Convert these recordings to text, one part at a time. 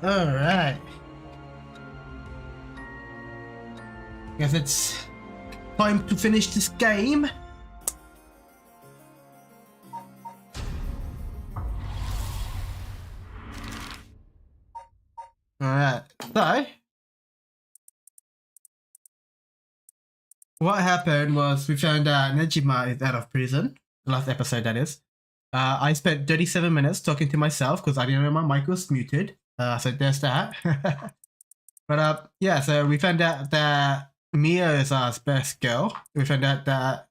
Alright. Guess it's time to finish this game. Alright, so what happened was we found out Nejima is out of prison. The last episode, that is. I spent 37 minutes talking to myself because I didn't know my mic was muted. So there's that. But yeah, so we found out that Mia is our best girl. We found out that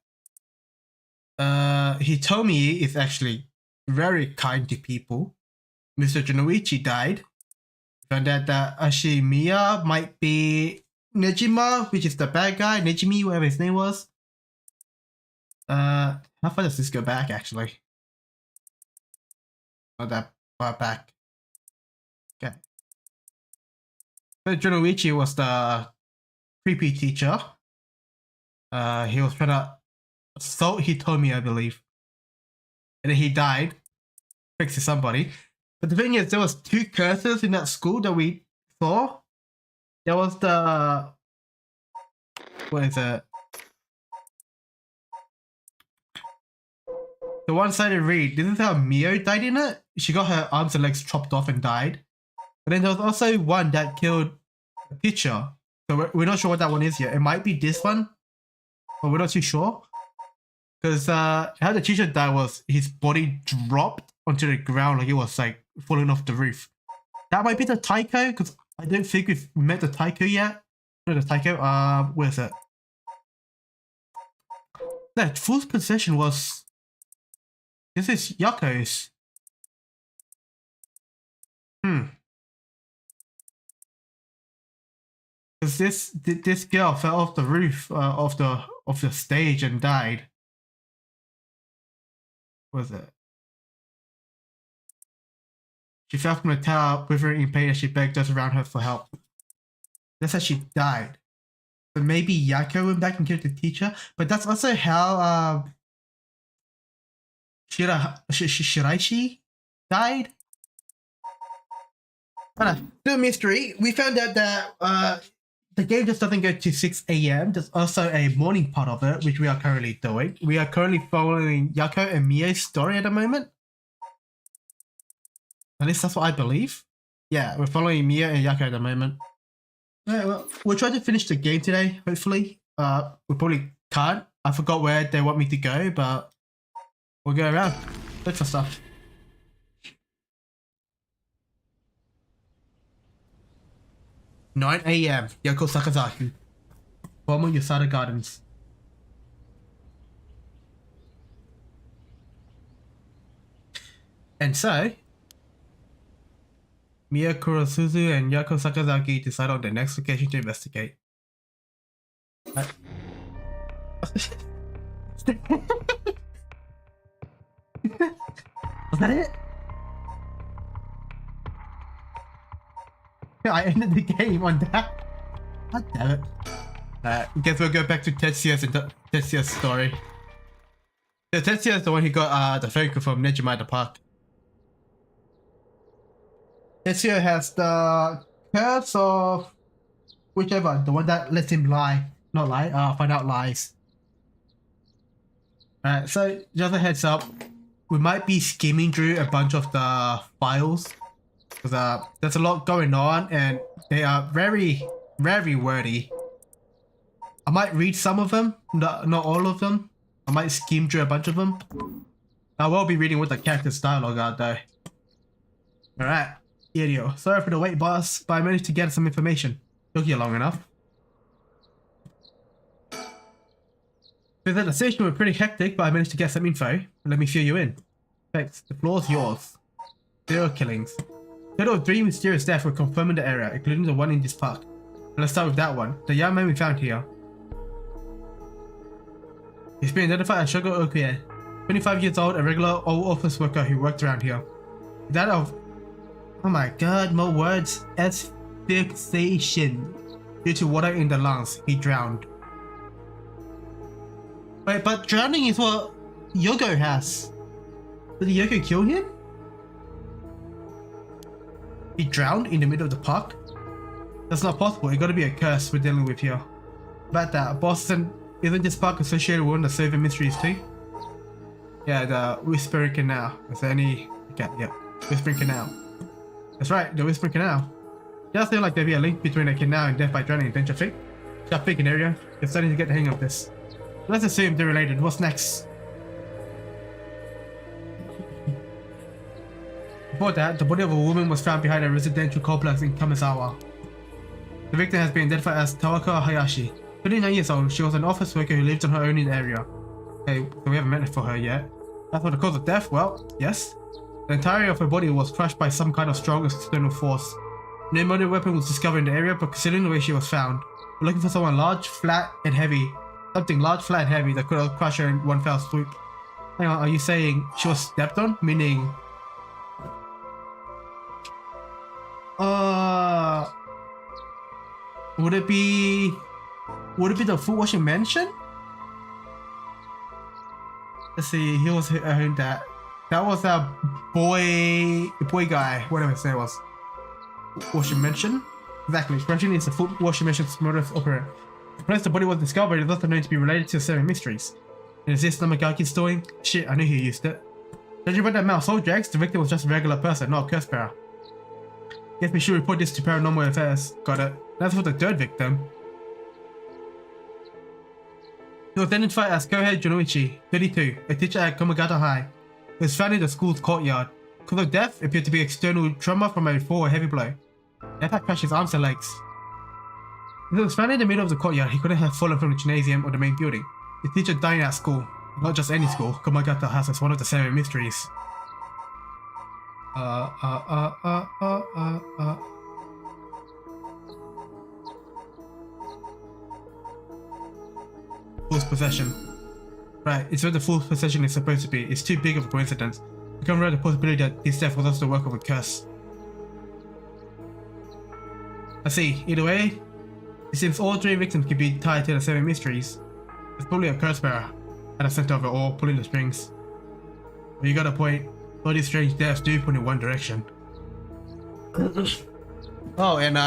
Hitomi is actually very kind to people. Mr. Junichi died. We found out that actually Mia might be Nejima, which is the bad guy. Nejimi, whatever his name was. How far does this go back, actually? Not that far back. Okay. So Junichi was the creepy teacher. He was trying to assault Hitomi, I believe. And then he died. Thanks to somebody. But the thing is, there was 2 curses in that school that we saw. There was the... What is it? The one side I read, this is how Mio died in it. She got her arms and legs chopped off and died. But then there was also one that killed a teacher. So we're not sure what that one is yet. It might be this one, but we're not too sure. Because how the teacher died was his body dropped onto the ground like it was like falling off the roof. That might be the Taiko, because I don't think we've met the Taiko yet. No, the Taiko, where is it? That full possession was... This is Yako's. Because this girl fell off the roof of the stage and died. What was it? She fell from the tower, quivering in pain as she begged those around her for help. That's how she died. But maybe Yako went back and killed the teacher. But that's also how Shiraishi died. Still mystery. We found out that the game just doesn't go to 6 AM. There's also a morning part of it, which we are currently doing. We are currently following Yako and Mie's story at the moment. At least that's what I believe. Yeah, we're following Mia and Yako at the moment. Alright, well, we'll try to finish the game today, hopefully. We probably can't. I forgot where they want me to go, but we'll go around. Look for stuff. 9 AM, Yoko Sakazaki, former Yosada Gardens. And so, Mia Kurosuzu and Yako Sakazaki decide on the next location to investigate. Was that it? I ended the game on that. God damn it. Guess we'll go back to Tetsuya's story. So Tetsuya is the one who got the phone call from Nejima at the park. Tetsuya has the curse of whichever, the one that lets him lie. Not lie, find out lies. Alright, so just a heads up, we might be skimming through a bunch of the files. Because there's a lot going on and they are very, very wordy. I might read some of them, not all of them. I might skim through a bunch of them. I will be reading what the character's dialogue are though. Alright, Irio. Sorry for the wait, boss, but I managed to get some information. Took you long enough. The station was pretty hectic, but I managed to get some info. Let me fill you in. Thanks, the floor's yours. 0 killings. Total of 3 mysterious deaths were confirmed in the area, including the one in this park. Let's start with that one, the young man we found here. He's been identified as Shogo Okuye, 25 years old, a regular old office worker who worked around here. That of... Oh my god, more words. Asphyxiation. Due to water in the lungs, he drowned. Wait, but drowning is what Yoko has. Did Yoko kill him? He drowned in the middle of the park? That's not possible. It gotta be a curse we're dealing with here. About that, Boston, isn't this park associated with one of the Silver Mysteries too? Yeah, the Whispering Canal. Is there any... Okay, yeah. Whispering Canal. That's right, the Whispering Canal. It does seem like there'd be a link between a canal and death by drowning, don't you think? Just thinking, area. You're starting to get the hang of this. Let's assume they're related. What's next? Before that, the body of a woman was found behind a residential complex in Kamisawa. The victim has been identified as Tawaka Hayashi. 29 years old, she was an office worker who lived on her own in the area. Okay, so we haven't met for her yet. As for the cause of death, well, yes. The entirety of her body was crushed by some kind of strong external force. No modern weapon was discovered in the area, but considering the way she was found, we're looking for someone large, flat, and heavy. Something large, flat, and heavy that could have crushed her in one fell swoop. Hang on, are you saying she was stepped on? Meaning... Would it be the foot washing mansion? Let's see, he was that. That was a boy guy, whatever his name was. Washing mansion? Exactly, mansion is the foot washing mansion's modus operandi. The place the body was discovered is also known to be related to the Seven Mysteries. And is this Namagaki's doing? Shit, I knew he used it. Judging by that amount of soul drags, the victim was just a regular person, not a curse bearer. Guess we should report this to Paranormal Affairs. Got it. That's for the third victim. He was identified as Kohei Junoichi, 32, a teacher at Komagata High. He was found in the school's courtyard. Cause of death appeared to be external trauma from a fall or heavy blow. Death had crushed his arms and legs. He was found in the middle of the courtyard. He couldn't have fallen from the gymnasium or the main building. The teacher died at school. Not just any school. Komagata has as one of the Seven Mysteries. Fool's possession. Right, it's where the fool's possession is supposed to be. It's too big of a coincidence. We can run the possibility that this death was also the work of a curse. I see. Either way, it seems all three victims could be tied to the Seven Mysteries. It's probably a curse bearer at the center of it all, pulling the strings. But you got a point. All these strange deaths do point in one direction. Oh, and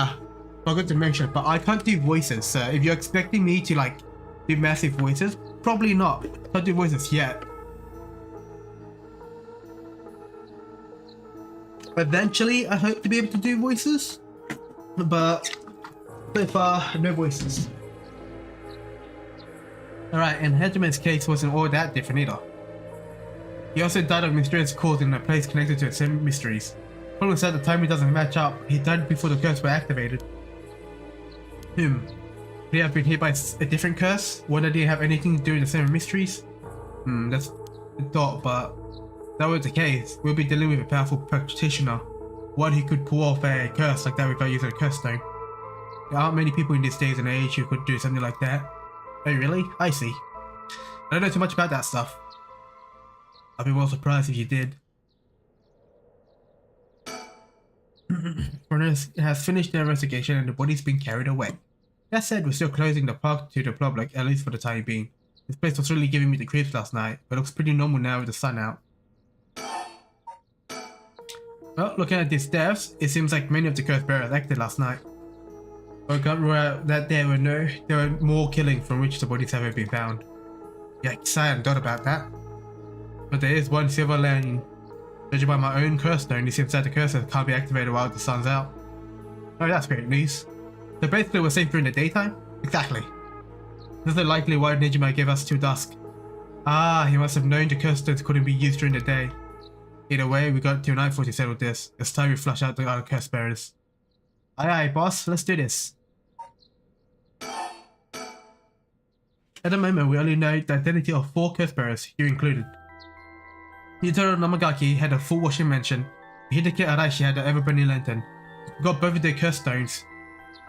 forgot to mention, but I can't do voices, so if you're expecting me to like do massive voices, probably not. Can't do voices yet. Eventually, I hope to be able to do voices, but so far, no voices. Alright, and Hedgeman's case wasn't all that different either. He also died of mysterious cause in a place connected to the same mysteries. Problem is that the timing doesn't match up. He died before the curse were activated. Could he have been hit by a different curse? One that didn't have anything to do with the same mysteries? That's a thought, but if that was the case, we'll be dealing with a powerful practitioner. One who could pull off a curse like that without using a curse stone. There aren't many people in these days and age who could do something like that. Oh really? I see. I don't know too much about that stuff. I'd be well surprised if you did. Coroner has finished their investigation and the body's been carried away. That said, we're still closing the park to the public, at least for the time being. This place was really giving me the creeps last night, but it looks pretty normal now with the sun out. Well, looking at these deaths, it seems like many of the curse bearers acted last night. I got right that there were more killing from which the bodies haven't been found. Yikes, I hadn't thought about that. But there is one silver lining. Judging by my own curse stone, it seems that the curses can't be activated while the sun's out. Oh, that's great news. So basically we're safe during the daytime? Exactly. This is likely why Nijima gave us till dusk. Ah, he must have known the curse stones couldn't be used during the day. Either way, we got till nightfall to settle this. It's time we flush out the other curse bearers. Aye, boss, let's do this. At the moment, we only know the identity of 4 curse bearers, you included. Yutaro Namagaki had a full washing mansion. Hideki Araishi had the ever-burning lantern. We got both of their curse stones.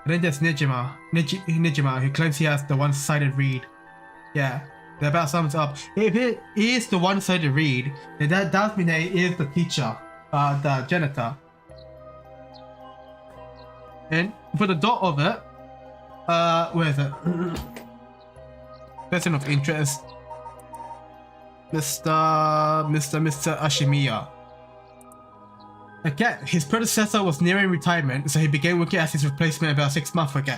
And then there's Nijima, who claims he has the one-sided reed. Yeah, that about sums up. If it is the one-sided reed, then that does mean that it is the teacher, the janitor. And for the dot of it, Where is it? Person of interest. Mr. Ashimiya. Again, his predecessor was nearing retirement, so he began working as his replacement about 6 months ago.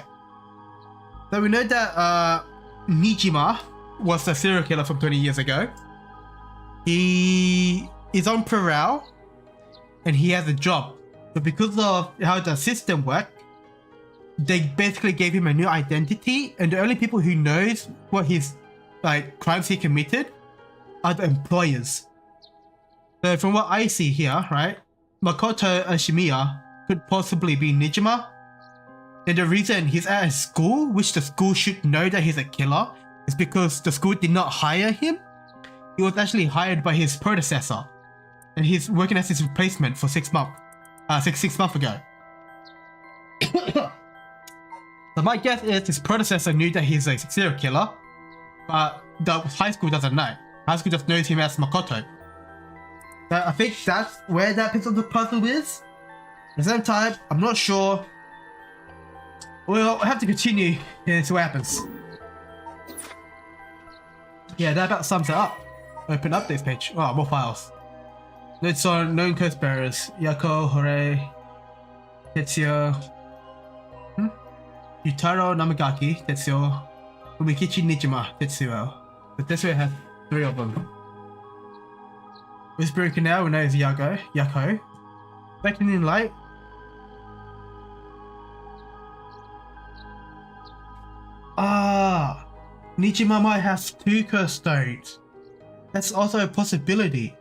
So we know that Nijima was the serial killer from 20 years ago. He is on parole, and he has a job. But because of how the system works, they basically gave him a new identity, and the only people who knows what his crimes he committed are the employers. So from what I see here, right, Makoto Ashimiya could possibly be Nijima. And the reason he's at a school, which the school should know that he's a killer, is because the school did not hire him. He was actually hired by his predecessor, and he's working as his replacement for 6 months. 6 months ago. So my guess is his predecessor knew that he's a serial killer, but the high school doesn't know. High school just knows him as Makoto. So I think that's where that piece of the puzzle is. At the same time, I'm not sure. We'll have to continue and see what happens. Yeah, that about sums it up. Open updates page. Oh, more files. Notes on known co-sparers. Yako, Hore, Tetsuo, Yutaro Namagaki, Tetsuo, Umikichi Nijima, Tetsuo. But Tetsuo has 3 of them. Whispering Canal, we know is Yako. Beckoning Light. Ah, Nijima might have 2 curse stones. That's also a possibility.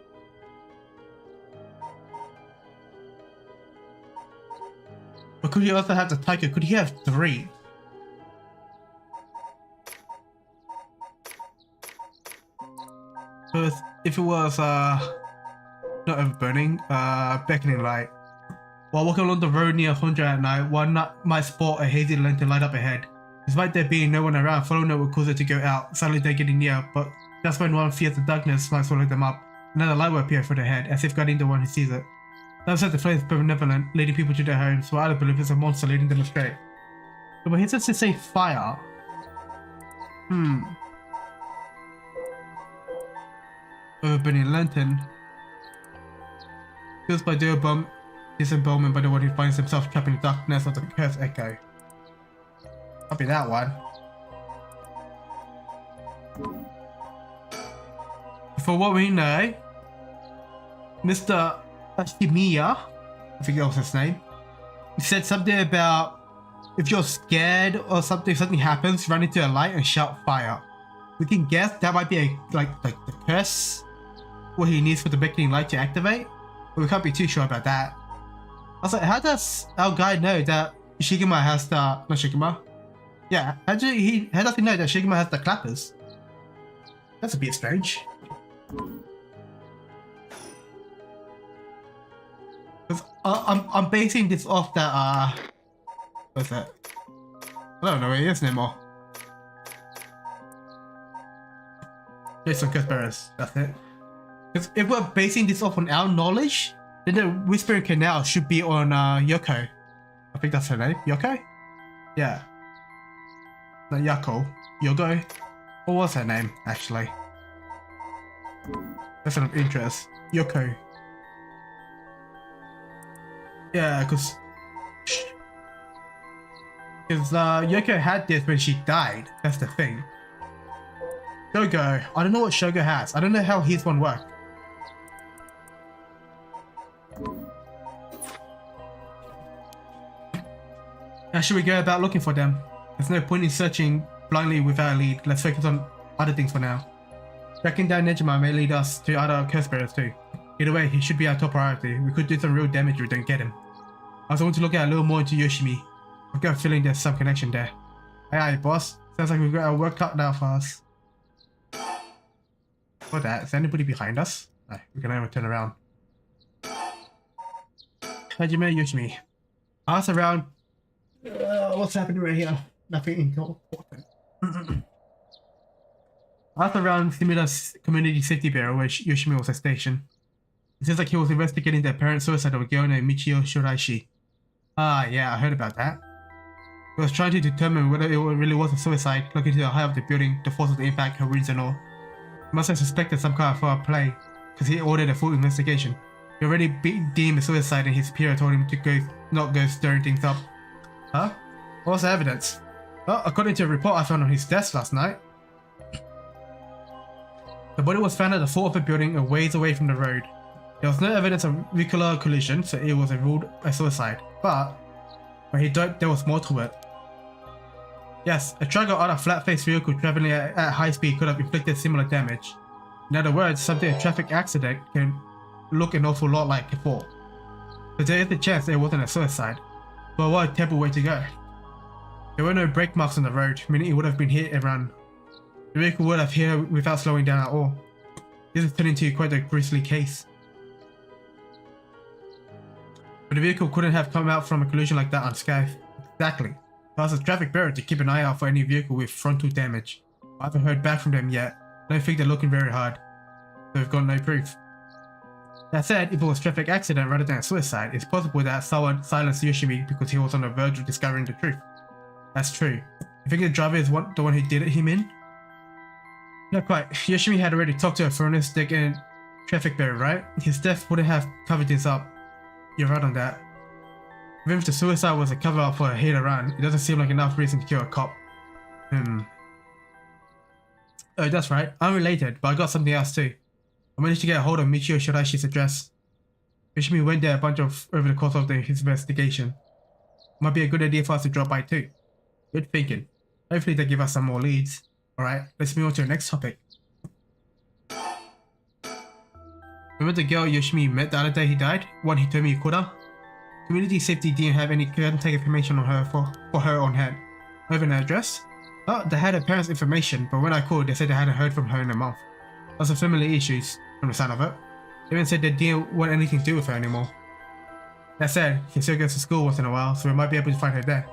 Or could he also have the tiger? Could he have 3? Because if it was not overburning, beckoning light. While walking along the road near Honja at night, one might spot a hazy lantern light up ahead. Despite there being no one around, following it will cause it to go out. Suddenly they're getting near, but that's when one fears the darkness might swallow them up. Another light will appear for their head, as if guiding the one who sees it. That said, the flame is benevolent, leading people to their homes, while others believe it's a monster leading them astray. But he says to say fire. Overburning lantern. Kills by Duobum, disembowelment by the one who finds himself trapped in the darkness of the cursed echo. Copy that one. For what we know, Mr. Ashimiya, I think that was his name, he said something about if you're scared or something, if something happens, run into a light and shout fire. We can guess that might be like the curse, what he needs for the beckoning light to activate, but we can't be too sure about that. I was like, how does our guy know that Shigema has the, not Shigema? Yeah, how does he know that Shigema has the clappers? That's a bit strange. I'm basing this off that what's that? I don't know where he is anymore. Jason Cuthberts, that's it. Because if we're basing this off on our knowledge, then the Whispering Canal should be on Yoko. I think that's her name. Yoko? Yeah. Not Yako. Yogo? What was her name, actually? That's of interest. Yoko. Yeah, because Yoko had this when she died. That's the thing. Shogo. I don't know what Shogo has. I don't know how his one worked. How should we go about looking for them? There's no point in searching blindly without a lead. Let's focus on other things for now. Tracking down Nejima may lead us to other curse bearers too. Either way, he should be our top priority. We could do some real damage if we don't get him. I also want to look at a little more into Yoshimi. I've got a feeling there's some connection there. Aye, boss. Sounds like we've got our work cut out for us. For that, is there anybody behind us? No, we can only turn around. Hajime Yoshimi. Ask around. What's happening right here? Nothing important. Ask around similar community safety bureau where Yoshimi was at station. It seems like he was investigating the apparent suicide of a girl named Michio Shiraishi. Ah, yeah, I heard about that. He was trying to determine whether it really was a suicide, looking to the height of the building, the force of the impact, her wounds and all. He must have suspected some kind of foul play, because he ordered a full investigation. He already deemed a suicide and his superior told him to not go stirring things up. Huh? What's the evidence? Well, according to a report I found on his desk last night, the body was found at the floor of a building a ways away from the road. There was no evidence of vehicular collision, so it was ruled a suicide. But when he died, there was more to it. Yes, a truck or other flat-faced vehicle traveling at high speed could have inflicted similar damage. In other words, something a traffic accident can look an awful lot like before. But there is a chance it wasn't a suicide. But what a terrible way to go. There were no brake marks on the road, meaning it would have been hit and run. The vehicle would have hit her without slowing down at all. This is turned into quite a grisly case. But the vehicle couldn't have come out from a collision like that unscathed. Exactly. I asked the traffic bureau to keep an eye out for any vehicle with frontal damage. I haven't heard back from them yet. I don't think they're looking very hard. So we've got no proof. That said, if it was a traffic accident rather than a suicide, it's possible that someone silenced Yoshimi because he was on the verge of discovering the truth. That's true. You think the driver is the one who did him in? Not quite. Yoshimi had already talked to a forensic and traffic bureau, right? His death wouldn't have covered this up. You're right on that. Even if the suicide was a cover-up for a hit and run, it doesn't seem like enough reason to kill a cop. Oh, that's right. Unrelated, but I got something else too. I managed to get a hold of Michio Shiraishi address. Yoshimi went there a bunch over the course of his investigation. Might be a good idea for us to drop by too. Good thinking. Hopefully they give us some more leads. Alright, let's move on to the next topic. Remember the girl Yoshimi met the other day he died? One Hitomi Ikuda? Community safety didn't have any contact information on her for her on hand. Over an address? Oh, they had her parents' information, but when I called, they said they hadn't heard from her in a month. Lots of family issues, from the sound of it. They even said they didn't want anything to do with her anymore. That said, she still goes to school once in a while, so we might be able to find her there.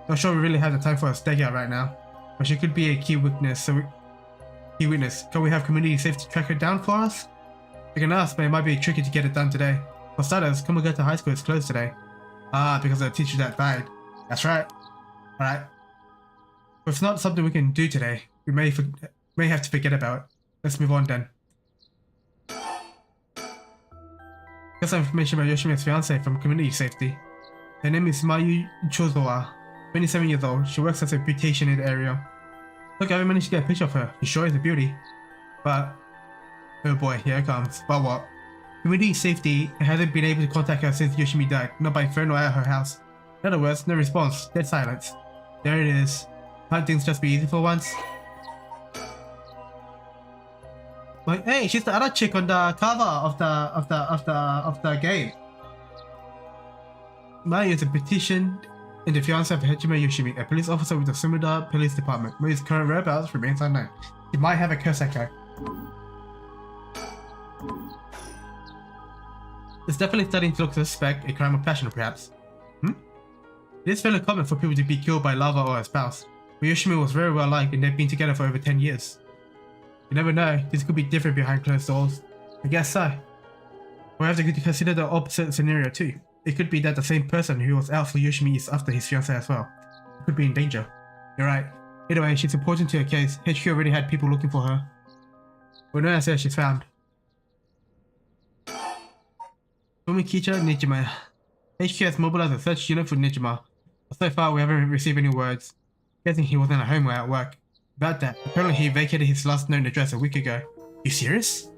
Not sure we really have the time for a stakeout right now, but she could be a key witness, Can we have community safety track her down for us? We can ask, but it might be tricky to get it done today. For starters, come and go to high school is closed today. Ah, because of the teacher that died. That's right. Alright. But it's not something we can do today. We may have to forget about it. Let's move on then. Got some information about Yoshimi's fiancé from community safety. Her name is Mayu Chozowa, 27 years old. She works as a beautician in the area. Look, I haven't managed to get a picture of her. She sure is a beauty. But, oh boy, here it comes. But what? Community safety hasn't been able to contact her since Yoshimi died, not by phone or at her house. In other words, no response, dead silence. There it is. Can't things just be easy for once? Like, hey, she's the other chick on the cover of the game. Mayu is a beautician and the fiancé of Hajime Yoshimi, a police officer with the Sumida Police Department. Mayu's current whereabouts remains unknown. She might have a curse echo. It's definitely starting to look suspect, a crime of passion perhaps. It is fairly common for people to be killed by a lover or a spouse, but Yoshimi was very well liked and they've been together for over 10 years. You never know, this could be different behind closed doors. I guess so. We have to consider the opposite scenario too. It could be that the same person who was out for Yoshimi is after his fiancé as well. He could be in danger. You're right. Either way, she's important to her case. HQ already had people looking for her. We know where she's found. Fumikicha Nijima. HQ has mobilized a search unit for Nijima, but so far we haven't received any words. Guessing he wasn't at home or at work. About that, apparently he vacated his last known address a week ago. You serious?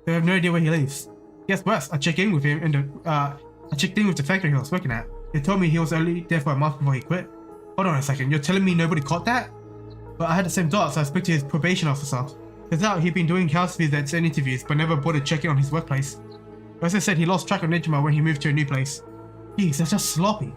They have no idea where he lives. Guess worse, I checked in with him and I checked in with the factory he was working at. They told me he was only there for a month before he quit. Hold on a second, you're telling me nobody caught that? But I had the same thought, so I spoke to his probation officer. Turns out he'd been doing house visits and interviews, but never bothered checking on his workplace. He also said he lost track of Nijima when he moved to a new place. Jeez, that's just sloppy.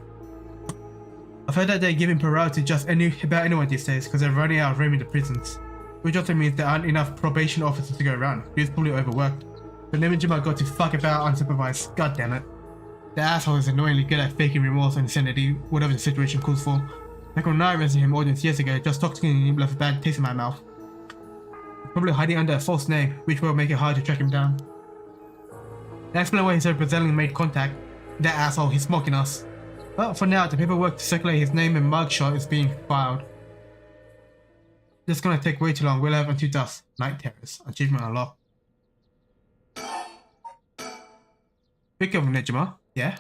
I've heard that they're giving priority to just about anyone these days because they're running out of room in the prisons. Which also means there aren't enough probation officers to go around. He was probably overworked. But Nijima got to fuck about unsupervised. God damn it. The asshole is annoyingly good at faking remorse and insanity, whatever the situation calls for. Like when I arrested him audience years ago, just talking to him left a bad taste in my mouth. Probably hiding under a false name, which will make it hard to track him down. Explain why he said Brazilian made contact. That asshole, he's mocking us. But for now, the paperwork to circulate his name and mugshot is being filed. This is gonna take way too long. We'll have until dusk. Night terrors. Achievement unlocked. Speaking of Nejima, yeah?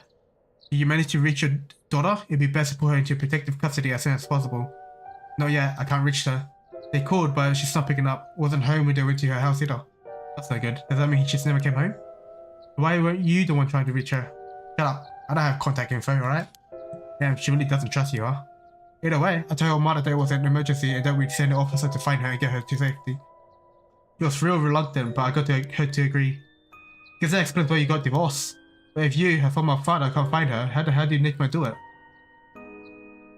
If you manage to reach your daughter, it'd be best to put her into protective custody as soon as possible. No, yeah, I can't reach her. They called, but she's not picking up. Wasn't home when they went to her house either. That's not good. Does that mean she just never came home? Why weren't you the one trying to reach her? Shut up. I don't have contact info, alright? Damn, she really doesn't trust you, huh? Either way, I told her mother that it was an emergency and that we'd send an officer to find her and get her to safety. She was real reluctant, but I got her to agree. Guess that explains why you got divorced. But if you, her former father, can't find her, how the hell did Nikma do it?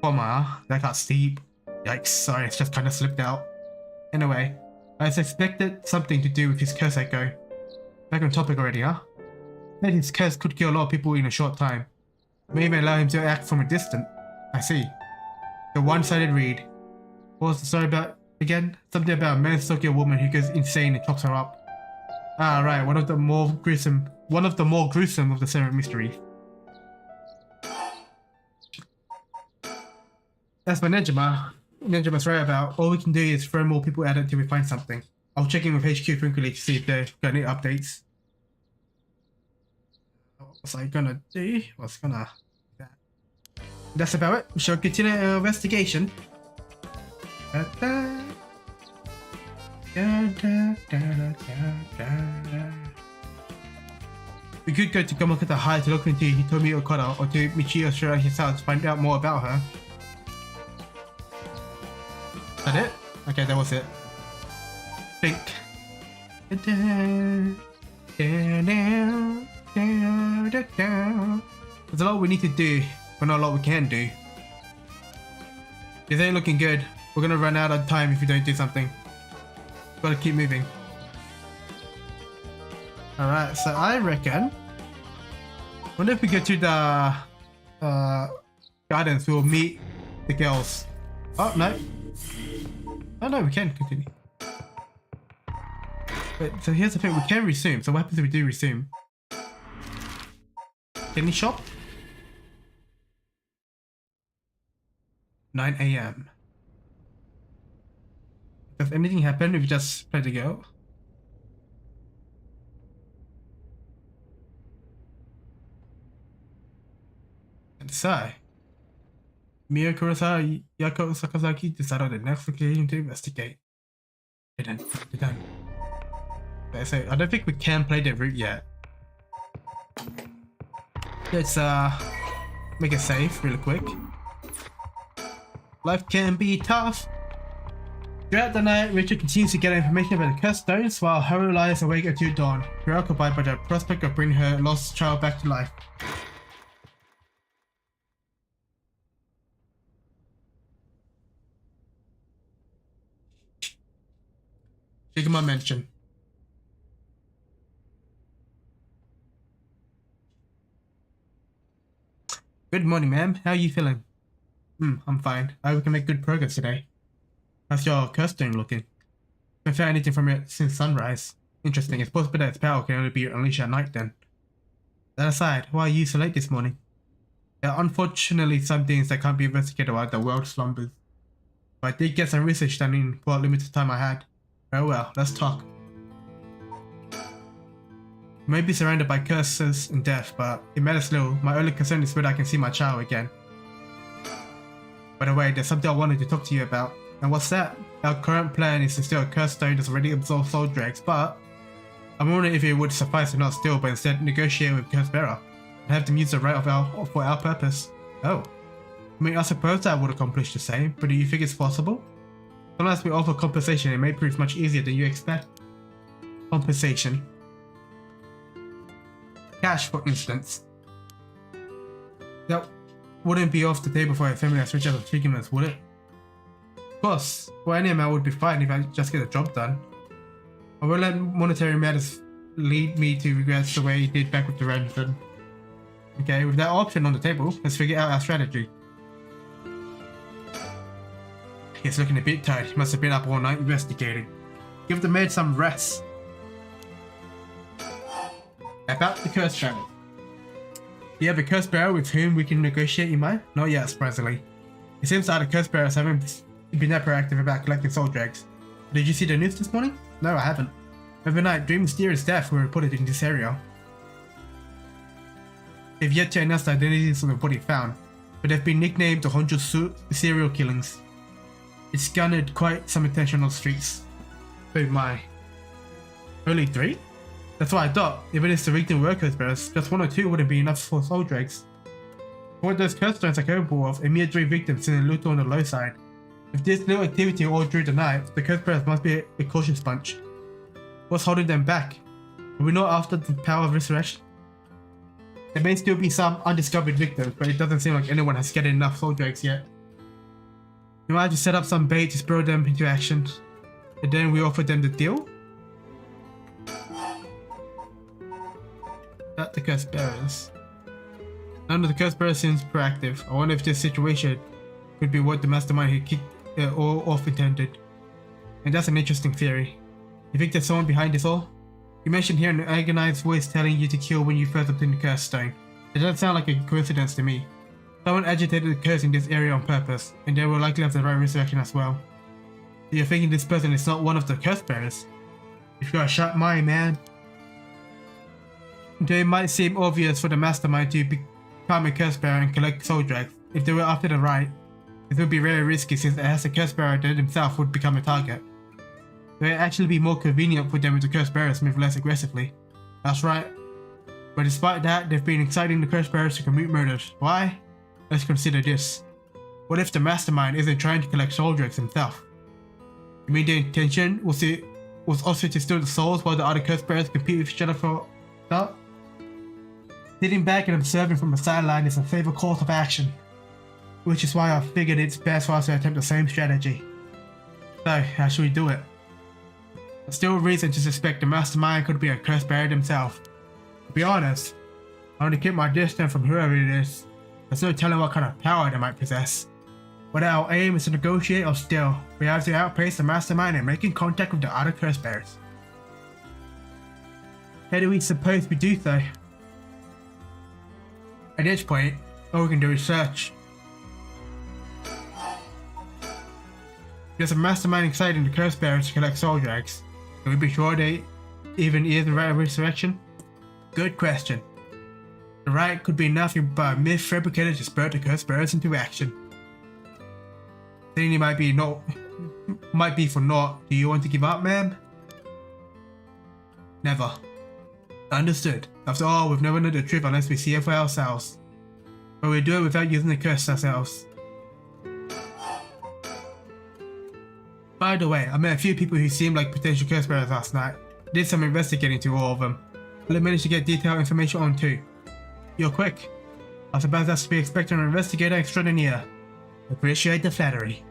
Former, huh? That got steep. Yikes, sorry, it's just kinda slipped out. Anyway, I suspected something to do with his curse echo. Back on topic already, huh? That his curse could kill a lot of people in a short time. May even allow him to act from a distance. I see. The one-sided read. What was the story about again? Something about a man stalking a woman who goes insane and chops her up. Ah, right, one of the more gruesome of the seven mysteries. As for Nejima's right about, all we can do is throw more people at it until we find something. I'll check in with HQ frequently to see if they've got any updates. What was I gonna do? That's about it. We shall continue our investigation. We could go to Gamakata High to look into Hitomi Okada or to Michio Shirai's house to find out more about her. Is that it? Okay, that was it. Think. There's a lot we need to do, but not a lot we can do. This ain't looking good. We're gonna run out of time if we don't do something. Gotta keep moving. Alright, so I reckon... wonder if we go to the gardens, we'll meet the girls. Oh, no. Oh no, we can continue. Wait, so here's the thing, we can resume. So what happens if we do resume? Any shop? 9 AM. Does anything happen if we just play the girl? And so, Mio Kurosawa, Yako Sakazaki decided the next location to investigate. They're done. So I don't think we can play the route yet. Let's make it safe really quick. Life can be tough. Throughout the night, Richard continues to get information about the cursed stones while Haru lies awake until dawn, preoccupied by the prospect of bringing her lost child back to life. Shiguma Mansion. Good morning, ma'am. How are you feeling? I'm fine. I hope we can make good progress today. How's your curse stone looking? Haven't found anything from it since sunrise. Interesting. It's possible that its power can only be unleashed at night then. That aside, why are you so late this morning? There are unfortunately some things that can't be investigated while the world slumbers. But I did get some research done in what limited time I had. Very well, let's talk. I may be surrounded by curses and death, but it matters little. My only concern is whether I can see my child again. By the way, there's something I wanted to talk to you about. And what's that? Our current plan is to steal a cursed stone that's already absorbed soul dregs, but I'm wondering if it would suffice to not steal, but instead negotiate with curse bearer and have them use the right for our purpose. Oh. I mean, I suppose that would accomplish the same, but do you think it's possible? Unless we offer compensation, it may prove much easier than you expect. Compensation. Cash, for instance. That wouldn't be off the table for a family as rich as Shigema's, would it? Of course, well, any amount would be fine if I just get the job done. I won't let monetary matters lead me to regrets the way he did back with the Remington. Okay, with that option on the table, let's figure out our strategy. He's looking a bit tired. He must have been up all night investigating. Give the maid some rest. About the curse channel. Do you have a curse bearer with whom we can negotiate in mind? Not yet, surprisingly. It seems that the curse bearers haven't been that proactive about collecting soul dregs. Did you see the news this morning? No, I haven't. Overnight, 3 mysterious deaths were reported in this area. They've yet to announce the identities of the body found, but they've been nicknamed the 100 serial killings. It's garnered quite some attention on the streets. Oh my. Only 3? That's what I thought. Even if the victim were curse bearers, just 1 or 2 wouldn't be enough for soul dregs. What those curse stones are capable of, a mere 3 victims seem a little on the low side. If there's no activity all through the night, the curse bearers must be a cautious bunch. What's holding them back? Are we not after the power of resurrection? There may still be some undiscovered victims, but it doesn't seem like anyone has gathered enough soul dregs yet. We might just set up some bait to spur them into action, and then we offer them the deal? Not the curse bearers. None of the curse bearers seems proactive. I wonder if this situation could be what the mastermind had kicked all off intended. And that's an interesting theory. You think there's someone behind this all? You mentioned hearing an agonized voice telling you to kill when you first obtained the curse stone. It doesn't sound like a coincidence to me. Someone agitated the curse in this area on purpose, and they will likely have the right resurrection as well. So you're thinking this person is not one of the curse bearers? You've got a sharp mind, man. Though it might seem obvious for the mastermind to become a curse bearer and collect soul dregs, if they were after the right, it would be very risky since as a curse bearer they themselves would become a target. It would actually be more convenient for them if the curse bearers move less aggressively. That's right. But despite that, they've been inciting the curse bearers to commit murders. Why? Let's consider this. What if the mastermind isn't trying to collect soul dregs himself? You mean the intention was also to steal the souls while the other curse bearers compete with each other for that? Sitting back and observing from the sideline is a favorite course of action, which is why I figured it's best for us to attempt the same strategy. So, how should we do it? There's still a reason to suspect the mastermind could be a curse bearer himself. To be honest, I want to keep my distance from whoever it is. There's no telling what kind of power they might possess. Whether our aim is to negotiate or steal, we have to outpace the mastermind and making contact with the other curse bearers. How do we suppose we do so? At this point, all we can do is search. There's a mastermind exciting the curse bearers to collect soul dregs. Can we be sure they even is the right resurrection? Good question. The right could be nothing but a myth fabricated to spur the curse bearers into action. Saying it might be for naught. Do you want to give up, ma'am? Never. Understood. After all, we've never known the truth unless we see it for ourselves. But we do it without using the curse ourselves. By the way, I met a few people who seemed like potential curse bearers last night. Did some investigating to all of them. But I managed to get detailed information on too. You're quick. I suppose that's to be expected from an investigator extraordinaire. Appreciate the flattery.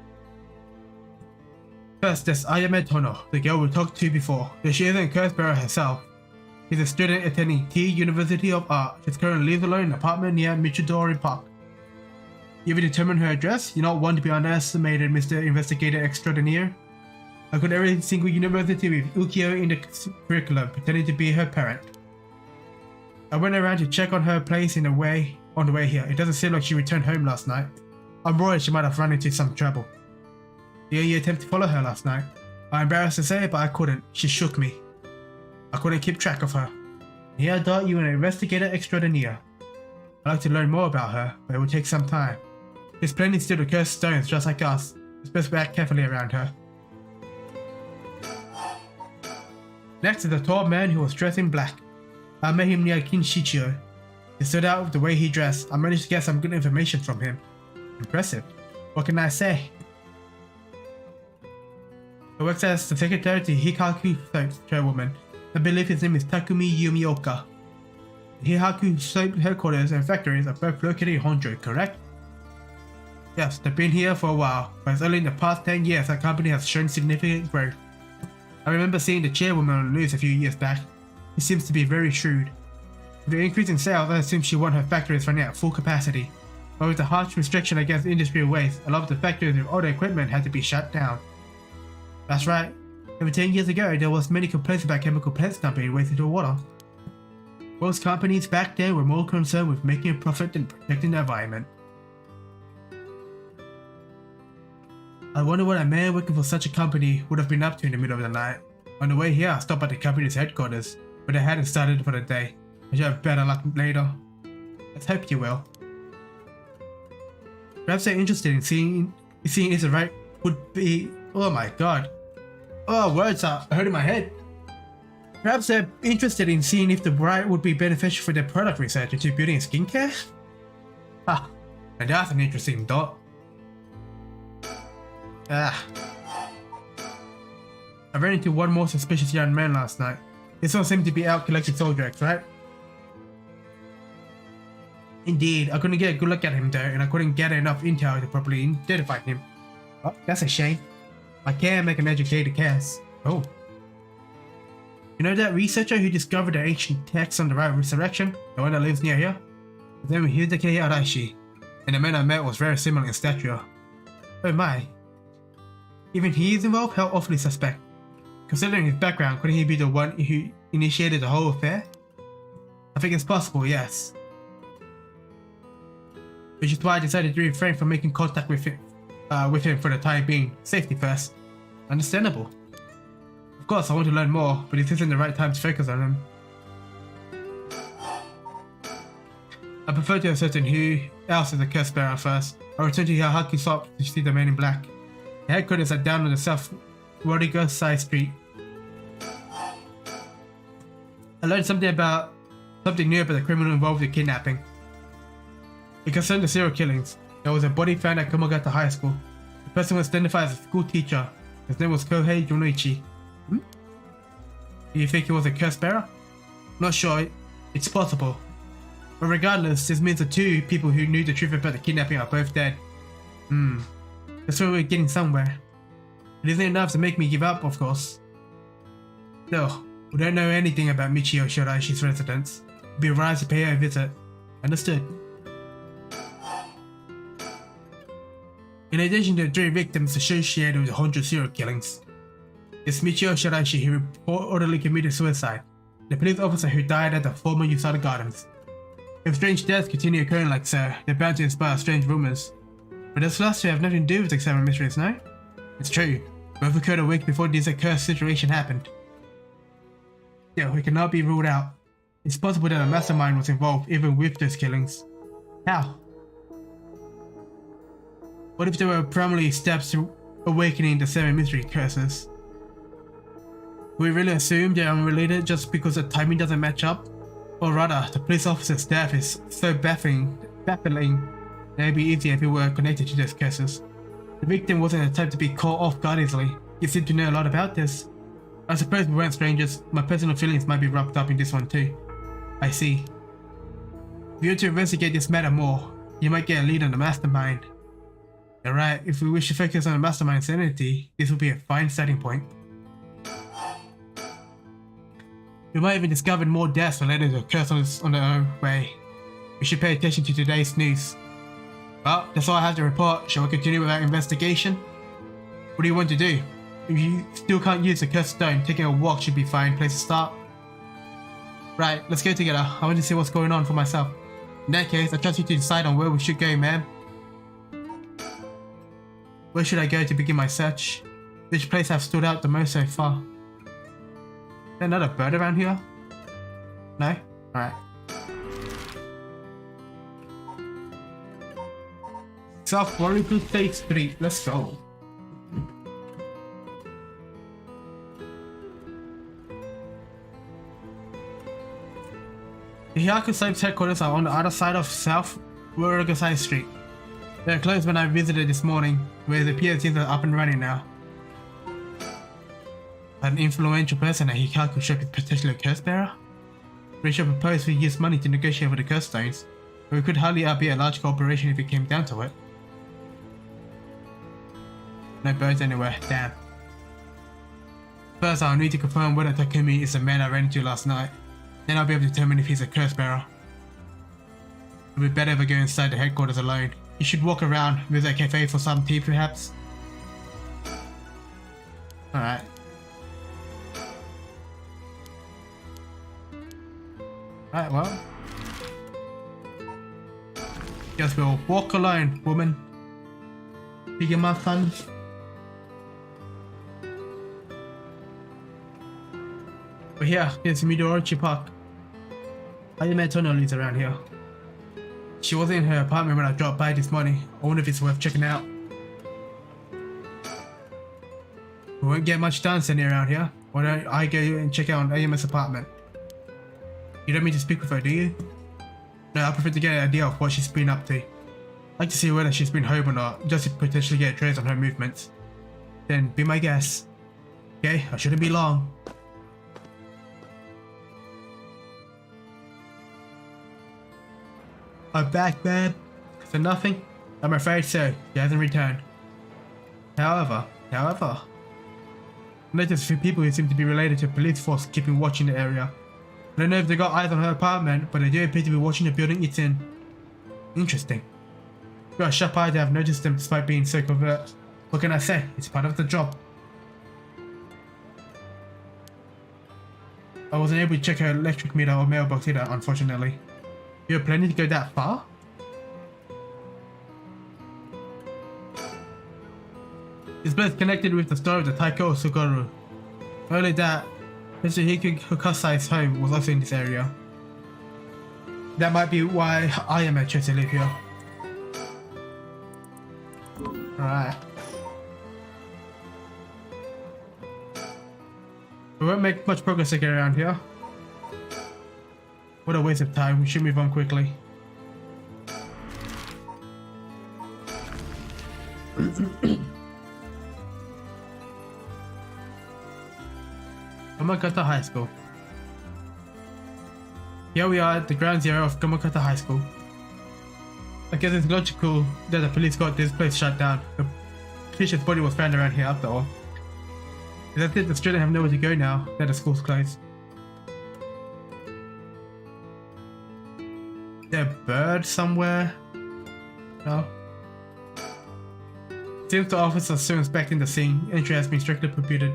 First, there's Ayame Tono, the girl we talked to before, though she isn't a curse bearer herself. She's a student attending T University of Art. She's currently lives alone in an apartment near Michidori Park. You have determined her address? You're not one to be underestimated, Mr. Investigator Extraordinaire. I got every single university with Ukiyo in the curriculum, pretending to be her parent. I went around to check on her place on the way here. It doesn't seem like she returned home last night. I'm worried she might have run into some trouble. The only attempt to follow her last night. I'm embarrassed to say it, but I couldn't. She shook me. I couldn't keep track of her. Here I thought you were an investigator extraordinaire. I'd like to learn more about her, but it will take some time. There's plenty still to cursed stones just like us. It's best we act carefully around her. Next is a tall man who was dressed in black. I met him near Kinshichio. He stood out with the way he dressed. I managed to get some good information from him. Impressive. What can I say? He works as the secretary to Hikaku Soap's chairwoman. I believe his name is Takumi Yumioka. The Hikaku Soap headquarters and factories are both located in Honjo, correct? Yes, they've been here for a while, but it's only in the past 10 years that company has shown significant growth. I remember seeing the chairwoman on the news a few years back. She seems to be very shrewd. With the increase in sales, I assume she wants her factories running at full capacity. But with the harsh restriction against industrial waste, a lot of the factories with older equipment had to be shut down. That's right. Over 10 years ago, there was many complaints about chemical plants dumping waste into water. Most companies back then were more concerned with making a profit than protecting the environment. I wonder what a man working for such a company would have been up to in the middle of the night. On the way here, I stopped at the company's headquarters, but they hadn't started for the day. I should have better luck later. Let's hope you will. Perhaps they're interested in seeing if the right would be. Oh my god. Oh, words are hurting my head. Perhaps they're interested in seeing if the bright would be beneficial for their product research into beauty and skincare? Ah, and that's an interesting thought. I ran into one more suspicious young man last night. This one seemed to be out collecting soul drugs, right? Indeed, I couldn't get a good look at him though, and I couldn't get enough intel to properly identify him. Oh, that's a shame. I can make an educated guess. Oh. You know that researcher who discovered the ancient text on the right resurrection? The one that lives near here? His name was Hideki Arashi, and the man I met was very similar in stature. Oh my. Even he is involved? How awfully suspect. Considering his background, couldn't he be the one who initiated the whole affair? I think it's possible, yes. Which is why I decided to refrain from making contact with him for the time being. Safety first. Understandable. Of course, I want to learn more, but this isn't the right time to focus on him. I prefer to ascertain who else is the curse bearer first. I'll return to Yahaki shop to see the man in black. The headquarters are down on the south Rodrigo side street. I learned something new about the criminal involved in kidnapping. It concerned the serial killings. There was a body found at Komagata High School. The person was identified as a school teacher. His name was Kohei Junichi. Do you think he was a curse bearer? Not sure. It's possible. But regardless, this means the two people who knew the truth about the kidnapping are both dead. That's where we're getting somewhere. It isn't enough to make me give up, of course. Still, we don't know anything about Michio Shiraishi's residence. It'd be wise to pay her a visit. Understood. In addition to the 3 victims associated with the 100 serial killings, it's Michio Shiraishi who reportedly committed suicide, the police officer who died at the former Yusada Gardens. If strange deaths continue occurring like so, they're bound to inspire strange rumors. But those last two have nothing to do with the 7 mysteries, no? It's true. Both occurred a week before this accursed situation happened. Still, it cannot be ruled out. It's possible that a mastermind was involved even with those killings. How? What if there were primarily steps to awakening the 7 mystery curses? We really assume they're unrelated just because the timing doesn't match up? Or rather, the police officer's death is so baffling that it'd be easier if it were connected to those curses. The victim wasn't a type to be caught off guard easily. You seem to know a lot about this. I suppose we weren't strangers. My personal feelings might be wrapped up in this one too. I see. If you were to investigate this matter more, you might get a lead on the mastermind. You're right, if we wish to focus on the mastermind's identity, this would be a fine starting point. We might even discover more deaths related to the curse on their own way. We should pay attention to today's news. Well, that's all I have to report. Shall we continue with our investigation? What do you want to do? If you still can't use the cursed stone, taking a walk should be a fine place to start. Right, let's go together. I want to see what's going on for myself. In that case, I trust you to decide on where we should go, ma'am. Where should I go to begin my search? Which place has stood out the most so far? Is there another bird around here? No? Alright. South Warrington State Street, let's go. The Hyaku Soap's headquarters are on the other side of South Warrington Street. They were closed when I visited this morning, where it appears things are up and running now. An influential person at Hikaku shop is potentially a curse bearer? Rachel proposed we use money to negotiate for the curse stones, but we could hardly be a large corporation if it came down to it. No birds anywhere, damn. First I'll need to confirm whether Takumi is the man I ran into last night. Then I'll be able to determine if he's a curse bearer. It would be better if I go inside the headquarters alone. You should walk around, visit a cafe for some tea perhaps. Alright. Alright, well. Guess we'll walk alone, woman. Bigger my son. But yeah, here's Midorichi Park. I met Tono lives around here. She wasn't in her apartment when I dropped by this morning. I wonder if it's worth checking out. We won't get much done standing around here. Why don't I go and check out AM's apartment? You don't mean to speak with her, do you? No, I prefer to get an idea of what she's been up to. I'd like to see whether she's been home or not, just to potentially get a trace on her movements. Then be my guest. Okay, I shouldn't be long. I'm back, man. So nothing? I'm afraid so. She hasn't returned. However, I noticed a few people who seem to be related to a police force keeping watch in the area. I don't know if they got eyes on her apartment, but they do appear to be watching the building it's in. Interesting. Got a sharp eye to have noticed them despite being so covert. What can I say? It's part of the job. I wasn't able to check her electric meter or mailbox either, unfortunately. You're planning to go that far? This place connected with the story of the Taiko Suguru. Not only that, Mr. Hiku Hokasai's home was also in this area. That might be why I am at chose to live here. Alright. We won't make much progress again around here. What a waste of time, we should move on quickly. Gamakata High School. Here we are at the ground zero of Gamakata High School. I guess it's logical that the police got this place shut down. The teacher's body was found around here after all. Is that it? The students have nowhere to go now that the school's closed. Is there a bird somewhere? No. Seems the officers are still inspecting the scene. Entry has been strictly prohibited.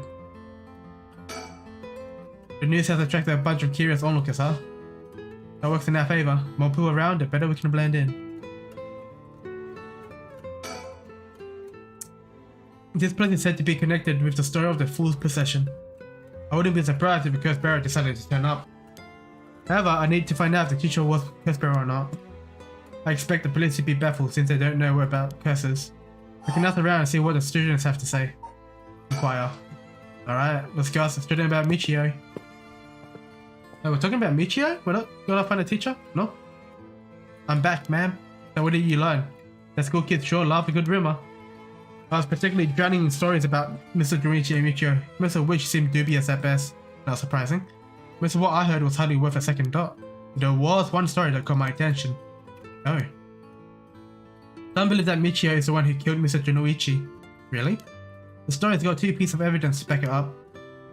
The news has attracted a bunch of curious onlookers, huh? That works in our favor. More people around, the better we can blend in. This place is said to be connected with the story of the Fool's Procession. I wouldn't be surprised if the Curse Bearer decided to turn up. However, I need to find out if the teacher was Curse Bearer or not. I expect the police to be baffled since they don't know about curses. We can ask around and see what the students have to say. Inquire. Alright, let's go ask the student about Michio. Oh, we're talking about Michio? What up? Gotta find a teacher? No? I'm back, ma'am. So what did you learn? That school kids sure love a good rumor. I was particularly drowning in stories about Mr. Junichi and Michio, most of which seemed dubious at best. Not surprising. Most of what I heard was hardly worth a second thought. There was one story that caught my attention. Oh. Some believe that Michio is the one who killed Mr. Junichi. Really? The story's got two pieces of evidence to back it up.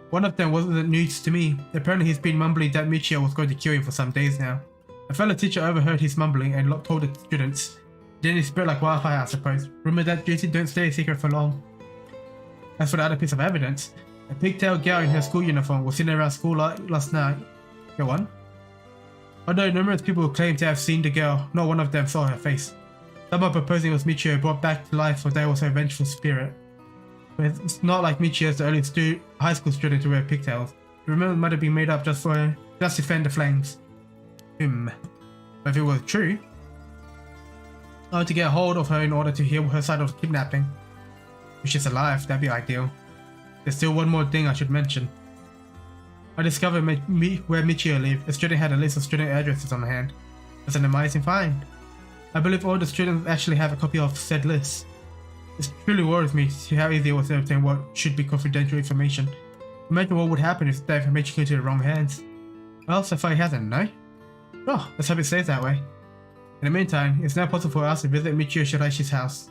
One of them wasn't news to me. Apparently he's been mumbling that Michio was going to kill him for some days now. A fellow teacher overheard his mumbling and told the students. Then it spread like wildfire, I suppose. Rumor that duties don't stay a secret for long. As for the other piece of evidence, a pigtail girl in her school uniform was seen around school last night. Go on. Although numerous people claim to have seen the girl, not one of them saw her face. Some are proposing it was Michio brought back to life for there was her vengeful spirit. But it's not like Michio is the only high school student to wear pigtails. The rumor might have been made up just to fan the flames. But if it was true, I want to get a hold of her in order to hear her side of kidnapping. If she's alive, that'd be ideal. There's still one more thing I should mention. I discovered where Michio lived. A student had a list of student addresses on hand. That's an amazing find. I believe all the students actually have a copy of said list. It truly worries me to see how easy it was to obtain what should be confidential information. Imagine what would happen if that information came to the wrong hands. Well, so far he hasn't, no? Oh, let's hope it stays that way. In the meantime, it's now possible for us to visit Michio Shiraishi's house.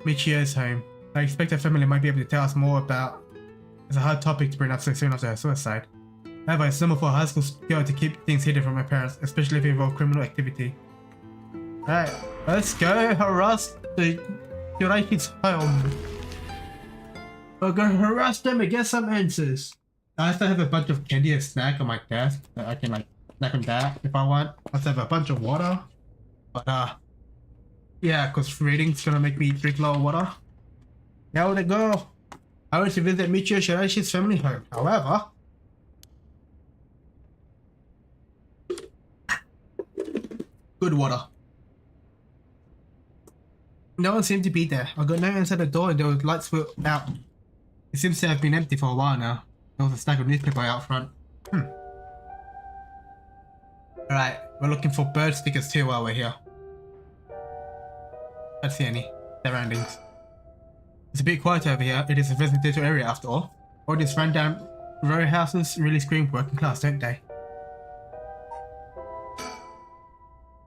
Michio's home. I expect her family might be able to tell us more about. It's a hard topic to bring up so soon after her suicide. However, it's normal for a high school girl to keep things hidden from her parents, especially if it involves criminal activity. Alright, let's go harass the Shiraishi's home. We're gonna harass them and get some answers. I also have a bunch of candy and snack on my desk that I can like snack on that if I want. I also have a bunch of water. But yeah, because reading's gonna make me drink a lot of water. Now I wanna go. I went to visit Michio Shiraishi's family home. However, good water. No one seemed to be there. I got no inside the door and there was lights were out. It seems to have been empty for a while now. There was a stack of newspaper out front. Alright, we're looking for bird stickers too while we're here. Don't see any surroundings. It's a bit quiet over here. It is a residential area after all. All these rundown row houses really scream working class, don't they?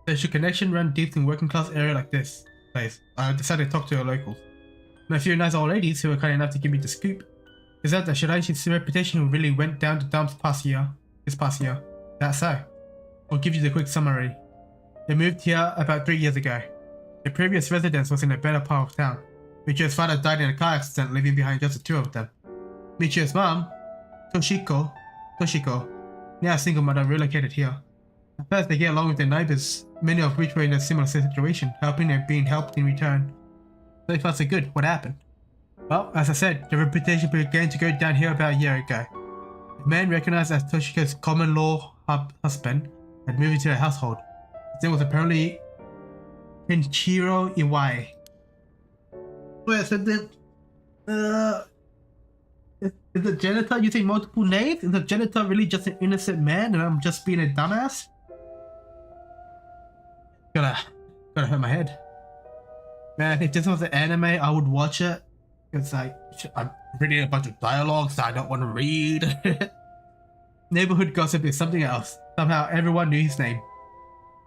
Social connection run deep in working class area like this place. I decided to talk to a local. And a few nice old ladies who were kind enough to give me the scoop. Is that the Shiraishi's reputation really went down the dumps this past year? That's so. I'll give you the quick summary. They moved here about 3 years ago. The previous residence was in a better part of town. Michio's father died in a car accident, leaving behind just the two of them. Michio's mom, Toshiko, now a single mother, relocated here. At first they get along with their neighbors, many of which were in a similar situation, helping and being helped in return. So far so good. What happened? Well, as I said, the reputation began to go down here about a year ago. The man recognized as Toshiko's common law husband had moved into their household. His name was apparently Kenshiro Iwai. Wait, so then, is the janitor using multiple names? Is the janitor really just an innocent man and I'm just being a dumbass? Gotta hurt my head. Man, if this was an anime, I would watch it. It's like, I'm reading a bunch of dialogues that I don't want to read. Neighborhood gossip is something else. Somehow everyone knew his name.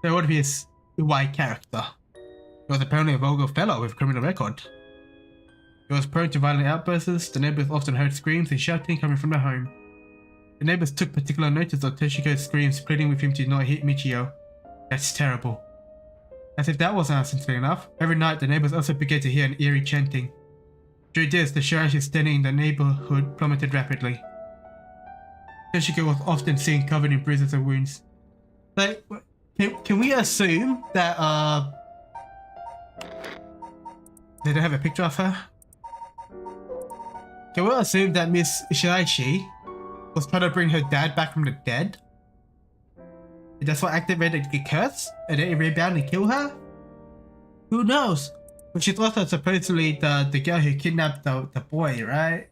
There would be his white character. He was apparently a vulgar fellow with a criminal record. He was prone to violent outbursts. The neighbors often heard screams and shouting coming from the home. The neighbors took particular notice of Toshiko's screams, pleading with him to not hit Michio. That's terrible. As if that wasn't sensible enough, every night the neighbors also began to hear an eerie chanting. Through this, the Shirashi standing in the neighborhood plummeted rapidly. Toshiko was often seen covered in bruises and wounds. Like, can we assume that they don't have a picture of her? Can we assume that Miss Shiraishi was trying to bring her dad back from the dead? And that's what activated the curse? And then it rebounded and killed her? Who knows? But she's also supposedly the girl who kidnapped the boy, right?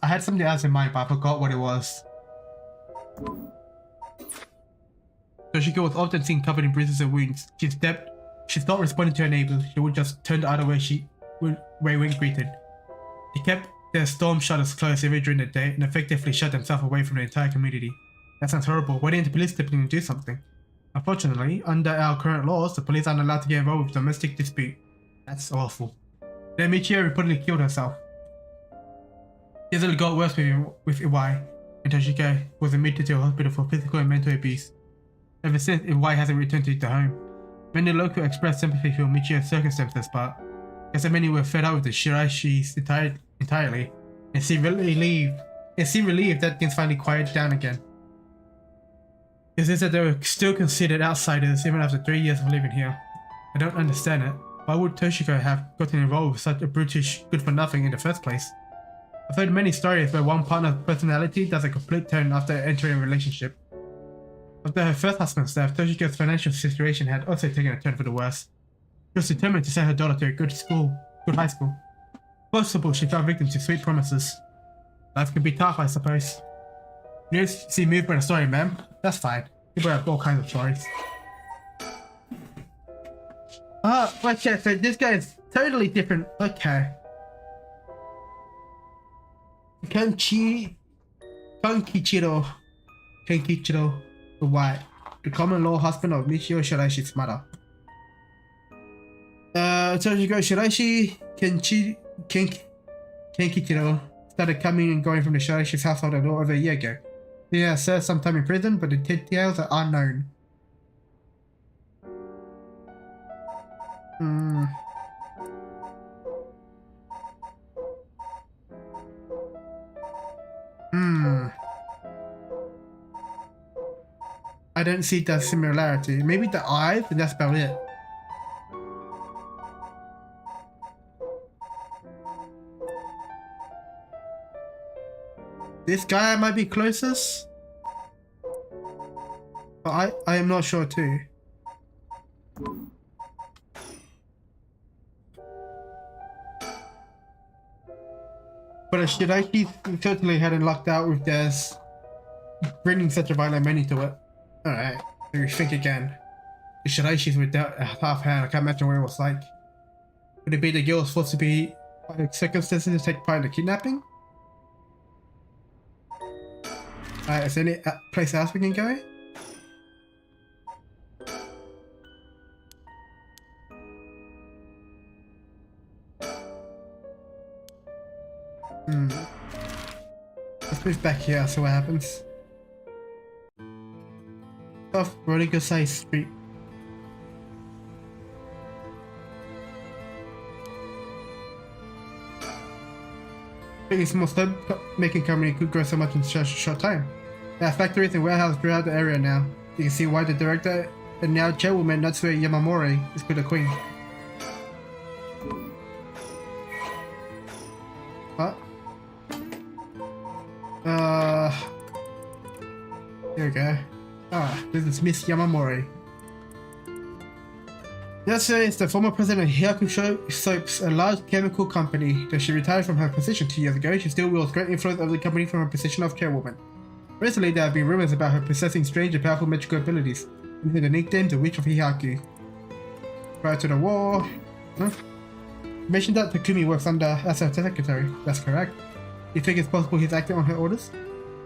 I had something else in mind, but I forgot what it was. Toshiko was often seen covered in bruises and wounds. She stopped responding to her neighbors. She would just turn the other way when greeted. They kept their storm shutters closed every during the day and effectively shut themselves away from the entire community. That sounds horrible. Why didn't the police step in and do something? Unfortunately, under our current laws, the police aren't allowed to get involved with domestic dispute. That's awful. Then Michio reportedly killed herself. It only got worse with Iwai, and Toshiko was admitted to a hospital for physical and mental abuse. Ever since, Iwai hasn't returned to the home. Many locals expressed sympathy for Michio's circumstances, but I guess many were fed up with the Shiraishis entirely, and seemed relieved that things finally quieted down again. It says that they were still considered outsiders even after 3 years of living here. I don't understand it. Why would Toshiko have gotten involved with such a brutish good-for-nothing in the first place? I've heard many stories where one partner's personality does a complete turn after entering a relationship. After her first husband's death, Toshiko's financial situation had also taken a turn for the worse. She was determined to send her daughter to a good high school. Possible she fell victim to sweet promises. Life can be tough, I suppose. You need to see movement in a story, ma'am? That's fine. People have all kinds of stories. Wait, yeah, so this guy is totally different. Okay. Kenkichiro the White, the common law husband of Michio Shiraishi's mother. Toshiko Shiraishi Kenkichiro started coming and going from the Shiraishi's household a little over a year ago. He has served some time in prison, but the details are unknown. Hmm. Hmm. I don't see that similarity. Maybe the eyes, and that's about it. This guy might be closest, but I am not sure too. But should I keep totally hadn't locked out with this bringing such a violent menu to it? Alright, let me think again. Should I she's without a half hand? I can't imagine what it was like. Would it be the girl was supposed to be by circumstances to take part in the kidnapping? Alright, is there any place else we can go? Let's move back here, see what happens. Off Rodriguez Street. Biggest small making company could grow so much in such a short time. There are factories and warehouses throughout the area now. You can see why the director and now chairwoman Natsue Yamamori is called the queen. What? Here we go. This is Miss Yamamori. Natsue is the former president of Hyakusho Soaps, a large chemical company. Though she retired from her position 2 years ago, she still wields great influence over the company from her position of chairwoman. Recently, there have been rumors about her possessing strange and powerful magical abilities, including the nickname the Witch of Hihaku. Prior to the war... You mentioned that Takumi works as her secretary. That's correct. You think it's possible he's acting on her orders?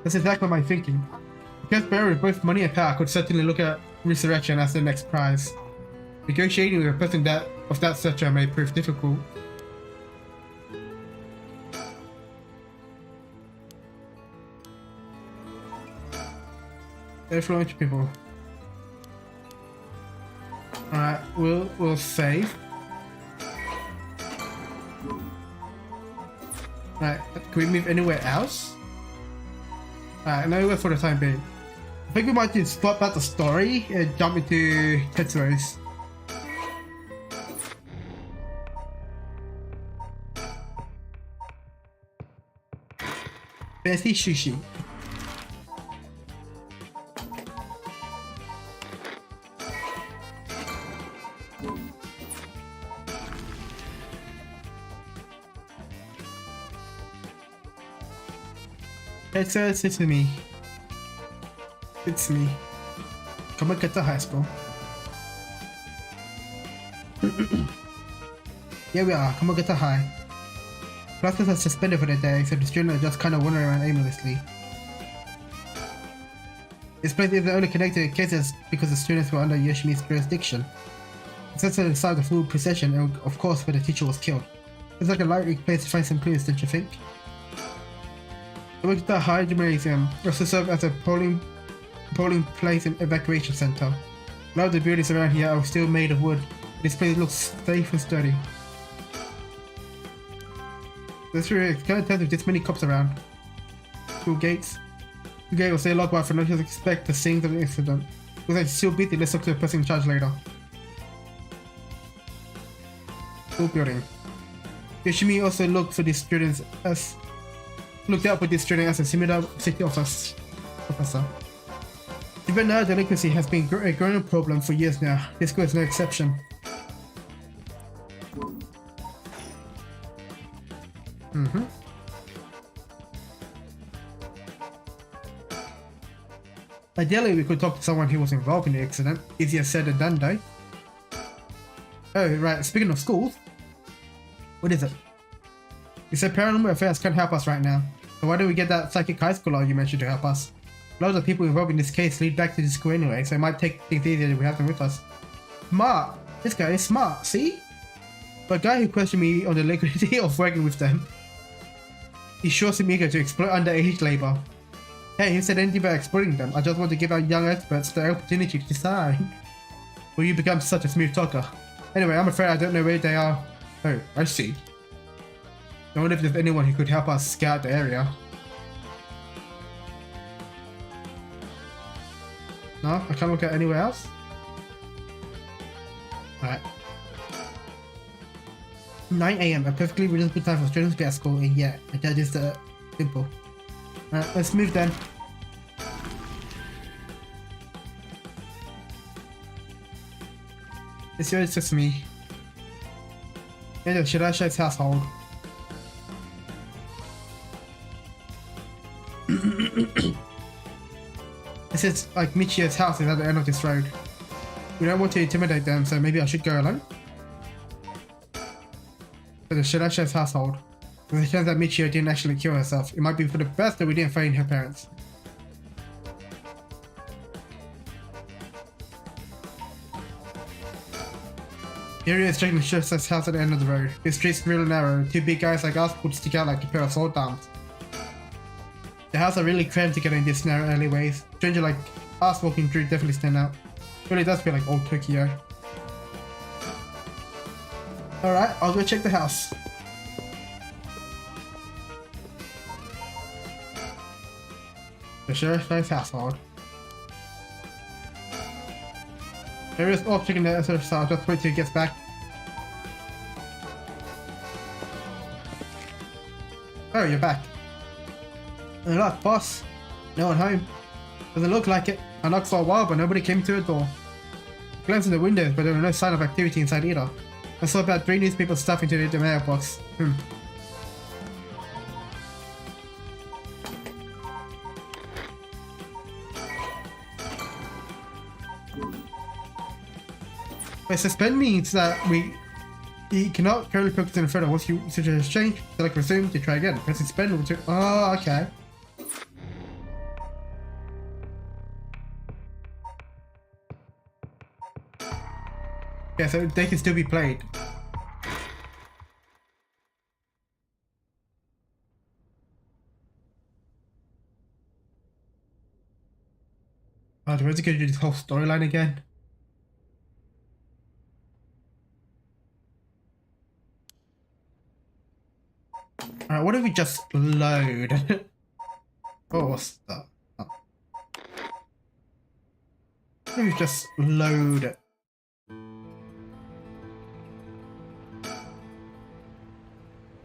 That's exactly my thinking. Because bearer with both money and power could certainly look at resurrection as the next prize. Negotiating with a person of that stature may prove difficult. Influential people. Alright, we'll save. Alright, can we move anywhere else? Alright, nowhere for the time being. I think we might just swap out the story and jump into Tetsuo's. Fancy sushi. It's me. It's me. Kamakata High School. Here we are, Kamakata High. Classes are suspended for the day, so the students are just kind of wandering around aimlessly. This place isn't only connected in cases because the students were under Yoshimi's jurisdiction. It's also inside the full procession and of course where the teacher was killed. It's like a likely place to find some clues, don't you think? The High Gymnasium also serves as a polling place and evacuation center. A lot of the buildings around here are still made of wood. This place looks safe and sturdy. That's true, it's kind of tense with this many cops around. School gates. The gate will stay locked by financials expect the scenes of the incident. Looks like it's still busy, let's talk to the person in charge later. School building. Yoshimi also looked out for these students as a similar city officer. Juvenile delinquency has been a growing problem for years now. This school is no exception. Ideally, we could talk to someone who was involved in the accident. Easier said than done, though. Oh, right. Speaking of schools, what is it? You said Paranormal Affairs can't help us right now. So why don't we get that psychic high schooler you mentioned to help us? Loads of people involved in this case lead back to the school anyway, so it might take things easier if we have them with us. Smart! This guy is smart, see? But a guy who questioned me on the liquidity of working with them. He sure seemed eager to exploit underage labor. Hey, who said anything about exploiting them? I just want to give our young experts the opportunity to decide. Will you become such a smooth talker? Anyway, I'm afraid I don't know where they are. Oh, I see. I wonder if there's anyone who could help us scout the area. No, I can't look at anywhere else. Alright. 9 AM, a perfectly reasonable time for students to be at school, and yeah, that is simple. Alright, let's move then. It's just me. And the Shirashi's household. This is like Michio's house is at the end of this road. We don't want to intimidate them, so maybe I should go alone. So the Shirashi's household. There's a chance that Michio didn't actually kill herself. It might be for the best that we didn't find her parents. Here is checking the Shirashi's house at the end of the road. This street's really narrow. Two big guys like us would stick out like a pair of sword arms. The houses are really crammed together in these narrow alleyways. Stranger like us walking through definitely stand out. Really does feel like old Tokyo. Alright, I'll go check the house. The Shirashi's household. There is off checking the other side, just wait till he gets back. Oh, you're back. Look, boss. No one home. Doesn't look like it. I knocked for a while, but nobody came to the door. I glanced in the windows, but there was no sign of activity inside either. I saw about 3 newspaper stuff into the mailbox. Wait, suspend means that he cannot currently focus in the photo. Once you switch to exchange, select resume to try again. Press suspend will to. Oh, okay. Yeah, so they can still be played. Oh, do we have to go through this whole storyline again? Alright, what if we just load? Oh, what's that? Oh. What if we just load?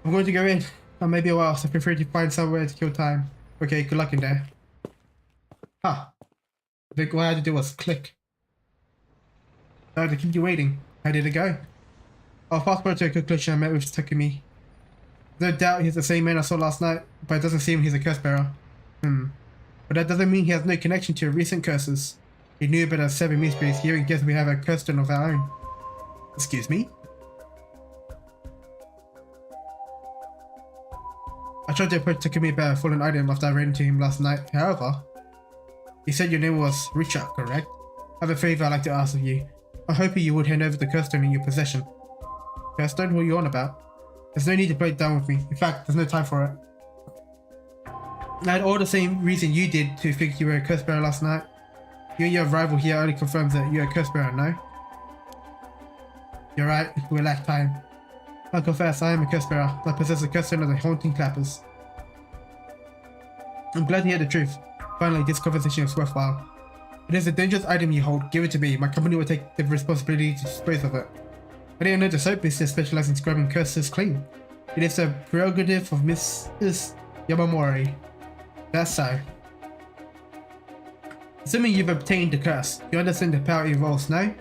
I'm going to go in. Maybe a while, so feel free to find somewhere to kill time. Okay, good luck in there. Huh. I think all I had to do was click. Oh, they keep you waiting. How did it go? I'll fast forward to a conclusion. I met with Takumi. No doubt he's the same man I saw last night, but it doesn't seem he's a curse bearer. But that doesn't mean he has no connection to recent curses. He knew about our 7 mysteries. Here he guess we have a curse stone of our own. Excuse me? I tried to approach Takumi about a fallen item after I ran into him last night. However, he said your name was Richard, correct? I have a favor I'd like to ask of you. I hope you would hand over the curse stone in your possession. Curse stone? What are you on about? There's no need to play it down with me. In fact, there's no time for it. I had all the same reason you did to think you were a curse bearer last night. You and your rival here only confirms that you're a curse bearer, no? You're right, we lack time. I'll confess, I am a curse bearer. I possess the curse stone of the haunting clappers. I'm glad to hear the truth. Finally, this conversation is worthwhile. It is a dangerous item you hold. Give it to me. My company will take the responsibility to dispose of it. I didn't know the soap business specializes in scrubbing curses clean. It is a prerogative of Mrs. Yamamori. That's so. Assuming you've obtained the curse, you understand the power it involves, no?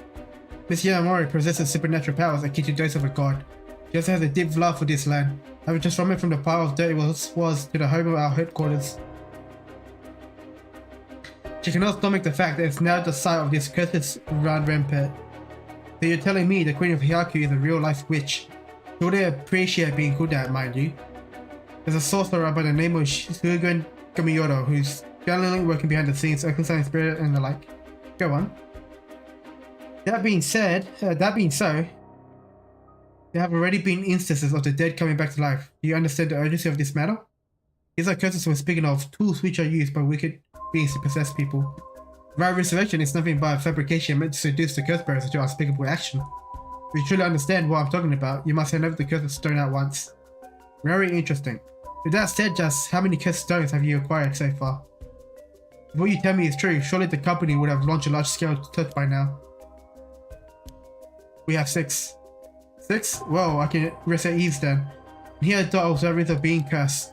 Miss Yamamori possesses supernatural powers akin to those of a god. She also has a deep love for this land, having just from it from the pile of dirt it was to the home of our headquarters. She cannot stomach the fact that it's now the site of this cursed round rampart. So you're telling me the Queen of Hyaku is a real-life witch. She would appreciate being called that, mind you. There's a sorcerer by the name of Shugen Kamiyoro who's gallantly working behind the scenes, reconciling spirit and the like. Go on. That being so, there have already been instances of the dead coming back to life. Do you understand the urgency of this matter? These are curses we're speaking of, tools which are used by wicked beings to possess people. Right resurrection is nothing but a fabrication meant to seduce the curse bearers into unspeakable action. If you truly understand what I'm talking about, you must hand over the cursed stone at once. Very interesting. With that said, just how many cursed stones have you acquired so far? If what you tell me is true, surely the company would have launched a large-scale search by now. We have 6. 6? Well, I can rest at ease then. And here are the observers of being cursed.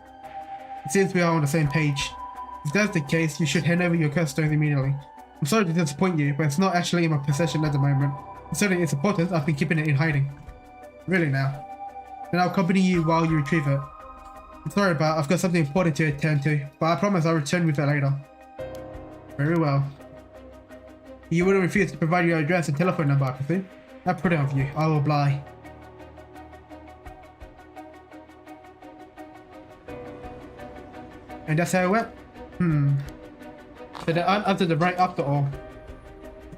It seems we are on the same page. If that's the case, you should hand over your cursed stones immediately. I'm sorry to disappoint you, but it's not actually in my possession at the moment. Considering its importance, I've been keeping it in hiding. Really now? Then I'll accompany you while you retrieve it. I'm sorry, but I've got something important to attend to, but I promise I'll return with it later. Very well. You wouldn't refuse to provide your address and telephone number, I presume? That's pretty of you. I will oblige. And that's how it went? So they aren't up to the right after all.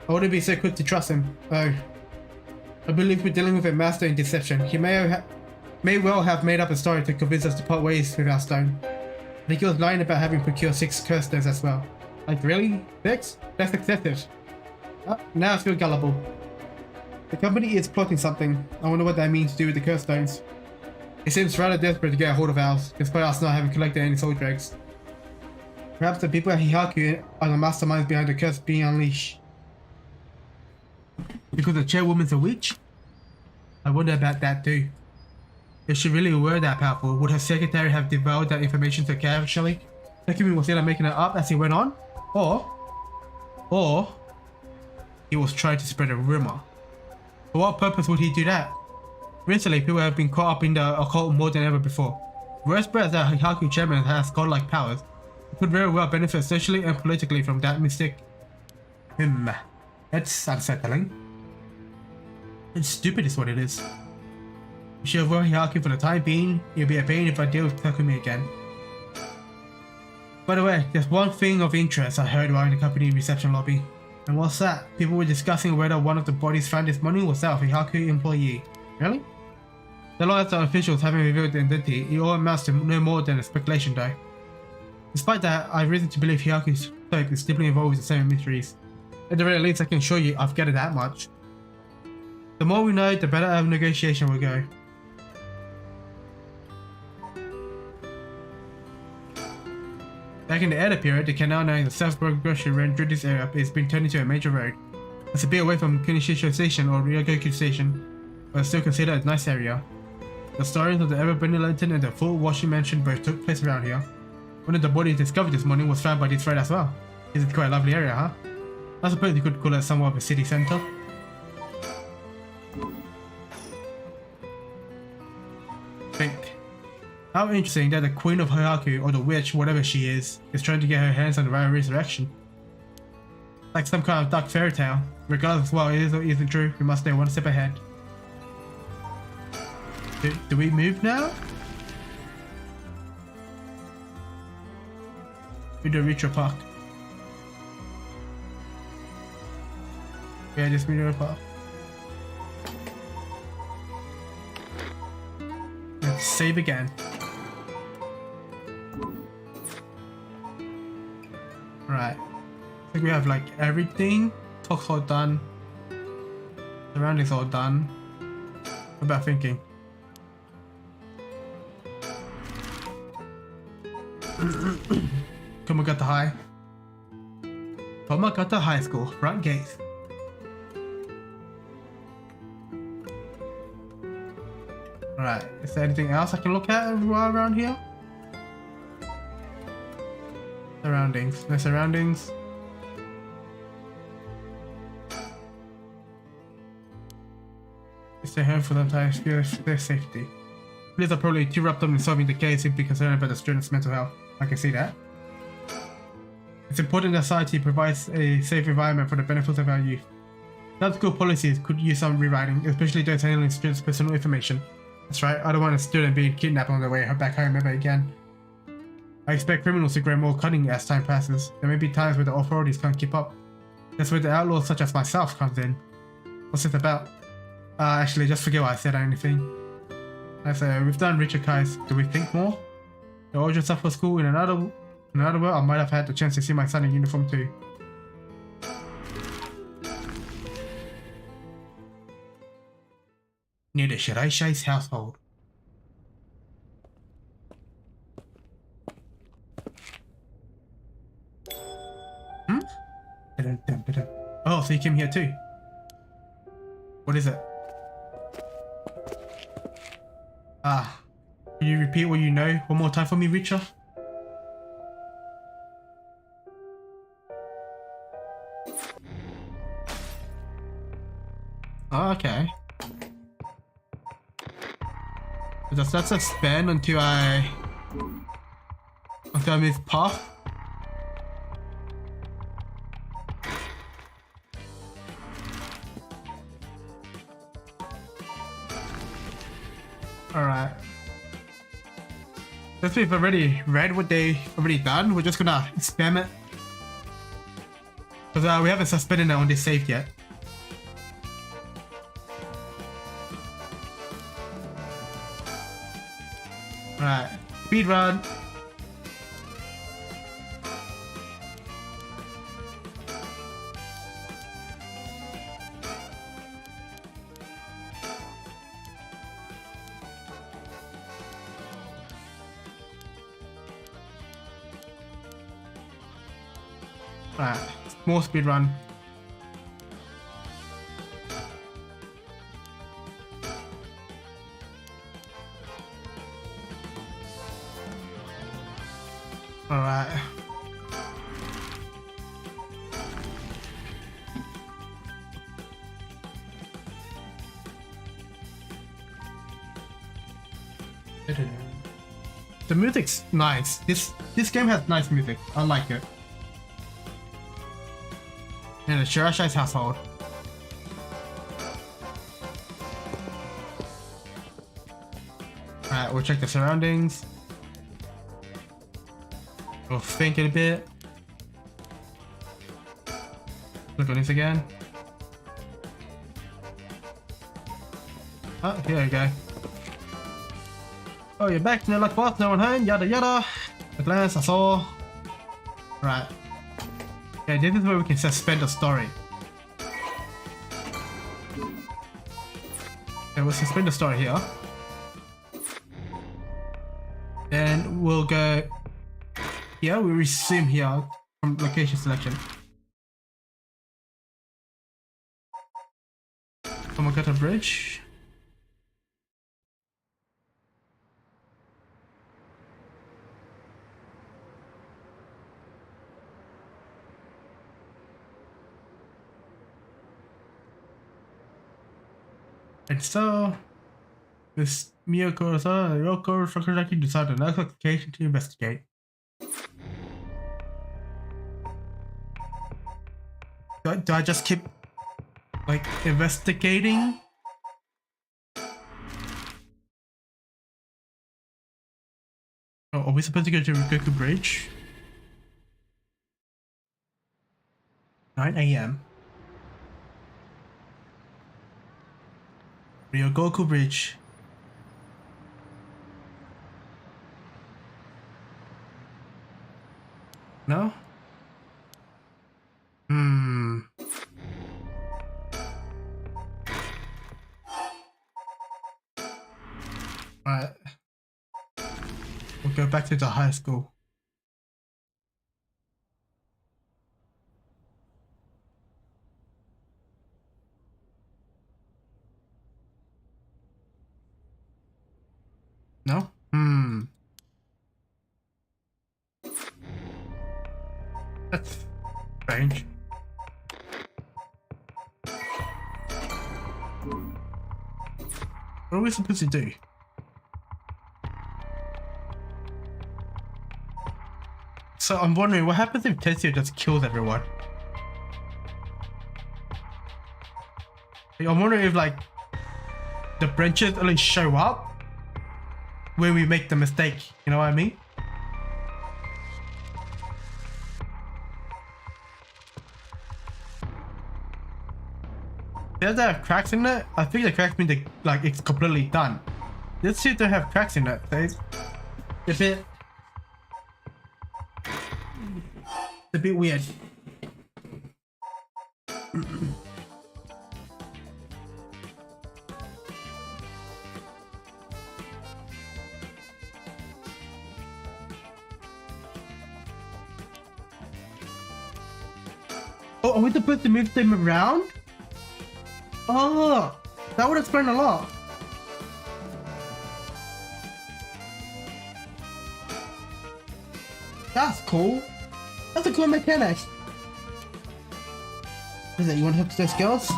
I wouldn't be so quick to trust him. Oh. I believe we're dealing with a master in deception. He may well have made up a story to convince us to part ways with our stone. I think he was lying about having procured 6 cursed stones as well. Like really? 6? That's excessive. Now I feel gullible. The company is plotting something. I wonder what that means to do with the cursed stones. It seems rather desperate to get a hold of ours, despite us not having collected any soul dregs. Perhaps the people at Hihaku are the masterminds behind the curse being unleashed. Because the chairwoman's a witch? I wonder about that too. If she really were that powerful, would her secretary have devoured that information so casually? Takumi was either making it up as he went on, or he was trying to spread a rumor. For what purpose would he do that? Recently, people have been caught up in the occult more than ever before. Word spreads that Hihaku chairman has godlike powers. He could very well benefit socially and politically from that mystic. That's unsettling. It's stupid is what it is. We should avoid Hihaku for the time being. It'll be a pain if I deal with Takumi again. By the way, there's one thing of interest I heard while in the company reception lobby. And what's that? People were discussing whether one of the bodies found this morning was that of a Hihaku employee. Really? The long as the officials haven't revealed the identity, it all amounts to no more than a speculation though. Despite that, I have reason to believe Hihaku's cloak is deeply involved with the same mysteries. At the very least, I can assure you I've gathered that much. The more we know, the better our negotiation will go. Back in the Edo period, the canal known as the South Grocery ran through this area, but it's been turned into a major road. It's a bit away from Kunishisho Station or Ryogoku Station, but it's still considered a nice area. The stories of the ever-burning lantern and the full washing mansion both took place around here. One of the bodies discovered this morning was found by this road as well. This is quite a lovely area, huh? I suppose you could call it somewhat of a city centre. Think. How interesting that the Queen of Hihaku, or the witch, whatever she is trying to get her hands on the Rara resurrection. Like some kind of dark fairy tale. Regardless of what it is or isn't true, we must stay one step ahead. Do we move now? We do reach your park. Yeah, just reach your park. Let's save again. Right. I think we have like everything. Talk's all done. Surroundings all done. What about thinking? Komagata High. Komagata High School, front gate. Alright, is there anything else I can look at while around here? Surroundings, no surroundings. Stay home for the entire school for their safety. Police are probably too wrapped up in solving the case to be concerned about the students' mental health. I can see that. It's important that society provides a safe environment for the benefit of our youth. Some school policies could use some rewriting, especially those handling students' personal information. That's right, I don't want a student being kidnapped on their way back home ever again. I expect criminals to grow more cunning as time passes. There may be times where the authorities can't keep up. That's where the outlaws such as myself comes in. What's this about? Actually, just forget what I said or anything. We've done Richard Kai's Do We Think More? The all dressed up for school in another world, I might have had the chance to see my son in uniform too. near the Shirashai's household. Hmm? Oh, so you came here too. What is it? Ah, can you repeat what you know one more time for me, Richa? Oh, okay. That's a span until I move path. Alright. Since we've already read what they already done, we're just gonna spam it. Because we haven't suspended it on this save yet. Alright, speed run. Alright, small speed run. Alright. The music's nice. This game has nice music. I like it. In the Shirashai's household. Alright, we'll check the surroundings. We'll think it a bit. Look at this again. Oh, here we go. Oh, you're back. No luck, boss. No one home. Yada yada. A glance, I saw. Right. Yeah, this is where we can suspend the story. Okay, we'll suspend the story here. Then we'll go here. We resume here from location selection. Someone got a bridge. And so, this Miyako Yoko Sakuraki decided the next location to investigate. Do I just keep, like, investigating? Oh, are we supposed to go to Rikoku Bridge? 9 AM. Ryogoku Bridge. No? Alright. We'll go back to the high school. No? That's strange. What are we supposed to do? So I'm wondering what happens if Tetsuya just kills everyone? Like, I'm wondering if, like, the branches only show up when we make the mistake, you know what I mean? Does that have cracks in it? I think the cracks mean that, like, it's completely done. This shit don't have cracks in it, so it's a bit weird. Oh, are we supposed to move them around? Oh, that would explain a lot. That's cool. That's a cool mechanic. What is it? You want to help those girls?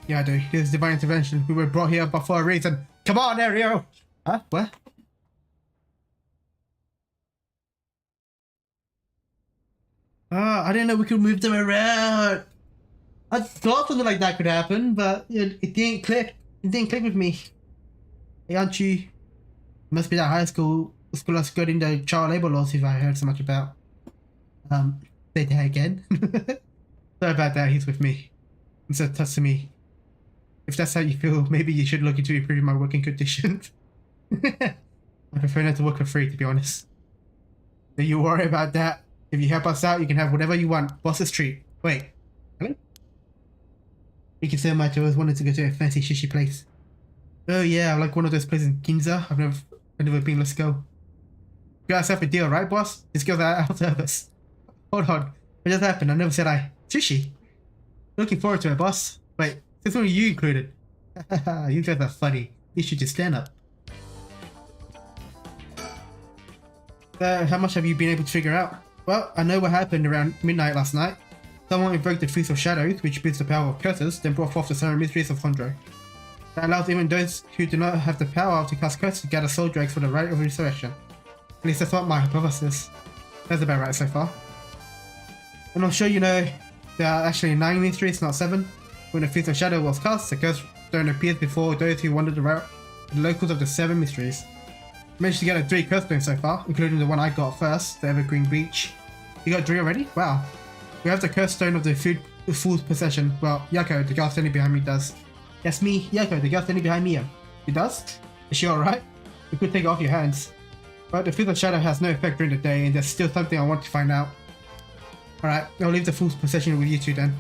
Yeah, I do. This is divine intervention. We were brought here for a reason. Come on, Ariel! Huh? What? I didn't know we could move them around. I thought something like that could happen, but it didn't click. It didn't click with me. Hey, aren't you? Must be that high school that's good in the child labor laws if I heard so much about. Say that again. Sorry about that, he's with me. It's a touch to me. If that's how you feel, maybe you should look into improving my working conditions. I prefer not to work for free, to be honest. Don't you worry about that. If you help us out, you can have whatever you want. Boss's treat. Wait. Hello? You can say much. I always wanted to go to a fancy sushi place. Oh yeah, like one of those places in Ginza. I've never been. Let's go. You got yourself a deal, right, boss? This girl's out of service. Hold on. What just happened? I never said I. Sushi. Looking forward to it, boss. Wait, since when are you included? You guys are funny. You should just stand up. How much have you been able to figure out? Well, I know what happened around midnight last night. Someone invoked the Feast of Shadows, which boosts the power of curses, then brought forth the 7 mysteries of Hondro. That allows even those who do not have the power to cast curses to gather soul dregs for the rite of resurrection. At least that's what my hypothesis. That's about right so far. And I'm sure you know there are actually 9 mysteries, not 7. When the Feast of Shadow was cast, the curse stone appears before those who wandered around the locals of the 7 mysteries. Managed to get 3 curse stones so far, including the one I got first, the Evergreen Beach. You got 3 already? Wow. We have the curse stone of the Fool's Possession. Well, Yako, the girl standing behind me, does. Yes, me, Yako, the girl standing behind me. He does? Is she alright? We could take it off your hands. But the Feast of Shadow has no effect during the day, and there's still something I want to find out. Alright, I'll leave the Fool's Possession with you two then.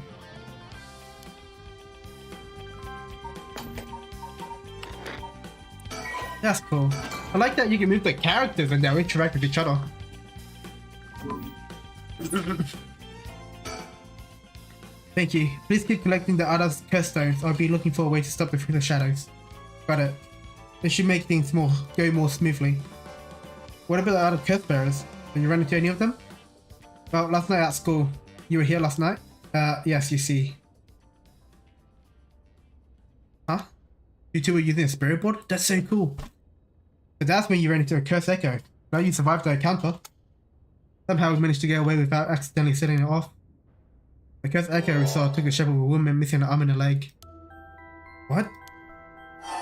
That's cool. I like that you can move the characters and they'll interact with each other. Thank you. Please keep collecting the other curse stones. I'll be looking for a way to stop the Feast of Shadows. Got it. This should make things go more smoothly. What about the other curse bearers? Did you run into any of them? Well, last night at school. You were here last night? Yes, you see. Huh? You two were using a spirit board? That's so cool. But that's when you ran into a cursed echo. Now you survived the encounter. Somehow we managed to get away without accidentally setting it off. The cursed echo we saw took a shape of a woman missing an arm and a leg. What?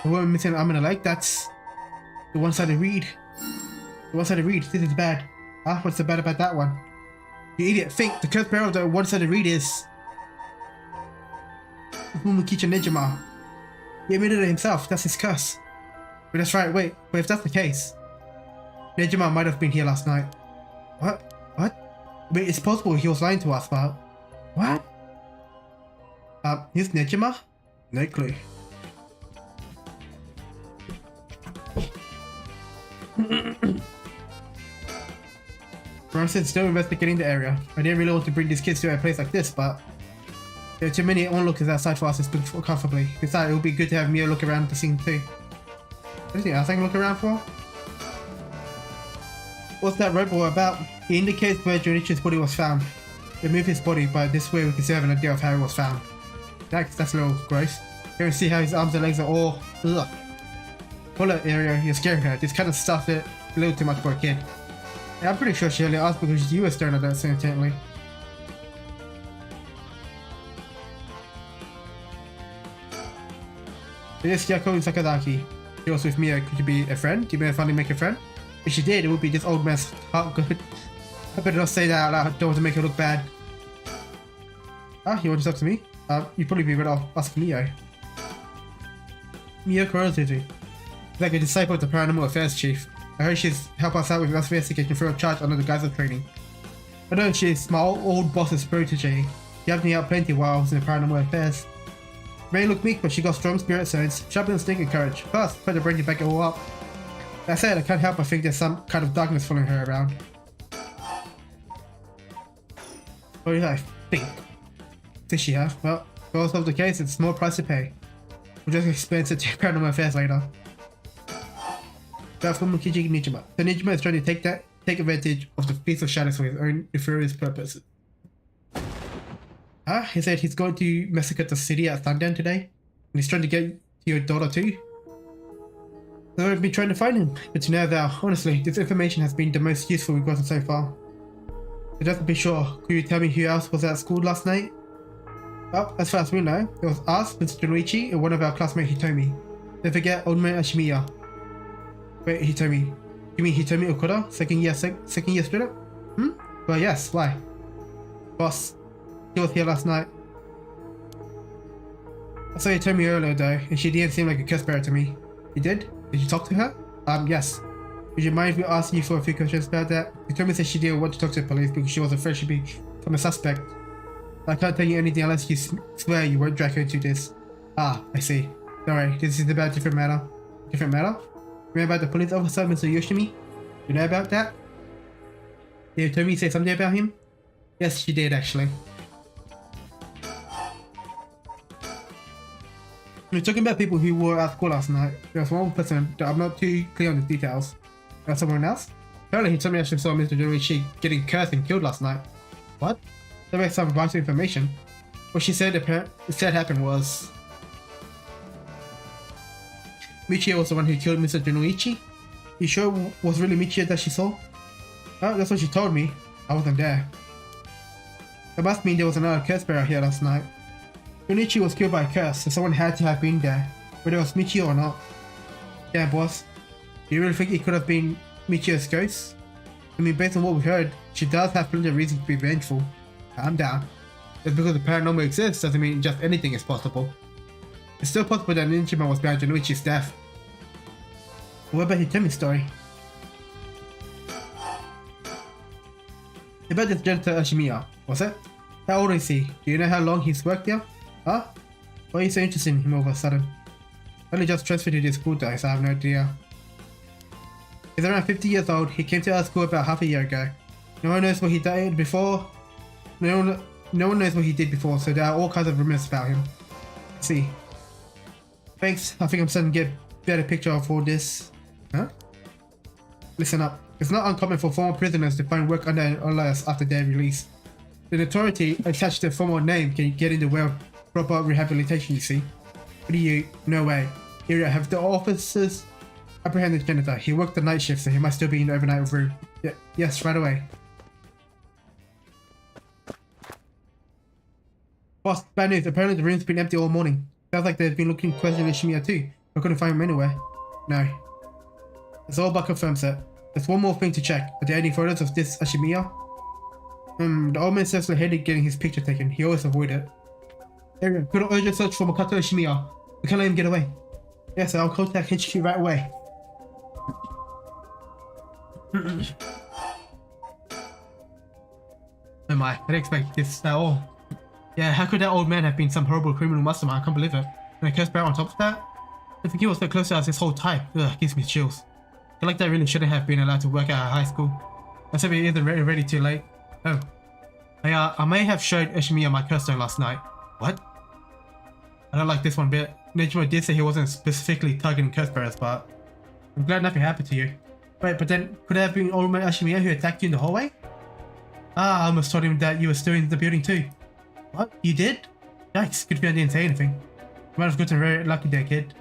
A woman missing an arm and a leg? That's the one-sided read. The one-sided read. This is bad. Huh? What's so bad about that one? You idiot. Think the cursed bearer of the one-sided read is Mukicha Nejima. He admitted it himself. That's his curse. But that's right. Wait. But if that's the case, Nejima might have been here last night. What? What? I mean, it's possible he was lying to us, but what? Here's Nejima? No clue. Bronson still investigating the area. I didn't really want to bring these kids to a place like this, but there are too many onlookers outside for us to speak comfortably. Besides, it would be good to have Mia look around the scene too. Anything else I can look around for? What's that red ball about? It indicates where Junichi's body was found. They moved his body, but this way we can still have an idea of how it was found. That's a little gross. You can see how his arms and legs are all ugh. Bullet area, you're scaring her. This kind of stuff is a little too much for a kid. Yeah, I'm pretty sure she only asked because you were staring at that so intently. This is Yako Sakazaki. She was with Mia. Could you be a friend? Do you finally make a friend? If she did, it would be this old man's heart good. I better not say that out loud. Don't want to make her look bad. Ah, you want to talk to me? You'd probably be better off asking Mio. Mio Kuroshizu. Like a disciple of the Paranormal Affairs Chief. I heard she's helped us out with investigation free of charge under the guise of training. I know she's my old boss's protege. She helped me out plenty while I was in the Paranormal Affairs. May look weak, but she got strong spirit sense, sharp instinct and courage. First, try to bring you back it all up. That said, I can't help but think there's some kind of darkness following her around. What do you think? think. Fishy, huh? Well, if that's the case, it's more price to pay. We'll just expense it to Paranormal Affairs later. That's from Mukiji Nijima. So Nijima is trying to take advantage of the Feast of Shadows for his own nefarious purposes. He said he's going to massacre the city at sundown today, and he's trying to get to your daughter too. So I've been trying to find him, but you know that honestly, this information has been the most useful we've gotten so far. So just to be sure, could you tell me who else was at school last night? Well, as far as we know, it was us, Mr. Junichi, and one of our classmates Hitomi. Don't forget Old Man Ashimiya. Wait, Hitomi. You mean Hitomi Okuda, second year student? Well, yes, why? Boss, he was here last night. I saw Hitomi earlier though, and she didn't seem like a curse bearer to me. You did? Did you talk to her? Yes. Would you mind if we ask you for a few questions about that? Hitomi said she didn't want to talk to the police because she was afraid she'd become a suspect. I can't tell you anything unless you swear you won't drag her into this. I see. Don't worry, this is about a different matter. Different matter? Remember about the police officer, Mr. Yoshimi? You know about that? Did Hitomi say something about him? Yes, she did actually. We're talking about people who were at school last night. There was one person that I'm not too clear on the details. There was someone else? Apparently he told me I actually saw Mr. Junichi getting cursed and killed last night. What? That makes some vital information. What she said happened was Michio was the one who killed Mr. Junichi. You sure it was really Michio that she saw? Oh, that's what she told me. I wasn't there. That must mean there was another curse bearer here last night. Junichi was killed by a curse, so someone had to have been there, whether it was Michio or not. Yeah, boss. Do you really think it could have been Michio's ghost? I mean, based on what we heard, she does have plenty of reason to be vengeful. Calm down. Just because the paranormal exists doesn't mean just anything is possible. It's still possible that Ninjima was behind Junichi's death. What about Hitomi's story? About this janitor Ashimiya, was it? How old is he? Do you know how long he's worked there? Huh? Why are you so interested in him all of a sudden? I only just transferred to this school though, so I have no idea. He's around 50 years old. He came to our school about half a year ago. No one knows what he did before. No one knows what he did before, so there are all kinds of rumors about him. Let's see. Thanks, I think I'm starting to get a better picture of all this. Huh? Listen up. It's not uncommon for former prisoners to find work under arrest after their release. The notoriety attached to a formal name can get in the way of proper rehabilitation, you see. What do you? No way. Here I have the officers apprehended janitor. He worked the night shift, so he must still be in the overnight room. Yes, right away. Boss, bad news. Apparently the room's been empty all morning. Sounds like they've been looking questioning Shimiya too. I couldn't find him anywhere. No. It's all but confirmed, sir. There's one more thing to check. Are there any photos of this Ashimiya? The old man says he hated getting his picture taken. He always avoided it. Area, could I urgent search for Makoto Ashimiya? We can't let him get away. Yes, I'll contact HQ right away. Oh my, I didn't expect this at all. Yeah, how could that old man have been some horrible criminal mastermind? I can't believe it. And a curse bearer on top of that? I think he was so close to us this whole time. Ugh, gives me chills. I feel like that really shouldn't have been allowed to work at a high school. Except it isn't ready too late. Oh. I may have showed Ashimiya my curse stone last night. What? I don't like this one bit. Nijima did say he wasn't specifically targeting curse bearers, but I'm glad nothing happened to you. Wait, but then could it have been old man Ashimiya who attacked you in the hallway? I almost told him that you were still in the building too. What? You did? Yikes, good thing I didn't say anything. You might have gotten very lucky there, kid.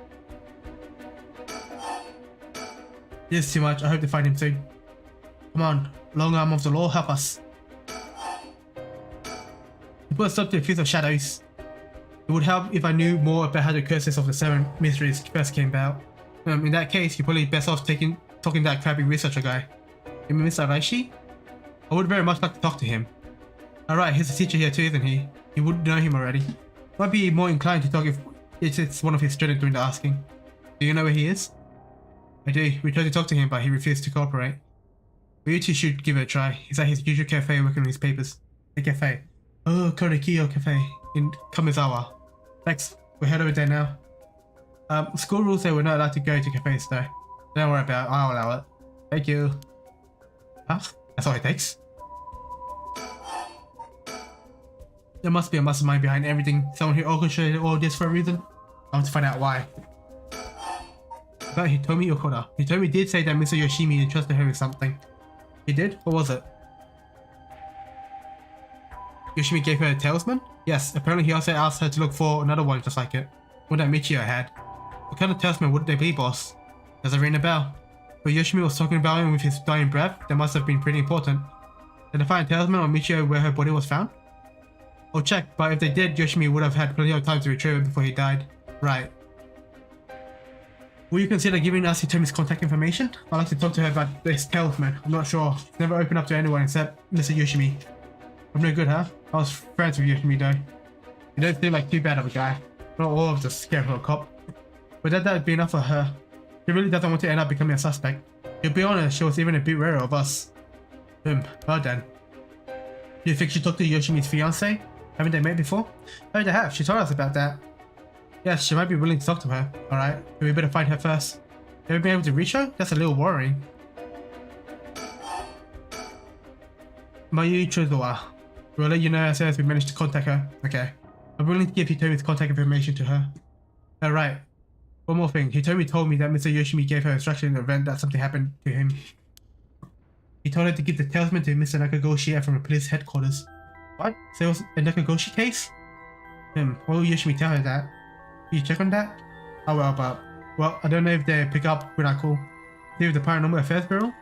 This is too much. I hope to find him soon. Come on, long arm of the law, help us. He put a stop to the Feast of Shadows. It would help if I knew more about how the curses of the 7 mysteries first came about. In that case, you're probably best off talking to that crappy researcher guy. You mean Mr. Araishi? I would very much like to talk to him. Alright, he's a teacher here too, isn't he? You would know him already. Might be more inclined to talk if it's one of his students doing the asking. Do you know where he is? I do. We tried to talk to him, but he refused to cooperate. But you two should give it a try. He's at his usual cafe working on his papers. The cafe. Oh, Korekiyo Cafe in Kamizawa. Thanks. We'll head over there now. School rules say we're not allowed to go to cafes though. Don't worry about it. I'll allow it. Thank you. Huh? That's all it takes. There must be a mastermind behind everything. Someone who orchestrated all this for a reason. I want to find out why. But Hitomi Yokota. Hitomi did say that Mr. Yoshimi entrusted her with something. He did? What was it? Yoshimi gave her a talisman? Yes, apparently he also asked her to look for another one just like it. One that Michio had. What kind of talisman would they be, boss? Does it ring a bell? But Yoshimi was talking about him with his dying breath, that must have been pretty important. Did they find a talisman on Michio where her body was found? I'll check, but if they did, Yoshimi would have had plenty of time to retrieve it before he died. Right. Will you consider giving us Hitomi's contact information? I'd like to talk to her about this talisman. I'm not sure. She's never opened up to anyone except Mr. Yoshimi. I'm no good, huh? I was friends with Yoshimi though. You don't seem like too bad of a guy. Not all of us scared for a cop. But that would be enough for her. She really doesn't want to end up becoming a suspect. To be honest, she was even a bit wary of us. Well then. Do you think she talked to Yoshimi's fiancé? Haven't they met before? Oh, they have. She told us about that. Yes, she might be willing to talk to her. Alright, but we better find her first. Have we been able to reach her? That's a little worrying. Mayu Chozoa. We'll let you know as soon as we manage to contact her. Okay. I'm willing to give Hitomi's contact information to her. Alright. One more thing. Hitomi told me that Mr. Yoshimi gave her instruction in the event that something happened to him. He told her to give the talisman to Mr. Nakagoshi from the police headquarters. What? So it was a Nakagoshi case? Why will Yoshimi tell her that? Will you check on that? Oh well, but... Well, I don't know if they pick up when I call. See with the Paranormal Affairs Bureau?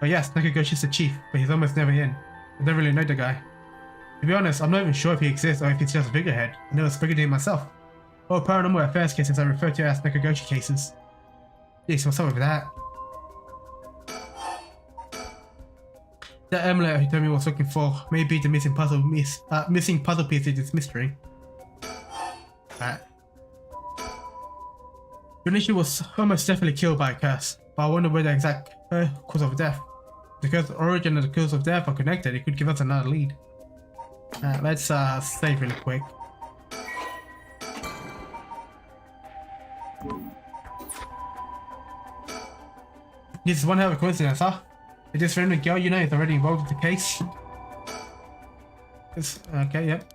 But yes, Nakagoshi's the chief, but he's almost never in. I don't really know the guy. To be honest, I'm not even sure if he exists or if he's just a figurehead. I never spoken to him myself. All Paranormal Affairs cases I refer to as Nakagoshi cases. Jeez, what's up with that? That amulet Hitomi was looking for may be the missing puzzle piece in this mystery. Right. Junichi was almost definitely killed by a curse, but I wonder where the exact cause of death. Because the origin and the cause of death are connected, it could give us another lead. Let's save really quick. This is one hell of a coincidence, huh? This random girl you know is already involved in the case. Okay, yep.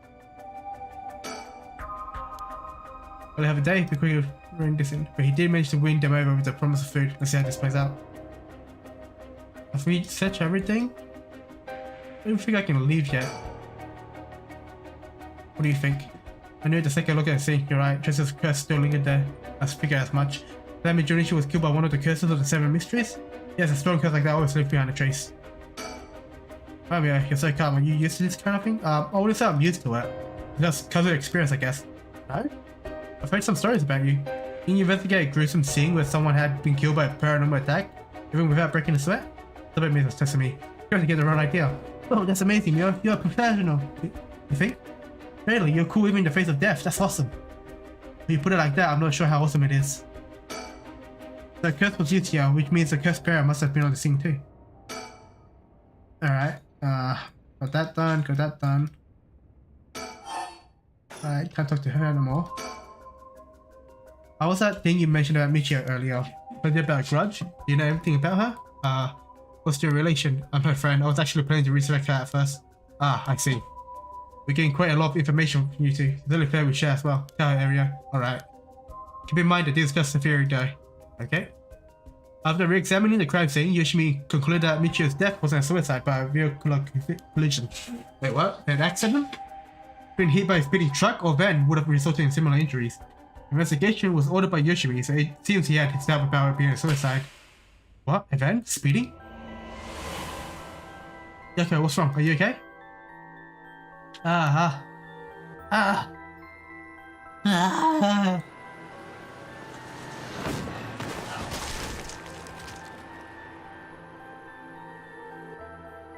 We'll have a day before you ring this in, but he did manage to win them over with the promise of food. Let's see how this plays out. Have we searched everything? I don't think I can leave yet. What do you think? I knew the second look at the scene, you're right, just as curse still lingered there. I figured as much. That means Junichi was killed by one of the curses of the 7 mysteries? Yes, a strong curse like that always leaves behind a trace. Oh yeah, you're so calm. Are you used to this kind of thing? I wouldn't say I'm used to it. Just cause of experience, I guess. No? I've heard some stories about you. Didn't you investigate a gruesome scene where someone had been killed by a paranormal attack, even without breaking a sweat? That bit makes sense to me. You're going to get the wrong idea. Oh, that's amazing. You're a professional. You think? Really, you're cool even in the face of death. That's awesome. When you put it like that, I'm not sure how awesome it is. The curse was used here, which means the cursed pair must have been on the scene too. Alright, got that done, got that done. Alright, can't talk to her anymore. How was that thing you mentioned about Michio earlier? Was it about a grudge? Do you know everything about her? What's your relation? I'm her friend. I was actually planning to resurrect her at first. Ah, I see. We're getting quite a lot of information from you two. It's only fair we share as well. Tell her area. Alright. Keep in mind that this is just a theory though. Okay. After re-examining the crime scene, Yoshimi concluded that Michio's death wasn't a suicide but a vehicular collision. Wait, what? An accident? Being hit by a speeding truck or van would have resulted in similar injuries. Investigation was ordered by Yoshimi, so it seems he had his doubt about it being a suicide. What? A van? Speeding? Yoko, what's wrong? Are you okay?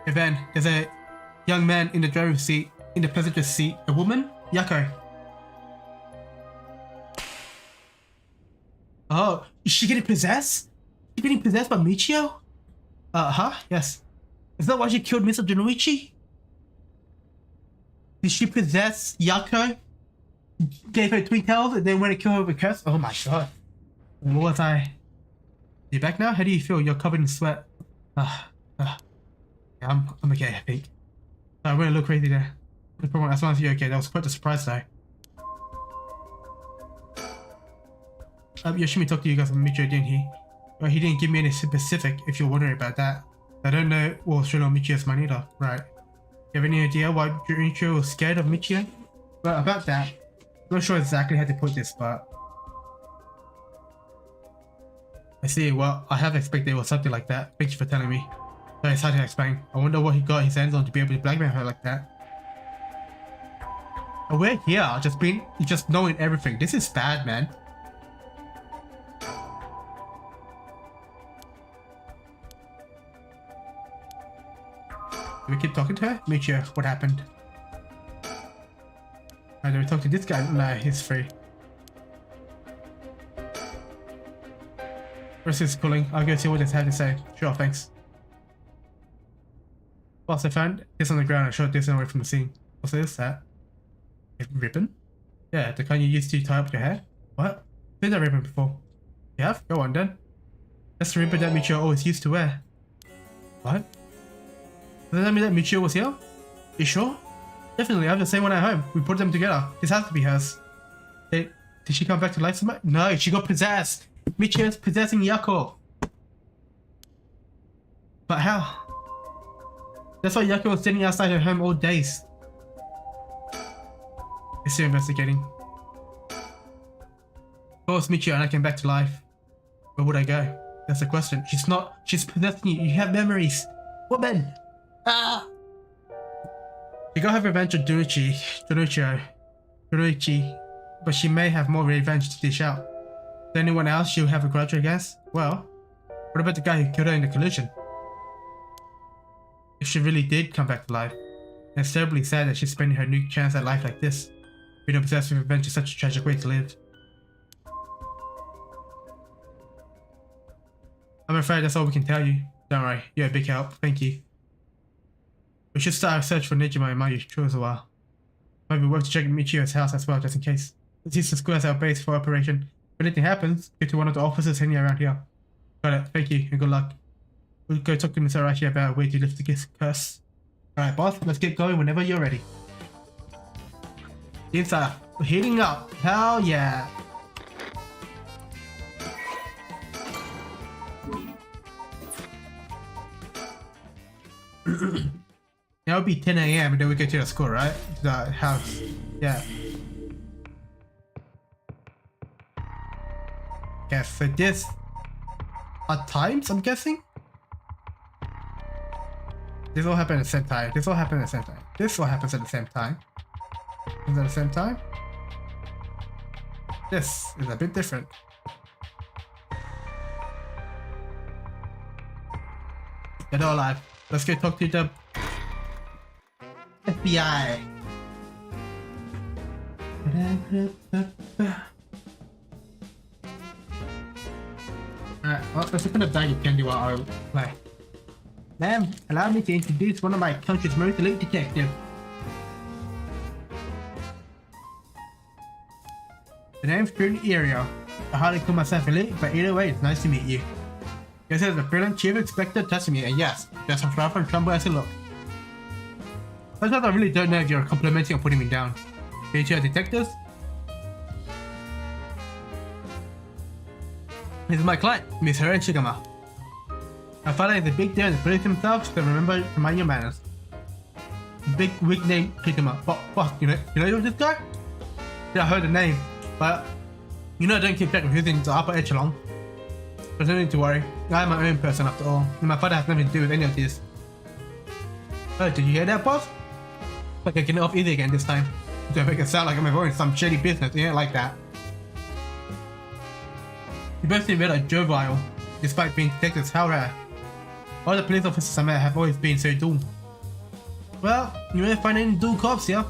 And then there's a young man in the driver's seat, in the passenger seat, a woman? Yako. Oh, is she getting possessed? Is she getting possessed by Michio? Yes. Is that why she killed Mr. Junichi? Did she possess Yako? Gave her twin tails and then went and killed her with a curse? Oh my god. What was I? You back now? How do you feel? You're covered in sweat. Yeah, I'm okay, I think. I went a little crazy there. No problem, as long as you're okay. That was quite a surprise though. Yoshimi talked to you guys on Michio, didn't he? Well, he didn't give me any specific, if you're wondering about that. I don't know what was shown on Michio's mind either. Right. You have any idea why Junichiro was scared of Michio? Well, about that, I'm not sure exactly how to put this, but... I see, well, I have expected it was something like that. Thank you for telling me. But it's hard to explain. I wonder what he got his hands on to be able to blackmail her like that. And we're here, just knowing everything. This is bad, man. Do we keep talking to her? Michio, what happened? Alright, do we talk to this guy? Nah, he's free. First is cooling. I'll go see what this had to say. Sure, thanks. Boss, I found this on the ground and short distance away from the scene. What's this? That? A ribbon? Yeah, the kind you used to tie up your hair? What? I've seen that ribbon before. You have? Go on then. That's the ribbon that Michio always used to wear. What? Does that mean that Michio was here? You sure? Definitely, I have the same one at home. We put them together. This has to be hers. Did she come back to life somehow? No, she got possessed. Michio's possessing Yako. But how? That's why Yako was sitting outside her home all days. It's still investigating. Of course, Michio and I came back to life. Where would I go? That's the question. She's possessing you. You have memories. Woman! Ah! She got her revenge on Junichiro, but she may have more revenge to dish out. Is there anyone else she'll have a grudge against? Well, what about the guy who killed her in the collision? If she really did come back to life, then it's terribly sad that she's spending her new chance at life like this. Being obsessed with revenge is such a tragic way to live. I'm afraid that's all we can tell you. Don't worry, you're a big help. Thank you. We should start a search for Nijima and Mayu True as well. Might be worth checking Michio's house as well, just in case. Let's use the square as our base for operation. If anything happens, get to one of the officers hanging around here. Got it. Thank you, and good luck. We'll go talk to Mr. Arashi about a way to lift the curse. Alright, boss, let's get going whenever you're ready. Inside, we're heating up. Hell yeah. It'll be 10 AM and then we get to the school, right? To the house. Yeah. Yeah, so this are times, I'm guessing? This all happened at the same time. This all happened at the same time. This all happens at the same time. Is it at the same time? This is a bit different. Get all alive. Let's go talk to the FBI. Alright, well, let's open a bag of candy while I play. Ma'am, allow me to introduce one of my country's most elite detectives. The name's Prudent Area. I hardly call myself elite, but either way, it's nice to meet you. This is a brilliant chief inspector touching me, and yes, just as rough and crumble as it looks. Sometimes I really don't know if you're complimenting or putting me down. Are you two detectives? This is my client, Miss Haren Shigama. My father is a big deal in the police himself, so remember to mind your manners. Big weak name Shigama. What? You know this guy? Yeah, I heard the name, but you know I don't keep track of who's in the upper echelon. But no need to worry, I am my own person after all, and my father has nothing to do with any of this. Oh, did you hear that, boss? Like I can get off easy again this time. To make it sound like I'm involved in some shady business, you ain't like that. You both seem rather jovial, despite being detectives, how rare. All the police officers I met have always been so dull. Well, you may find any dull cops here.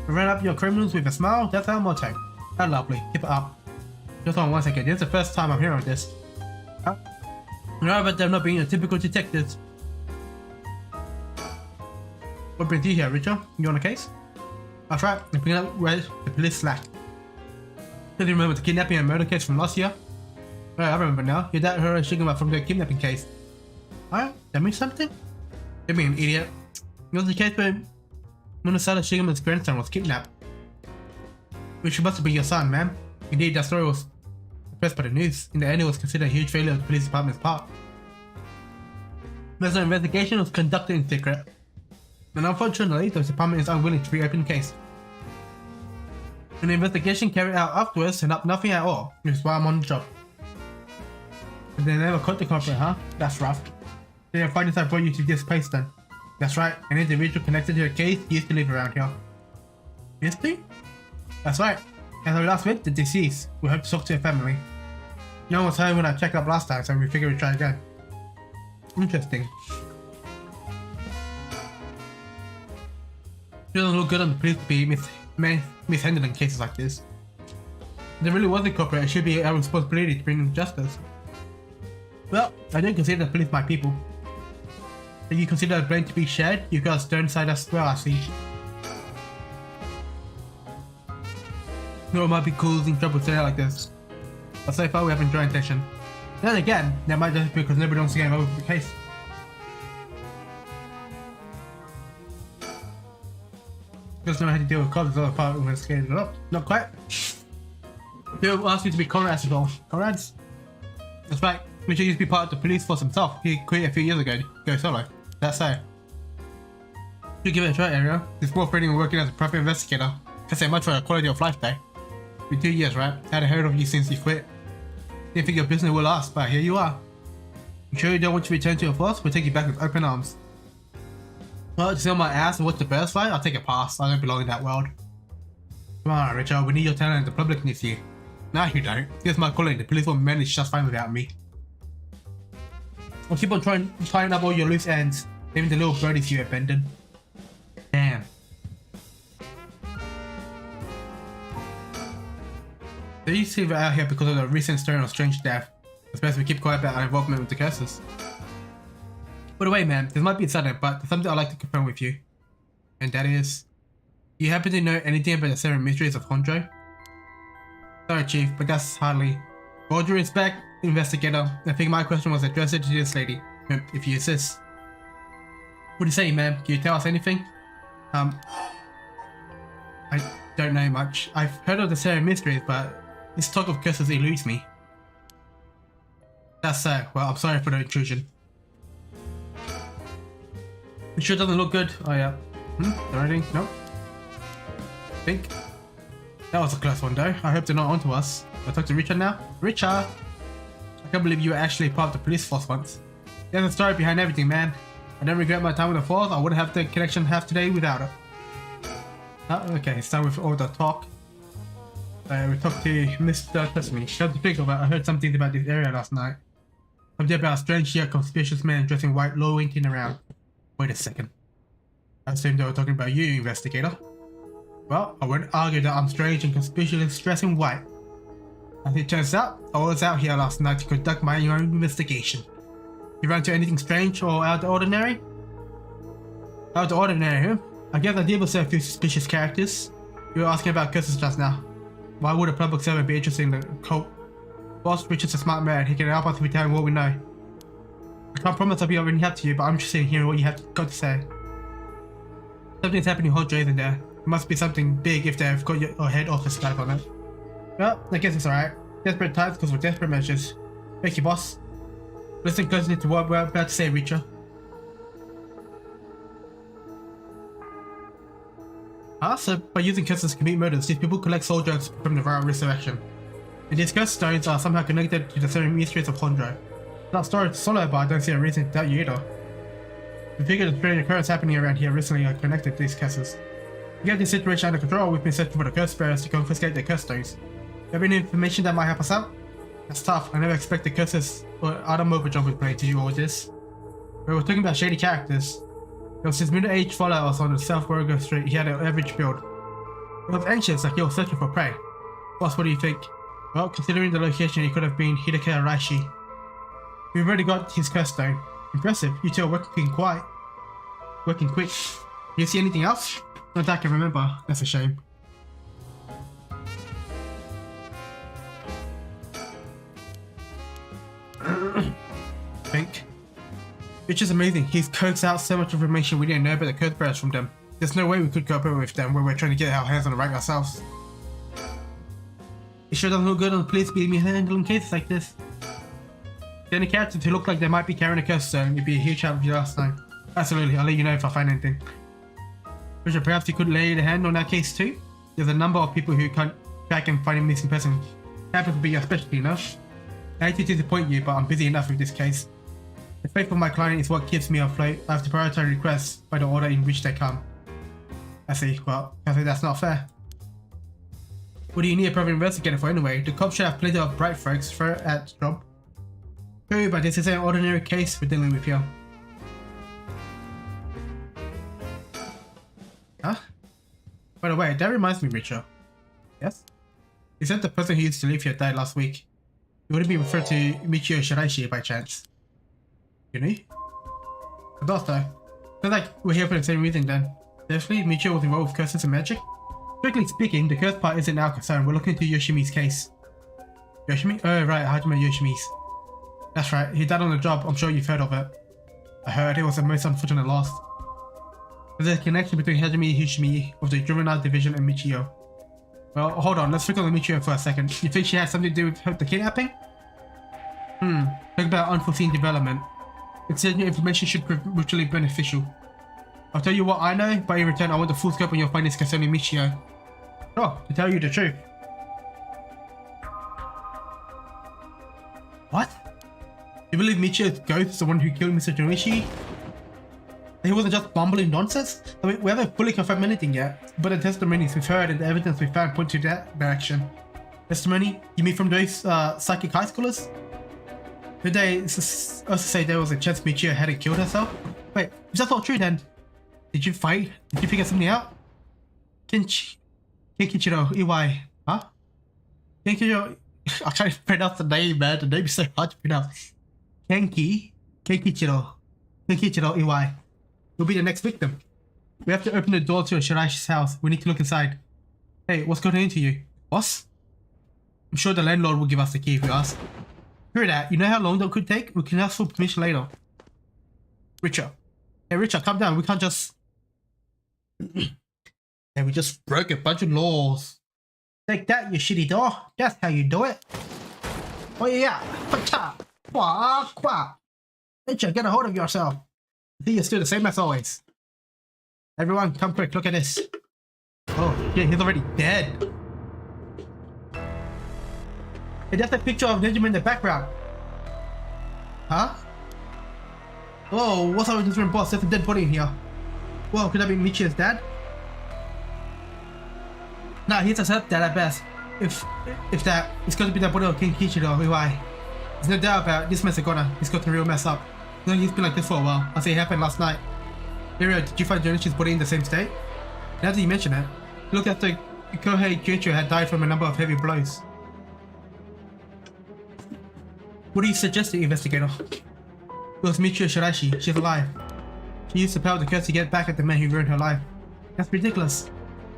You run up your criminals with a smile, that's our motto. How lovely, keep it up. Just hold on 1 second, this is the first time I'm hearing this. You know about them not being a typical detectives. What brings you here, Richard? You on a case? That's right, I'm picking up where the police slack. Do you remember the kidnapping and murder case from last year? Oh, I remember now. Your dad heard Shigama from the kidnapping case. Alright, that means something? You mean an idiot. It was the case where Munasada Shigeman's grandson was kidnapped. Which must be your son, ma'am. Indeed, that story was suppressed by the news. In the end, it was considered a huge failure of the police department's part. As an investigation was conducted in secret, and unfortunately, the department is unwilling to reopen the case. An investigation carried out afterwards turned up nothing at all, which is why I'm on the job. But they never caught the culprit, huh? That's rough. They have findings that brought you to this place then. That's right, an individual connected to the case used to live around here. Used to? That's right. As I last met the deceased, we hope to talk to her family. No one was home when I checked up last time, so we figured we'd try again. Interesting. It doesn't look good on the police to be mishandling cases like this. If there really was a culprit, it should be our responsibility to bring them to justice. Well, I don't consider the police my people. If you consider the blame to be shared, you've got a stern side as well, I see. No, it might be causing trouble today like this. But so far we haven't drawn attention. Then again, that might just be because nobody wants to get involved with the case. Just know how to deal with cops, other part of investigating it up. Not quite. He'll ask you to be comrades as well. Comrades? That's right. Richard used to be part of the police force himself. He quit a few years ago to go solo. That's so. You give it a try, Ariel. It's more thrilling working as a private investigator. Can't say much for the quality of life though. Been 2 years, right? I hadn't heard of you since you quit. Didn't think your business will last, but here you are. You sure you don't want to return to your force? We'll take you back with open arms. Well, to sit on my ass and watch the birds fly, I'll take a pass. I don't belong in that world. Come on, Richard, we need your talent and the public needs you. Nah, you don't. Here's my calling. The police will manage just fine without me. I'll keep on tying up all your loose ends, even the little birdies you abandoned. Damn. So you see we're out here because of the recent story of strange death. It's best we keep quiet about our involvement with the curses. By the way, man, this might be sudden, but there's something I'd like to confirm with you. And that is, do you happen to know anything about the 7 mysteries of Hondro? Sorry, Chief, but that's hardly. With all due respect, investigator, I think my question was addressed to this lady, if you insist. What do you say, ma'am? Can you tell us anything? I don't know much. I've heard of the 7 mysteries, but this talk of curses eludes me. That's so. Well, I'm sorry for the intrusion. It sure doesn't look good. Oh yeah. Anything? Nope. Think. That was a close one though. I hope they're not onto us. I'll talk to Richard now. Richard! I can't believe you were actually part of the police force once. There's a story behind everything, man. I don't regret my time with the force. I wouldn't have the connection I have today without it. Oh, okay, it's done with all the talk. We talked to Mr. Testimony. Shut the figure about. I heard something about this area last night. Something about a strange yet conspicuous man dressed in white loitering around. Wait a second. I assumed they were talking about you, investigator. Well, I wouldn't argue that I'm strange and conspicuous dressed in white. As it turns out, I was out here last night to conduct my own investigation. You ran into anything strange or out of the ordinary? Out of the ordinary, huh? I guess I did with a few suspicious characters. You were asking about curses just now. Why would a public servant be interested in the cult? Boss Richard's a smart man. He can help us with telling what we know. I can't promise I'll be of any help to you, but I'm interested in hearing what you have got to say. Something's happening in Hondro, isn't there? It must be something big if they've got your head office life on it. Well, I guess it's alright. Desperate times because we're desperate measures. Thank you, boss. Listen closely to what we're about to say, Richard. So by using curses to commit murders, these people collect soul drugs from the viral resurrection. And these curse stones are somehow connected to the 7 mysteries of Hondro. That story is solo, but I don't see a reason to doubt you either. We figure the strange occurrence happening around here recently are connected to these curses. To get this situation under control, we've been searching for the curse bearers to confiscate their curse stones. Do you have any information that might help us out? That's tough. I never expected curses or other mobile jumpers play to do all this. We were talking about shady characters. There was this middle-aged fellow I was on the South Wargo Street. He had an average build. He was anxious, like he was searching for prey. Boss, what do you think? Well, considering the location, he could have been Hideki Araishi. We've already got his curse stone. Impressive. You two are working quick. Do you see anything else? Not that I can remember. That's a shame. Think. Which is amazing. He's coaxed out so much information we didn't know about the curse bearers from them. There's no way we could cooperate with them when we're trying to get our hands on the right ourselves. It sure doesn't look good on the police being handling cases like this. The only characters who look like they might be carrying a curse stone would be a huge help with you last time. Absolutely, I'll let you know if I find anything. Richard, perhaps you could lay a hand on that case too? There's a number of people who can't track and find a missing person. Happens to be your specialty, you know? I hate to disappoint you, but I'm busy enough with this case. The faith of my client is what keeps me afloat. I have to prioritize requests by the order in which they come. I see. Well, I think that's not fair. What do you need a private investigator for anyway? The cops should have plenty of bright folks for at job. True, but this is an ordinary case we're dealing with here. Huh? By the way, that reminds me, Richard. Yes? You said the person who used to live here died last week. You wouldn't be referred to Michio Shiraishi by chance. You know? I thought so. Sounds like we're here for the same reason then. Definitely, Michio was involved with curses and magic. Strictly speaking, the curse part isn't our concern. We're looking into Yoshimi's case. Yoshimi? Oh right, Hajime Yoshimi's. That's right, he died on the job. I'm sure you've heard of it. I heard it was the most unfortunate loss. There's a connection between Hajime Yoshimi of the juvenile division and Michio. Well, hold on, let's focus on Michio for a second. You think she had something to do with the kidnapping? Talk about unforeseen development. Exchanging information should be mutually beneficial. I'll tell you what I know, but in return I want the full scope on your findings concerning Michio. Sure, to tell you the truth. What? You believe Michio's ghost is the one who killed Mr. Junichi? He wasn't just bumbling nonsense? I mean, we haven't fully confirmed anything yet, but the testimonies we've heard and the evidence we found point to that direction. Testimony? You mean from those psychic high schoolers? Did they also say there was a chance Michio hadn't killed herself? Wait, if that's not true then, did you fight? Did you figure something out? Kenkichiro Iwai, huh? Kenkichiro, I'm trying to pronounce the name, man. The name is so hard to pronounce. Kenkichiro Iwai will be the next victim. We have to open the door to Shiraishi's house. We need to look inside. Hey, what's going on to you? Boss? I'm sure the landlord will give us the key if we ask. Hear that? You know how long that could take? We can ask for permission later. Richard. Hey Richard, calm down. We can't just... And we just broke a bunch of laws. Take that, you shitty door. That's how you do it. Oh yeah. Richard, get a hold of yourself. I think you're still the same as always. Everyone, come quick, look at this. Oh, yeah, he's already dead. Hey, that's a picture of Benjamin in the background. Huh? Whoa, what's up with this room, boss? There's a dead body in here. Whoa, could that be Michio's dad? Nah, he's a stepdad at best. If that, it's going to be the body of King Kichiro Iwai. There's no doubt about it. This man's a goner. He's got the real mess up. You know, he's been like this for a while. I say it happened last night. Area, did you find Jonichi's body in the same state? Now that you mention it, look after Kohei Kyoichiro had died from a number of heavy blows. What do you suggest, investigator? It was Michio Shiraishi. She's alive. She used the power of the curse to get back at the man who ruined her life. That's ridiculous.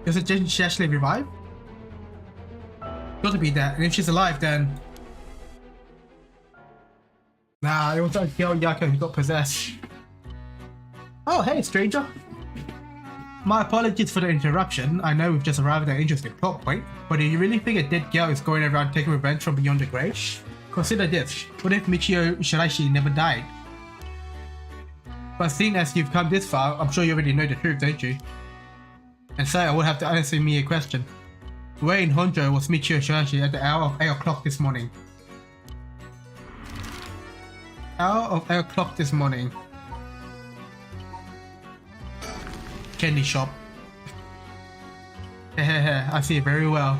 You're suggesting she actually revived? Got to be that, and if she's alive then... Nah, it was that girl Yako who got possessed. Oh, hey, stranger. My apologies for the interruption. I know we've just arrived at an interesting plot point, but do you really think a dead girl is going around taking revenge from beyond the grave? Consider this. What if Michio Shiraishi never died? But seeing as you've come this far, I'm sure you already know the truth, don't you? And so I will have to answer me a question. Where in Honjo was Michio Shiraishi at the hour of 8 o'clock this morning? Hour of 8 o'clock this morning. Candy shop. Hehehe, I see it very well.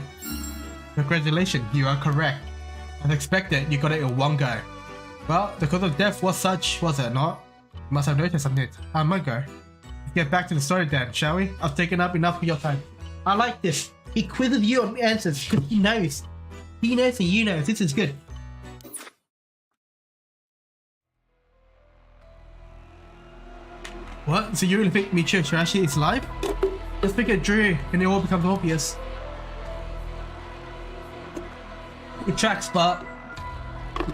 Congratulations, you are correct. As expected, you got it in one go. Well, the cause of death was such, was it not? You must have noticed something. I might go. Let's get back to the story then, shall we? I've taken up enough of your time. I like this. He quizzes you on answers because he knows. He knows and you know. This is good. What? So you really think Michio Shiraishi is alive? Just pick a Drew and it all becomes obvious. It tracks, but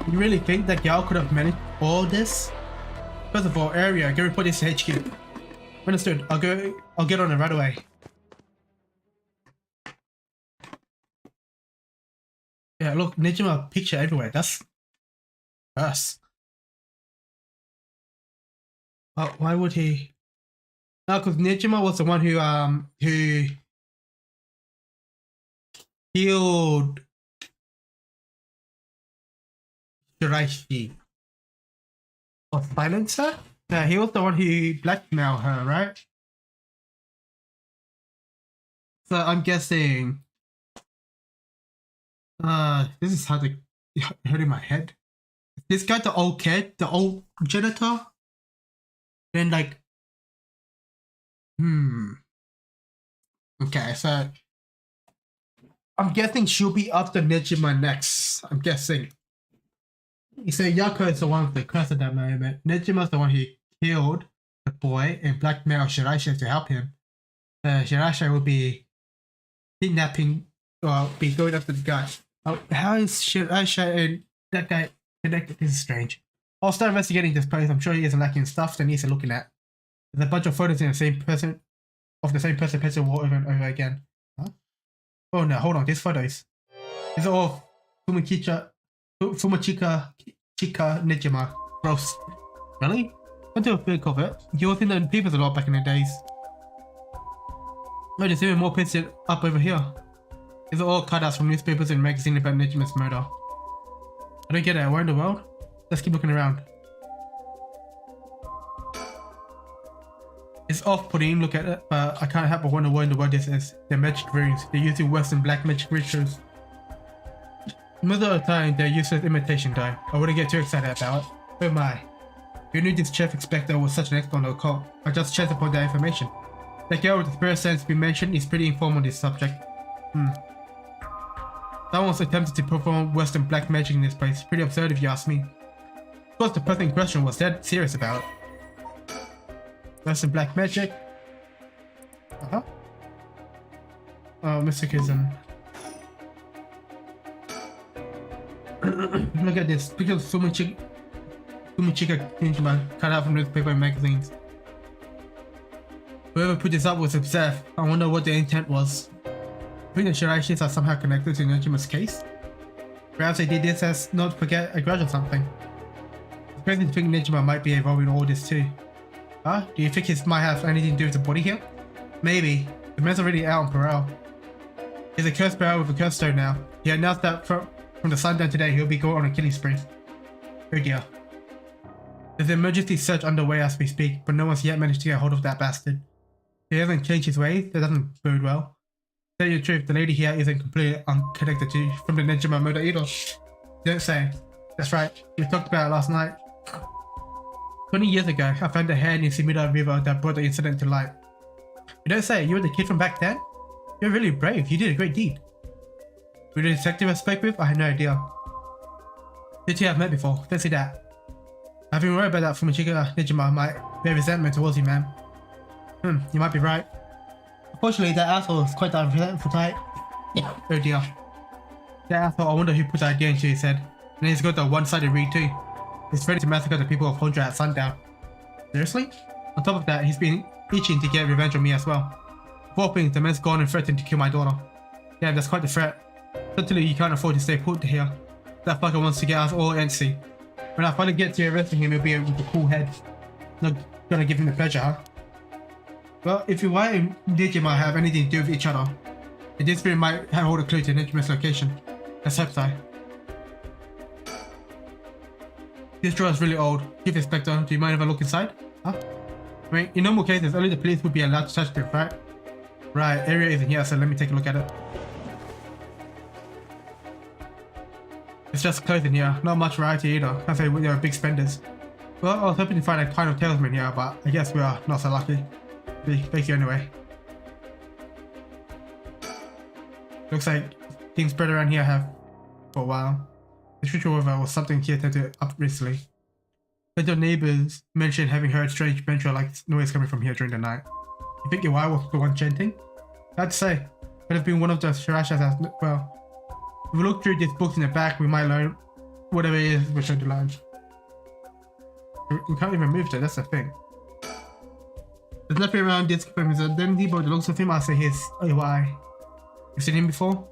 you really think that girl could have managed all this? First of all, area, get report this to HQ. Understood. I'll get on it right away. Yeah, look, Nejima picture everywhere. That's us. Why would he? No, because Nejima was the one who killed Shiraishi. Or silenced her? Yeah, he was the one who blackmailed her, right? So I'm guessing. This is how the hurting my head. This guy, the old kid, the old janitor. Then like, Okay, so I'm guessing she'll be after Nejima next. I'm guessing. You say Yako is the one with the curse at that moment. Nejima's the one who killed the boy and blackmailed Shiraishi to help him. Shiraishi will be kidnapping or be going after the guy. Oh, how is Shiraishi and that guy connected? This is strange. I'll start investigating this place. I'm sure he isn't lacking stuff that needs looking at. There's a bunch of photos in the same person pasted wall over and over again. Huh? Oh no, hold on, these photos. These are all Fumachika Nejima. Gross. Really? Don't do a big of it. You was in the papers a lot back in the days. Oh, there's even more pasted up over here. These are all cutouts from newspapers and magazines about Nejima's murder. I don't get it. Where in the world? Let's keep looking around. It's off-putting, look at it, but I can't help but wonder what in the world this is. They're magic runes. They're using Western black magic rituals. Most of the time, they're useless imitation though. I wouldn't get too excited about it. Who am I? Who knew this chief inspector was such an expert on the occult? I just chanced upon that information. The girl with the spirit sense we mentioned is pretty informed on this subject. Someone's attempted to perform Western black magic in this place. Pretty absurd if you ask me. Of course, the person in question was dead serious about it. Western black magic. Oh, mysticism. Look at this. Picture of Fumachika Ninjaman cut out from newspaper and magazines. Whoever put this up was obsessed. I wonder what the intent was. I think the Shiraishis are somehow connected to Nejima's case. Perhaps they did this as not to forget a grudge or something. It's crazy to think Nejima might be involved in all this too. Huh? Do you think he might have anything to do with the body here? Maybe. The man's already out on parole. He's a cursed barrel with a cursed stone now. He announced that from the sundown today he'll be going on a killing spree. Oh dear. There's an emergency search underway as we speak, but no one's yet managed to get hold of that bastard. He hasn't changed his ways, that doesn't bode well. To tell you the truth, the lady here isn't completely unconnected to from the Nejima murder either. Don't say. That's right, we talked about it last night. 20 years ago, I found a hand in Sumida River that brought the incident to light. You don't say, you were the kid from back then? You're really brave, you did a great deed. Were the detective I spoke with? I had no idea. The two I've met before, don't say that. I've been worried about that Fumachika Nejima might bear resentment towards you, man. You might be right. Unfortunately, that asshole is quite that resentful type. Yeah. Oh dear. That asshole, I wonder who put the idea into his head. And then he's got the one-sided read too. He's ready to massacre the people of Hondra at sundown. Seriously? On top of that, he's been itching to get revenge on me as well. Poor thing, the man's gone and threatened to kill my daughter. Yeah, that's quite the threat. Certainly you can't afford to stay put here. That fucker wants to get us all antsy. When I finally get to arresting him, he'll be with a cool head. Not gonna give him the pleasure, huh? Well, if you and Nejima have anything to do with each other, this spirit might have all the clue to Nejima's location. Let's hope so. This drawer is really old. Chief Inspector, do you mind if I look inside? Huh? I mean, in normal cases, only the police would be allowed to touch it, right? Right, area isn't here, so let me take a look at it. It's just clothing here, not much variety either. Can't say they are big spenders. Well, I was hoping to find a kind of talisman here, but I guess we are not so lucky. Thank you anyway. Looks like things spread around here have for a while. This ritual was something he attempted up recently. But your neighbors mentioned having heard strange mental-like noise coming from here during the night. You think your wife was the one chanting? I'd say. Could have been one of the Shirashas as well. If we look through these books in the back, we might learn whatever it is we're trying to learn. We can't even move there, that's the thing. There's nothing around this confirm his identity, but the looks of him, I say his OI. You've seen him before?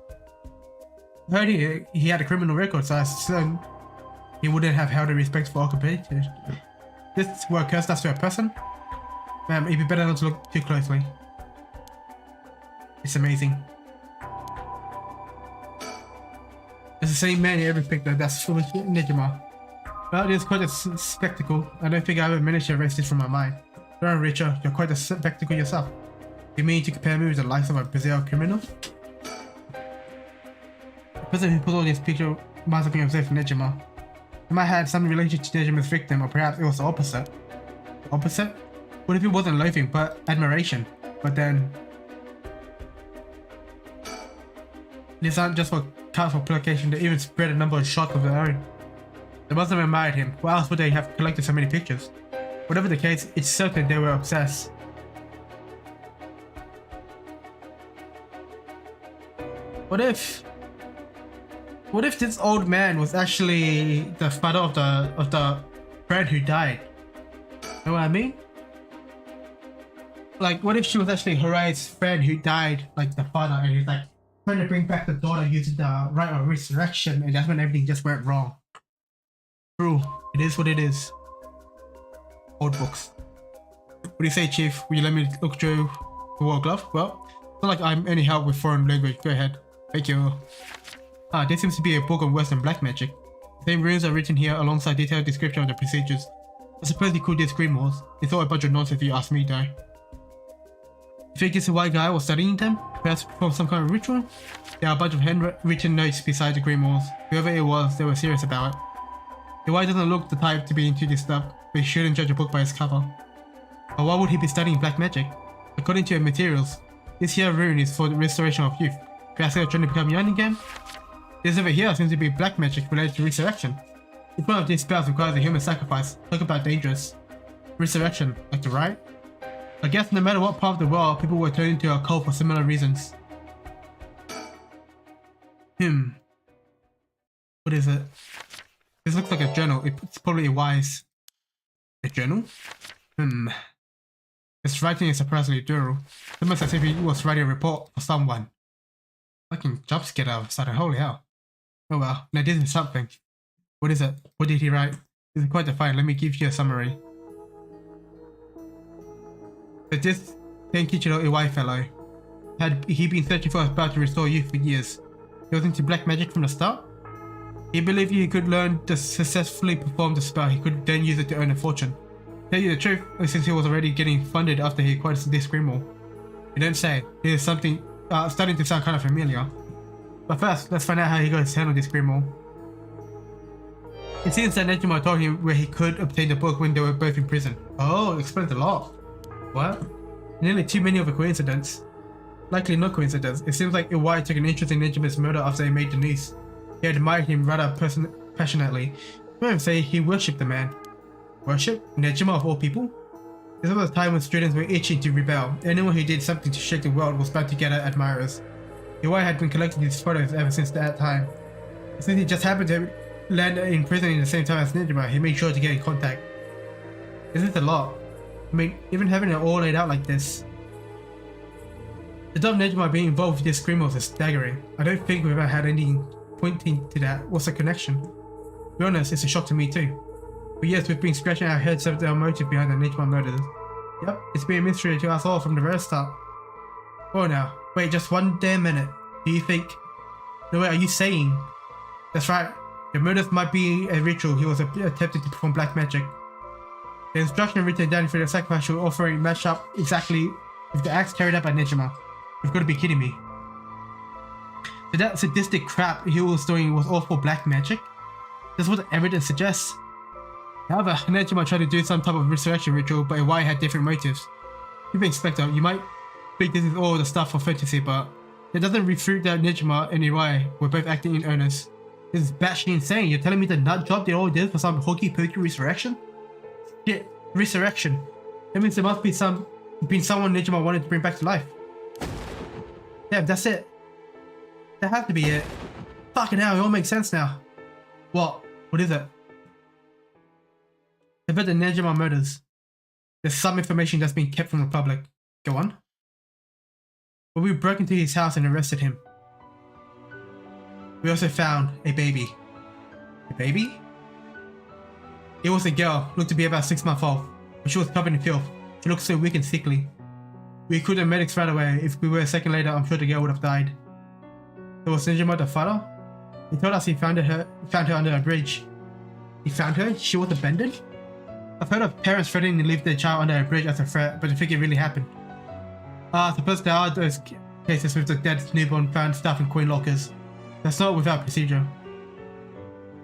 I heard he had a criminal record, so I assume he wouldn't have held a respectful occupation. This were a curse that's to a person? Ma'am, it'd be better not to look too closely. It's amazing. It's the same man in every picture, that's full of Nejima. Well, it is quite a spectacle. I don't think I ever managed to erase this from my mind. Don't Richard, you're quite a spectacle yourself. You mean to compare me with the likes of a bizarre criminal? The person who put all this picture must have been obsessed with Nejima. He might have some relation to Nejima's victim, or perhaps it was the opposite. The opposite? What if it wasn't loathing, but admiration? But then... these aren't just for colorful publication, they even spread a number of shots of their own. They must have admired him. Why else would they have collected so many pictures? Whatever the case, it's certain they were obsessed. What if this old man was actually the father of the friend who died? You know what I mean? Like, what if she was actually Harai's friend who died, like the father, and he's like trying to bring back the daughter using the rite of resurrection, and that's when everything just went wrong. True, it is what it is. Old books. What do you say, Chief? Will you let me look through the war glove? Well, it's not like I'm any help with foreign language. Go ahead. Thank you. This seems to be a book on Western black magic. The same runes are written here alongside detailed description of the procedures. I suppose you could do screen wars. It's all a bunch of nonsense if you ask me, though. You think this white guy was studying them? Perhaps perform some kind of ritual? There are a bunch of handwritten notes beside the grimoires. Whoever it was, they were serious about it. The white doesn't look the type to be into this stuff, but you shouldn't judge a book by its cover. But why would he be studying black magic? According to your materials, this here rune is for the restoration of youth. Perhaps they're trying to become young again? This over here seems to be black magic related to resurrection. Each one of these spells requires a human sacrifice. Talk about dangerous. Resurrection, like the right? I guess no matter what part of the world, people were turned into a cult for similar reasons. What is it? This looks like a journal. It's probably wise. A journal? Its writing is surprisingly thorough. Almost as if he was writing a report for someone. Fucking jumpscare out of a sudden, holy hell. Oh well, now this is something. What is it? What did he write? This is quite defined. Let me give you a summary. So this Tenkichiro Iwai fellow, had he been searching for a spell to restore youth for years. He was into black magic from the start. He believed he could learn to successfully perform the spell, he could then use it to earn a fortune. To tell you the truth, since he was already getting funded after he acquired this grimoire. You don't say. It is something starting to sound kind of familiar. But first, let's find out how he got his hand on this grimoire. It seems that Nejima told him where he could obtain the book when they were both in prison. Oh, it explains a lot. What? Nearly too many of a coincidence. Likely no coincidence. It seems like Iwai took an interest in Nejima's murder after he made the news. He admired him rather passionately. I would say he worshipped the man. Worship? Nejima of all people? This was a time when students were itching to rebel. Anyone who did something to shake the world was bound to get admirers. Iwai had been collecting these photos ever since that time. Since he just happened to land in prison in the same time as Nejima, he made sure to get in contact. This is a lot. I mean, even having it all laid out like this. The thought of Nejima being involved with this grimoire is staggering. I don't think we've ever had anything pointing to that. What's the connection? To be honest, it's a shock to me too. For years we've been scratching our heads over the motive behind the Nejima murders. Yep, it's been a mystery to us all from the very start. Oh now, wait just one damn minute. Do you think... No wait, are you saying... That's right, the murders might be a ritual he was attempting to perform black magic. The instruction written down for the sacrificial offering match up exactly with the acts carried out by Nejima. You've got to be kidding me. So that sadistic crap he was doing was all for black magic? That's what the evidence suggests. However, Nejima tried to do some type of resurrection ritual, but Iwai had different motives. You've been Inspector, you might think this is all the stuff for fantasy, but it doesn't refute that Nejima and Iwai were both acting in earnest. This is batshit insane. You're telling me the nut job they all did for some hokey-pokey resurrection? Shit, resurrection. That means there must be someone Nejima wanted to bring back to life. Yeah, that's it. That has to be it. Fucking hell, it all makes sense now. What? What is it? I bet the Nejima murders. There's some information that's been kept from the public. Go on. But we broke into his house and arrested him. We also found a baby. A baby? It was a girl, looked to be about 6 months old, but she was covered in filth. She looked so weak and sickly. We called the medics right away. If we were a second later, I'm sure the girl would have died. There was Ninjama the father. He told us he found her under a bridge. He found her? She was abandoned? I've heard of parents threatening to leave their child under a bridge as a threat, but I think it really happened. I suppose there are those cases with the dead newborn found stuff in coin lockers. That's not without procedure.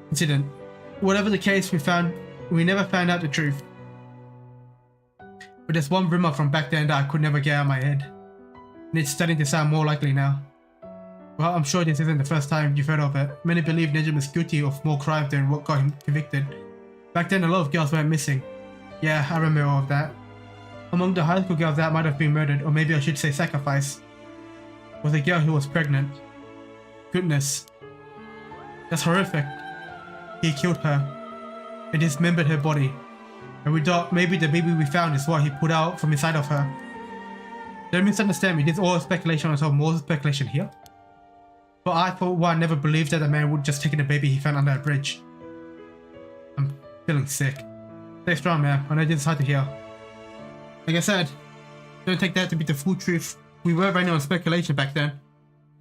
Incident. Whatever the case, we never found out the truth. But there's one rumor from back then that I could never get out of my head. And it's starting to sound more likely now. Well, I'm sure this isn't the first time you've heard of it. Many believe Nejim is guilty of more crime than what got him convicted. Back then, a lot of girls went missing. Yeah, I remember all of that. Among the high school girls that might have been murdered, or maybe I should say sacrificed, was a girl who was pregnant. Goodness. That's horrific. He killed her and dismembered her body. And we thought maybe the baby we found is what he pulled out from inside of her. Don't misunderstand me, this is all speculation on top, more speculation here. But I thought, well, I never believed that the man would just take the baby he found under a bridge. I'm feeling sick. Stay strong, man. I know this is hard to hear. Like I said, don't take that to be the full truth. We were running on speculation back then.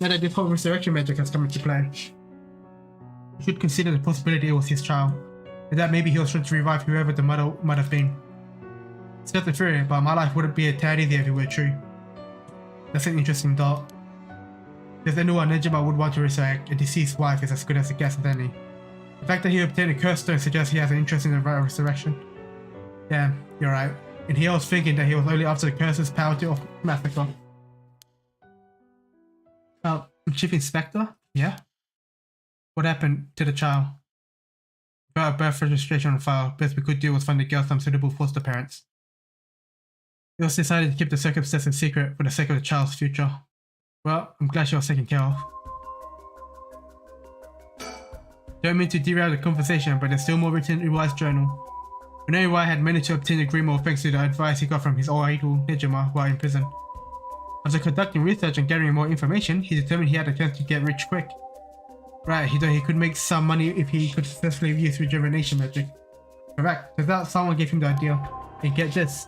Now that this whole resurrection magic has come into play, you should consider the possibility it was his child, and that maybe he was trying to revive whoever the mother might have been. It's just a theory, but my life wouldn't be a tad easier if it were true. That's an interesting thought. If anyone Nejima would want to resurrect, a deceased wife is as good as a guess at any. The fact that he obtained a cursed stone suggests he has an interest in the right of resurrection. Damn, you're right. And he was thinking that he was only after the curse's power to massacre. Chief Inspector? Yeah? What happened to the child? Without a birth registration on file, best we could do was find the girl some suitable foster parents. It was decided to keep the circumstances secret for the sake of the child's future. Well, I'm glad she was taken care of. Don't mean to derail the conversation, but there's still more written in Iwai's journal. We know Iwai had managed to obtain a Grimoire thanks to the advice he got from his old idol Nejima while in prison. After conducting research and gathering more information, he determined he had a chance to get rich quick. Right, he thought he could make some money if he could successfully use rejuvenation magic. Correct, turns out someone gave him the idea. And get this.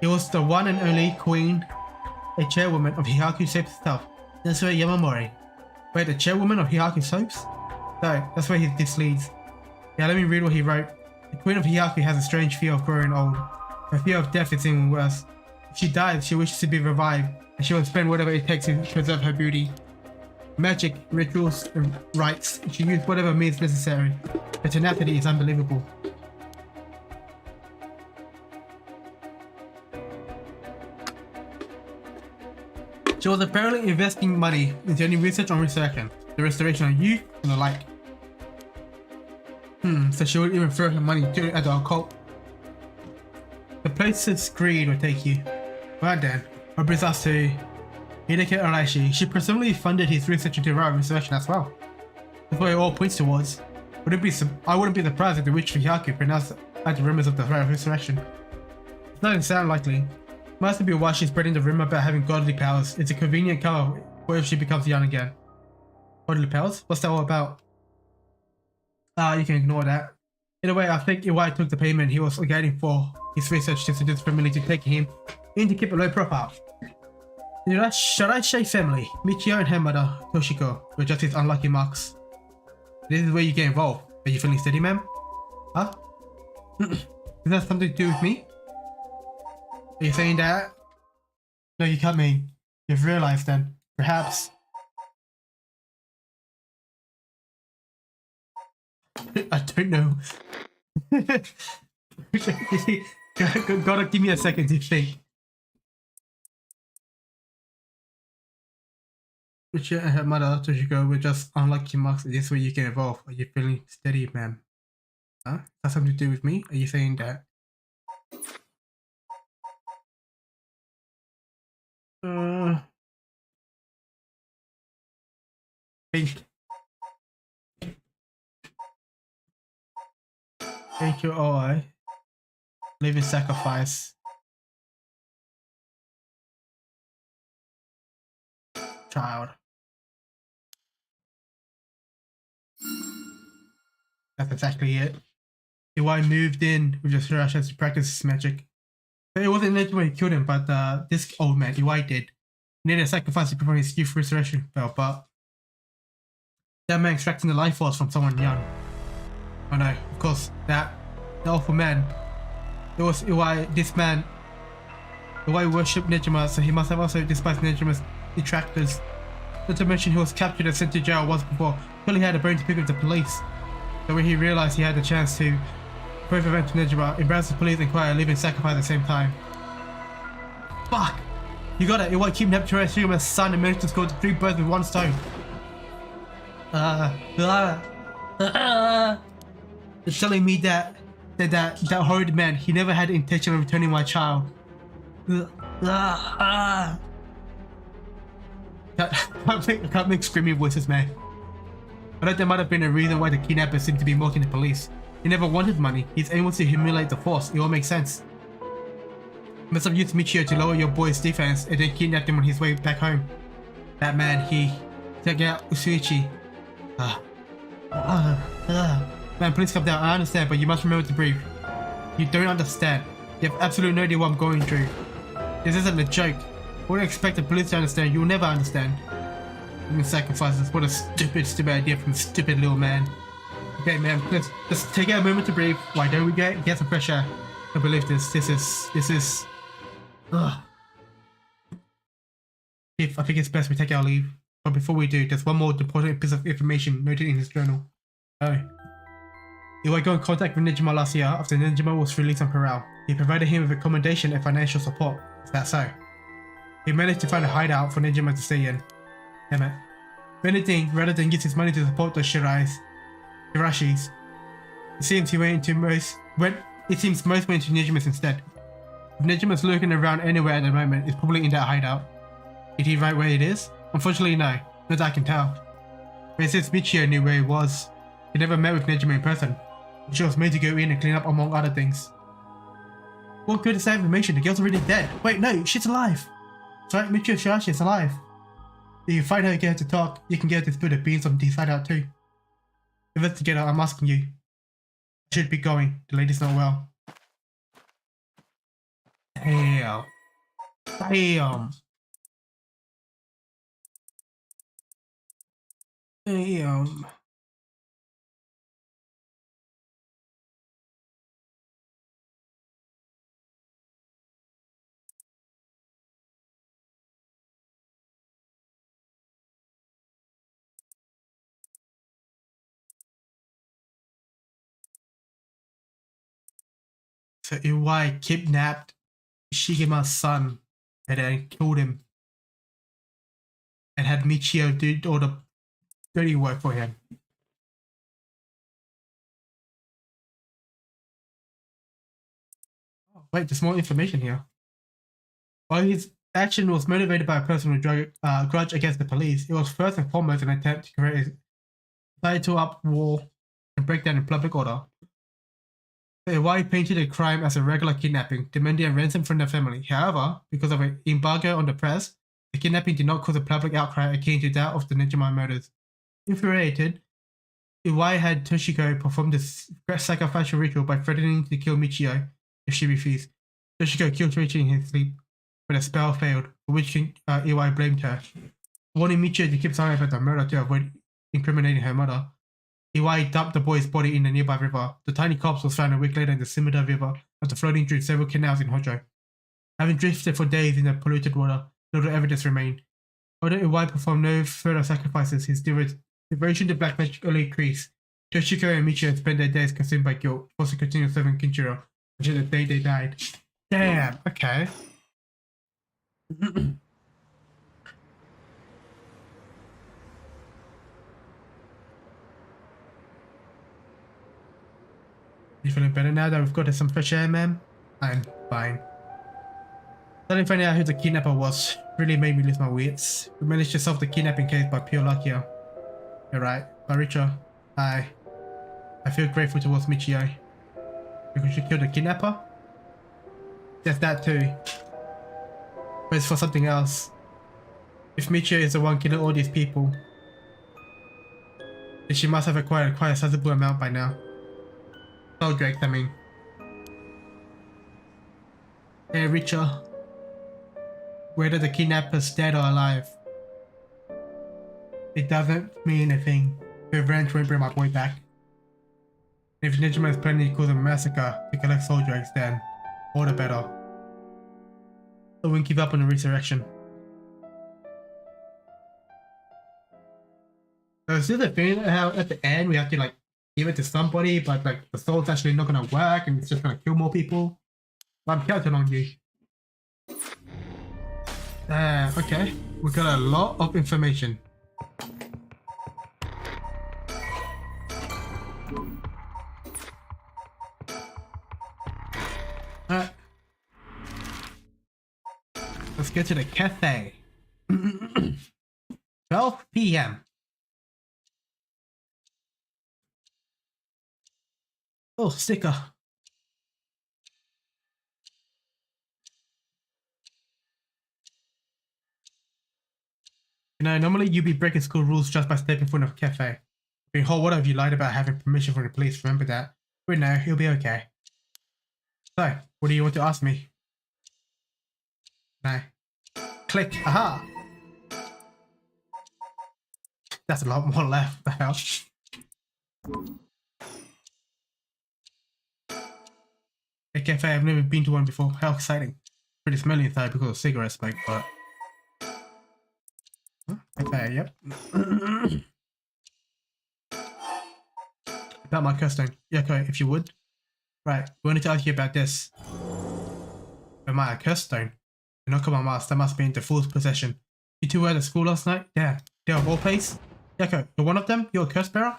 It was the one and only queen, a chairwoman of Hihaku Soaps itself, Nesue Yamamori. Wait, the chairwoman of Hihaku Soaps? No, that's where this leads. Yeah, let me read what he wrote. The queen of Hihaku has a strange fear of growing old. Her fear of death is even worse. If she dies, she wishes to be revived, and she will spend whatever it takes to preserve her beauty. Magic, rituals, and rites, she used whatever means necessary. Her tenacity is unbelievable. She was apparently investing money into any research on resurrection, the restoration of youth, and the like. So she would even throw her money at the occult. The places greed will take you. Right then, what brings us to Hideki Araishi. She presumably funded his research into resurrection as well. That's what it all points towards. I wouldn't be surprised if the witch Hihaku pronounced out the rumors of the resurrection. It doesn't sound likely. Must be why she's spreading the rumor about having godly powers. It's a convenient cover for if she becomes young again. Godly powers? What's that all about? You can ignore that. Either way, I think Iwai took the payment he was getting for his research to seduce family to take him in to keep a low profile. Should I say family? Michio and her mother, Toshiko, were just his unlucky marks. This is where you get involved. Are you feeling steady, ma'am? Huh? Is that something to do with me? Are you saying that? No, you can't mean. You've realized then. Perhaps. I don't know. Gotta give me a second to think. Richard and her mother, Toshiko, were just unlucky marks. This way you get involved. Are you feeling steady, ma'am? Huh? Has something to do with me? Are you saying that? Think. H-O-I. living sacrifice. Child. That's exactly it. Iwai moved in with just Shirashas to practice his magic. But it wasn't Nejima who killed him, but this old man, Iwai, did. He needed a sacrifice to perform his youth restoration spell, but that man extracting the life force from someone young. Oh no, of course, the awful man. It was Iwai, this man. Iwai worshipped Nejima, so he must have also despised Nejima's detractors. Not to mention he was captured and sent to jail once before, until he had a bone to pick with the police. So when he realized he had the chance to both prevent Nejima, embarrass the police and acquire a living sacrifice at the same time. Fuck! You got it, Iwai kidnapped Shirashima's son and managed to score 3 birds with 1 stone. It's telling me that horrid man, he never had the intention of returning my child. I can't make screaming voices, man. I thought there might have been a reason why the kidnapper seemed to be mocking the police. He never wanted money. His aim was to humiliate the force. It all makes sense. You must have used Michio to lower your boy's defense and then kidnapped him on his way back home. That man, he took out Usuichi. Man, please calm down. I understand, but you must remember to breathe. You don't understand. You have absolutely no idea what I'm going through. This isn't a joke. I wouldn't expect the police to understand. You'll never understand. Living sacrifices. What a stupid idea from a stupid little man. Okay, man, let's just take a moment to breathe. Why don't we get some fresh air? I believe this. This is. Ugh. I think it's best we take our leave. But before we do, there's one more important piece of information noted in his journal. Oh. Iwai got in contact with Nejima last year after Nejima was released on parole. He provided him with accommodation and financial support. Is that so? He managed to find a hideout for Nejima to stay in. Damn it. If anything, rather than use his money to support the Hirashis, it seems most went to Nejima's instead. If Nejima's lurking around anywhere at the moment, it's probably in that hideout. Did he write where it is? Unfortunately, no. Not that I can tell. But since Michio knew where it was, he never met with Nejima in person. She was made to go in and clean up among other things. What good is that information? The girl's already dead. Wait, no, she's alive. That's right, Michio Shirashi is alive. If you find her and get her to talk, you can get her to spill the beans on the hideout too. Investigator, I'm asking you. I should be going. The lady's not well. Damn. Damn. Damn. So Iwai kidnapped Shigima's son and then killed him. And had Michio do all the dirty work for him. Oh, wait, there's more information here. While his action was motivated by a personal grudge against the police, it was first and foremost an attempt to create a societal uproar and break down in public order. Iwai painted the crime as a regular kidnapping, demanding a ransom from the family. However, because of an embargo on the press, the kidnapping did not cause a public outcry akin to that of the Nejima murders. Infuriated, Iwai had Toshiko perform the sacrificial ritual by threatening to kill Michio if she refused. Toshiko killed Toichi in his sleep, but the spell failed, for which Iwai blamed her. Warning Michio to keep silent about the murder to avoid incriminating her mother, Iwai dumped the boy's body in the nearby river. The tiny corpse was found a week later in the Sumida River after floating through several canals in Hojo. Having drifted for days in the polluted water, little evidence remained. Although Iwai performed no further sacrifices, his devotion to black magic only increased. Toshiko and Michio spent their days consumed by guilt, forced to continue serving Kinshiro until the day they died. Damn, okay. You feeling better now that we've got some fresh air, man? I'm fine. Suddenly finding out who the kidnapper was really made me lose my wits. We managed to solve the kidnapping case by pure luck here. You're right, but Richard, I feel grateful towards Michio. Because she killed the kidnapper? There's that too. But it's for something else. If Michio is the one killing all these people, then she must have acquired quite a sizable amount by now. Soul dregs, I mean. Hey, Richard. Whether the kidnapper's dead or alive, it doesn't mean anything. Revenge won't bring my boy back. If Ninjaman is planning to cause a massacre to collect soul dregs, then all the better. So we won't give up on the resurrection. So it's just a thing how at the end we have to like give it to somebody, but like the soul's actually not gonna work and it's just gonna kill more people. I'm counting on you. Okay. We got a lot of information. Alright. Let's get to the cafe. 12 p.m. Oh, sticker. You know, normally you'd be breaking school rules just by stepping in front of a cafe. I mean, what have you lied about having permission from the police? Remember that. But no, he'll be okay. So, what do you want to ask me? No. Click. Aha! That's a lot more left. The hell? A cafe, I've never been to one before. How exciting. Pretty smelly inside because of cigarette smoke, but... Okay, yep. About my custom. Yeah, okay, if you would. Right, we wanted to ask you about this. Am I a cursed stone? The knock on my mask, that must be in the fool's possession. You two were at the school last night? Yeah. They're of all place? Yako, you're one of them? You're a curse bearer?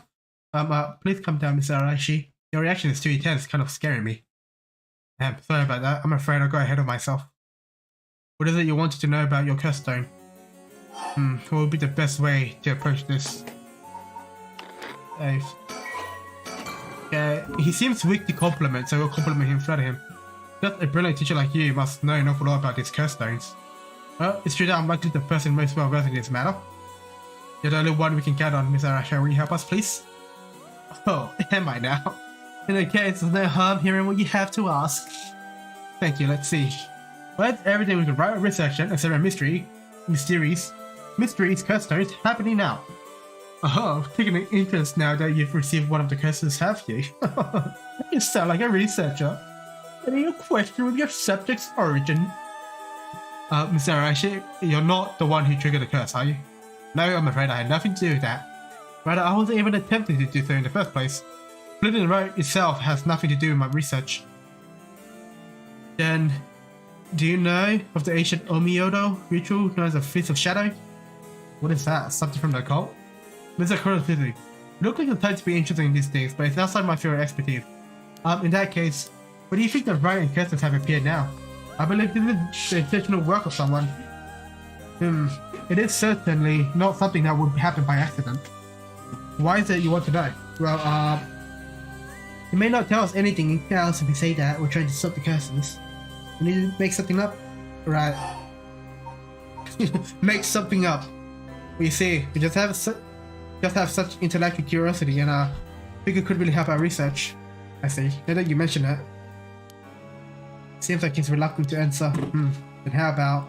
Please come down, Mr. Araishi. Your reaction is too intense, kind of scaring me. Sorry about that. I'm afraid I got ahead of myself. What is it you wanted to know about your curse stone? What would be the best way to approach this? He seems weak to compliment, so we'll compliment him, flatter him. Just a brilliant teacher like you must know an awful lot about these curse stones. Well, it's true that I'm likely the person most well versed in this matter. You're the only one we can count on, Mr. Arasha. Will you help us, please? Oh, am I now? In that case, there's no harm hearing what you have to ask. Thank you, let's see. Well, it's everything we can write a research and several mysteries, curse stories happening now. Oh, taking an interest now that you've received one of the curses, have you? You sound like a researcher. Any question with your subject's origin? Mr. Arashi, you're not the one who triggered the curse, are you? No, I'm afraid I had nothing to do with that. Rather, I wasn't even attempting to do so in the first place. Splitting the road itself has nothing to do with my research. Then, do you know of the ancient Omiodo ritual known as the Feast of Shadow? What is that? Something from the occult? Mr. Kurosuzu, you look like the type to be interested in these things, but it's outside my field of expertise. In that case, what do you think the right and curses have appeared now? I believe this is the intentional work of someone. It is certainly not something that would happen by accident. Why is it you want to know? Well, you may not tell us anything else if we say that we're trying to stop the curses. We need to make something up? Right. Make something up. We see, we just have such intellectual curiosity and I think it could really help our research. I see. Now that you mention it. Seems like he's reluctant to answer. Then how about...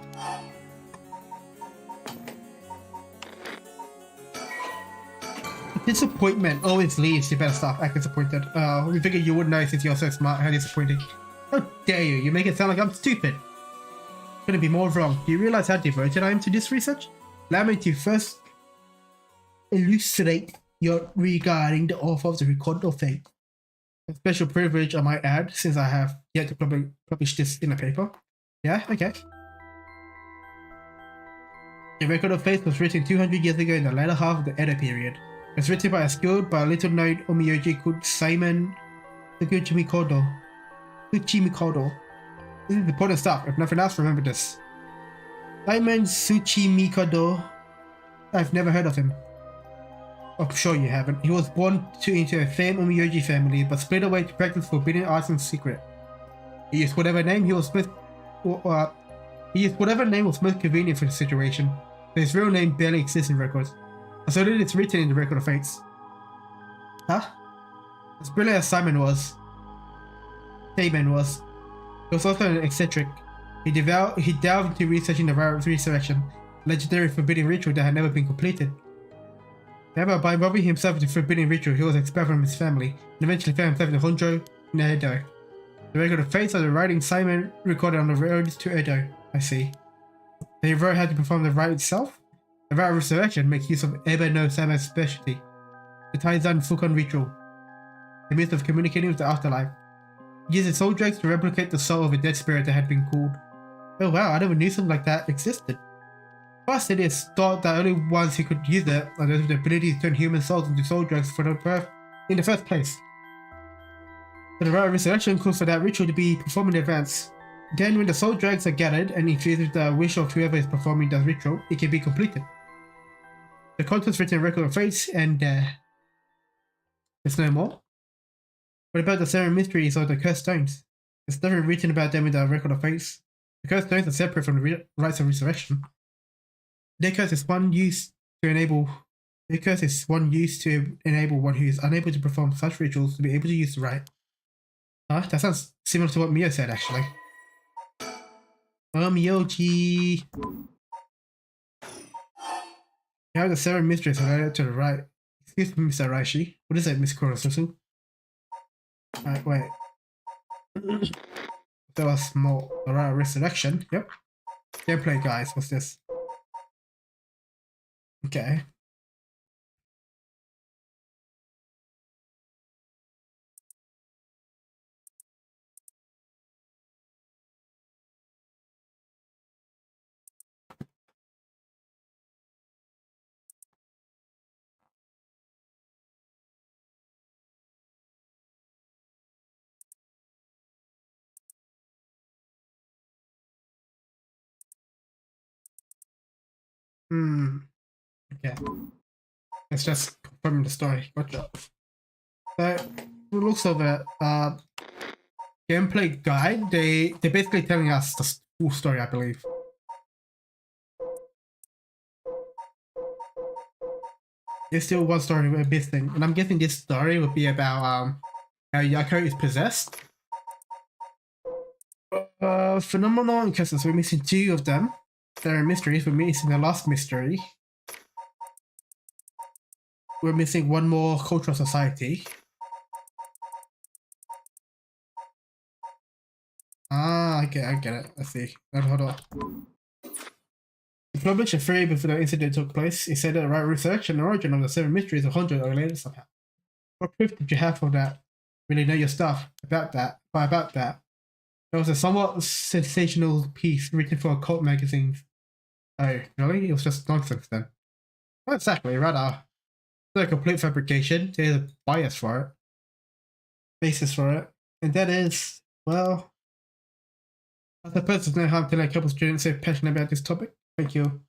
Disappointment always leads. You better stop acting disappointed. We figured you would know since you're so smart. How disappointing. How dare you? You make it sound like I'm stupid. Couldn't be more wrong. Do you realize how devoted I am to this research? Allow me to first elucidate your regarding the author of the record of fate. A special privilege, I might add, since I have yet to publish this in a paper. Yeah, okay. The record of fate was written 200 years ago in the latter half of the Edo period. It was written by a skilled but little-known Omiyoji called Simon Tsuchimikodo. This is important stuff. If nothing else, remember this. Simon Tsuchimikodo. I've never heard of him. I'm sure you haven't. He was born into a famed Omiyoji family, but split away to practice forbidden arts in secret. He used whatever name he was with he used whatever name was most convenient for the situation, but his real name barely exists in records, and so it's written in the record of fates. Huh? As brilliant as Simon was, he was also an eccentric. He delved into researching the resurrection, a legendary forbidden ritual that had never been completed. However, by involving himself in the forbidden ritual, he was expelled from his family, and eventually found himself in Honjo, near Edo. The record of fates are the writing Simon recorded on the road to Edo. I see. He wrote how to perform the rite itself. The rite of resurrection makes use of Eba no Sama's specialty, the Taizan Fukan ritual, the means of communicating with the afterlife. He uses soul dregs to replicate the soul of a dead spirit that had been called. Oh wow, I never knew something like that existed. First, it is thought that only ones who could use it are those with the ability to turn human souls into soul drugs in the first place. So the rite of resurrection calls for that ritual to be performed in advance. Then when the soul drugs are gathered and infused with the wish of whoever is performing the ritual, it can be completed. The contents written in record of fates and there's no more. What about the 7 mysteries or the cursed stones? There's nothing written about them in the record of fates. The cursed stones are separate from the rites of resurrection. Their curse is one used to enable one who is unable to perform such rituals to be able to use the rite. That sounds similar to what Mio said, actually. Miyoji. You have the 7 mysteries related to the rite. Excuse me, Mr. Raishi. What is it, Miss Kurosusu? Alright, wait. There was more. The rite of resurrection. Yep. Gameplay, guys. What's this? Okay. Okay. Let's just confirm the story. Gotcha. So, the looks of it, gameplay guide, they're basically telling us the full story, I believe. There's still one story we're missing, and I'm guessing this story would be about how Yako is possessed. Phenomenal instances, we're missing 2 of them. There are mysteries, we're missing the last mystery. We're missing 1 more cultural society. I get it. I see. Hold on. To publish a theory before the incident took place, he said that the right research and origin of the 7 mysteries of Honjo are related somehow. What proof did you have of that? Really know your stuff about that. There was a somewhat sensational piece written for occult magazines. Oh, really? It was just nonsense then. Not exactly, rather. It's a complete fabrication. There's a bias for it. Basis for it. And that is, well, I suppose there's no harm to let a couple students so passionate about this topic. Thank you.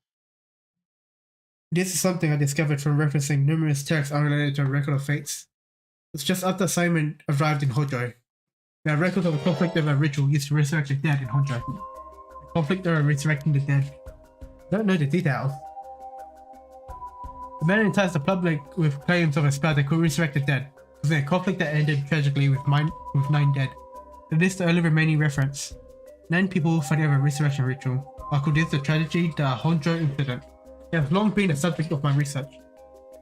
This is something I discovered from referencing numerous texts unrelated to a record of fates. It's just after Simon arrived in Honjo. There are records of a conflict of a ritual used to resurrect the dead in Honjo. A conflict over resurrecting the dead. I don't know the details. The man entices the public with claims of a spell that could resurrect the dead. It was a conflict that ended tragically with 9 dead. This is the only remaining reference. 9 people fighting over a resurrection ritual. I call this the tragedy, the Honjo incident. It has long been the subject of my research.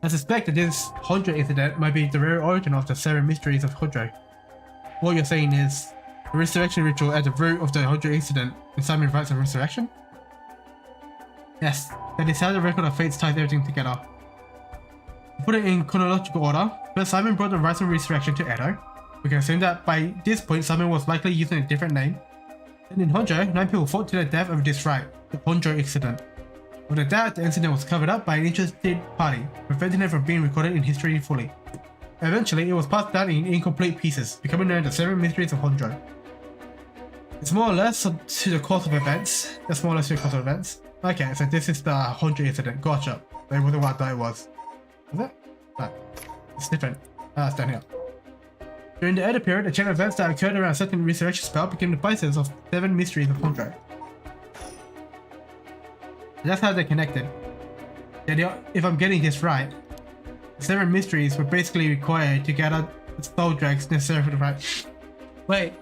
I suspect that this Honjo incident might be the very origin of the 7 mysteries of Honjo. What you're saying is, the resurrection ritual at the root of the Honjo incident and Simon's rites of resurrection? Yes, that is how the record of fates ties everything together. To put it in chronological order, first Simon brought the rites of resurrection to Edo. We can assume that by this point Simon was likely using a different name. Then in Honjo, 9 people fought to their death over this rite, the Honjo incident. After that, the incident was covered up by an interested party, preventing it from being recorded in history fully. Eventually, it was passed down in incomplete pieces, becoming known as the 7 mysteries of Honjo. It's more or less to the course of events. Okay, so this is the Honjo incident. Gotcha. That wasn't what I thought it was. Was it? No. It's different. It's down here. During the Edo period, a chain of events that occurred around a certain resurrection spell became the basis of 7 mysteries of contract. That's how they're connected. Yeah, if I'm getting this right, the 7 mysteries were basically required to get out the soul dregs necessary for the right. Wait,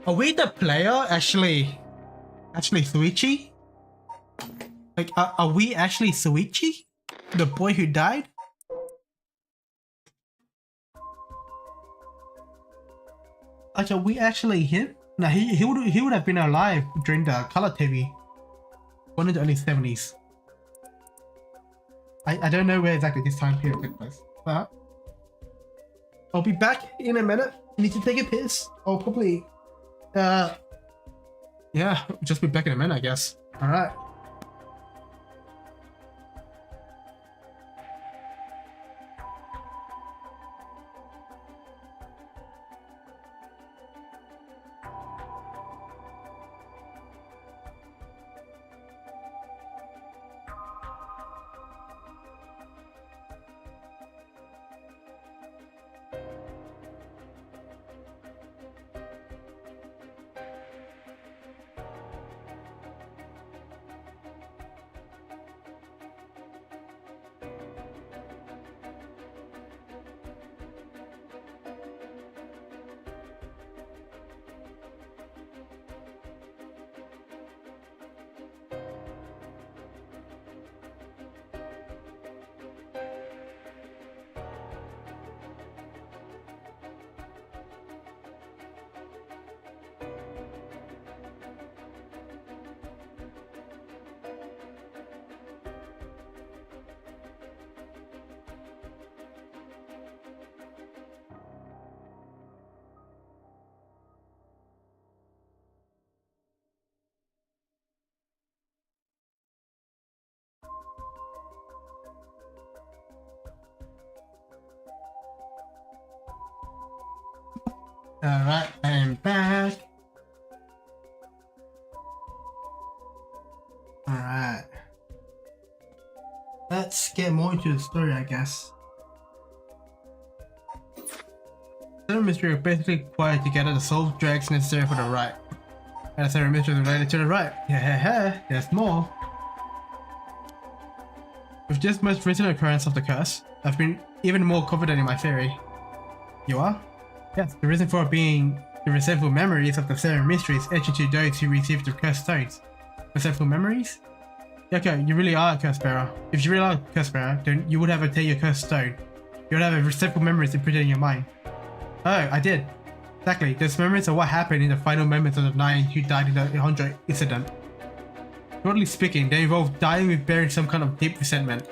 are we the player actually Suichi? Like, are we actually Suichi? The boy who died? Like, are we actually him? No, he would have been alive during the color TV. One in the early 70s. I don't know where exactly this time period took place, but I'll be back in a minute. I need to take a piss. I'll probably yeah, just be back in a minute, I guess. Alright. Alright, I am back. Alright. Let's get more into the story, I guess. Seven mysteries are basically required to gather the soul dregs necessary for the rite. And the 7 mysteries related to the rite. Yeah, there's more. With this most recent occurrence of the curse, I've been even more confident in my theory. You are? Yes, the reason for it being the resentful memories of the 7 mysteries etched to those who received the cursed stones. Resentful memories? Okay, you really are a curse bearer. If you really are a curse bearer, then you would have obtained your cursed stone. You would have resentful memories imprinted in your mind. Oh, I did. Exactly, those memories are what happened in the final moments of the 9 who died in the Honjo incident. Broadly speaking, they involved dying with bearing some kind of deep resentment.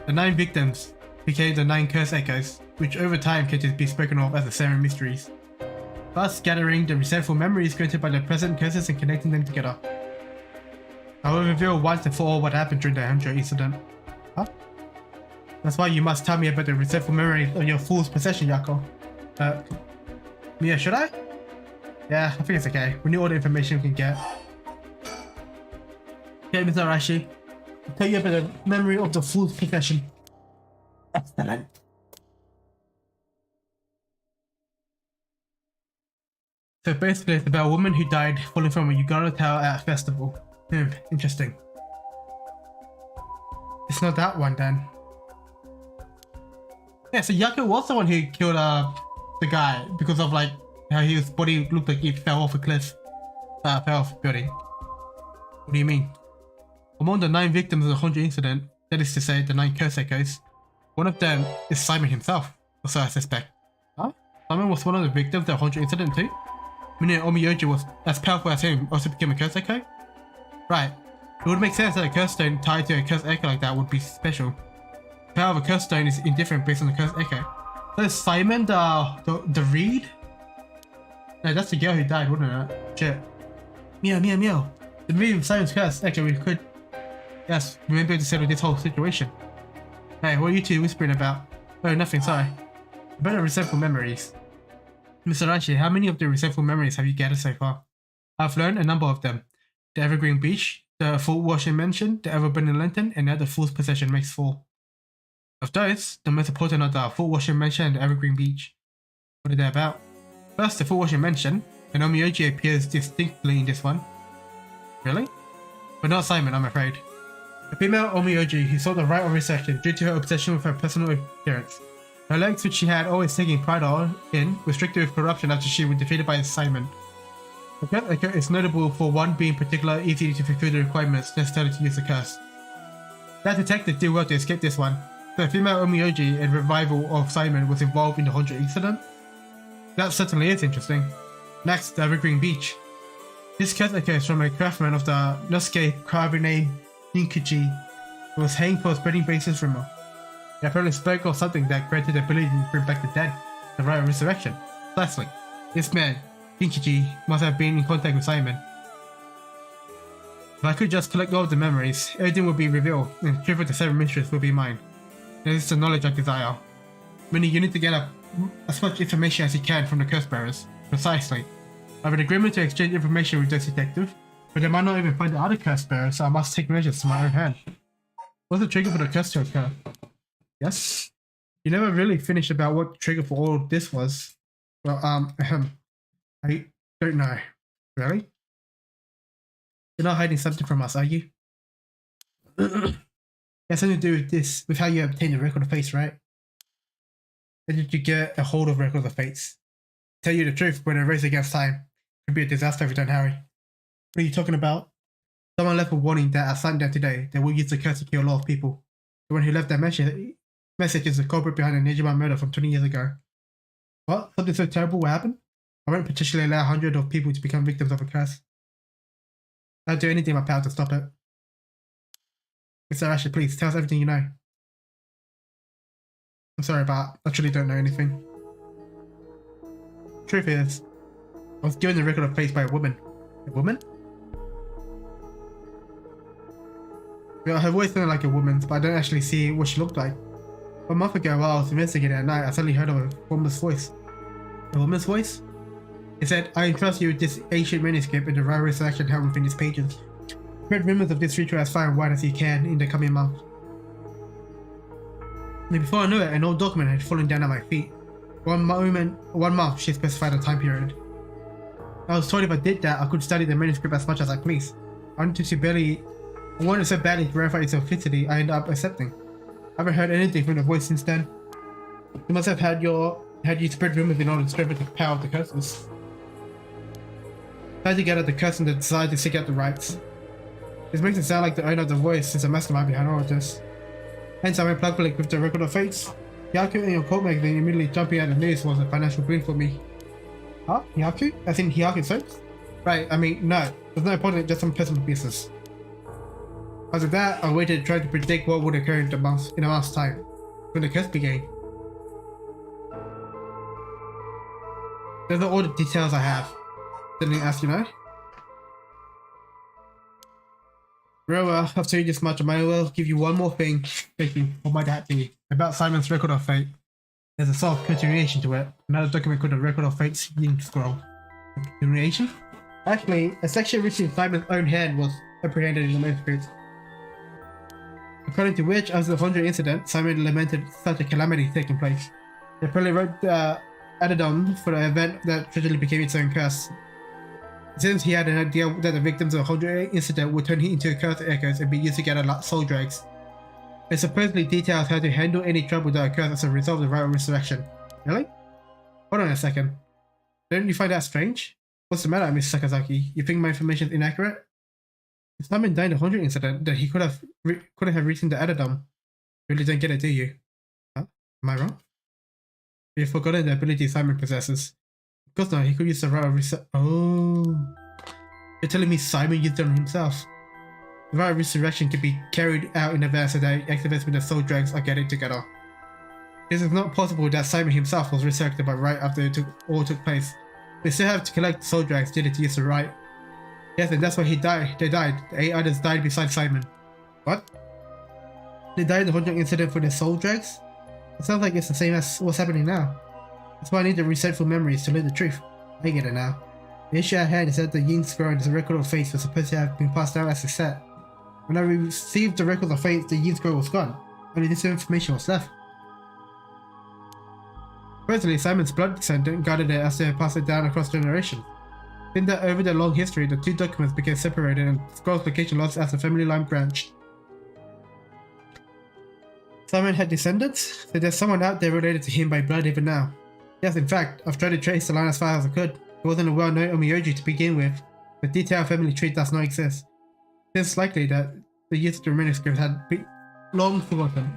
The 9 victims became the 9 curse echoes, which over time came to be spoken of as the 7 mysteries, thus gathering the resentful memories created by the present curses and connecting them together. I will reveal once and for all what happened during the Honjo incident. Huh? That's why you must tell me about the resentful memories of your fool's possession, Yako. Mia, should I? Yeah, I think it's okay. We need all the information we can get. Okay, Mr. Arashi. I'll tell you about the memory of the fool's possession. Excellent. So basically it's about a woman who died falling from a Yugara tower at a festival. Interesting. It's not that one then. Yeah, so Yako was the one who killed the guy because of like how his body looked like it fell off a cliff. Fell off a building. What do you mean? Among the 9 victims of the Honjo incident, that is to say the 9 curse echoes, one of them is Simon himself, or so I suspect. Huh? Simon was one of the victims of the Honjo incident too? Meaning Omiyoji was as powerful as him, also became a curse echo? Right. It would make sense that a curse stone tied to a curse echo like that would be special. The power of a curse stone is indifferent based on the curse echo. So is Simon the reed? No, that's the girl who died, wouldn't it? Shit. Meow. The reed of Simon's curse echo, we could... Yes, we may be able to settle this whole situation. Hey, what are you two whispering about? Oh, nothing, sorry. About the resentful memories. Mr. Ranchi, how many of the resentful memories have you gathered so far? I've learned a number of them. The Evergreen Beach, the Full Washing Mansion, the Ever-Burning Lantern, and now the Fool's Possession makes 4. Of those, the most important are the Full Washing Mansion and the Evergreen Beach. What are they about? First, the full washing mention, and Omioji appears distinctly in this one. Really? But not Simon, I'm afraid. The female Omioji who sought the right of resection due to her obsession with her personal appearance. Her legs, which she had always taken pride in, were restricted with corruption after she was defeated by Simon. The curse is notable for one being particularly easy to fulfill the requirements necessary to use the curse. That detective did well to escape this one. The female Omioji and revival of Simon was involved in the 100 incident. That certainly is interesting. Next, the Evergreen Beach. This curse occurs from a craftsman of the Nosuke carver named Ninkuji, who was hanged for spreading racist rumor. He apparently spoke of something that granted the ability to bring back the dead, the right of resurrection. Lastly, this man, Ninkuji, must have been in contact with Simon. If I could just collect all of the memories, everything would be revealed, and the truth of the seven mysteries will be mine. This is the knowledge I desire. Meaning you need to get as much information as you can from the curse bearers. Precisely. I have an agreement to exchange information with this detective, but they might not even find the other curse bearers, so I must take measures to my own hand. What's the trigger for the curse to occur? Yes? You never really finished about what the trigger for all of this was. Well, I don't know. Really? You're not hiding something from us, are you? It has something to do with this, with how you obtained the record of fates, right? How did you get a hold of record of fates? Tell you the truth, when a race against time, it could be a disaster if we don't hurry. What are you talking about? Someone left a warning that at sundown today, they will use the curse to kill a lot of people. The one who left that message is the culprit behind the Nijima murder from 20 years ago. What? Something so terrible will happen? I won't potentially allow hundreds of people to become victims of a curse. I'll do anything in my power to stop it. Mr. Asher, please, tell us everything you know. I'm sorry, but I actually don't know anything. Truth is, I was given the record of fates by a woman. A woman? Well, her voice sounded like a woman's, but I don't actually see what she looked like. A month ago, while I was investigating at night, I suddenly heard of a woman's voice. A woman's voice? It said, I entrust you with this ancient manuscript and the right resurrection held within its pages. Spread rumors of this ritual as far and wide as you can in the coming month. And before I knew it, an old document had fallen down at my feet. 1 month, she specified a time period. I was told if I did that, I could study the manuscript as much as I please. I wanted so badly to verify its authenticity, I ended up accepting. I haven't heard anything from the voice since then. You must have had you spread rumors in order to strengthen the power of the curses. I had to get at the curse and decided to seek out the rights. This makes it sound like the owner of the voice is a mastermind behind all of this. Hence, I went plug with the record of fates. Hyaku and your cult magazine immediately jumping out of the news was a financial boon for me. Huh? Hyaku? As in Hyaku soaps? Right, I mean, no. There's no point in it, just some personal business. After that, I waited trying to predict what would occur in a month's time, when the curse began. Those are all the details I have. Didn't ask, you know? Well, I've told you this much, I might as well give you one more thing. Thank you. What might that be? About Simon's record of fate. There's a sort of continuation to it. Another document called the Record of Fate's Yin Scroll. Continuation? Actually, a section written in Simon's own hand was apprehended in the manuscript. According to which, as the 100 incident, Simon lamented such a calamity taking place. They probably wrote the addendum for the event that tragically became its own curse. Since he had an idea that the victims of the 100 incident would turn into a curse echoes and be used to gather soul drags. It supposedly details how to handle any trouble that occurs as a result of the rite of resurrection. Really? Hold on a second. Don't you find that strange? What's the matter, Miss Sakazaki? You think my information is inaccurate? If Simon died in the 100 incident, then he couldn't have written the addendum. You really don't get it, do you? Huh? Am I wrong? You've forgotten the ability Simon possesses. Of course not, he could use the rite of resurrection. Oh. You're telling me Simon used it on himself? The rite of resurrection can be carried out in advance so that it activates when the soul drags are getting together. It is not possible that Simon himself was resurrected by right after it all took place. They still have to collect soul drags needed to use the rite. Yes, and that's why he died. They died. The 8 others died beside Simon. What? They died in the 100 incident for their soul drags? It sounds like it's the same as what's happening now. That's why I need the resentful memories to learn the truth. I get it now. The issue at hand is that the Yin Scroll and the record of fates was supposed to have been passed down as a set. When I received the record of fates, the Yin Scroll was gone. Only this information was left. Supposedly, Simon's blood descendant guarded it as they passed it down across generations. In that over their long history, the two documents became separated and Scroll's location lost as the family line branched. Simon had descendants, so there's someone out there related to him by blood even now. Yes, in fact, I've tried to trace the line as far as I could. It wasn't a well-known Omiyoji to begin with. The detailed family tree does not exist. It's likely that the use of the manuscript had been long forgotten,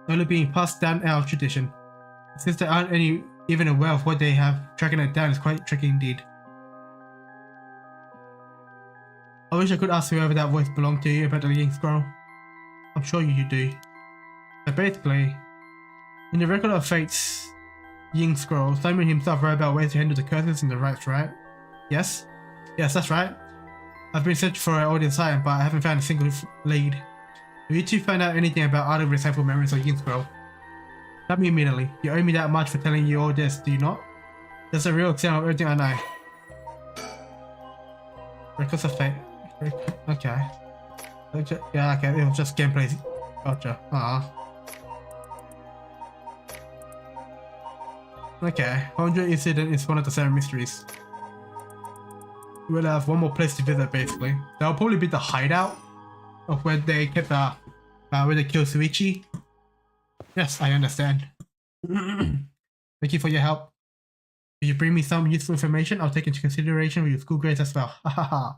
only being passed down our tradition. Since there aren't any even aware of what they have, tracking it down is quite tricky indeed. I wish I could ask whoever that voice belonged to about the Yin Scroll. I'm sure you do. But basically, in the Record of Fate's Yin Scroll, Simon himself wrote about ways to handle the curses and the rites, right? Yes? Yes, that's right. I've been searching for an audience site, but I haven't found a single lead. If you two find out anything about other recycled memories of Yin Scroll, tell me immediately. You owe me that much for telling you all this, do you not? That's a real example of everything I know. Records of Fate. Okay. Yeah, okay, it was just gameplay. Gotcha. Okay, 100 Incident is one of the 7 mysteries. We'll have one more place to visit basically. That'll probably be the hideout of where they kept where they killed Suichi. Yes, I understand. Thank you for your help. If you bring me some useful information, I'll take into consideration with your school grades as well. Hahaha.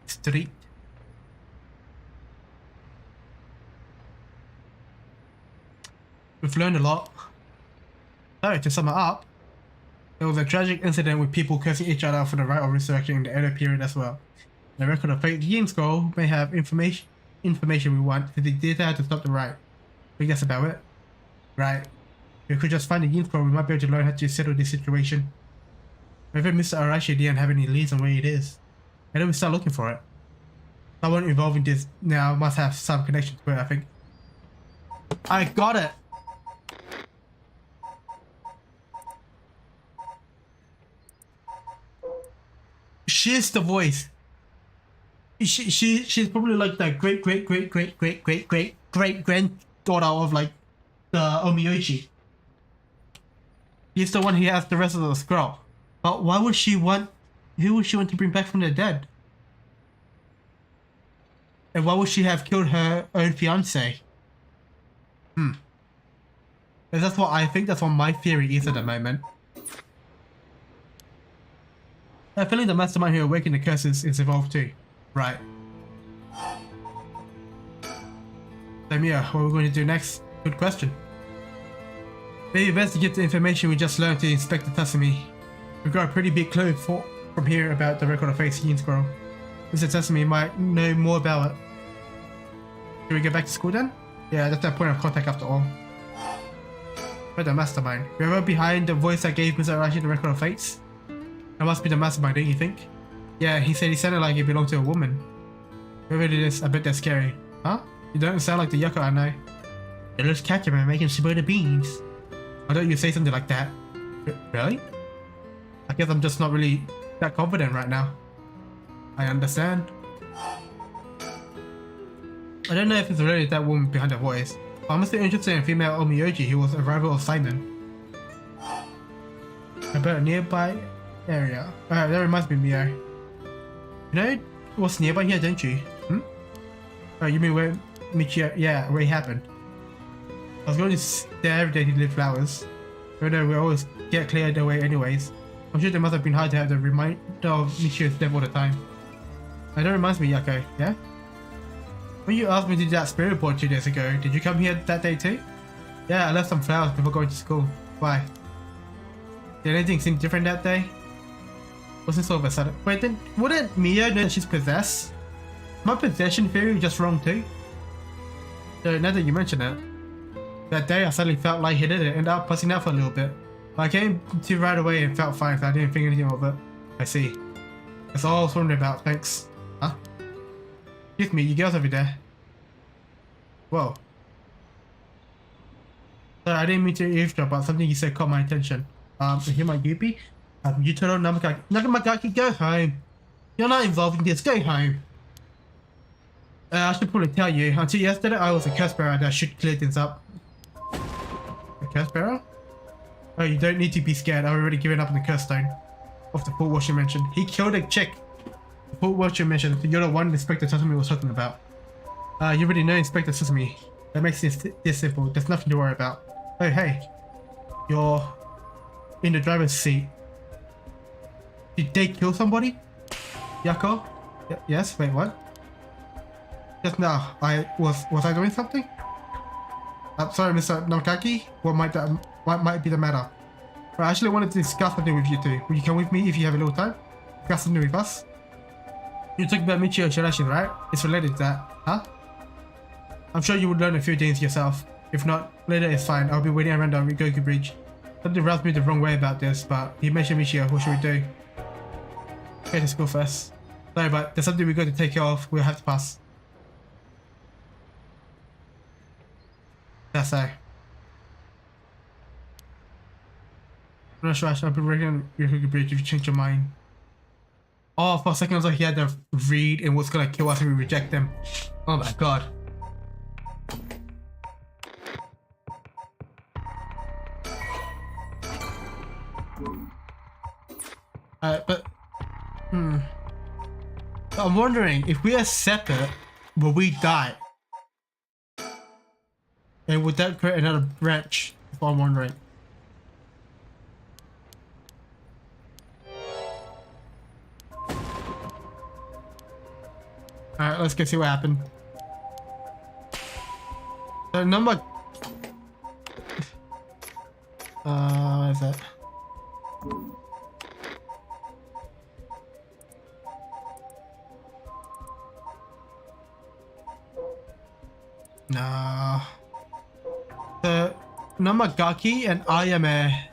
Street. We've learned a lot. So, to sum it up, there was a tragic incident with people cursing each other for the right of resurrection in the Edo period as well. The Record of Fate Yin Scroll may have information we want to the data to stop the right. But that's about it. Right. If we could just find the Yin Scroll, we might be able to learn how to settle this situation. Maybe Mr. Arashi didn't have any leads on where it is. How do we start looking for it? Someone involved in this now must have some connection to it, I think. I got it! She's the voice. She's probably like the great granddaughter of like the Omiyoshi. He's the one who has the rest of the scroll. But why would she want? Who would she want to bring back from the dead? And why would she have killed her own fiance? That's what I think. That's what my theory is at the moment. I feel like the mastermind who awakened the curses is involved too. Right. So Mia, what are we going to do next? Good question. Maybe investigate the information we just learned to Inspector Tasumi. We've got a pretty big clue from here about the Record of Fate's Yin Scroll. Mr. Tasumi might know more about it. Should we get back to school then? Yeah, that's the point of contact after all. But the mastermind. Whoever behind the voice that gave Mr. Arashi the Record of Fates? That must be the mastermind, don't you think? Yeah, he said he sounded like he belonged to a woman. Whoever it is, I bet they're scary. Huh? You don't sound like the yucca I know. You're just catching me making the beans. Why don't you say something like that? Really? I guess I'm just not really that confident right now. I understand. I don't know if it's related to that woman behind the voice, but I'm still interested in female Omiyoji who was a rival of Simon. About a nearby area. That reminds me, Mio. You know what's nearby here, don't you? Oh, you mean where Michio? Yeah, where it happened. I was going to there every day to deliver flowers. Even though we always get cleared away anyways. I'm sure it must have been hard to have the reminder of Michio's death all the time. That reminds me, Yako, yeah? When you asked me to do that spirit board 2 days ago, did you come here that day too? Yeah, I left some flowers before going to school. Why? Did anything seem different that day? Wasn't so of a sudden. Wait, then wouldn't Mio know that she's possessed? My possession theory was just wrong too. So now that you mention it, that day I suddenly felt lightheaded and ended up passing out for a little bit. But I came to right away and felt fine, so I didn't think anything of it. I see. That's all I was wondering about, thanks. Huh? Excuse me, you girls over there. Whoa. Sorry, I didn't mean to eavesdrop, but something you said caught my attention. So here might you be? Yutaro Nagamagaki, go home. You're not involved in this, go home. I should probably tell you, until yesterday I was a curse bearer that should clear things up. A curse bearer? Oh, you don't need to be scared, I've already given up on the curse stone. Of the Port Watcher mentioned. He killed a chick. The Port Watcher mentioned, you're the one Inspector Sesame was talking about. You already know Inspector Sesame. That makes this simple, there's nothing to worry about. Oh hey, you're in the driver's seat. Did they kill somebody? Yako? Yes, wait, what? Just now, was I doing something? I'm sorry, Mr. Nakaki. What might be the matter? I actually wanted to discuss something with you two. Will you come with me if you have a little time? Discuss something with us? You talked about Michio Shirashi, right? It's related to that, huh? I'm sure you would learn a few things yourself. If not, later it's fine. I'll be waiting around the Goku Bridge. Something rubs me the wrong way about this, but he mentioned Michio. What should we do? Okay, let's go first. Sorry, but there's something we got to take care of. We'll have to pass. That's so. I'm not sure. I've been reading on your Bridge if you change your mind. Oh, for a second I was like he had to read and what's gonna kill us if we reject them. Oh my god. But I'm wondering if we are separate, will we die? And would that create another branch? If I'm wondering. Alright, let's go see what happened. So number what is that? No. The Namagaki and Ayame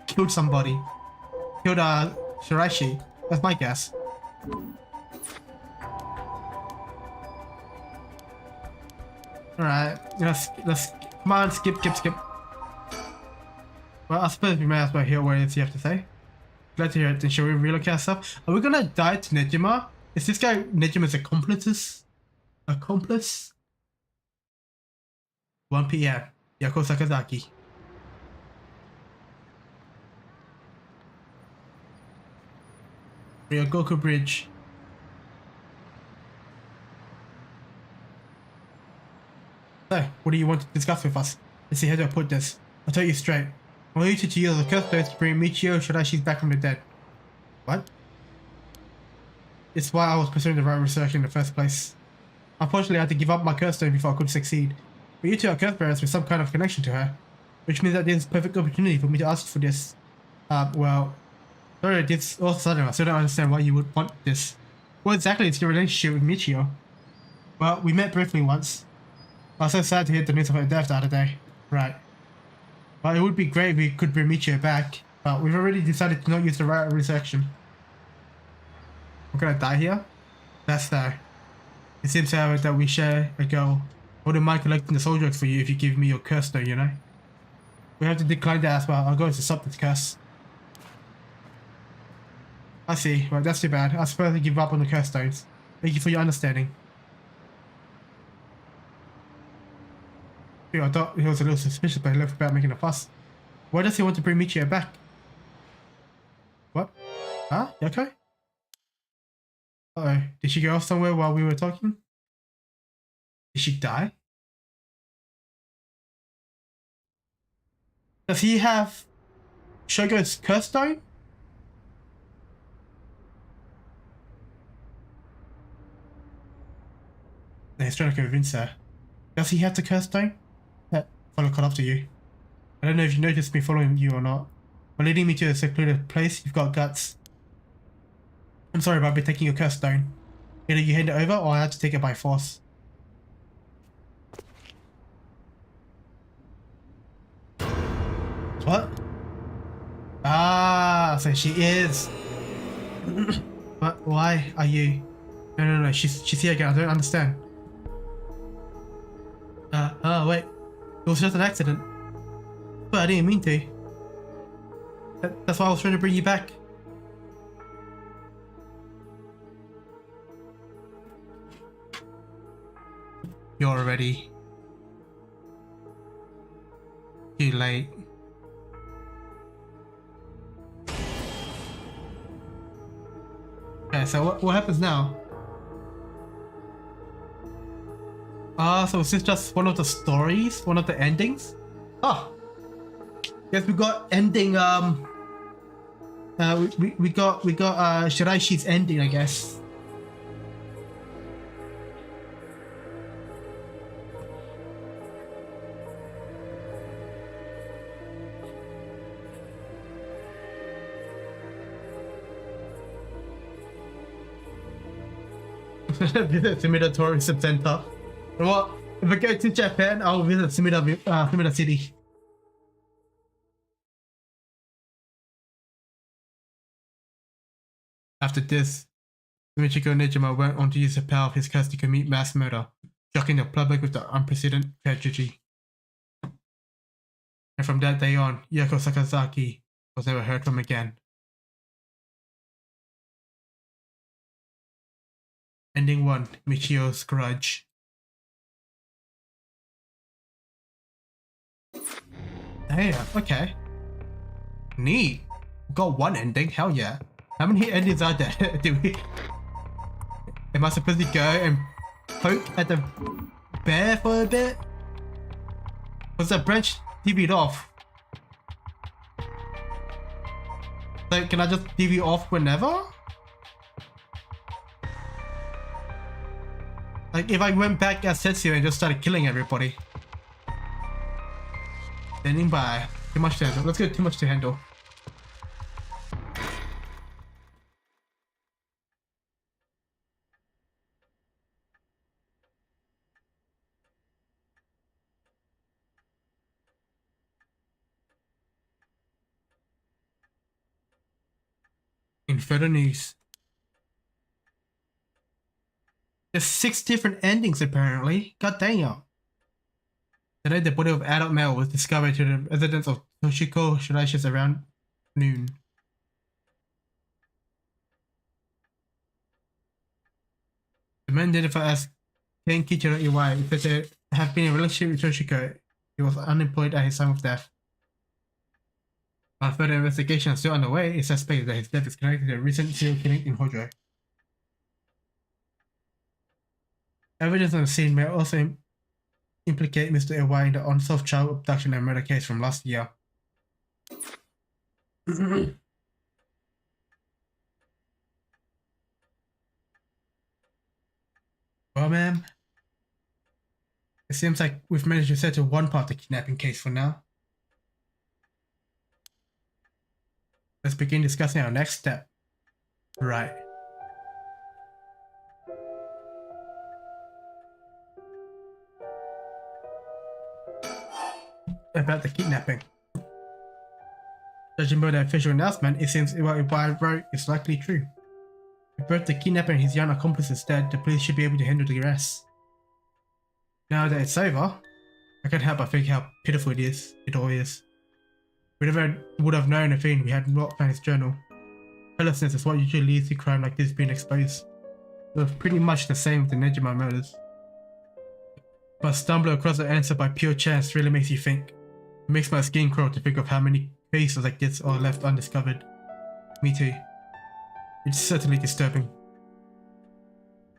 killed somebody. Killed Shirashi. That's my guess. Alright, let's come on, skip. Well, I suppose we may as well hear what it is you have to say. Glad to hear it. Then shall we relocate ourselves? Are we gonna die to Nejima? Is this guy Nejima's accomplice? 1 PM. Yako Sakazaki. Ryogoku Bridge. So, what do you want to discuss with us? Let's see how do I put this. I'll tell you straight. I want you to use the curse stones to bring Michio Shirashi's back from the dead. What? It's why I was pursuing the right research in the first place. Unfortunately, I had to give up my curse stone before I could succeed. But you two are curse bearers with some kind of connection to her, which means that there's a perfect opportunity for me to ask you for this. Well, sorry, this all of a sudden I still don't understand why you would want this. What exactly is your relationship with Michio? Well, we met briefly once. I was so sad to hear the news of her death the other day. Right. Well, it would be great if we could bring Michio back, but we've already decided to not use the right resection. We're gonna die here? That's so. It seems, however, that we share a goal. I wouldn't mind collecting the soul drugs for you if you give me your curse stone, you know? We have to decline that as well. Our goal is to stop this curse. I see. Well, that's too bad. I suppose I give up on the curse stones. Thank you for your understanding. I thought he was a little suspicious, but he left without making a fuss. Why does he want to bring Michio back? What? Huh? You okay? Uh-oh. Did she go off somewhere while we were talking? Did she die? Does he have Shogo's curse stone? No, he's trying to convince her. Does he have the curse stone? Follow caught up to you. I don't know if you noticed me following you or not, but leading me to a secluded place, you've got guts. I'm sorry about me taking your curse stone. Either you hand it over or I have to take it by force. What? Ah, so she is. But why are you? No, she's here again, I don't understand. Wait. It was just an accident. But I didn't mean to. That's why I was trying to bring you back. You're already too late. Okay, so what happens now? So is this just one of the stories? One of the endings? Oh! Guess we got ending, we got Shiraishi's ending, I guess. Visit Sumida Tourism Center. Well, if I go to Japan, I'll visit Sumida City. After this, Michiko Nejima went on to use the power of his curse to commit mass murder, shocking the public with the unprecedented tragedy. And from that day on, Yoko Sakazaki was never heard from again. Ending 1, Michio's Grudge. Hey, okay. Neat. Got one ending, hell yeah. How many endings are there? Do we... Am I supposed to go and poke at the bear for a bit? Was that branch DV'd off? So can I just DV off whenever? Like if I went back as Setsu and just started killing everybody. Standing by. Too much to handle. Let's get too much to handle. In further news, there's 6 different endings apparently. God damn. Today, the body of adult male was discovered to the residence of Toshiko Shiraishi around noon. The man identified as Kenkichiro Iwai said to have been in a relationship with Toshiko. He was unemployed at his time of death. While further investigation is still underway, it's suspected that his death is connected to a recent serial killing in Hojo. Evidence on the scene may also implicate Mr. Iwai in the unsolved child abduction and murder case from last year. Well, ma'am, it seems like we've managed to settle one part of the kidnapping case for now. Let's begin discussing our next step. Right. About the kidnapping. Judging by the official announcement, it seems what Iwai wrote is likely true. With both the kidnapper and his young accomplices dead, the police should be able to handle the rest. Now that it's over, I can't help but think how pitiful it all is. We never would have known if we had not found his journal. Carelessness is what usually leads to crime like this being exposed. It was pretty much the same with the Nejima murders. But stumbling across the answer by pure chance really makes you think. It makes my skin crawl to think of how many cases like this are left undiscovered. Me too. It's certainly disturbing.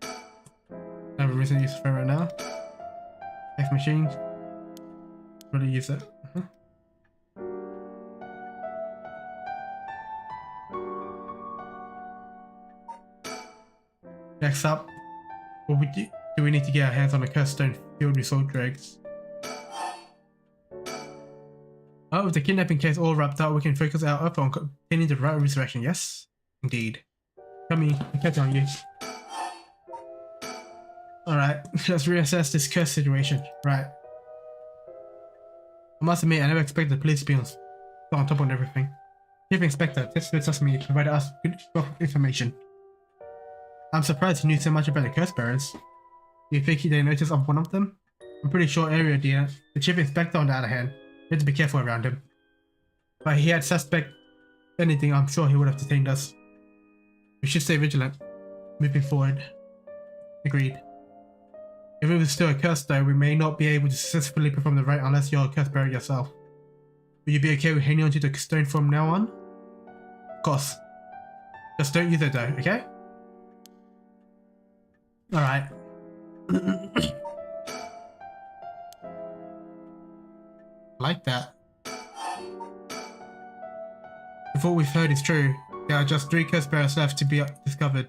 I have a reason to use the phone right now. F machine. Really use it. Next up, what do we need to get our hands on a cursed stone filled with soul dregs? Oh, with the kidnapping case all wrapped up, we can focus our effort on obtaining the right resurrection, yes? Indeed. Come here, I catch on you. Alright, let's reassess this cursed situation. Right. I must admit, I never expected the police to be on top of everything. Chief Inspector, this lets me provide us good information. I'm surprised he knew so much about the curse bearers. Do you think he didn't notice of one of them? I'm pretty sure area the Chief Inspector on the other hand, we had to be careful around him. But he had suspect anything, I'm sure he would have detained us. We should stay vigilant, moving forward. Agreed. If it was still a curse though, we may not be able to successfully perform the rite unless you're a curse bearer yourself. Will you be okay with hanging onto the stone from now on? Of course. Just don't use it though, okay? Alright. Like that. If what we've heard is true, there are just 3 curse bearers left to be discovered.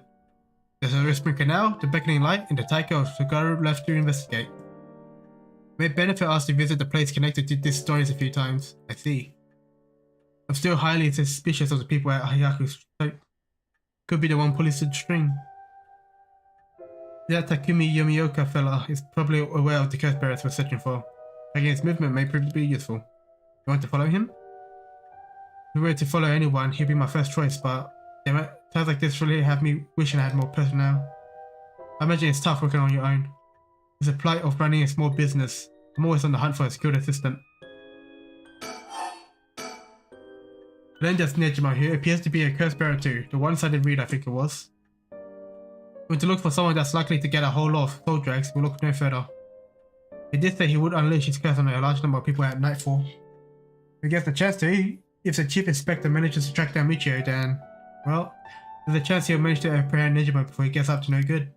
There's a whispering canal, the beckoning light, and the Taiko of Sugaru left to investigate. It may benefit us to visit the place connected to these stories a few times. I see. I'm still highly suspicious of the people at Hayaku's site. Could be the one pulling the string. That Takumi Yomioka fella is probably aware of the curse bearers we're searching for. Tracking his movement may prove to be useful. You want to follow him? If we were to follow anyone, he'd be my first choice, but damn it, times like this really have me wishing I had more personnel. I imagine it's tough working on your own. It's a plight of running a small business. I'm always on the hunt for a skilled assistant. Then there's Nejima, who appears to be a curse bearer too, the one-sided read I think it was. If we're to look for someone that's likely to get a whole lot of soul drags, we'll look no further. He did say he would unleash his curse on a large number of people at nightfall. If he gets the chance to, if the chief inspector manages to track down Michio, then, well, there's a chance he'll manage to apprehend Nejima before he gets up to no good.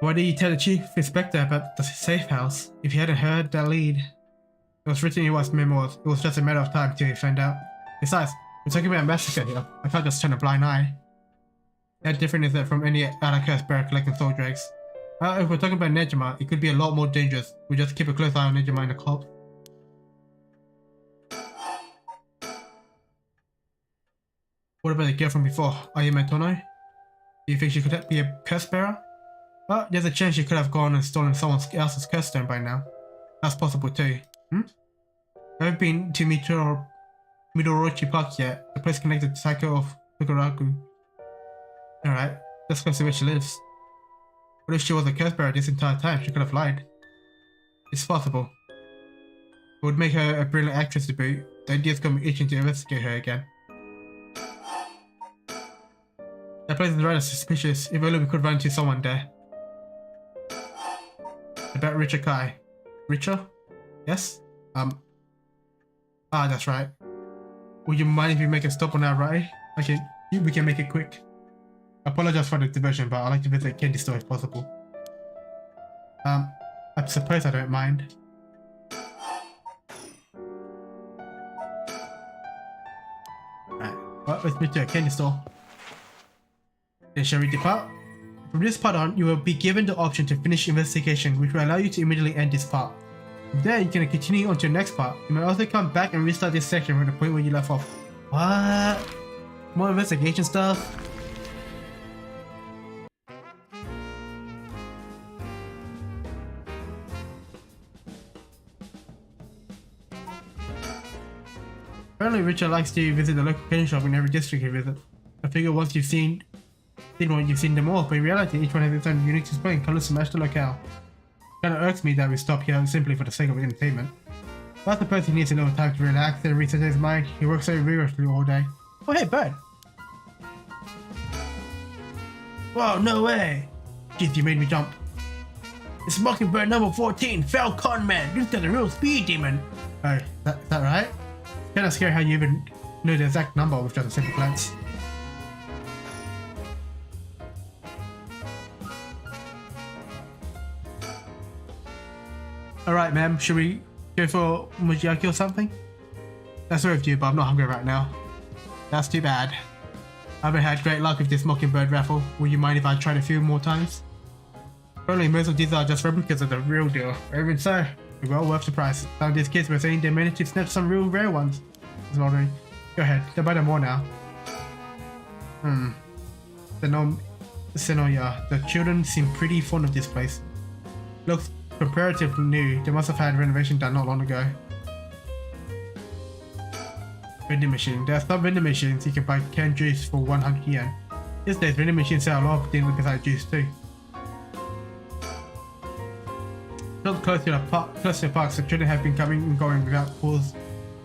Why did you tell the chief inspector about the safe house? If he hadn't heard that lead, it was written in his memoirs. It was just a matter of time till he found out. Besides, we're talking about a massacre here. I can't just turn a blind eye. How different is it from any other curse bearer collecting soul drags? If we're talking about Nejima, it could be a lot more dangerous. We just keep a close eye on Nejima and the cops. What about the girl from before, Ayame Tono? Do you think she could be a curse bearer? Well, there's a chance she could have gone and stolen someone else's curse stone by now. That's possible too. I haven't been to Midorochi Park yet, the place connected to Taiko of Fukuraku. Alright, let's go see where she lives. What if she was a curse bearer this entire time? She could have lied. It's possible. It would make her a brilliant actress to boot. The idea's got me itching to investigate her again. That place is rather suspicious. If only we could run into someone there. About Richard Kai. Richard? Yes? That's right. Would you mind if we make a stop on our ride? Okay, we can make it quick. I apologize for the diversion, but I'd like to visit Candy Store if possible. I suppose I don't mind. Alright, well, let's meet to a Candy Store. Then shall we depart? From this part on, you will be given the option to finish investigation, which will allow you to immediately end this part. From there, you can continue on to the next part. You may also come back and restart this section from the point where you left off. What? More investigation stuff? Apparently Richard likes to visit the local candy shop in every district he visits. I figure once you've seen one, you've seen them all, but in reality each one has its own unique display and colors to match the locale. Kinda irks me that we stop here simply for the sake of entertainment. But the person needs a little time to relax and reset his mind. He works so rigorously all day. Oh hey, bird! Whoa, no way! Jeez, you made me jump. It's Mockingbird number 14, Fell Conman! This guy's a real speed demon! Oh, is that right? It's kinda scary how you even know the exact number with just a simple glance. Alright, ma'am, should we go for Mujiyaki or something? That's sorry with you, but I'm not hungry right now. That's too bad. I haven't had great luck with this Mockingbird raffle. Would you mind if I tried a few more times? Probably most of these are just replicas of the real deal. Even so, they're well worth the price. Some of these kids were saying they managed to snatch some real rare ones. It's wondering. Go ahead, they'll buy them more now. Senoya, the children seem pretty fond of this place. Looks comparatively new. They must have had renovation done not long ago. Vending machine. There are some vending machines you can buy canned juice for 100 yen. These days vending machines sell a lot of things besides juice too. Not close to the park, so children have been coming and going without pause.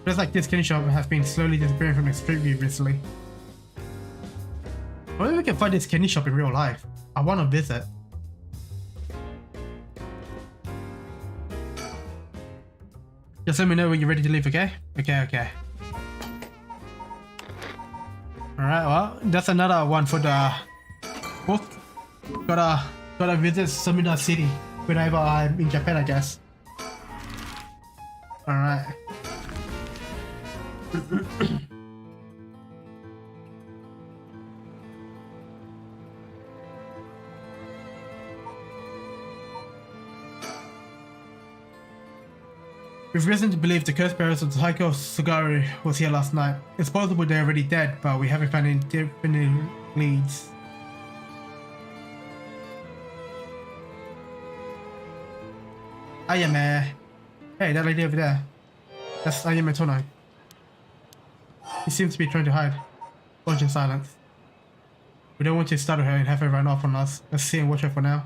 Just like this candy shop has been slowly disappearing from the street view recently. Maybe we can find this candy shop in real life. I want to visit. Just let me know when you're ready to leave, okay? Okay. Alright, well, that's another one for the book. Gotta visit Sumida City whenever I'm in Japan, I guess. Alright. We've reason to believe the cursed parents of Taiko Suguru was here last night. It's possible they're already dead, but we haven't found any definite leads. Ayame. Hey, that lady over there. That's Ayame Tono. He seems to be trying to hide. Watch in silence. We don't want to startle her and have her run off on us. Let's see and watch her for now.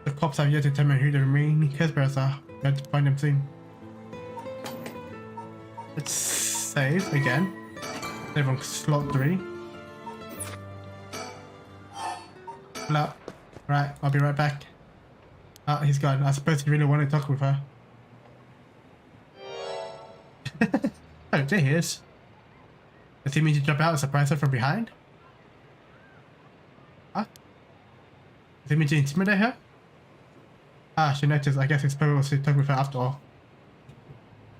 The cops have yet to determine who the remaining cursed are. We have to find them soon. Let's save again. Save on slot 3. Right, I'll be right back. He's gone. I suppose he really wanted to talk with her. Oh, there he is. Does he mean to jump out and surprise her from behind? Huh? Does he mean to intimidate her? She noticed. I guess his probably was to talk with her after all.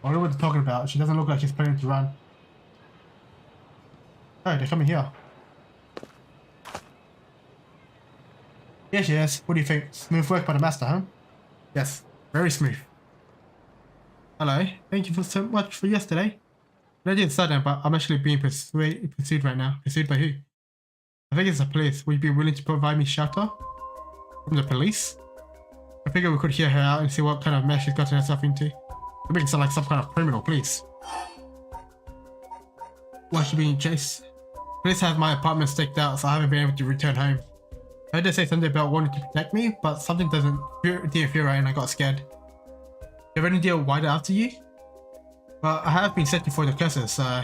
I don't know what they're talking about. She doesn't look like she's planning to run. Oh, they're coming here. Here she is. What do you think? Smooth work by the master, huh? Yes, very smooth. Hello. Thank you for so much for yesterday. I didn't sudden, but I'm actually being pursued right now. Pursued by who? I think it's the police. Would you be willing to provide me shelter? From the police? I figured we could hear her out and see what kind of mess she's gotten herself into. It makes it sound like some kind of criminal, please. Why is she being chased? Police have my apartment staked out, so I haven't been able to return home. I heard they say something about wanting to protect me, but something didn't feel right and I got scared. Do you have any idea why they're after you? Well, I have been searching for the curses, so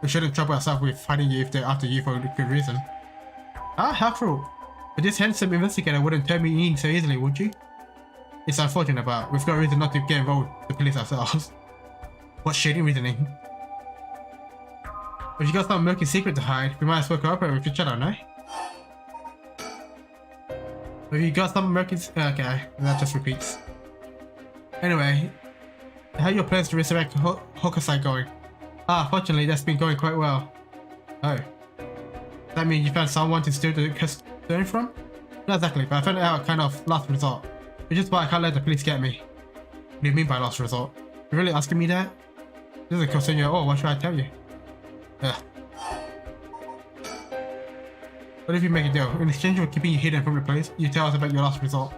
we shouldn't trouble ourselves with finding you if they're after you for a good reason. Ah, how cruel. But this handsome investigator wouldn't turn me in so easily, would you? It's unfortunate, but we've got a reason not to get involved with the police ourselves. What shady reasoning? If you got some murky secret to hide, we might as well cooperate with each other, no? If you got some murky... Okay, that just repeats. Anyway, how are your plans to resurrect Hokusai going? Ah, fortunately that's been going quite well. Oh. Does that mean you found someone to steal the custodian from? Not exactly, but I found it out kind of last resort. Which is why I can't let the police get me. What do you mean by last resort? You're really asking me that? This doesn't concern you at all, what should I tell you? Ugh. What if you make a deal? In exchange for keeping you hidden from the police, you tell us about your last resort.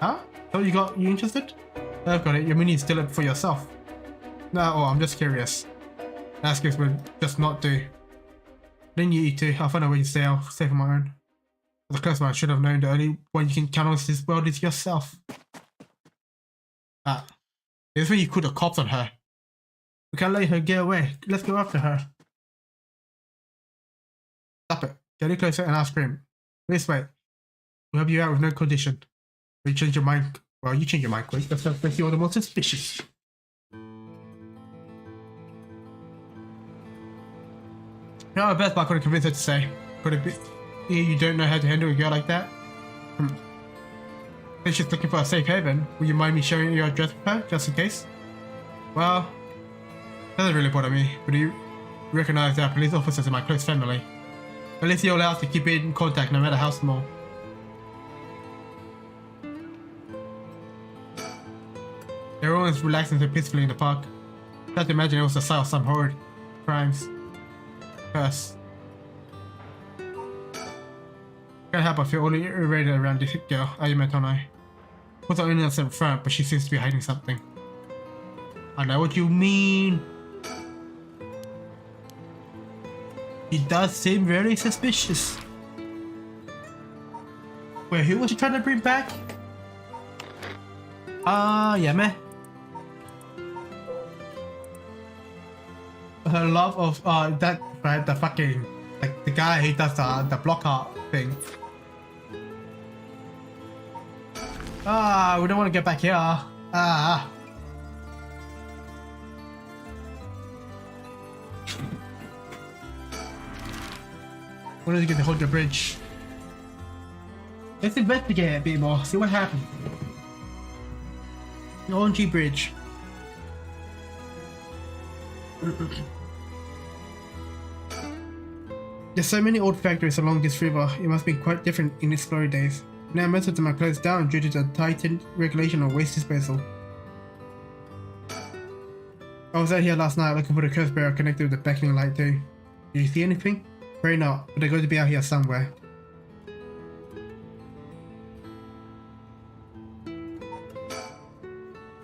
Huh? So you interested? I've got it, your money is still up for yourself. No, I'm just curious. Ask us would just not do. Then you eat too, I'll find a way to stay safe on my own. The close one, I should have known the only one you can count on this world is yourself. This is when you called the cops on her. We can't let her get away. Let's go after her. Stop it. Get any closer and I'll scream. Please wait. We'll help you out with no condition. When you change your mind, well, you change your mind quick. That's what makes you all the more suspicious. You know, my best, but I couldn't convince her to say. Could it be you don't know how to handle a girl like that? If she's looking for a safe haven, will you mind me sharing your address with her, just in case? Well, doesn't really bother me, but do you recognize there are police officers in my close family? At least you're allowed to keep in contact no matter how small. Everyone's relaxing so peacefully in the park. I can't imagine it was the site of some horrid crimes. Curse. Can't help but feel only irritated around this girl, Ayame Tono. What's her innocent front, but she seems to be hiding something. I know what you mean. He does seem very suspicious. Wait, who was she trying to bring back? Yeah, man. Her love of that right, the fucking like the guy who does the block art thing. We don't want to get back here. We need to get to hold the bridge. Let's investigate a bit more. See what happened. The ONG bridge. There's so many old factories along this river, it must be quite different in its glory days. Now most of them are closed down due to the tightened regulation of waste disposal. I was out here last night looking for the curse barrier connected with the beckoning light too. Did you see anything? Probably not, but they're going to be out here somewhere.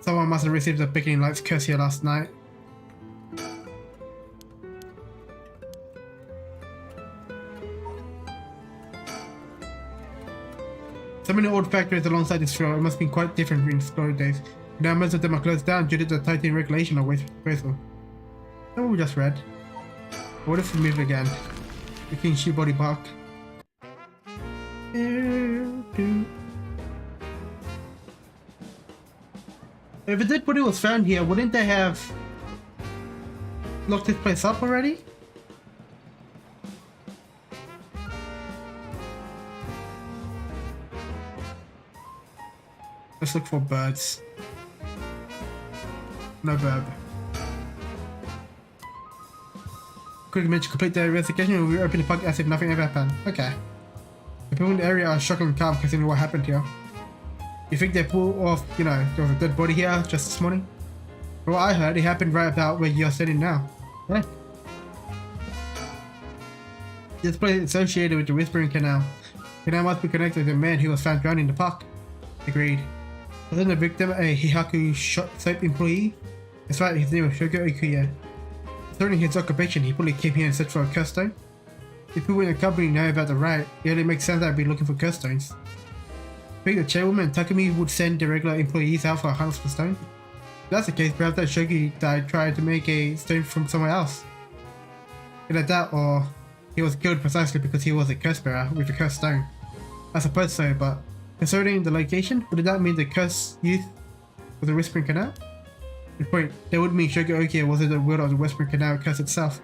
Someone must have received the beckoning light's curse here last night. So many old factories alongside this trail, it must be quite different in its glory days. Now most of them are closed down due to the tightening regulation of waste disposal. That's what we just read. What if we move again? We can shoot body park. If a dead body was found here, wouldn't they have locked this place up already? Let's look for birds. No bird. Quick mention, complete the investigation and we open the park as if nothing ever happened. Okay. The people in the area are shocked and calm considering what happened here. You think they pulled off, you know, there was a dead body here just this morning? From what I heard, it happened right about where you're sitting now. Yeah. This place is associated with the Whispering Canal. The canal must be connected to the man who was found drowned in the park. Agreed. Wasn't the victim a Hihaku soap employee? That's right, his name was Shogo Ikuya. Concerning his occupation, he probably came here and searched for a curse stone. If people in the company know about the riot, it only makes sense that I'd be looking for curse stones. I think the chairwoman Takumi would send the regular employees out for a hunt for stone. If that's the case, perhaps that Shogi died trying to make a stone from somewhere else. Either that or he was killed precisely because he was a curse bearer with a cursed stone. I suppose so, but considering the location, would that mean the cursed youth was the Whispering Canal? Good point, that would mean Shogo Okia wasn't the wielder of the Whispering Canal curse itself.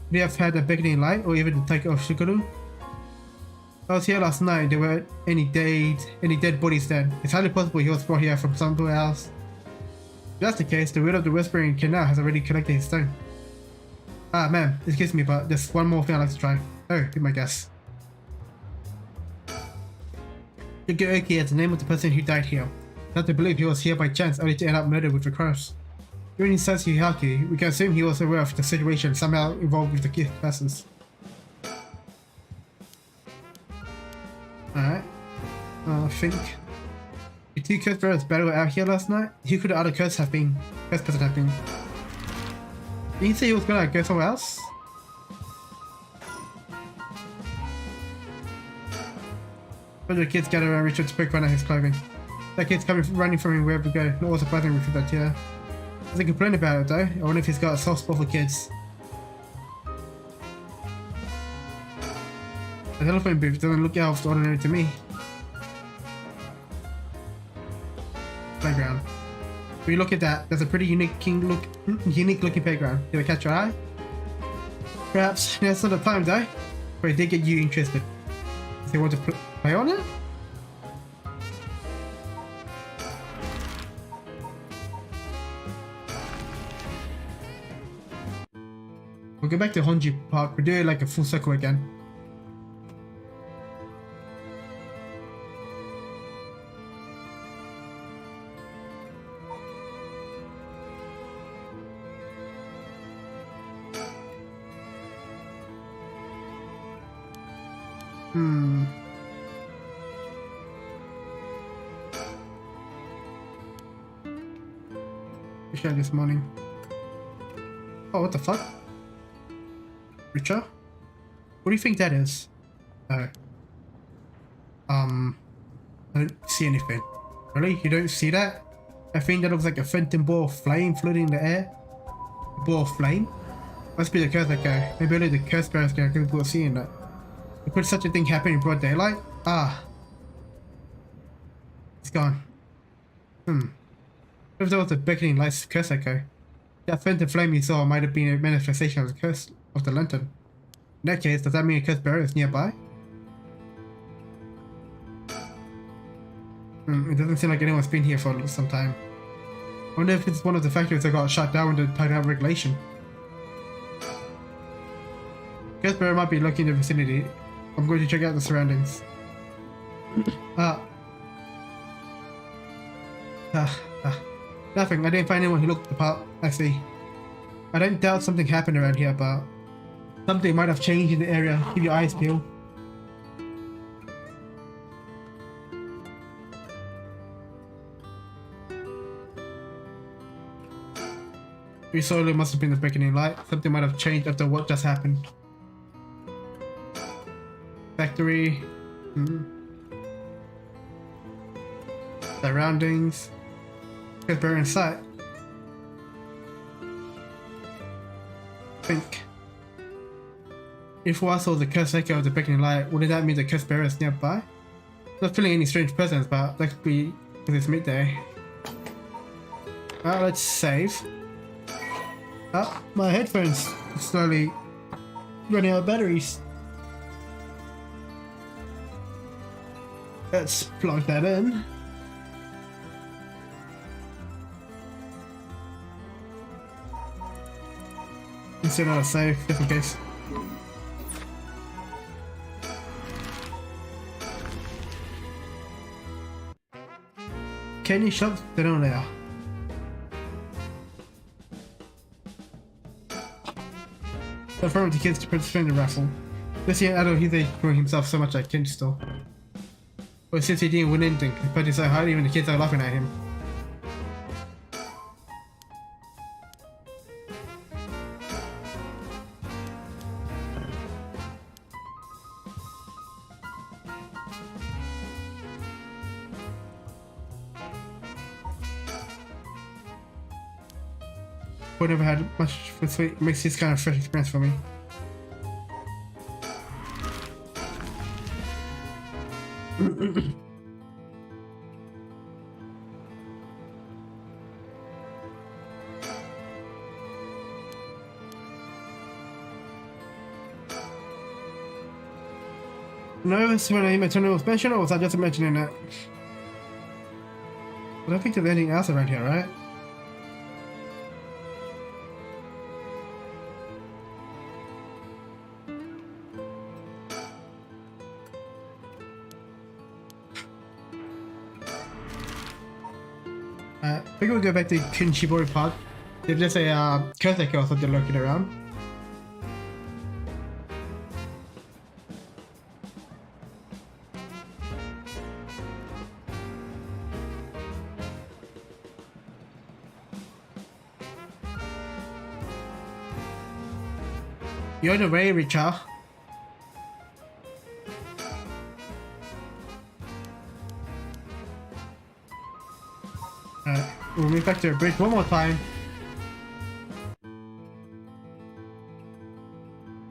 Would he have had a beckoning light or even the taker of Shiguru? I was here last night, there weren't any dead bodies then. It's highly possible he was brought here from somewhere else. If that's the case, the wielder of the Whispering Canal has already collected his stone. Ah man, excuse me, but there's one more thing I'd like to try. Oh, be my guess. Shogo Okia is the name of the person who died here. Not to believe he was here by chance, only to end up murdered with a curse. Given his sense Hihaku, we can assume he was aware of the situation somehow involved with the gift persons. Alright. I think the two curse bearers battled out here last night. Who could the other curse person have been? Did he say he was gonna go somewhere else? But the kids gather around Richard's quick run at his clothing. That kid's running from him wherever we go. Not all surprising with that here. Doesn't complain about it though. I wonder if he's got a soft spot for kids. The telephone booth doesn't look out ordinary to me. Playground. When you look at that, there's a pretty unique looking playground. Did it catch your eye? Perhaps that's not the time though. But it did get you interested. Do you want to play on it? We'll go back to Honji Park. We'll do it like a full circle again. Share this morning. Oh, what the fuck? Richard? What do you think that is? Oh. I don't see anything. Really? You don't see that? I think that looks like a phantom ball of flame floating in the air. A ball of flame? Must be the curse echo. Maybe only the curse bearers can capable of seeing that. Could such a thing happen in broad daylight? Ah. It's gone. If there was a beckoning light's curse echo, that phantom flame you saw might have been a manifestation of the curse of the lantern. In that case, does that mean a curse bearer is nearby? It doesn't seem like anyone's been here for some time. I wonder if it's one of the factories that got shut down to tighten up regulation. Curse bearer might be lurking in the vicinity. I'm going to check out the surroundings. Nothing. I didn't find anyone who looked the part. I see. I don't doubt something happened around here, but something might have changed in the area. Keep your eyes peeled. We saw it must have been the beckoning light. Something might have changed after what just happened. Factory. Surroundings. Curse bearer in sight. Think. If I saw the curse echo of the beckoning light, wouldn't that mean the curse bearer is nearby? Not feeling any strange presence, but that could be because it's midday. Let's save. My headphones are slowly running out of batteries. Let's plug that in. Instead of a save, just in case. Can you shut the door there? Confirm with the kids to participate in the raffle. This young adult he's enjoying himself so much at Ken's store. But since he didn't win anything, he put so hard even the kids are laughing at him. I never had much for sweet. It makes this kind of fresh experience for me. No, it's when I my turn was mentioned, or was I just mentioning that? I don't think there's anything else around here, right? I think we'll go back to Kinshibori Park. There's just a curse echo or something lurking around. You're on the way, Richard. We'll move back to the bridge one more time.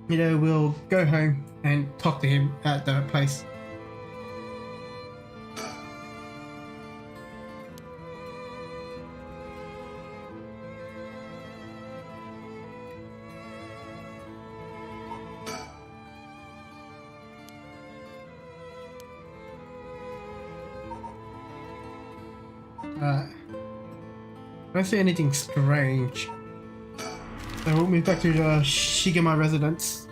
You know, we'll go home and talk to him at the place. I don't see anything strange. So we'll move back to the Shigema residence.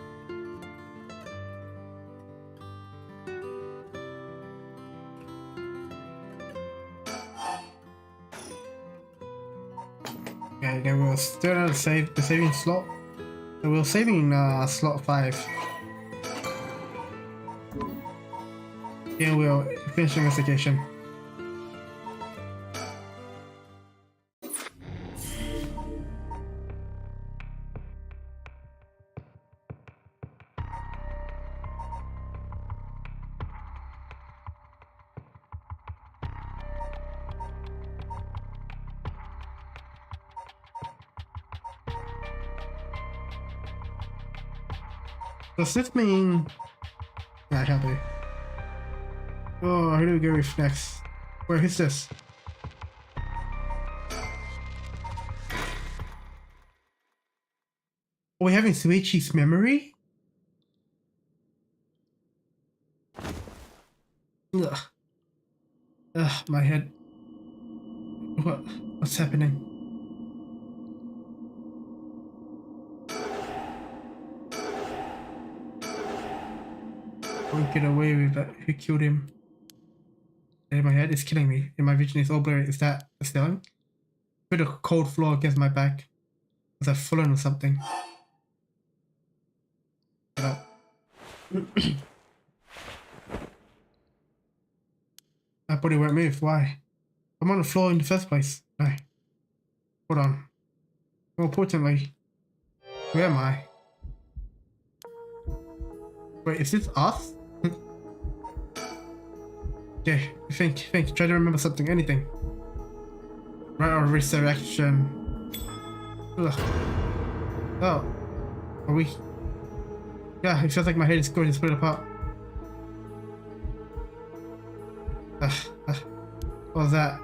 Okay, then we'll still have the saving slot. So we're saving slot 5. Yeah, we'll finish the investigation. Does this mean... Nah, I can't be. Oh, who do we go with next? Wait, who's this? Are we having Sweet Cheeks memory? Ugh. Ugh, my head. What's happening? Can't get away with that. Who killed him? In my head, it's killing me. In my vision, it's all blurry. Is that a ceiling? Put a cold floor against my back. Was I fallen or something? Get up. My body won't move. Why? I'm on the floor in the first place. No. Hold on. More importantly, where am I? Wait, is this us? Okay, think, try to remember something, anything. Right, or resurrection. Ugh. Oh. Are we? Yeah, it feels like my head is going to split apart. What was that?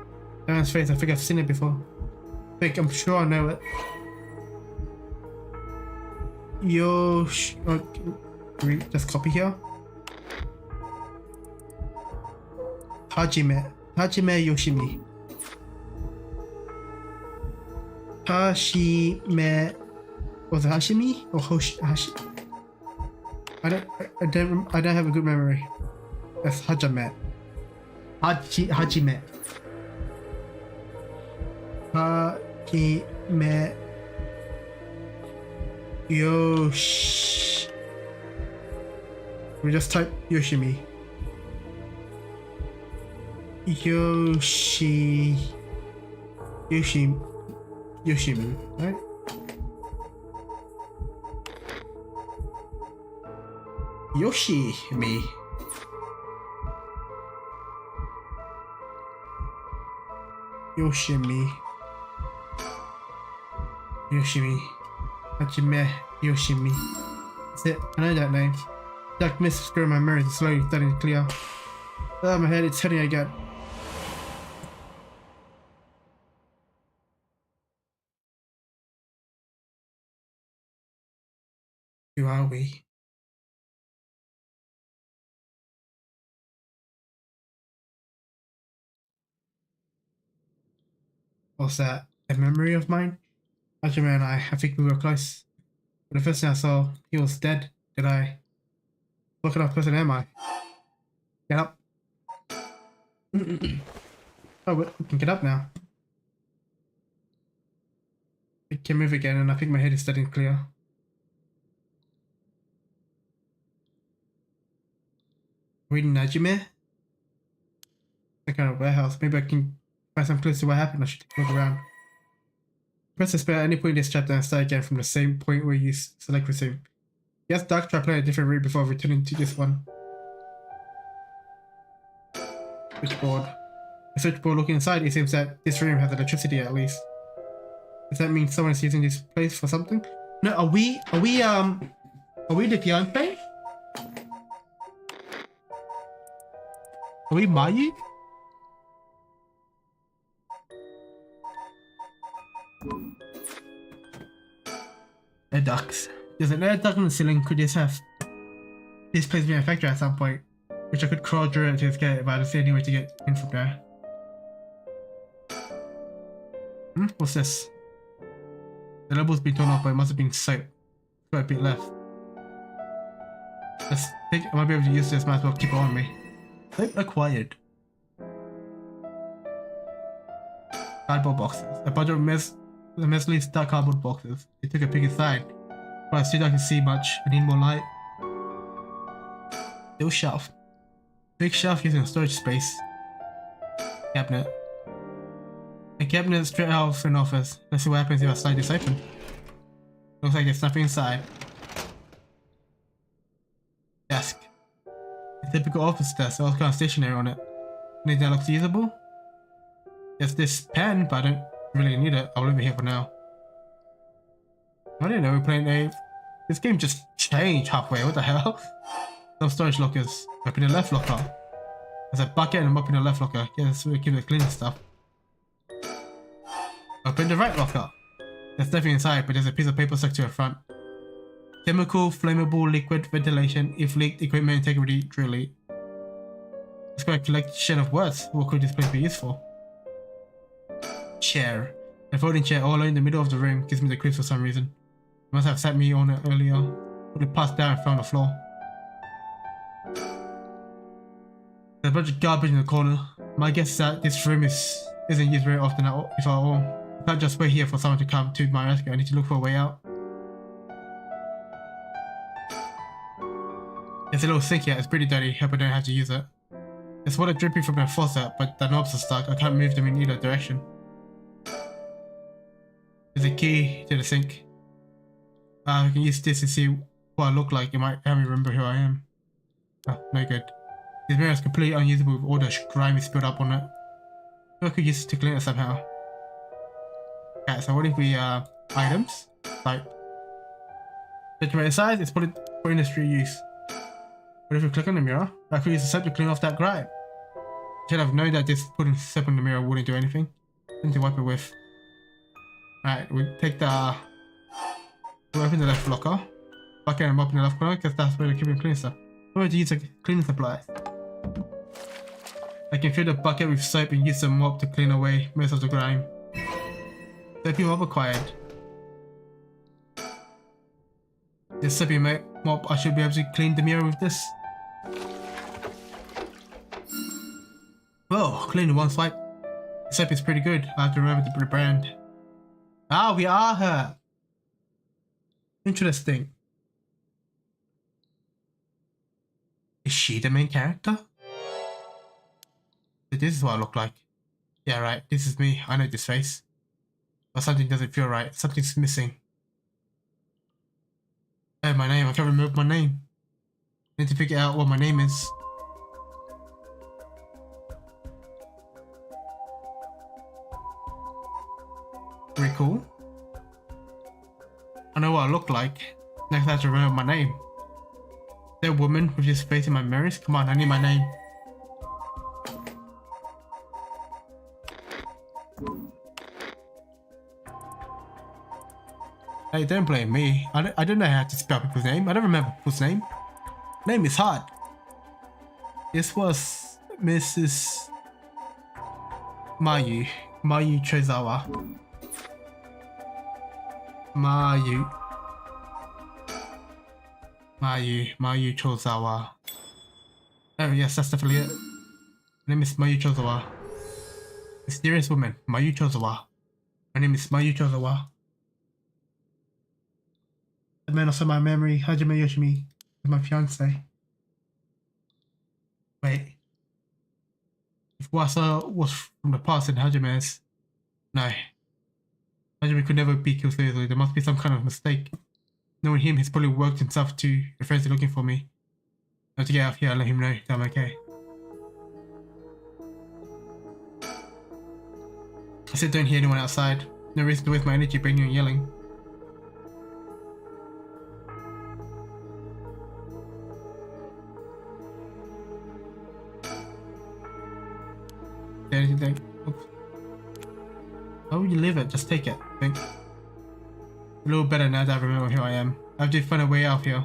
That man's face, I think I've seen it before. I'm sure I know it. Can we just copy here? Hajime Yoshimi. Hashime. Was it Hashimi or Hashi? I don't have a good memory. That's Hajime. Hajime. Hajime Yosh. We just type Yoshimi. Yoshimi, right? Yoshimi. Hajime Yoshimi. That's it. I know that name. Dark mist obscuring my memories is slowly starting to clear. Oh, my head, it's hurting again. Who are we? What's that? A memory of mine? Hajime and I think we were close. But the first thing I saw, he was dead. Did I? What kind of person am I? Get up. Oh, we can get up now. I can move again, and I think my head is starting to clear. Reading Najime? Some kind of warehouse. Maybe I can find some clues to what happened. I should look around. Press the spell at any point in this chapter and start again from the same point where you select resume. Yes, Dark try playing a different route before returning to this one. Switchboard. The switchboard looking inside, it seems that this room has electricity at least. Does that mean someone is using this place for something? No, are we the fiancé? Are we Mayu? Air ducts. There's an air duct in the ceiling. Could this have this place be a factory at some point? Which I could crawl through it to escape if I don't see any way to get in from there. What's this? The label's been torn off, but it must have been soaked. Got a bit left. I think I might be able to use this, might as well keep it on me. Soap acquired. Cardboard boxes. A bunch of messily stuck cardboard boxes. They took a peek inside. But I still don't see much. I need more light. Still shelf. Big shelf using storage space. Cabinet. A cabinet straight out of an office. Let's see what happens if I slide this open. Looks like there's nothing inside. Desk. A typical office desk, all kind of stationery on it. Anything that looks usable? There's this pen, but I don't really need it. I'll leave it here for now. I don't know, we're playing a This game just changed halfway. What the hell? Some storage lockers. Open the left locker. There's a bucket and a mop in the left locker. Yeah, that's where we keep the cleaning stuff. Open the right locker. There's nothing inside, but there's a piece of paper stuck to the front. Chemical, flammable, liquid, ventilation, if leaked, equipment integrity, drill leak. It's quite a collection of words. What could this place be used for? Chair. A folding chair all alone in the middle of the room gives me the creeps for some reason. You must have sat me on it earlier. Put it passed down and found the floor. There's a bunch of garbage in the corner. My guess is that this room isn't used very often if at all. I can't just wait here for someone to come to my rescue. I need to look for a way out. There's a little sink here. It's pretty dirty. Hope I don't have to use it. There's water dripping from the faucet, but the knobs are stuck. I can't move them in either direction. There's a key to the sink. I can use this to see what I look like. It might help me remember who I am. Oh, no good. This mirror is completely unusable with all the grime spilled up on it. I could use it to clean it somehow. Okay, so what if we, items? Like, determinate size, it's put for industry use. What if we click on the mirror? I could use the soap to clean off that grime. I should have known that this putting soap on the mirror wouldn't do anything. Something to wipe it with. Alright, we take the... We'll open the left locker. Bucket and mop in the left corner, because that's where we're keeping cleaning stuff. I'm going to use the cleaning supplies. I can fill the bucket with soap and use the mop to clean away most of the grime. Soapy mop acquired. This soapy mop, I should be able to clean the mirror with this. Whoa, clean in one swipe. The soap is pretty good. I have to remember the brand. Ah, we are her. Interesting. Is she the main character? This is what I look like. Yeah, right. This is me. I know this face. But something doesn't feel right. Something's missing. Oh, my name. I can't remember my name. I need to figure out what my name is. Very cool. I know what I look like. Next I have to remember my name. Is there a woman with this face in my mirrors? Come on, I need my name. Hey, don't blame me. I don't know how to spell people's name. I don't remember people's name. Name is hard. This was Mrs. Mayu Chozawa. Mayu Chozawa. Oh yes, that's definitely it. My name is Mayu Chozawa. Mysterious woman, Mayu Chozawa. My name is Mayu Chozawa. The man also my memory, Hajime Yoshimi, is my fiance. Wait. If Wasa was from the past and Hajime's, no. Hajime could never be killed so easily. There must be some kind of mistake. Knowing him, he's probably worked himself to the friends are looking for me. I have to get out of here and let him know that I'm okay. I still don't hear anyone outside. No reason to waste my energy banging and yelling. Anything? Oops. How would you leave it? Just take it, I think. A little better now that I remember who I am. I have to find a way out of here.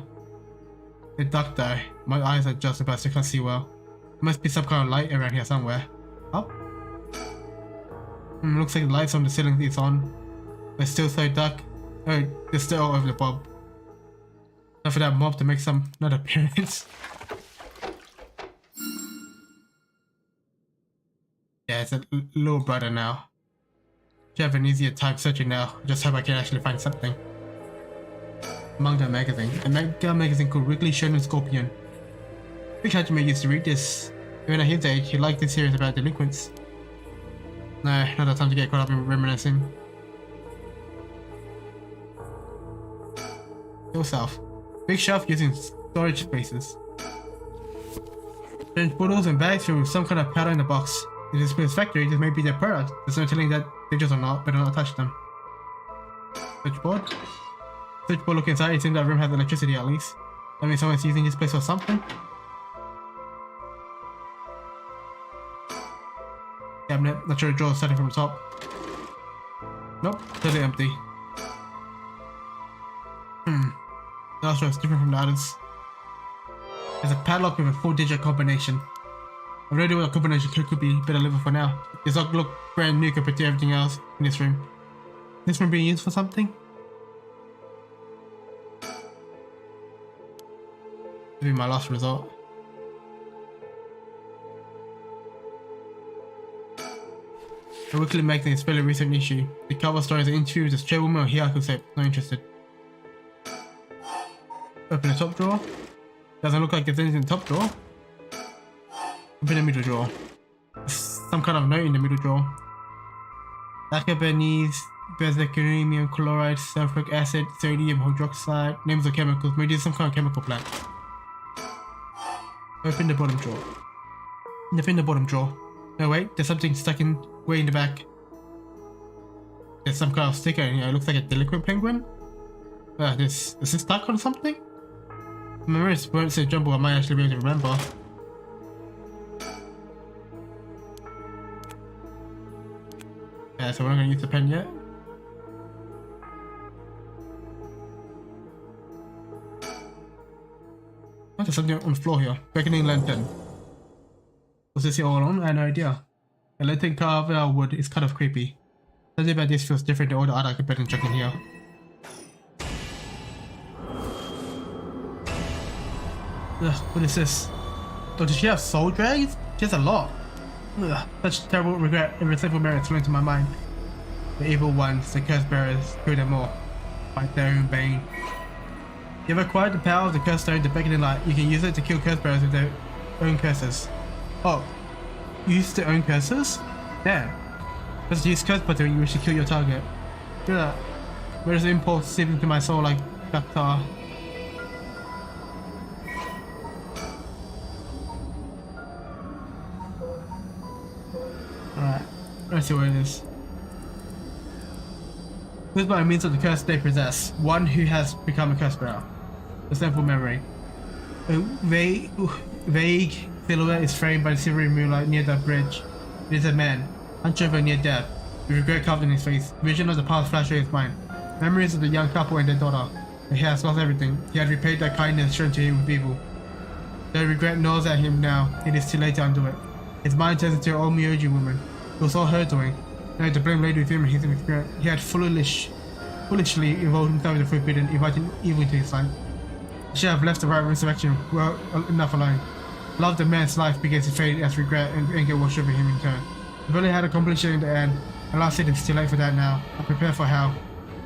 It's dark though. My eyes are just about so I can't see well. There must be some kind of light around here somewhere. Up? Looks like the lights on the ceiling is on. But it's still so dark. Oh, they're still all over the bob. Time for that mob to make another appearance. Yeah, it's a little brighter now. Should have an easier time searching now. Just hope I can actually find something. Manga magazine. A manga magazine called Weekly Shonen Scorpion. I think Hajime used to read this. Even at his age, he liked this series about delinquents. No, not the time to get caught up in reminiscing. Go south. Big shelf using storage spaces. Strange bottles and bags filled with some kind of powder in the box. If this place factory, this may be their product. There's no telling that dangerous or not, better not touch them. Switchboard. Switchboard look inside, it seems that room has electricity at least. That means someone's using this place for something. Cabinet, not sure the drawer starting from the top. Nope, totally empty. That's it's different from the others. There's a padlock with a 4-digit combination. I have no idea what the combination could be, better leave it for now. This look brand new compared to everything else in this room. This room being used for something? Maybe my last result. A weekly magazine is a fairly recent issue. The cover story is an interview with this chairwoman or Hyaku said, not interested. Open the top drawer. Doesn't look like there's anything in the top drawer. Open the middle drawer. Some kind of note in the middle drawer. Acabanese, bezecuronium chloride, sulfuric acid, sodium hydroxide. Names of chemicals. Maybe it's some kind of chemical plant. Open the bottom drawer. Nothing in the bottom drawer. No wait, there's something stuck in way in the back. There's some kind of sticker in here. It looks like a delinquent penguin. Is this stuck on something? My memories won't say jumble, I might actually be able to remember. Yeah, so we're not going to use the pen yet. Oh, there's something on the floor here. Beckoning lantern. Was this here all along? I had no idea. The lantern carved out wood is kind of creepy. Something about this feels different than all the other companion chuck in here. Ugh, what is this? Oh, does she have soul drags? She has a lot. Ugh, such terrible regret and resentful merits flew into my mind. The evil ones, the curse bearers, kill them all. By their own bane. You have acquired the power of the curse stone, the beckoning light. You can use it to kill curse bearers with their own curses. Oh, use their own curses? Yeah. Just use curse button you wish to kill your target. Do that. Where's the impulse seeping to my soul like Bactar? Alright, let's see what it is. This by means of the curse they possess. One who has become a curse bearer. A simple memory. A vague silhouette is framed by the silvery moonlight near the bridge. It is a man, hunched over near death, with regret carved in his face. Vision of the past flashed through his mind. Memories of the young couple and their daughter. He has lost everything. He had repaid that kindness shown to him with evil. The regret gnaws at him now. It is too late to undo it. His mind turns into an old Myoji woman. It was all her doing. Now the blame laid with him and his regret. He had foolishly involved himself in the forbidden, inviting evil into his life. He should have left the right resurrection well enough alone. Love the man's life begins to fade as regret and anger wash over him in turn. If only had accomplished it in the end. Alas, it is too late for that now. I prepare for how.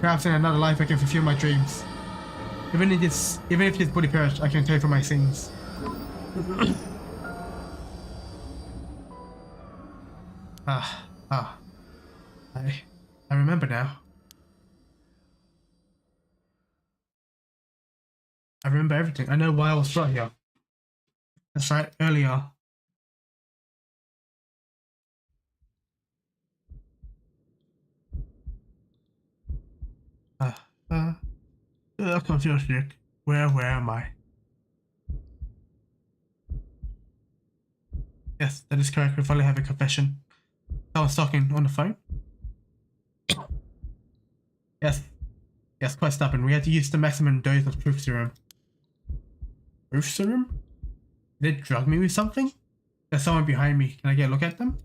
Perhaps in another life I can fulfill my dreams. Even if this body perished, I can atone for my sins. I remember now. I remember everything. I know why I was brought here. That's right, earlier. Confused. Where am I? Yes, that is correct. We finally have a confession. I was talking on the phone. Yes, quite stubborn. We had to use the maximum dose of proof serum. Proof serum? Did they drug me with something? There's someone behind me. Can I get a look at them?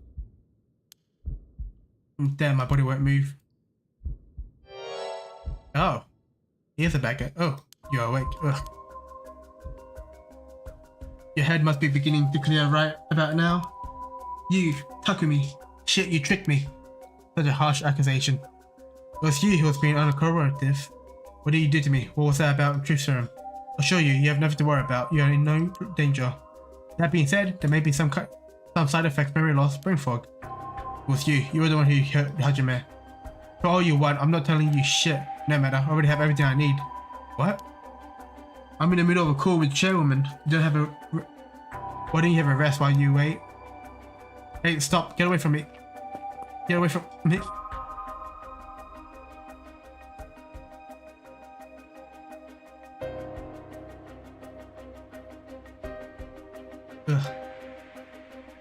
Damn, my body won't move. Oh. Here's a bad guy. Oh, you're awake. Ugh. Your head must be beginning to clear right about now. You, Takumi. Shit, you tricked me. Such a harsh accusation. It was you who was being uncooperative. What did you do to me? What was that about truth serum? I'll show you, you have nothing to worry about. You are in no danger. That being said, there may be some side effects, memory loss, brain fog. It was you. You were the one who hurt Hajime. For all you want, I'm not telling you shit. No matter, I already have everything I need. What? I'm in the middle of a call with chairwoman. You don't have a... Why don't you have a rest while you wait? Hey, stop. Get away from me. Get away from me. Ugh.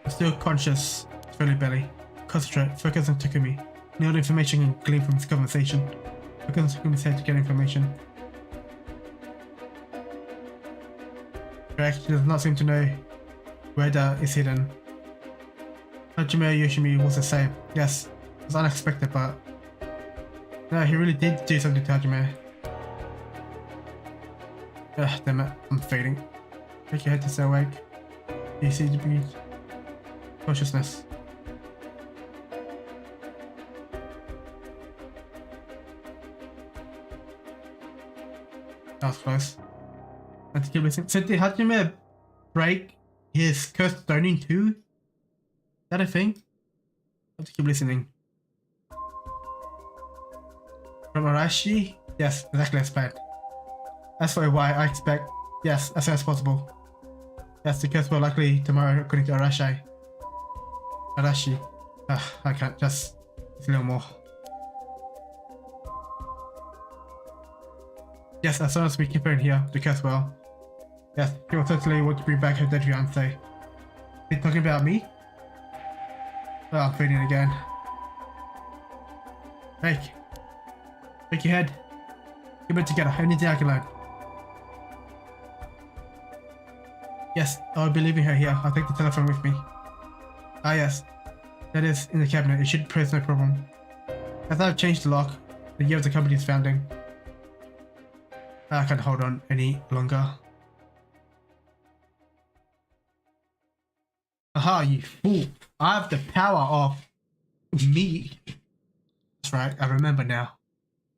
I'm still conscious. Belly belly. Concentrate. Focus on Takumi. Nail the information and glean from this conversation. Focus on Takumi's head to get information. Correct. She does not seem to know where that is hidden. Hajime Yoshimi was the same. Yes, it was unexpected, but no, he really did do something to Hajime. Ugh, damn it, I'm fading. Make your head to stay awake. You see the breathe. Consciousness. That was close. And to keep listening. So did Hajime break his cursed stoning too? Is that a thing? I have to keep listening. From Arashi? Yes, exactly as planned. As for why I expect, yes, as soon as possible. Yes, the curse will likely tomorrow according to Arashi. I can't, just a little more. Yes, as soon as we keep her in here, the curse will. Yes, he will certainly want to bring back her dead fiancé. He's talking about me? Oh, I'm fading again. Make your head. Keep it together, anything I can learn. Yes, I'll be leaving her here. I'll take the telephone with me. Ah yes, that is in the cabinet. It should pose no problem. As I've changed the lock, the year of the company's founding. I can't hold on any longer. Aha, you fool. I have the power of me. That's right, I remember now.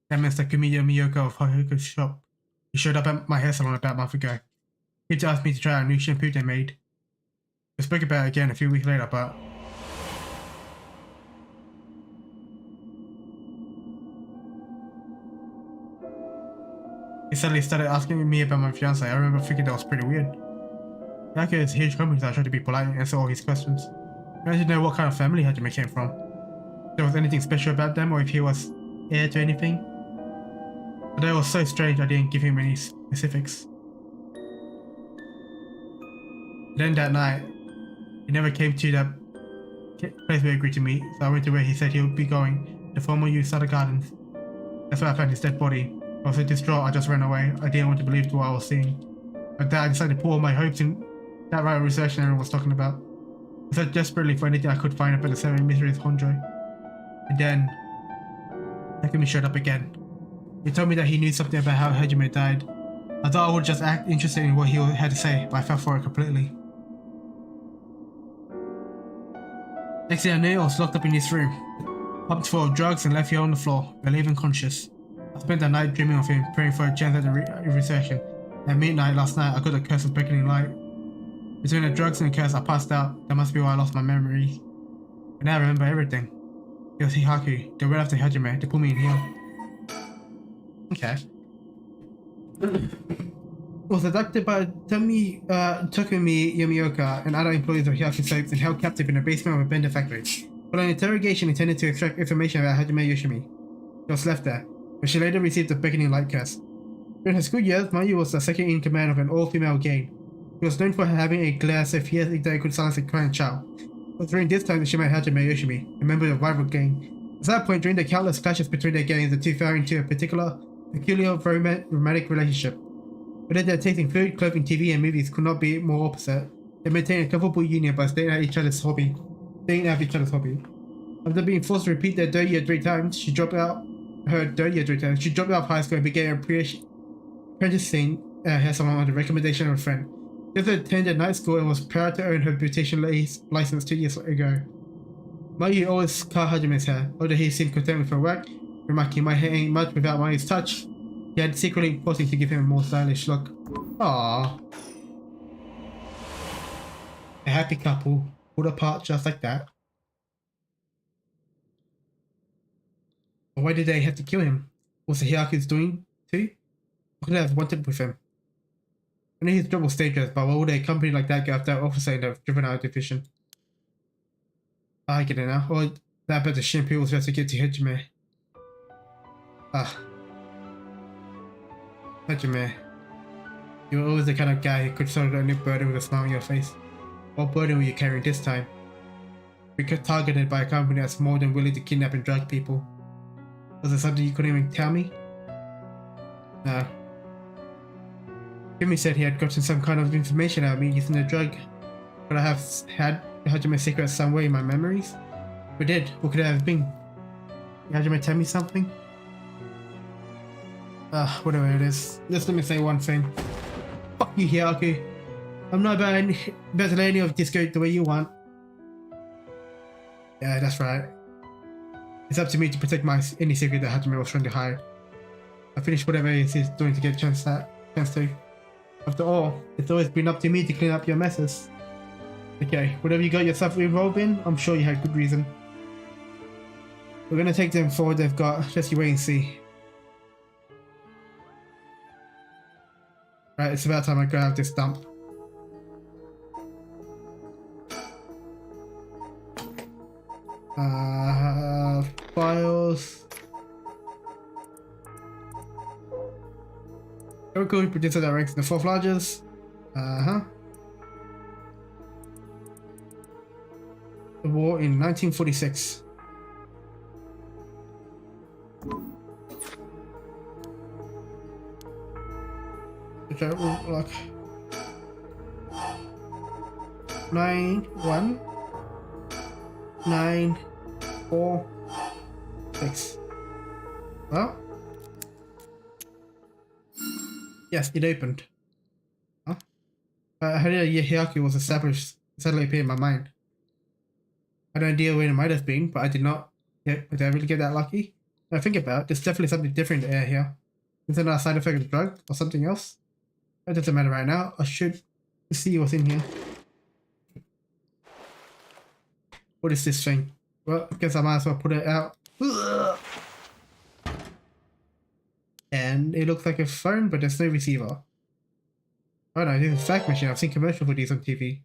That means Takumi Miyoko of Hoyoko's shop. He showed up at my hair salon about a month ago. He asked me to try out a new shampoo they made. We spoke about it again a few weeks later, but he suddenly started asking me about my fiance. I remember thinking that was pretty weird. Like his huge company, I tried to be polite and answer all his questions. I wanted to know what kind of family Hajime came from. If there was anything special about them, or if he was heir to anything. But that was so strange I didn't give him any specifics. Then that night, he never came to that place we agreed to meet, so I went to where he said he would be going, the former Usada Gardens. That's where I found his dead body. I was so distraught I just ran away. I didn't want to believe what I was seeing. Like that, I decided to pour all my hopes in that right research everyone was talking about. I searched desperately for anything I could find about the seven mysteries of Hondro. And then, Takumi showed up again. He told me that he knew something about how Hajime died. I thought I would just act interested in what he had to say, but I fell for it completely. Next thing I knew, I was locked up in this room, pumped full of drugs and left here on the floor, barely even conscious. I spent the night dreaming of him, praying for a chance at the resurrection. At midnight last night, I got a curse of beckoning light. Between the drugs and the curse, I passed out. That must be why I lost my memories. But now I remember everything. It was Hihaku. They went after Hajime. They put me in here. Okay. Was abducted by Takumi Yamioka and other employees of Hihaku Soaps and held captive in the basement of a bender factory. Following interrogation intended to extract information about Hajime Yoshimi, she was left there, but she later received the beckoning light curse. During her school years, Mayu was the second in command of an all-female gang. She was known for having a glare so fierce that it could silence a crying child. It was during this time that she met Hajime Yoshimi, a member of the rival gang. At that point, during the countless clashes between their gangs, the two fell into a peculiar romantic relationship. Whether their taste in food, clothing, TV, and movies could not be more opposite. They maintained a comfortable union by staying at each other's hobby. After being forced to repeat their third year 3 times, she dropped out of high school and began apprenticing hair salon on the recommendation of a friend. She also attended night school and was proud to earn her beautician license 2 years ago. Mayu always cut Hajime's hair, although he seemed content with her work, remarking, "My hair ain't much without Mayu's touch." He had secretly forcing to give him a more stylish look. Aww. A happy couple, pulled apart just like that. But why did they have to kill him? Was it Hiyaku's doing too? What could they have wanted with him? I knew his job was dangerous, but why would a company like that go after an officer in the juvenile division? I get it now. Or that better shampoo was supposed to get to Hajime. Hajime. You were always the kind of guy who could solve any burden with a smile on your face. What burden were you carrying this time? We got targeted by a company that's more than willing to kidnap and drug people. Was there something you couldn't even tell me? No. Jimmy said he had gotten some kind of information out of me using the drug. Could I have had Hajime secret some way in my memories? We did. What could it have been? Hajime tell me something? Whatever it is. Just let me say one thing. Fuck you, Hyaku. I'm not about to let any of this go the way you want. Yeah, that's right. It's up to me to protect any secret that Hajime was trying to hide. I finished whatever it is he's doing to get a chance to. After all, it's always been up to me to clean up your messes. Okay, whatever you got yourself involved in, I'm sure you had good reason. We're gonna take them for what they've got, just you wait and see. Right, it's about time I go out this dump. Files. Local producer that ranks in the 4th largest. The war in 1946. Which I will lock. 91946. Well. Yes, it opened. Huh? I heard that Hyaku was established. Suddenly appeared in my mind. I had no idea when it might have been, but I did not. Did I really get that lucky? When I think about it, there's definitely something different in the air here. Is it not a side effect of the drug or something else? That doesn't matter right now. I should see what's in here. What is this thing? Well, I guess I might as well put it out. And it looks like a phone, but there's no receiver. Oh no, this is a fax machine. I've seen commercials for these on TV. If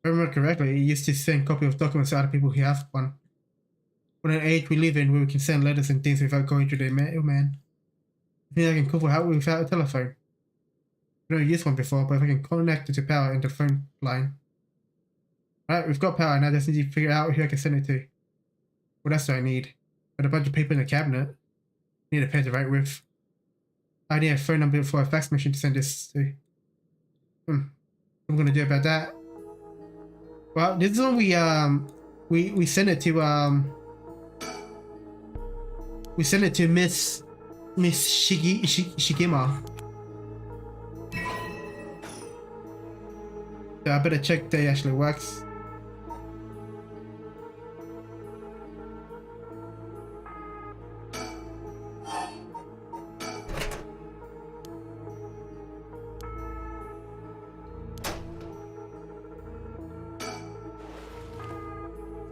I remember correctly, it used to send copies of documents to other people who have one. What an age we live in where we can send letters and things without going to the mailman. I think I can cope without a telephone. I've never used one before, but if I can connect it to power in the phone line. Alright, we've got power, now I just need to figure out who I can send it to. Well, that's what I need. Got a bunch of paper in the cabinet. Need a pen to write with. I need a phone number for a fax machine to send this to. What I'm gonna do about that? Well, this is when we send it to we send it to Miss Shigima. So I better check that it actually works.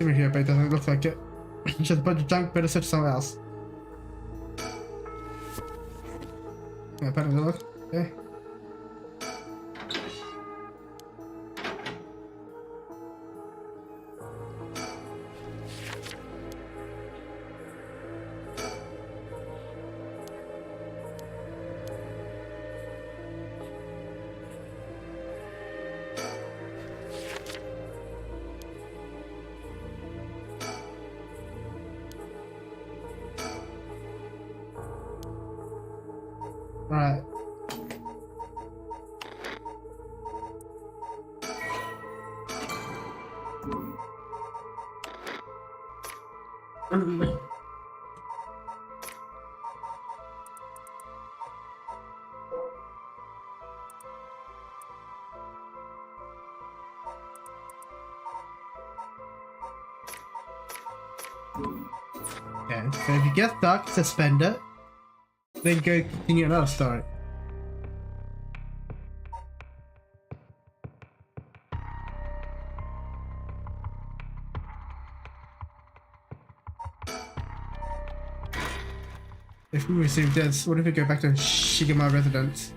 Here, but it doesn't look like it. It's just a bunch of junk, better search somewhere else. Yeah, better look. Okay. Alright. Okay, so if you get stuck, suspend it. Then go continue another story. If we receive this, what if we go back to Shigema residence?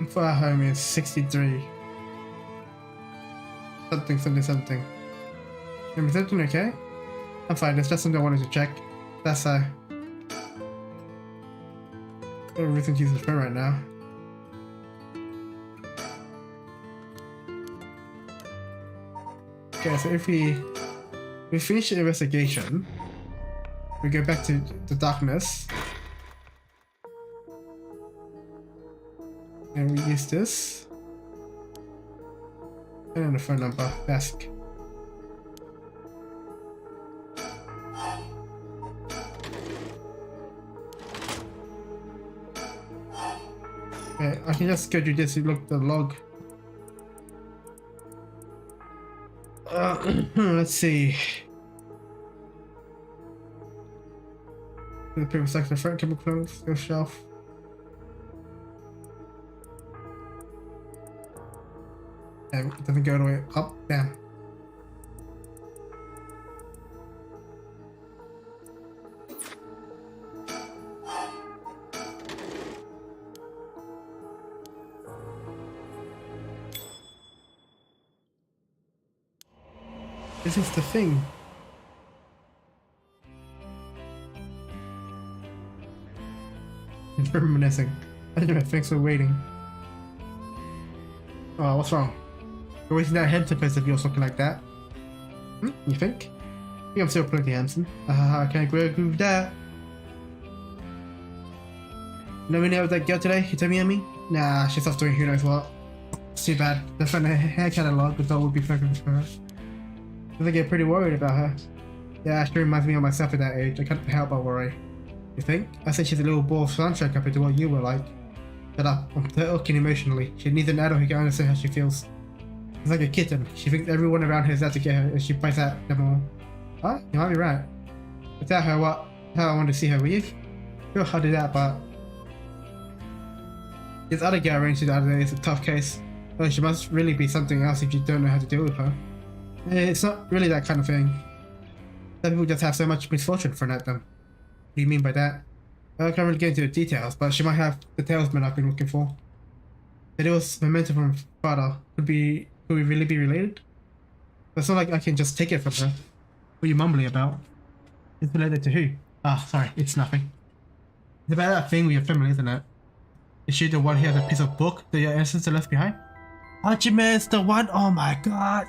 For our home is 63. Something. Is everything okay? I'm fine, it's just something I wanted to check. That's everything's using the phone right now. Okay, so if we finish the investigation, we go back to the darkness. And we use this. And then the phone number, desk. Okay, I can just go do this and look at the log. Let's see. The previous section of front chemical clothes, go shelf. And it doesn't go all the way up, down. This is the thing. It's reminiscing. Anyway, thanks for waiting. Oh, what's wrong? You're wasting that head to face of yours looking like that. You think? I think I'm still pretty handsome. I can't agree with that. You know any of that girl today? You told me, Emmy? Nah, she's off doing who knows what. It's too bad. The friend her hair catalog we thought would be perfect for her. I think I get pretty worried about her. Yeah, she reminds me of myself at that age. I can't help but worry. You think? I say she's a little ball of sunshine compared to what you were like. Shut up. I'm talking emotionally. She needs an adult who can understand how she feels. She's like a kitten. She thinks everyone around her is out to get her and she bites at them all. Huh? You might be right. I tell her how I want to see her, will you? Sure, I'll do that, but... This other girl arranged the other day is a tough case. Well, she must really be something else if you don't know how to deal with her. It's not really that kind of thing. Some people just have so much misfortune thrown at them. What do you mean by that? Well, I can't really get into the details, but she might have the talisman I've been looking for. If it was memento from her father, could we really be related? But it's not like I can just take it from her. What are you mumbling about? It's related to who? Ah, sorry, it's nothing. It's about that thing with your family, isn't it? Is she the one who has a piece of book that your ancestors left behind? Hachime's the one? Oh my god!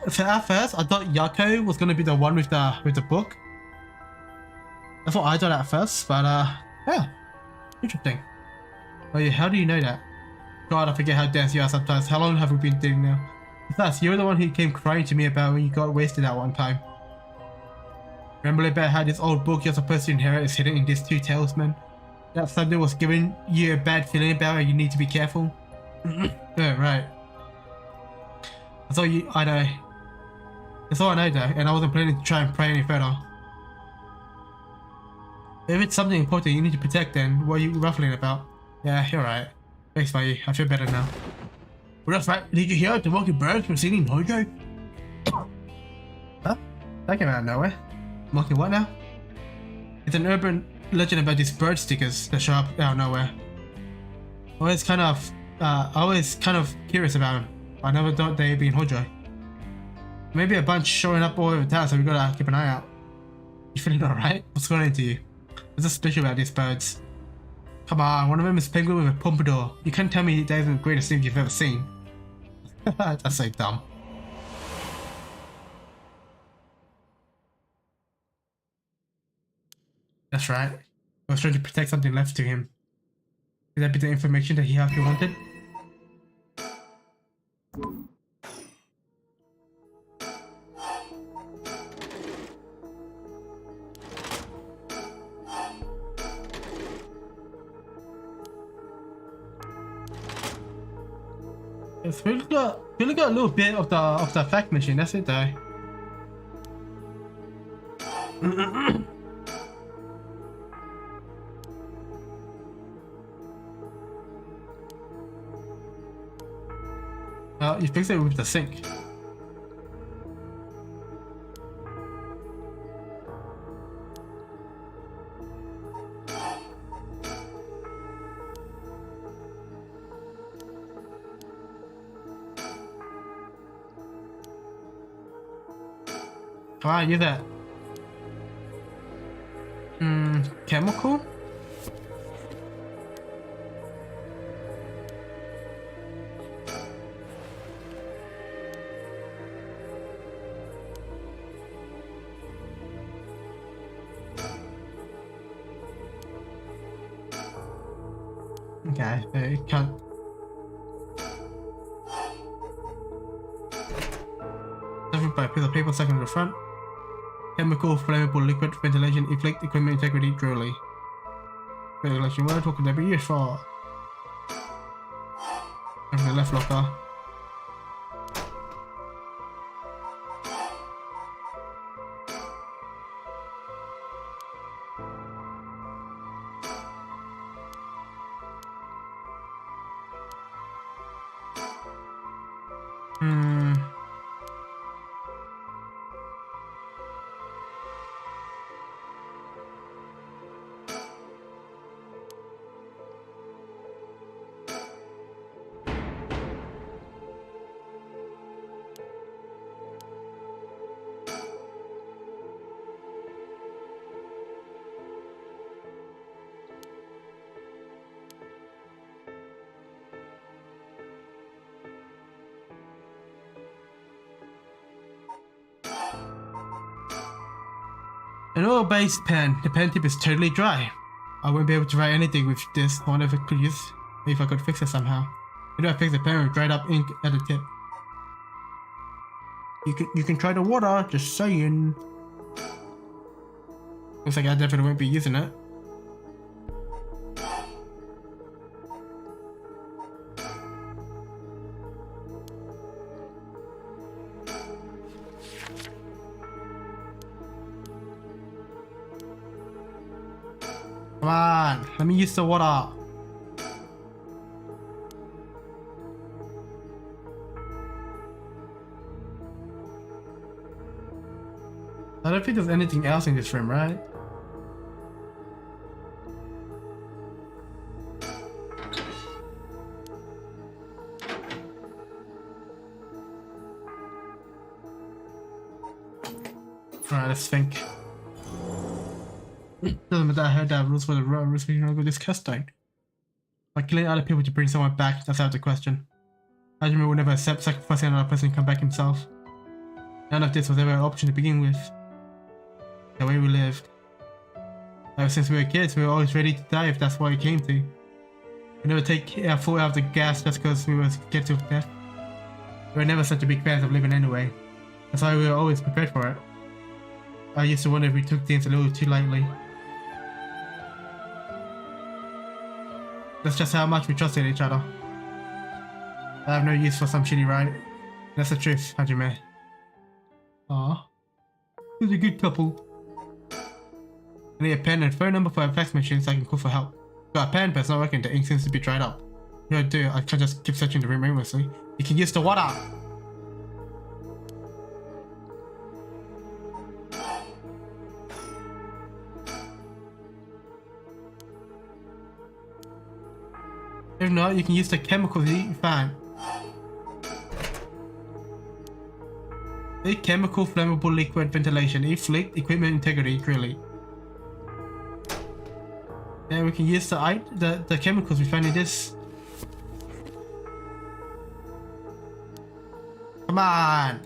So at first, I thought Yako was gonna be the one with the book. That's what I thought at first, but yeah, interesting. Oh yeah, how do you know that? God, I forget how dense you are sometimes. How long have we been doing now? Besides, you're the one who came crying to me about when you got wasted that one time. Remember about how this old book you're supposed to inherit is hidden in these two talismen? That something was giving you a bad feeling about and you need to be careful? Yeah, right. That's all I know. That's all I know though, and I wasn't planning to try and pray any further. If it's something important you need to protect, then what are you ruffling about? Yeah, you're right. Thanks, Mai. I feel better now. Well, that's right. Did you hear the walking birds were singing Hojo? Huh? That came out of nowhere. Mocking what now? It's an urban legend about these bird stickers that show up out of nowhere. Always kind of curious about them. I never thought they'd be in Hojo. Maybe a bunch showing up all over town, so we gotta keep an eye out. You feeling alright? What's going on to you? What's so special about these birds? Come on, one of them is penguin with a pompadour. You can't tell me that isn't the greatest thing you've ever seen. That's so dumb. That's right. I was trying to protect something left to him. Could that be the information that he actually wanted? It's really got a little bit of the fact machine. That's it, though. You fix it with the sink. Come on, use that. Chemical? Okay, it can't. By a piece of paper stuck in the front. Chemical, flammable, liquid, ventilation, inflict, equipment integrity, truly. Ventilation, what could that be used for? The left locker. An oil-based pen. The pen tip is totally dry. I won't be able to write anything with this. I wonder if I could fix it somehow. Maybe I fix the pen with dried up ink at the tip. You can try the water, just saying. Looks like I definitely won't be using it. Come on, let me use the water. I don't think there's anything else in this room, right? Alright, let's think. Doesn't matter, I heard that rules for the road, rules for this casting. By killing other people to bring someone back, that's out of the question. Hajime would never accept sacrificing another person to come back himself. None of this was ever an option to begin with. The way we lived. Ever since we were kids, we were always ready to die if that's what it came to. We never take our foot out of the gas just because we were scared to death. We were never such a big fans of living anyway. That's why we were always prepared for it. I used to wonder if we took things a little too lightly. That's just how much we trusted each other. I have no use for some shitty ride. That's the truth, Hajime. Aww. He's a good couple. I need a pen and phone number for a fax machine so I can call for help. Got a pen, but it's not working. The ink seems to be dried up. Yeah, I do. I can't just keep searching the room aimlessly. You can use the water! If not, you can use the chemicals you find. A chemical, flammable, liquid, ventilation, inflict, equipment integrity, really. Yeah, we can use the chemicals we find in this. Come on!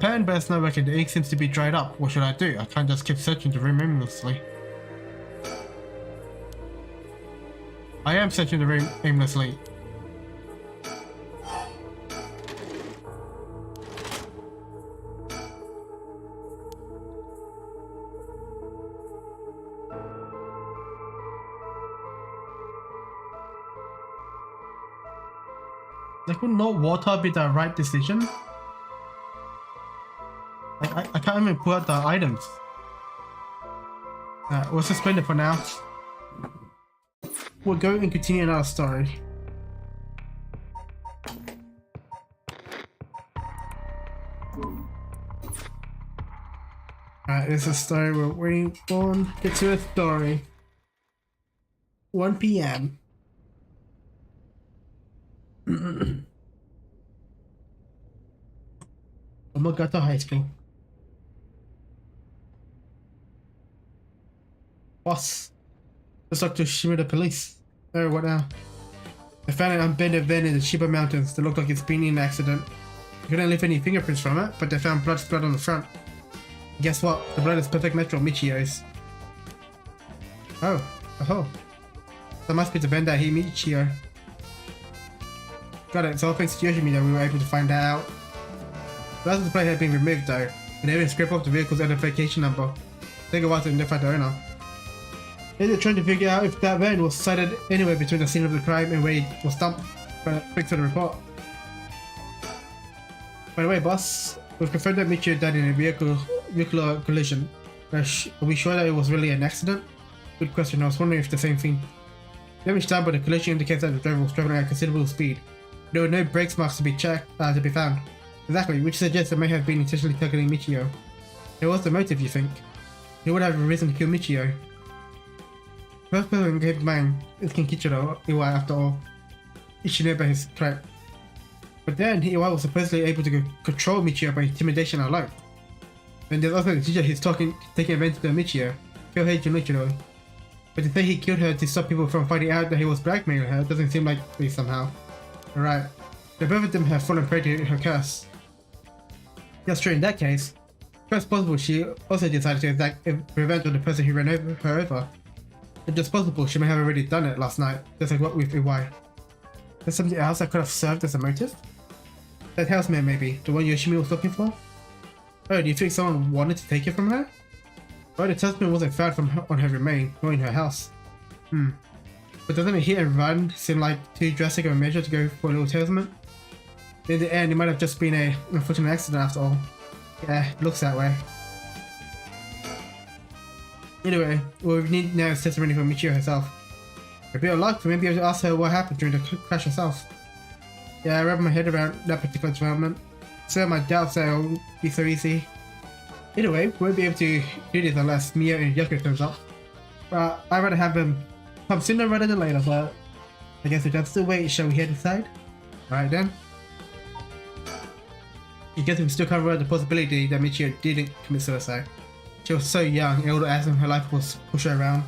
Pen, but it's not working. The ink seems to be dried up. What should I do? I can't just keep searching the room aimlessly. I am searching the room aimlessly. Like, would not water be the right decision? I can't even pull out the items. We'll suspend it for now. We'll go and continue our story. Alright, this is a story we're waiting for. Get to a story. 1 p.m. Almost got to high school. Boss. Let's talk to Shimada police. Oh, what now? They found an abandoned van in the Shiba Mountains that looked like it's been in an accident. They couldn't leave any fingerprints from it, but they found blood splat on the front. Guess what? The blood is perfect match on Michio's. Oh. That must be the van that hit Michio. Got it, so all thanks to Yoshimi that we were able to find that out. The license plate had been removed though, and they even scraped off the vehicle's identification number. Take a while to identify the owner. They're trying to figure out if that van was sighted anywhere between the scene of the crime and where it was dumped, but fix for the report. By the way, boss, we've confirmed that Michio died in a vehicular collision. Are we sure that it was really an accident? Good question, I was wondering if the same thing. Damage done by the collision indicates that the driver was traveling at considerable speed. There were no brakes marks to be found. Exactly, which suggests it may have been intentionally targeting Michio. What was the motive, you think? He would have a reason to kill Michio. First person who gave mine is Kinkichiro Iwai after all. Ishineba is correct. But then Iwai was supposedly able to control Michio by intimidation alone. And there's also the teacher who's taking advantage of Michio, Kyohei Junichiro. But to say he killed her to stop people from finding out that he was blackmailing her doesn't seem likely somehow. Alright, the both of them have fallen prey to her curse. That's true in that case. First possible, she also decided to exact revenge on the person who ran her over. It's just possible she may have already done it last night, just like what with Iwai. There's something else that could have served as a motive? That housemate maybe, the one Yoshimi was looking for? Oh, do you think someone wanted to take it from her? Well, the talisman wasn't found on her remain, nor in her house. But doesn't a hit and run seem like too drastic of a measure to go for a little talisman? In the end, it might have just been an unfortunate accident after all. Yeah, it looks that way. Anyway, what we need now is testimony from Michio herself. A bit of luck, we may be able to ask her what happened during the crash herself. Yeah, I wrapped my head around that particular development. So my doubts that it'll be so easy. Anyway, we won't be able to do this unless Mio and Yoko turns up. But I'd rather have them come sooner rather than later, but I guess we can still wait. Shall we head inside? Alright then. I guess we still can't rule out the possibility that Michio didn't commit suicide. She was so young, and all the acts in her life was push her around.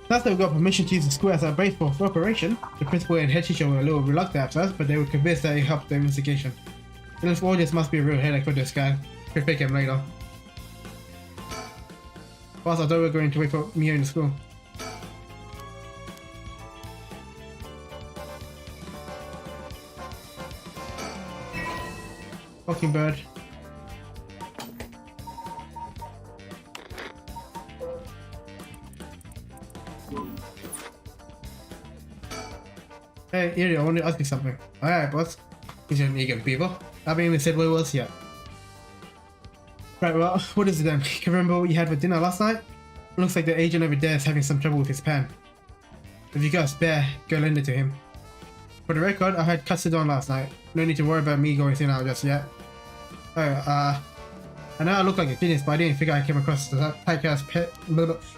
Last time we got permission to use the school as our base for operation, the principal and head teacher were a little reluctant at first, but they were convinced that it helped the investigation. It looks all this must be a real headache for this guy. We'll fake him later. Boss, I thought we were going to wait for Mio in the school. Fucking bird. Hey, Iri, I want to ask you something. Alright, boss. He's an eager people. I haven't even said what it was yet. Right, well, what is it then? Can you remember what you had for dinner last night? Looks like the agent over there is having some trouble with his pen. If you got a spare, go lend it to him. For the record, I had custard on last night. No need to worry about me going through now just yet. Oh, I know I look like a genius, but I didn't figure I came across the type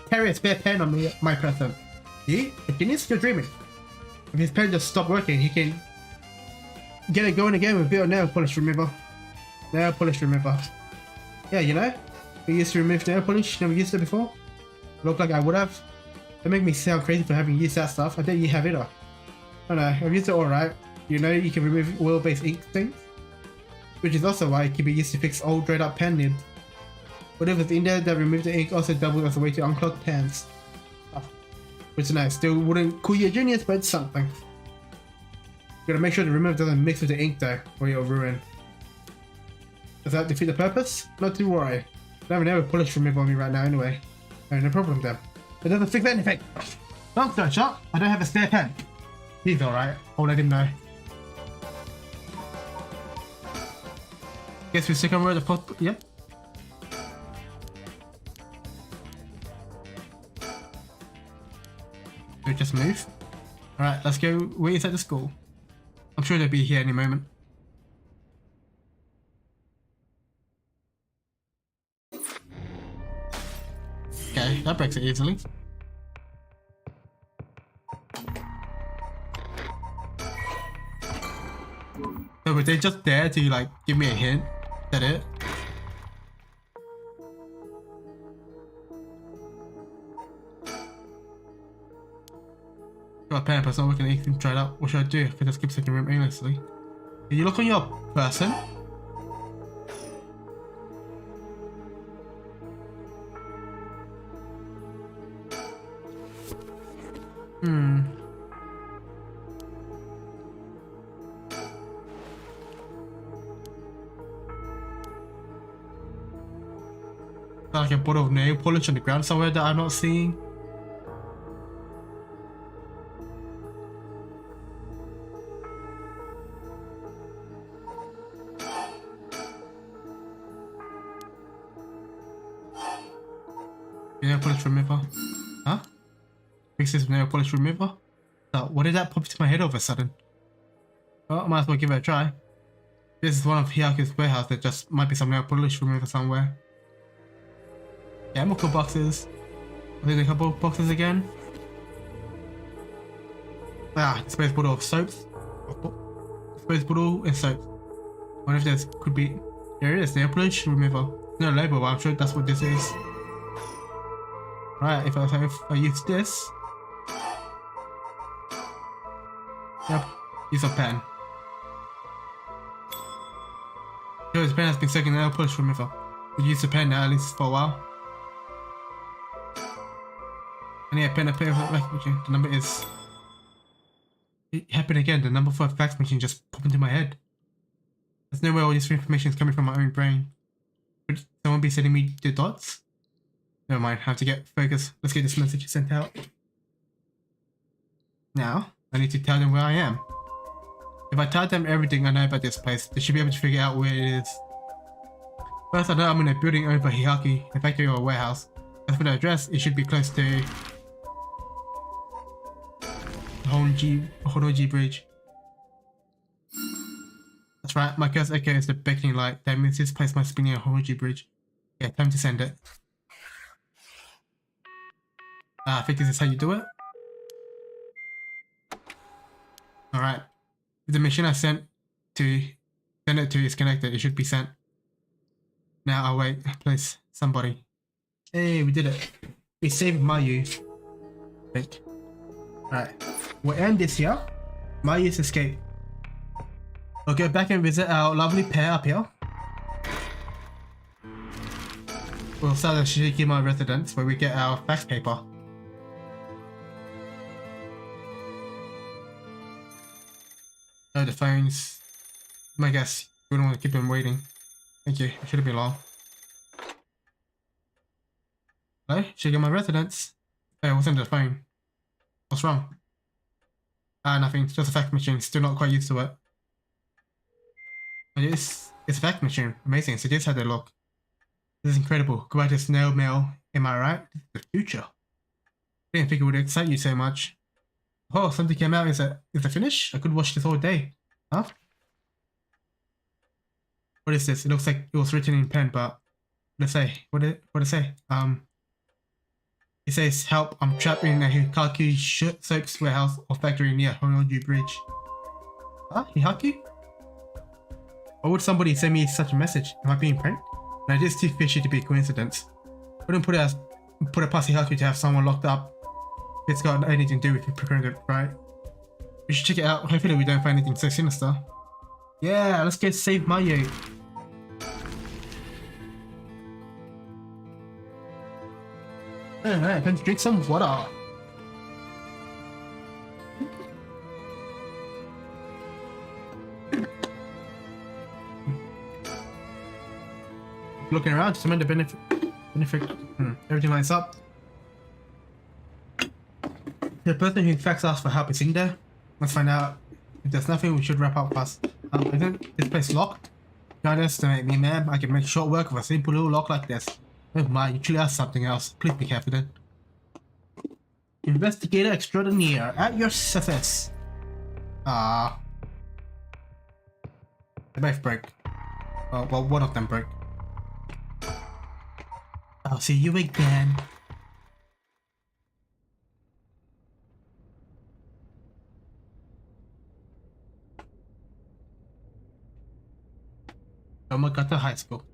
carry a spare pen on me, my person. You? A genius? You're dreaming. If his pen just stopped working, he can get it going again with a bit of nail polish remover. Nail polish remover. Yeah, you know? We used to remove nail polish, never used it before. Looked like I would have. Don't make me sound crazy for having used that stuff. I don't you have either. Oh no, I've used it alright. You know you can remove oil-based ink things? Which is also why it can be used to fix old dried up pen nibs. Whatever's in there that removed the ink also doubles as a way to unclog pens. Which is nice. Still wouldn't call you a genius, but it's something. Gotta make sure the remover doesn't mix with the ink though, or you'll ruin. Does that defeat the purpose? Not to worry. I don't have nail polish remover on me right now anyway. No problem then. It doesn't fix anything. Long story short, I don't have a spare pen. He's alright. I'll let him know. Guess we stick around the post. Yep. We just move. Alright, let's go. Wait inside the school. I'm sure they'll be here any moment. Okay, that breaks it easily. So were they just there to like give me a hint? Is that it? Got a pen, but it's not working. Anything tried out. What should I do? If I just keep taking room aimlessly. Did you look on your person? Like a bottle of nail polish on the ground somewhere that I'm not seeing. Nail polish remover. Huh? Fixes nail polish remover? So, what did that pop into my head all of a sudden? Well, I might as well give it a try. This is one of Hyaku's warehouse. There just might be some nail polish remover somewhere. Chemical boxes. I think a couple of boxes again. Ah, disposable bottle of soaps. Disposable bottle and soap. I wonder if there's could be. There it is, nail polish remover. No label, but I'm sure that's what this is. Right, if I use this. Yep, use a pen. Here, this pen has been soaking nail polish remover. We use the pen now at least for a while. I need a pen, fax machine. The number is. It happened again. The number for a fax machine just popped into my head. There's no way all this information is coming from my own brain. Could someone be sending me the dots? Never mind. I have to get focused. Let's get this message sent out. Now, I need to tell them where I am. If I tell them everything I know about this place, they should be able to figure out where it is. First, I know I'm in a building over Hiyaki, a factory or a warehouse. As for the address, it should be close to Honnoji Bridge. That's right, my cursor echo is the beckoning light. That means this place must be near Honnoji Bridge. Yeah, time to send it. I think this is how you do it. Alright. If the machine I send it to is connected, it should be sent. Now I'll wait, please, somebody. Hey, we did it. We saved Mayu. I think. Alright. We'll end this here. Mayu's escape. We'll go back and visit our lovely pair up here. We'll start at Shikima residence where we get our fax paper. Oh, the phones. My guess. We don't want to keep them waiting. Thank you. It shouldn't be long. Hello? Shikima residence. Oh, what's under the phone? What's wrong? Nothing. Just a fax machine. Still not quite used to it. It's a fax machine. Amazing. So this is how they look. This is incredible. Go back to snail mail. Am I right? This is the future. I didn't think it would excite you so much. Oh, something came out. Is it finished? I could watch this all day. Huh? What is this? It looks like it was written in pen, but what did it say? What did it say? It says, help, I'm trapped in a Hikaku soaps warehouse or factory near Honnoji Bridge. Huh? Hikaku? Why would somebody send me such a message? Am I being pranked? No, this is too fishy to be a coincidence. Wouldn't put it past Hikaku to have someone locked up. It's got anything to do with procuring, right? We should check it out. Hopefully we don't find anything so sinister. Yeah, let's go save Mayu. Alright, time to drink some water. Looking around, some of the benefit. Everything lines up. The person who in fact asked for help is in there. Let's find out. If there's nothing, we should wrap up fast. Isn't this place locked? Don't underestimate me, ma'am. I can make short work of a simple little lock like this. Oh my, you truly are something else. Please be careful then. Investigator extraordinaire, at your service. They both broke. Well, one of them broke. I'll see you again. Yamagata High School.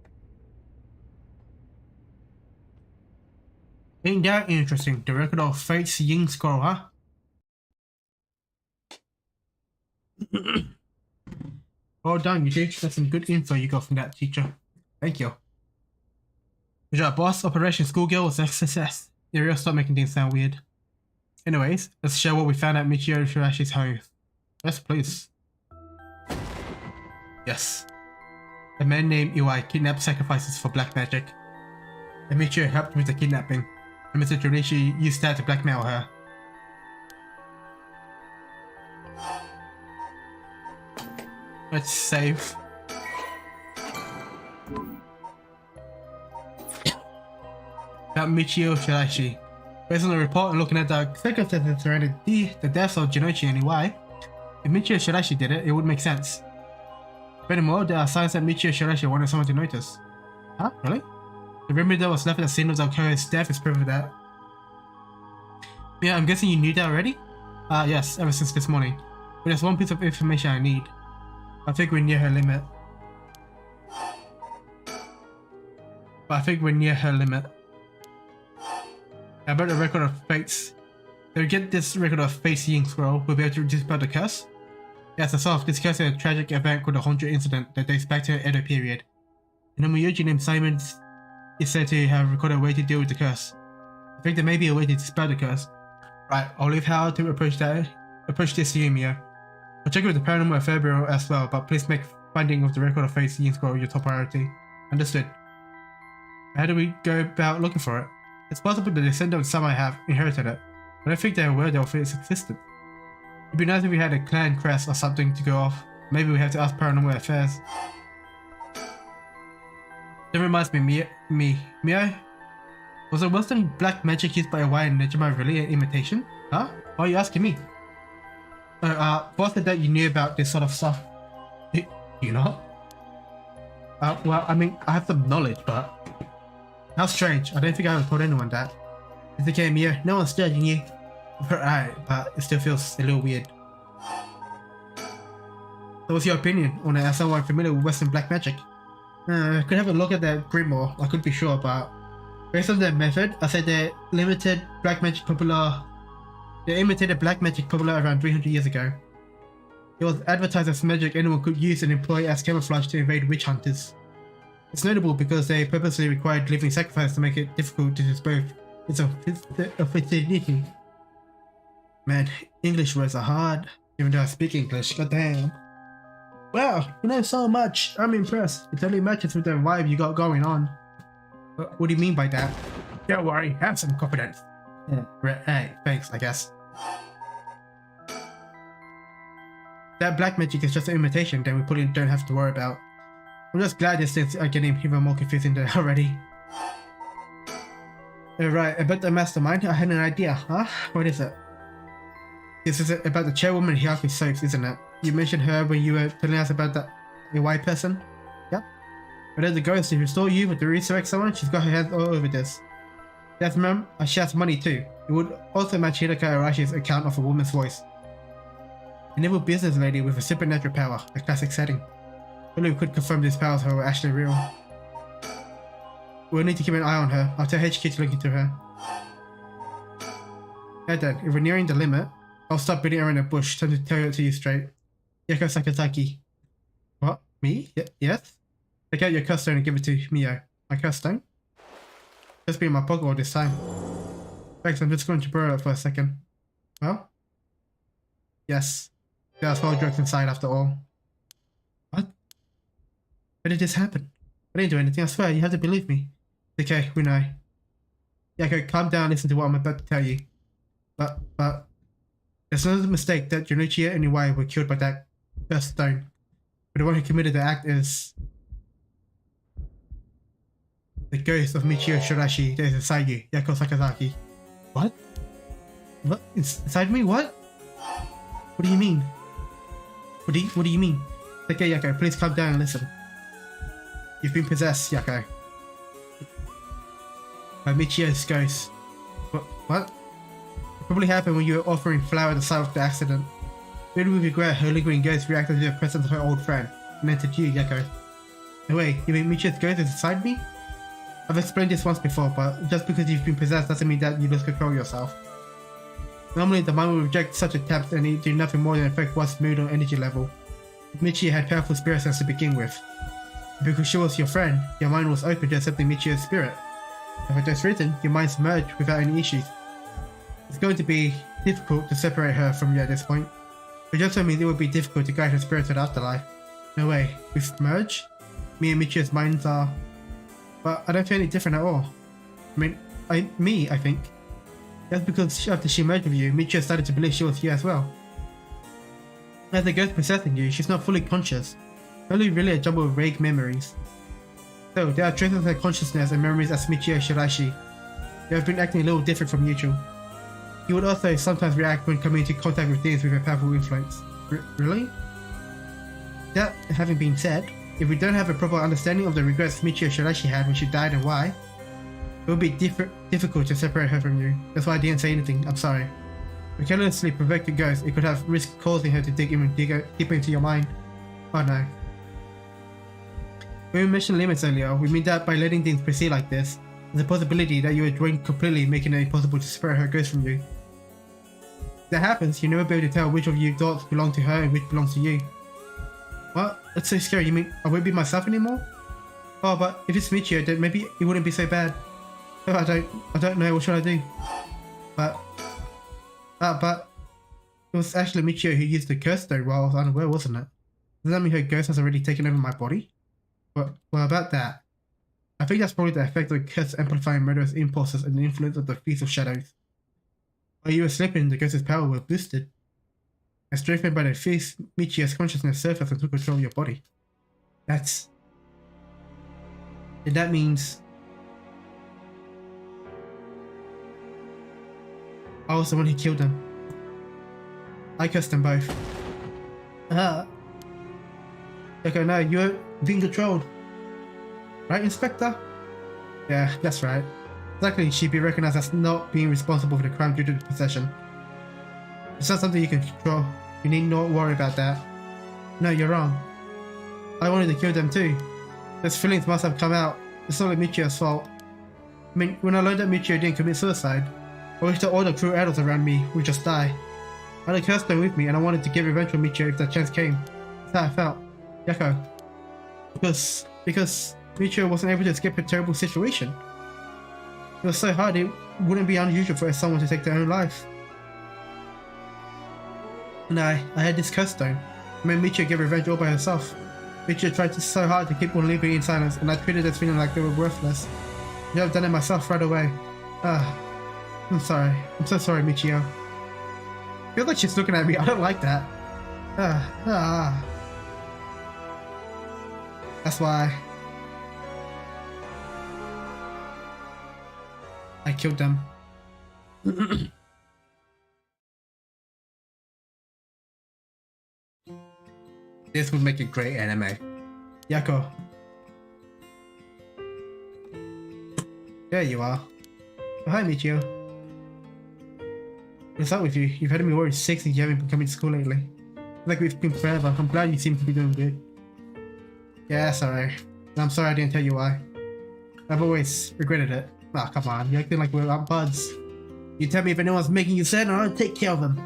Ain't that interesting? The record of Fate's Ying Scroll, huh? Well done, you did. That's some good info you got from that teacher. Thank you. Good job, boss. Operation Schoolgirl was a success. Yeah, real stop making things sound weird. Anyways, let's share what we found at Michio Shirashi's home. Yes, please. Yes. A man named Iwai kidnapped sacrifices for black magic. And Michio helped with the kidnapping. And Mr. Junichi used that to blackmail her. Let's save. About Michio Shirashi. Based on the report and looking at the circumstances surrounding the deaths of Junichi and Iwai, if Michio Shirashi did it, it would make sense. Furthermore, there are signs that Michio Shirashi wanted someone to notice. Huh? Really? The remedy that was left at the scene of Alcoa's death is proof of that. Yeah, I'm guessing you knew that already? Yes, ever since this morning. But there's one piece of information I need. I think we're near her limit. How about the record of fates? If we get this record of Fate's Ying Scroll, we'll be able to dispel the curse? Yes, the source discussed a tragic event called the Honjo incident that dates back to the Edo period. And a Myoji named Simon is said to have recorded a way to deal with the curse. I think there may be a way to dispel the curse. Right, I'll leave how to approach this to you, Mio. I'll check with the Paranormal Affairs Bureau as well, but please make finding of the record of Fate's Ying Scroll your top priority. Understood. How do we go about looking for it? It's possible the descendants of some might have inherited it, but I don't think they're aware of its existence. It'd be nice if we had a clan crest or something to go off. Maybe we have to ask Paranormal Affairs. That reminds me, Mio? Was the Western black magic used by Iwai and Nejima really an imitation? Huh? Why are you asking me? Boss said that you knew about this sort of stuff. You not? Well, I mean, I have some knowledge, but... How strange. I don't think I ever told anyone that. It's okay, Mio. No one's judging you. Alright, but it still feels a little weird. So what's your opinion on it as someone familiar with Western black magic? I could have a look at that Grimoire. I couldn't be sure, but... Based on their method, I said they imitated black magic popular around 300 years ago. It was advertised as magic anyone could use and employ as camouflage to evade witch hunters. It's notable because they purposely required living sacrifice to make it difficult to dispose of its Man, English words are hard, even though I speak English, goddamn. Wow, you know so much, I'm impressed. It totally matches with the vibe you got going on. What do you mean by that? Don't worry, have some confidence. Yeah, right, hey, thanks, I guess. That black magic is just an imitation that we probably don't have to worry about. I'm just glad these things are getting even more confusing than already. Right, about the mastermind, I had an idea, huh? What is it? This is about the chairwoman Hyaku Soaps, isn't it? You mentioned her when you were telling us about the white person? Yep. But as the ghost to restore you with to resurrect someone, she's got her hands all over this. She has money too. It would also match Hidaka Arashi's account of a woman's voice. An evil business lady with a supernatural power, a classic setting. Only we could confirm these powers were actually real. We'll need to keep an eye on her. I'll tell HQ to look into her. Hey Dad, if we're nearing the limit, I'll stop beating around the bush. Time to tell it to you straight. Yako Sakazaki. What? Me? Yes? Take out your curse stone and give it to Mio. My curse stone? Just be in my pocket all this time. Thanks, I'm just going to borrow it for a second. Well? Yes. There are 12 drugs inside after all. What? How did this happen? I didn't do anything, I swear, you have to believe me. Okay, we know. Yako, calm down and listen to what I'm about to tell you. But... There's no mistake that Junichi and Iwai were killed by that cursed stone. But the one who committed the act is... the ghost of Michio Shirashi that is inside you, Yako Sakazaki. What? What? Inside me? What? What do you mean? What do you mean? Okay, Yako, please calm down and listen. You've been possessed, Yako. By Michio's ghost. What? It probably happened when you were offering flower at the site of the accident. Maybe with regret, her lingering ghost reacted to the presence of her old friend and entered you, Yako. No way, you mean Michia's ghost is inside me? I've explained this once before, but just because you've been possessed doesn't mean that you lose control of yourself. Normally, the mind will reject such attempts and do nothing more than affect one's mood or energy level. Michia had powerful spirit sense to begin with. Because she was your friend, your mind was open to accepting Michia's spirit. And for this reason, your minds merged without any issues. It's going to be difficult to separate her from you at this point. It also means it would be difficult to guide her spirit to the afterlife. No way, we've merged? Me and Michia's minds are... But I don't feel any different at all. I think. That's because after she merged with you, Michia started to believe she was you as well. As the ghost possessing you, she's not fully conscious. Only really a jumble of vague memories. So, there are traces of her consciousness and memories as Michia Shiraishi. They have been acting a little different from usual. You would also sometimes react when coming into contact with things with a powerful influence. Really? That having been said, if we don't have a proper understanding of the regrets Michia Shiraishi had when she died and why, it would be difficult to separate her from you. That's why I didn't say anything, I'm sorry. If we carelessly provoke a ghost, it could have risk causing her to dig deeper into your mind. Oh no. When we mentioned limits earlier, we mean that by letting things proceed like this, there's a possibility that you are drained completely, making it impossible to separate her ghost from you. If that happens, you'll never be able to tell which of your thoughts belong to her and which belongs to you. What? That's so scary, you mean I won't be myself anymore? Oh, but if it's Michia, then maybe it wouldn't be so bad. Oh, I don't know, what should I do? But it was actually Michio who used the curse stone while I was unaware, wasn't it? Does that mean her ghost has already taken over my body? Well, about that. I think that's probably the effect of the curse amplifying murderous impulses and the influence of the Feast of Shadows. While you were sleeping, the ghost's power was boosted. And strengthened by the feast, Michio's consciousness surfaced and took control of your body. And that means... I was the one who killed them. I cursed them both. Okay, no, you're being controlled. Right, Inspector? Yeah, that's right. Exactly, she'd be recognized as not being responsible for the crime due to the possession. It's not something you can control. You need not worry about that. No, you're wrong. I wanted to kill them too. Those feelings must have come out. It's not like Michio's fault. I mean, when I learned that Michio didn't commit suicide, I wish that all the cruel adults around me would just die. I had a curse stone with me and I wanted to get revenge on Michio if that chance came. That's how I felt. Yako. Because Michio wasn't able to escape a terrible situation. It was so hard it wouldn't be unusual for someone to take their own life. And I had this curse stone. I made Michio get revenge all by herself. Michio tried so hard to keep on living in silence and I treated this feeling like they were worthless. I should have done it myself right away. I'm sorry. I'm so sorry, Michio. I feel like she's looking at me. I don't like that. That's why I killed them. This would make a great anime. Yako. There you are. Oh, hi, Michio. What's up with you? You've had me worried sick since you haven't been coming to school lately. Like we've been forever. I'm glad you seem to be doing good. Yeah, that's alright. I'm sorry I didn't tell you why. I've always regretted it. Ah, come on. You're acting like we're buds. You tell me if anyone's making you sad and I'll take care of them.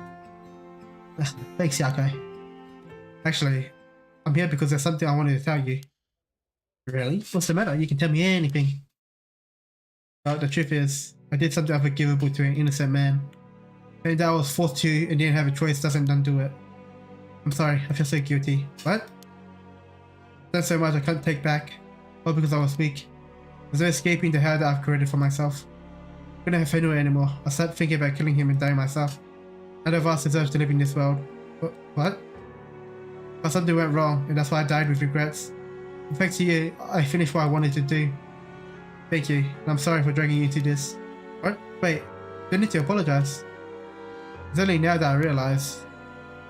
Thanks, Yako. Actually, I'm here because there's something I wanted to tell you. Really? What's the matter? You can tell me anything. Well, the truth is, I did something unforgivable to an innocent man. And that I was forced to and didn't have a choice doesn't undo it. I'm sorry, I feel so guilty. What? That's so much I can't take back. All because I was weak. There's no escaping the hell that I've created for myself. I couldn't have Fenway anymore. I started thinking about killing him and dying myself. None of us deserves to live in this world. What? But something went wrong, and that's why I died with regrets. Thanks to you, I finished what I wanted to do. Thank you, and I'm sorry for dragging you into this. What? Wait, don't need to apologize. It's only now that I realize,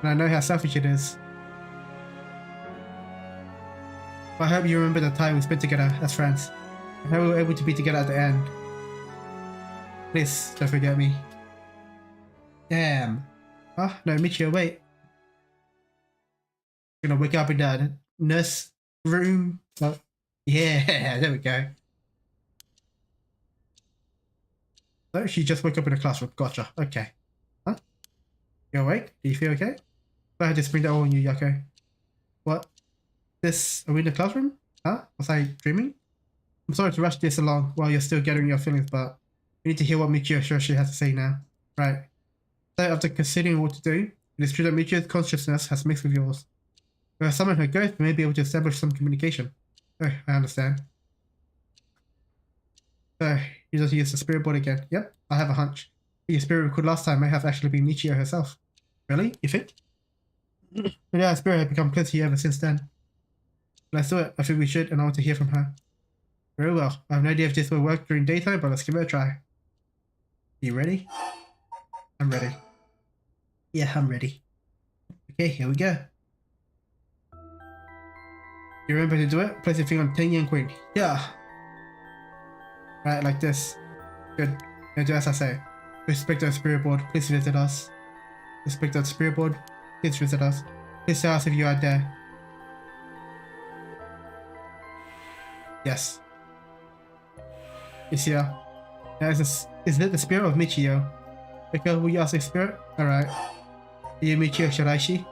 and I know how selfish it is. But I hope you remember the time we spent together as friends, and how we were able to be together at the end. Please, don't forget me. Damn. Oh, no, Michio, wait. I'm gonna wake up in the nurse room. Oh, Yeah, there we go. So she just woke up in the classroom. Gotcha. Okay. Huh? You awake? Do you feel okay? I had to spring that all on you, Yako. What? Are we in the classroom? Huh? Was I dreaming? I'm sorry to rush this along while you're still gathering your feelings, but we need to hear what Michio Shoshi has to say now. Right. So after considering what to do, it is true that Michio's consciousness has mixed with yours. If I summon her ghost, we may be able to establish some communication. Oh, I understand. So, you just use the spirit board again. Yep, I have a hunch. The spirit recorded last time may have actually been Michio herself. Really? You think? Yeah, her spirit had become close to you ever since then. Let's do it. I think we should, and I want to hear from her. Very well. I have no idea if this will work during daytime, but let's give it a try. You ready? I'm ready. Yeah, I'm ready. Okay, here we go. You remember to do it? Place your finger on 10 yen coin. Yeah. Right, like this. Good. Now do as I say. Respect our spirit board. Please visit us. Respect our spirit board. Please visit us. Please tell us if you are there. Yes. It's here. Now is it the spirit of Michio? Because will you ask the spirit? Alright. Are you Michio Shiraishi?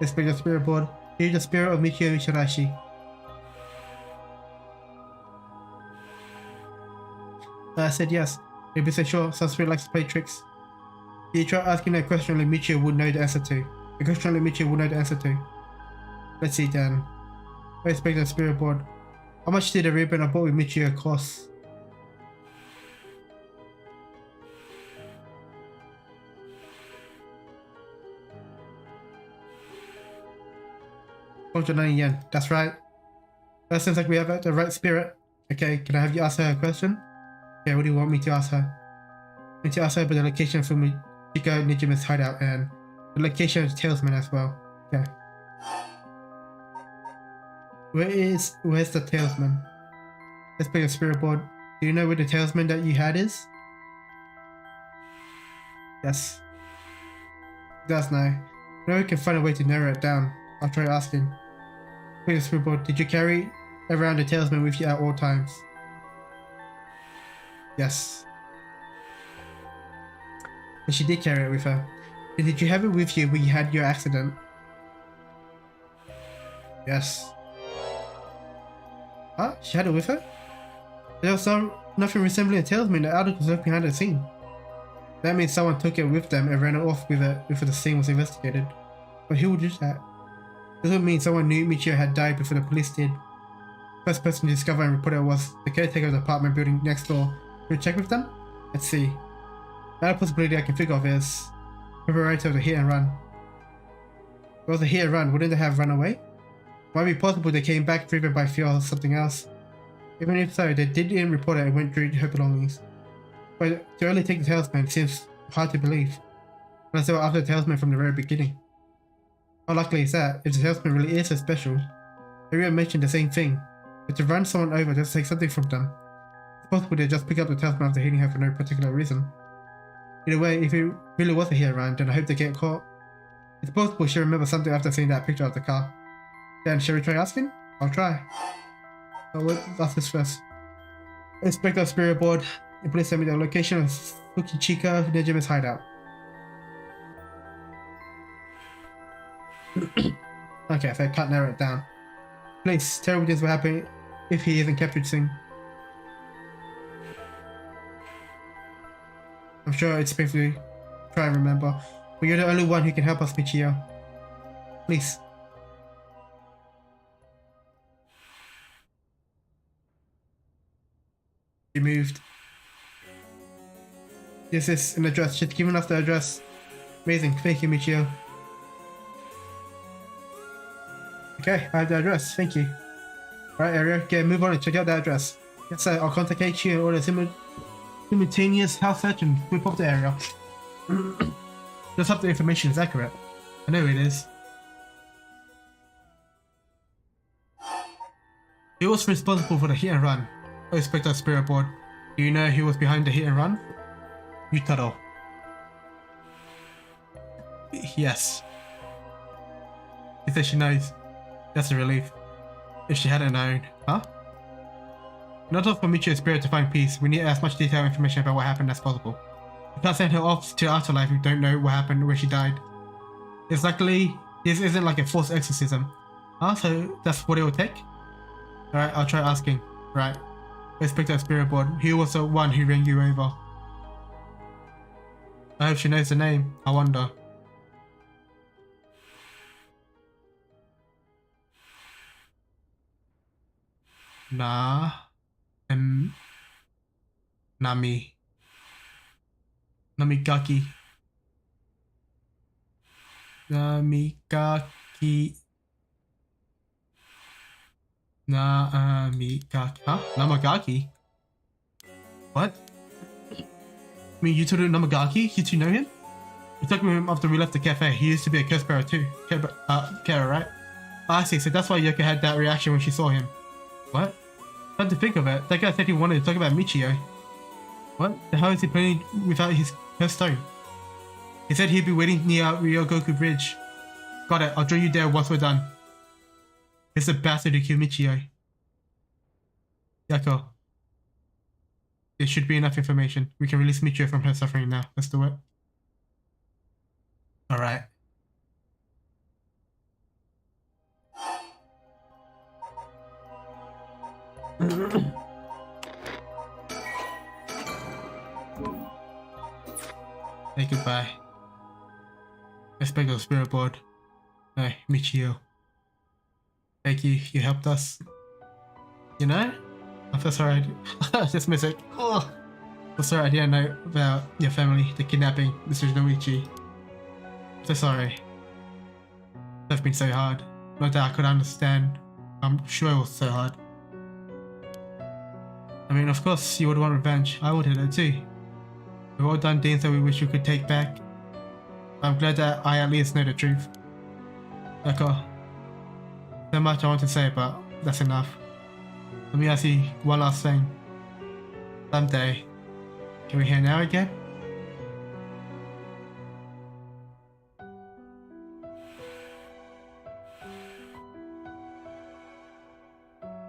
Respect the spirit board. Are you the spirit of Michio Shiraishi? I said yes. Maybe so sure, some spirit likes to play tricks. You try asking a question only Michio would know the answer to. A question only Michio would know the answer to. Let's see then. Respect the spirit board. How much did the ribbon I bought with Michio cost? yen. That's right. That seems like we have the right spirit. Okay, can I have you ask her a question? Okay, what do you want me to ask her? I need to ask her about the location for Michiko Nijima's hideout and the location of the Talesman as well. Okay. Where's the Talesman? Let's pick a spirit board. Do you know where the Talesman that you had is? Yes. He does know. Maybe we can find a way to narrow it down. I'll try asking. Pick a spirit board. Did you carry around the Talesman with you at all times? Yes. And she did carry it with her. And did you have it with you when you had your accident? Yes. Huh? She had it with her? There was nothing resembling a Talesman. The article was left behind the scene. That means someone took it with them and ran it off with it before the scene was investigated. But who would do that? Doesn't mean someone knew Michio had died before the police did. First person to discover and report it was the caretaker of the apartment building next door. Will you check with them? Let's see. Another possibility I can think of is perpetrator of the hit and run. If it was a hit and run, wouldn't they have run away? Might be possible they came back driven by fear or something else. Even if so, they didn't report it and went through her belongings. But to only take the Talesman seems hard to believe, unless they were after the Talesman from the very beginning. How likely is that, if the Talesman really is so special? Everyone mentioned the same thing, but to run someone over just to take something from them. It's possible they just pick up the Talesman after hitting her for no particular reason. Either way, if it really was a hit and run, then I hope they get caught. It's possible she'll remember something after seeing that picture of the car. Then, shall we try asking? I'll try. So let's ask this first. Inspect our spirit board and please send me the location of Fukichika Nijima's hideout. Okay, if I can't narrow it down. Please, terrible things will happen if he isn't captured soon. I'm sure it's painful to try and remember, but you're the only one who can help us, Michio. Please. You moved. This is an address. She's given us the address. Amazing. Thank you, Michio. Okay, I have the address. Thank you. Alright, Area. Okay, move on and check out the address. Yes, sir. I'll contact you and order simultaneous house search and whip up the area. Just hope the information is accurate. I know it is. Who was responsible for the hit and run? I expect our spirit board. Do you know who was behind the hit and run? Yutaro. Yes. She says she knows. That's a relief. If she hadn't known. Huh? Not all for Michio's spirit to find peace, we need as much detailed information about what happened as possible. We can't send her off to the afterlife if we don't know what happened where she died. It's luckily, this isn't like a forced exorcism. So that's what it will take? Alright, I'll try asking. Right. Let's pick that spirit board. Who was the one who rang you over? I hope she knows the name. I wonder. Namigaki. Huh? Namagaki? What? I mean, you two know Namagaki? You two know him? We took him after we left the cafe. He used to be a curse bearer too. Kara, right? I see, so that's why Yoko had that reaction when she saw him. What? Come to think of it, that guy said he wanted to talk about Michio. What the hell is he planning without her stone? He said he'd be waiting near Ryogoku Bridge. Got it, I'll join you there once we're done. It's the bastard who killed Michio. Yako. There should be enough information. We can release Michio from her suffering now. Let's do it. Alright. Say goodbye. Respect the spirit board. Hey, Michio. Thank you, you helped us. You know? I'm so sorry. Just music. Oh, so sorry I didn't know about your family, the kidnapping, Mr. Noichi. So sorry. It's been so hard. Not that I could understand. I'm sure it was so hard. I mean, of course you would want revenge. I would have too. We've all done things that we wish we could take back. I'm glad that I at least know the truth. Okay. So much I want to say, but that's enough. Let me ask you one last thing. Someday, can we hear now again?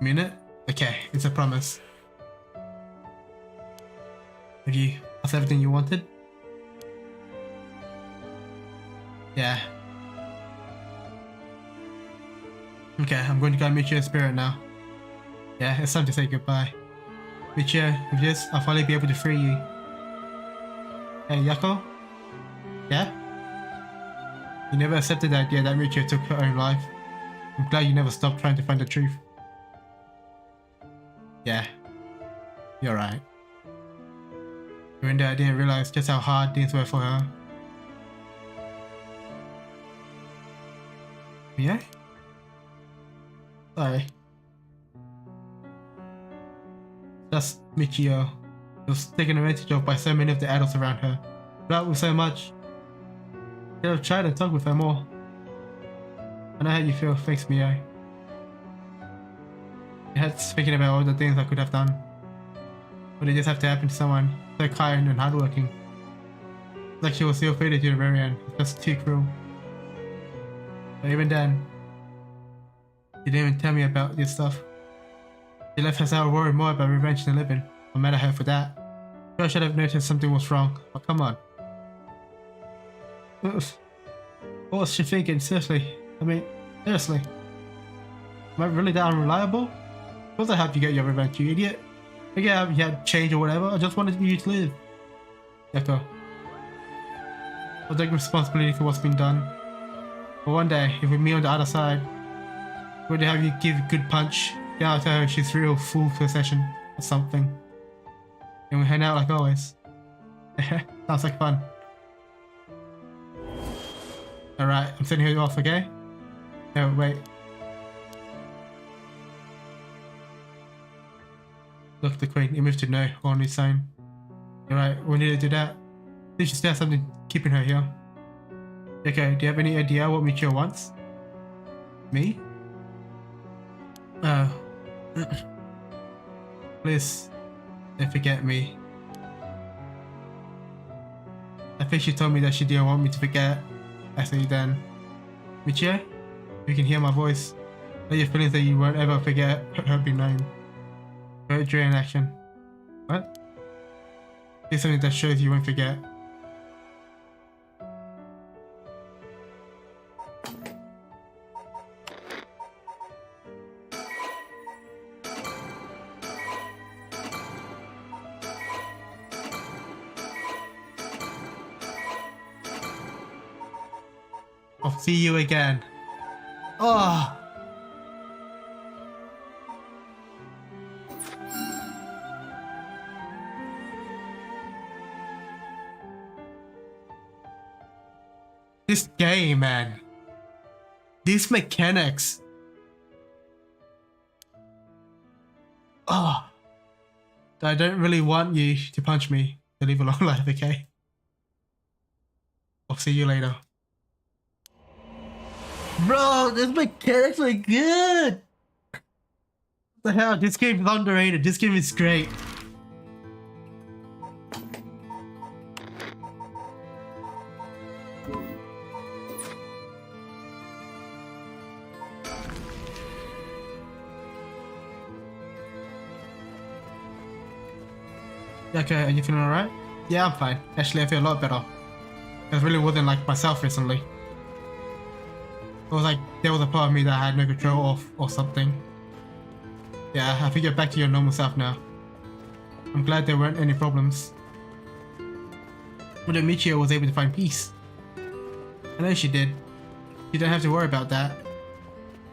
Mean it? Okay, it's a promise. Have you asked everything you wanted? Yeah. Okay, I'm going to go meet your spirit now. Yeah, it's time to say goodbye. Michio, with this, I'll finally be able to free you. Hey, Yako? Yeah? You never accepted the idea that Michio took her own life. I'm glad you never stopped trying to find the truth. Yeah. You're right. Even though I didn't realize just how hard things were for her. Yeah? Sorry. That's Michio. She was taken advantage of by so many of the adults around her. Put up with so much. Could have tried to talk with her more. I know how you feel, thanks Mio. Your head's thinking about all the things I could have done. But it just have to happen to someone so kind and hardworking. It's like she was still fated to the very end. It's just too cruel. But even then, she didn't even tell me about this stuff. She left us out worried more about revenge than living. I'm mad at her for that. Sure, I should have noticed something was wrong, but come on. What was she thinking? Seriously? I mean, seriously? Am I really that unreliable? Of course I helped you get your revenge, you idiot. I get you had change or whatever, I just wanted you to live. Yako. I'll take responsibility for what's been done. But one day, if we meet on the other side, we're going to have you give a good punch. Yeah, I'll tell her she's real full possession or something. And we hang out like always. Sounds like fun. Alright, I'm sending her off, okay? No, wait. Look, the queen, it moved to no on his sign. Alright, we need to do that. There should still have something keeping her here. Okay, do you have any idea what Michio wants? Me? Oh. Please, don't forget me. I think she told me that she didn't want me to forget. I say then. Michio, you can hear my voice. Let your feelings that you won't ever forget her be known. Great drain action. What? Here's something that shows you won't forget. I'll see you again. Oh! This game, man. These mechanics. Oh. I don't really want you to punch me. To leave alone life, okay? I'll see you later. Bro, these mechanics are good! What the hell? This game is underrated. This game is great. Okay, are you feeling alright? Yeah, I'm fine. Actually, I feel a lot better. I really wasn't like myself recently. It was like there was a part of me that I had no control of or something. Yeah, I think you're back to your normal self now. I'm glad there weren't any problems. But Michio was able to find peace. I know she did. You don't have to worry about that.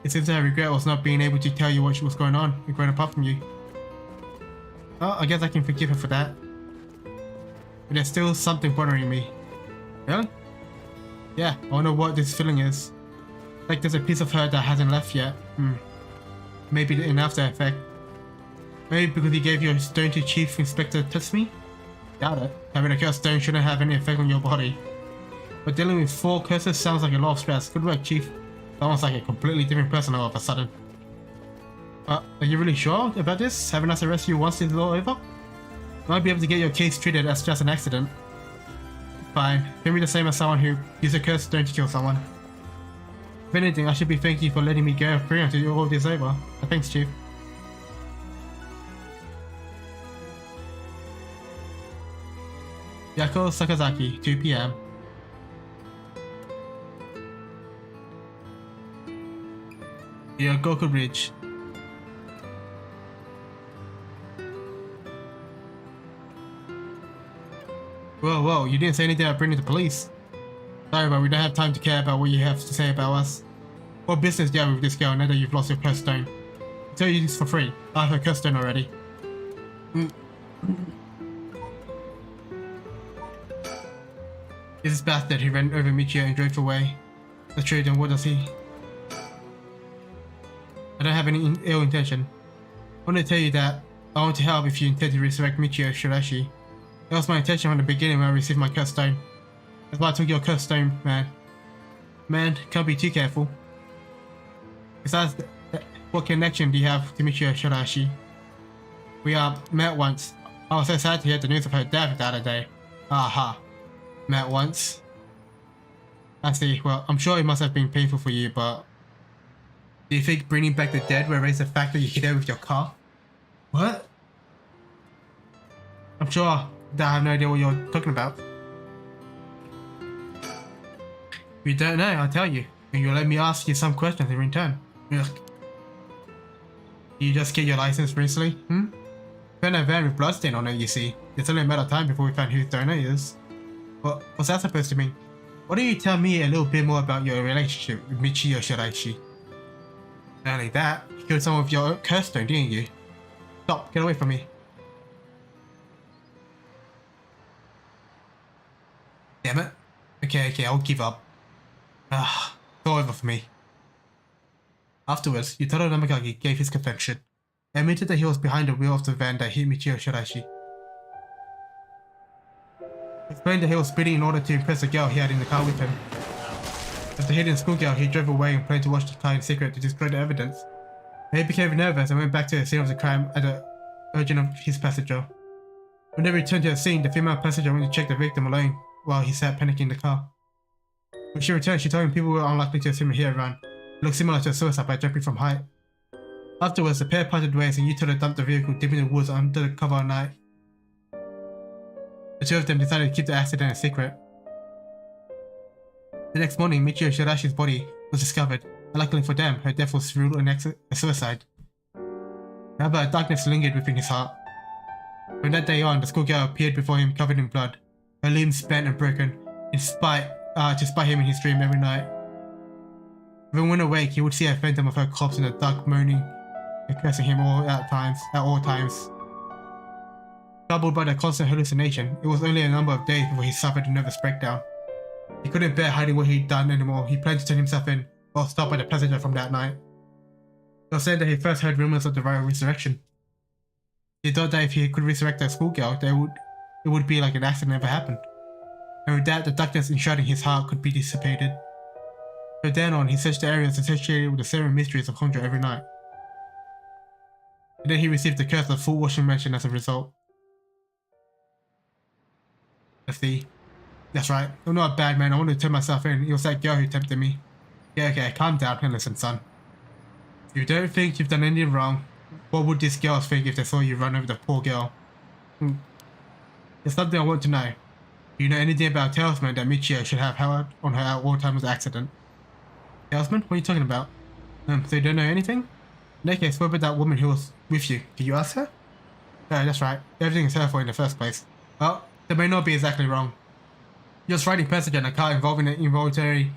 It seems her regret was not being able to tell you what was going on and growing apart from you. Oh, I guess I can forgive her for that. But there's still something bothering me. Really? Yeah, I wonder what this feeling is. Like there's a piece of her that hasn't left yet. Maybe in After Effect. Maybe because he gave your stone to Chief Inspector Tutsumi? Doubt it. Having a cursed stone shouldn't have any effect on your body. But dealing with 4 curses sounds like a lot of stress. Good work, Chief. Sounds like a completely different person all of a sudden. Are you really sure about this? Having us arrest you once it's all over? Might be able to get your case treated as just an accident. Fine. Can be the same as someone who used a cursed stone to kill someone. If anything, I should be thanking you for letting me go free until all this is over. Thanks, Chief. Yako Sakazaki, 2 PM. Goku Bridge. Whoa, you didn't say anything about bringing the police. Sorry, but we don't have time to care about what you have to say about us. What business do you have with this girl now that you've lost your cursed stone? I'll tell you this for free. I have a cursed stone already. This bastard who ran over Michio and drove away. That's true, then what does he? I don't have any ill intention. I want to tell you that I want to help if you intend to resurrect Michio Shirashi. That was my intention from the beginning when I received my cursed stone. That's why I took your cursed stone, man. Man, can't be too careful. Besides, what connection do you have to Michio Shirashi? We met once. I was so sad to hear the news of her death the other day. Aha. Met once. I see. Well, I'm sure it must have been painful for you, but... Do you think bringing back the dead will erase the fact that you hit her with your car? What? I'm sure that I have no idea what you're talking about. If you don't know, I'll tell you. And you'll let me ask you some questions in return. Ugh. You just get your license recently? Found a van with bloodstain on it, you see. It's only a matter of time before we find whose donor is. What's that supposed to mean? Why don't you tell me a little bit more about your relationship with Michio Shiraishi? Not only that, you killed someone with your curse stone, didn't you? Stop, get away from me. Damn it. Okay, I'll give up. It's all over for me. Afterwards, Yutaro Namagaki gave his confession. He admitted that he was behind the wheel of the van that hit Michio Shiraishi. He explained that he was speeding in order to impress the girl he had in the car with him. As the hidden schoolgirl, he drove away and planned to watch the car in secret to destroy the evidence. But he became nervous and went back to the scene of the crime at the urging of his passenger. When they returned to the scene, the female passenger went to check the victim alone while he sat panicking in the car. When she returned, she told him people were unlikely to assume he had run. It looked similar to a suicide by jumping from height. Afterwards, the pair parted ways and Yuto dumped the vehicle deep in the woods under the cover of night. The two of them decided to keep the accident a secret. The next morning, Michio Shirashi's body was discovered, and luckily for them, her death was ruled a suicide. However, darkness lingered within his heart. From that day on, the schoolgirl appeared before him covered in blood, her limbs bent and broken, to spite him in his dream every night. Even when awake, he would see a phantom of her corpse in the dark, moaning and cursing him at all times. Troubled by the constant hallucination, it was only a number of days before he suffered a nervous breakdown. He couldn't bear hiding what he'd done anymore. He planned to turn himself in, while stopped by the passenger from that night. It was said that he first heard rumors of the royal resurrection. He thought that if he could resurrect a schoolgirl, it would be like an accident never happened. And with that, the darkness enshrouding his heart could be dissipated. From then on, he searched the areas associated with the seven mysteries of Hongzhou every night. And then he received the curse of full washing mansion as a result. Let's see. That's right, I'm not a bad man, I wanted to turn myself in. It was that girl who tempted me. Yeah, okay, calm down and listen, son. If you don't think you've done anything wrong, what would these girls think if they saw you run over the poor girl? There's something I want to know. Do you know anything about a talisman that Michio should have held on her at all times of accident? Talisman? What are you talking about? So you don't know anything? In that case, what about that woman who was with you? Did you ask her? Yeah, that's right. Everything is her fault in the first place. Well, that may not be exactly wrong. Just riding passenger in a car involving an involuntary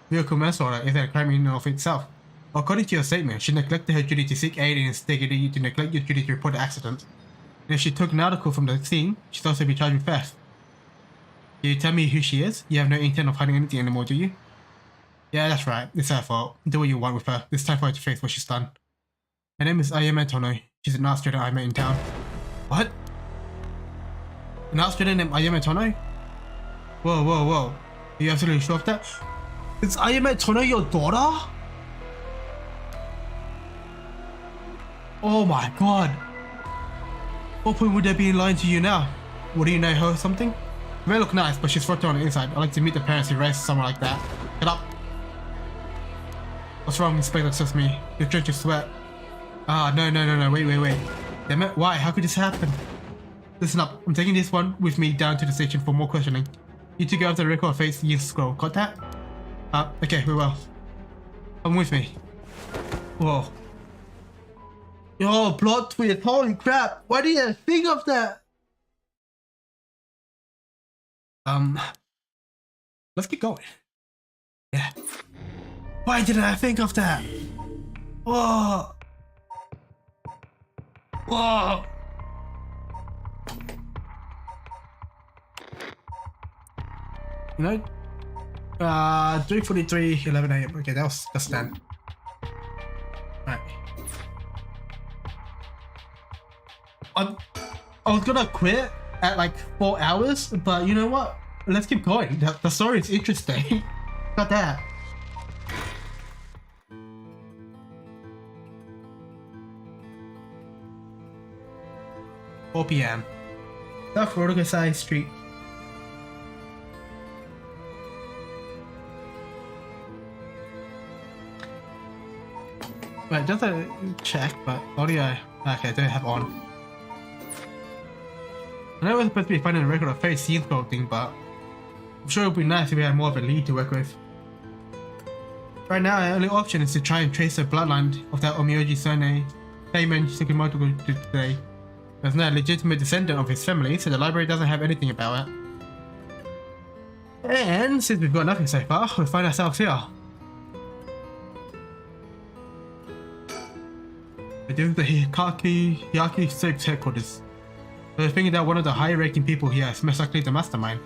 vehicle manslaughter isn't a crime in and of itself. According to your statement, she neglected her duty to seek aid and instigated you to neglect your duty to report the accident. And if she took an article from the scene, she'd also be charged with theft. Can you tell me who she is? You have no intent of hiding anything anymore, do you? Yeah, that's right. It's her fault. Do what you want with her. It's time for her to face what she's done. Her name is Ayame Tono. She's an art student I met in town. What? An art student named Ayame Tono? Whoa, whoa, whoa. Are you absolutely sure of that? Is Ayame Tono your daughter? Oh my god. What point would they be lying to you now? What do you know her or something? She may look nice, but she's rotten on the inside. I'd like to meet the parents who raised someone like that. Get up. What's wrong, Inspector Sesame? You're drenched in sweat. Ah, no, wait. Damn it, why? How could this happen? Listen up, I'm taking this one with me down to the station for more questioning. You two go after the record of fate's youth scroll. Got that? Okay, we will. Come with me. Whoa. Yo, plot twist, holy crap! Why did I think of that? Let's get going. Yeah. Why didn't I think of that? Whoa. Whoa. You know? 3:43, 11 AM. Okay, that's done. Alright. I was gonna quit at like 4 hours, but you know what? Let's keep going. The story is interesting. Got that. $4 PM. South Rodogasai Street. Wait, just a check, but audio. Okay, don't have on. I know we're supposed to be finding a record of face scene scroll thing, but I'm sure it would be nice if we had more of a lead to work with. Right now, our only option is to try and trace the bloodline of that Omyoji surname, Taemin Sukimoto to today. There's no legitimate descendant of his family, so the library doesn't have anything about it. And since we've got nothing so far, we'll find ourselves here. This is the Hyaki 6 headquarters. We're thinking that one of the high-ranking people here is most likely the mastermind.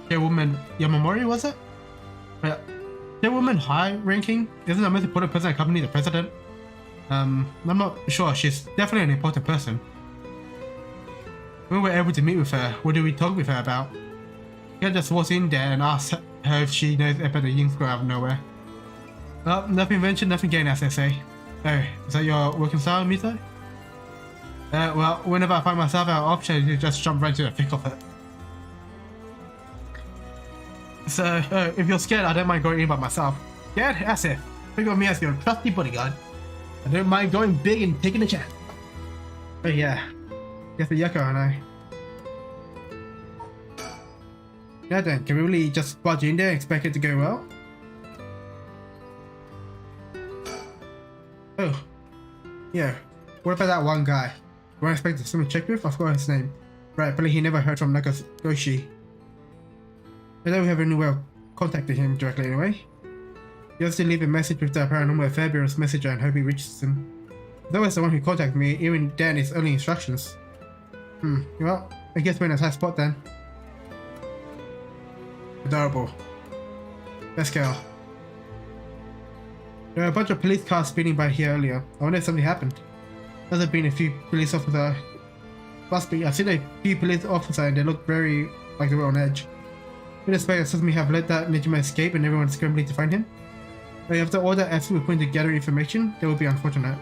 Chairwoman Yamamori, was it? Chairwoman high-ranking? Isn't the most important person in the company the president? I'm not sure. She's definitely an important person. When we were able to meet with her, what did we talk with her about? We can't just walk in there and ask her if she knows about the yin scroll out of nowhere. Well, nothing ventured, nothing gained, as they say. Oh, is that your working style, Mizo? Well, whenever I find myself out of option, you just jump right to the thick of it. So, if you're scared, I don't mind going in by myself. Scared? As if. Think of me as your trusty bodyguard. I don't mind going big and taking a chance. But yeah, guess the yucca, aren't I? Now then, can we really just barge in there and expect it to go well? Oh, yeah. What about that one guy? Do I expect someone to check with? I forgot his name. Right, but he never heard from Nakagoshi. I don't have any way of contacting him directly anyway. You have to leave a message with the Paranormal Affair Bureau's messenger and hope he reaches him. That was the one who contacted me, even then it's only instructions. Well, I guess we're in a tight spot then. Adorable. Let's go. There were a bunch of police cars speeding by here earlier. I wonder if something happened. There's been a few police officers. Must be. I've seen a few police officers and they look very like they were on edge. We expect that may have let that ninja escape and everyone's scrambling to find him. But after all that effort we're putting to gather information, that would be unfortunate.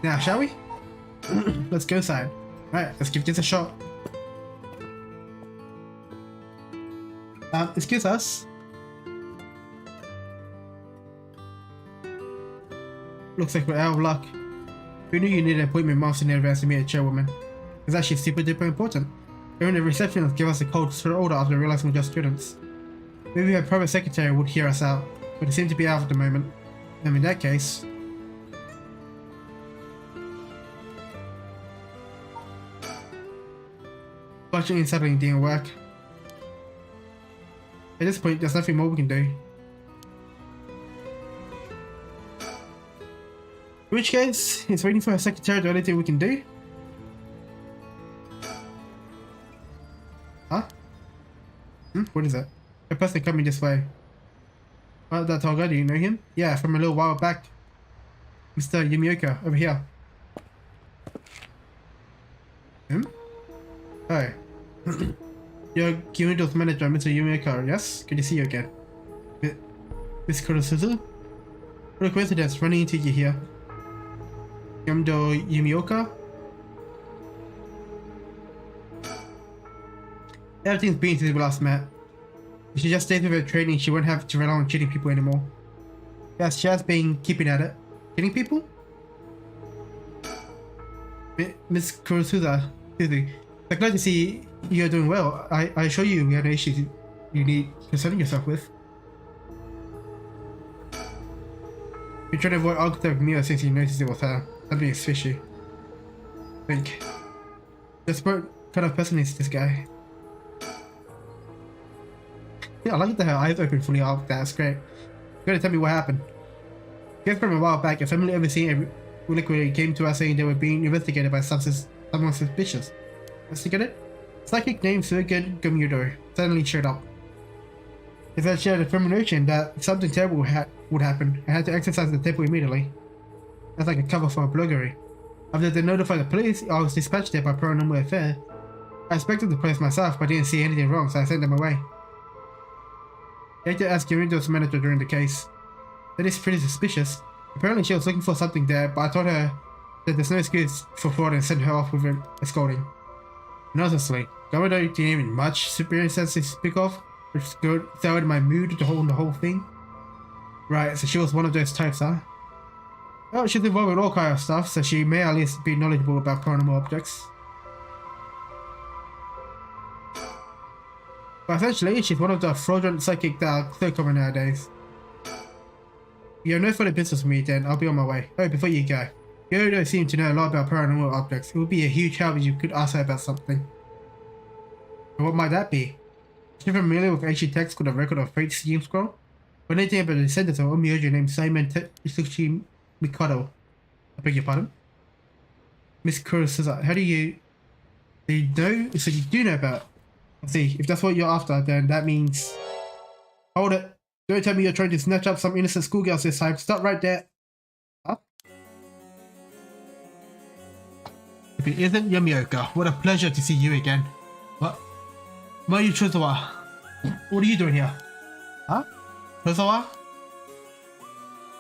Now, shall we? Let's go inside. Alright, let's give this a shot. Excuse us. Looks like we're out of luck. We knew you needed an appointment months in advance to meet a chairwoman. It's actually super duper important. Even the receptionist gave us a cold order after realizing we're just students. Maybe her private secretary would hear us out, but they seem to be out at the moment. And in that case... Budgeting and settling didn't work. At this point, there's nothing more we can do. In which case, it's waiting for her secretary to do anything we can do. Huh? What is that? A person coming this way. Oh, that tall guy, do you know him? Yeah, from a little while back. Mr. Yumioka, over here. Him? Hi. You're Gyudo's manager, Mr. Yumioka, yes? Good to see you again. Miss Kurosuzu? What a coincidence, running into you here. Gyudo Yumioka? Everything's been since we last met. If she just stays with her training, she won't have to rely on cheating people anymore. Yes, she has been keeping at it. Cheating people? Miss Kurosuzu, I'm glad to see you're doing well. I assure you we have no issues you need concerning yourself with. You're trying to avoid contact with Mia since you noticed it was her. Something is fishy. Think. Just what kind of person is this guy? Yeah, I like that her eyes open fully up. That's great. You gotta tell me what happened. Guess from a while back, a family overseeing a liquid came to us saying they were being investigated by someone suspicious. Investigated? Psychic named Suigen Gumudo suddenly showed up. It said she had a premonition that something terrible would happen and had to exercise the temple immediately. That's like a cover for a bloggery. After they notified the police, I was dispatched there by Paranormal Affair. I inspected the place myself but didn't see anything wrong, so I sent them away. I had to ask Gyudo's manager during the case. That is pretty suspicious. Apparently she was looking for something there, but I told her that there's no excuse for fraud and sent her off with a scolding. And honestly, Gumudo didn't even much superior sense to speak of, which soured my mood to hold the whole thing. Right, so she was one of those types, huh? Well, she's involved with all kind of stuff, so she may at least be knowledgeable about paranormal objects. But essentially, she's one of the fraudulent psychic that are so common nowadays. You have no further business with me, then I'll be on my way. Oh, before you go. You don't seem to know a lot about paranormal objects. It would be a huge help if you could ask her about something. And what might that be? Is she familiar with ancient texts called a record of fate steam scroll? Or anything about the descendants of Omyoji named Simon Itsushi Mikado? I beg your pardon? Miss Kurosuzu, how do you know? So you do know about it. Let's see, if that's what you're after, then that means... Hold it. Don't tell me you're trying to snatch up some innocent schoolgirls this time. Stop right there. Huh? If it isn't Yumioka, what a pleasure to see you again. What? Mayu Chozawa, what are you doing here? Huh? Chozawa?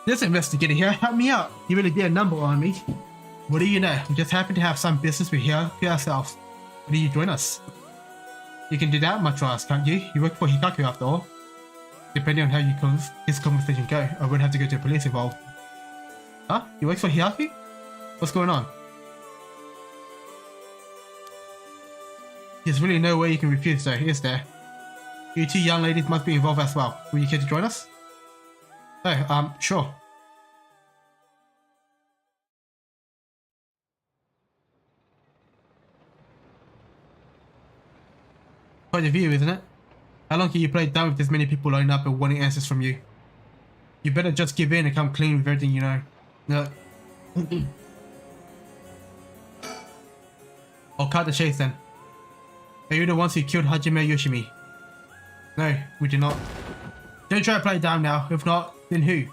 This investigator here, help me out. You really did a number on me. What do you know? We just happen to have some business with here to ourselves. Why do you join us? You can do that much for us, can't you? You work for Hikaku after all. Depending on how this conversation go, I would have to go to the police involved. Huh? You work for Hyaku? What's going on? There's really no way you can refuse though, is there? You two young ladies must be involved as well. Will you care to join us? Oh, sure. Quite a view, isn't it? How long can you play dumb with this many people lining up and wanting answers from you? You better just give in and come clean with everything you know. No. I'll cut the chase then. Are you the ones who killed Hajime Yoshimi? No, we did not. Don't try to play it down now. If not, then who?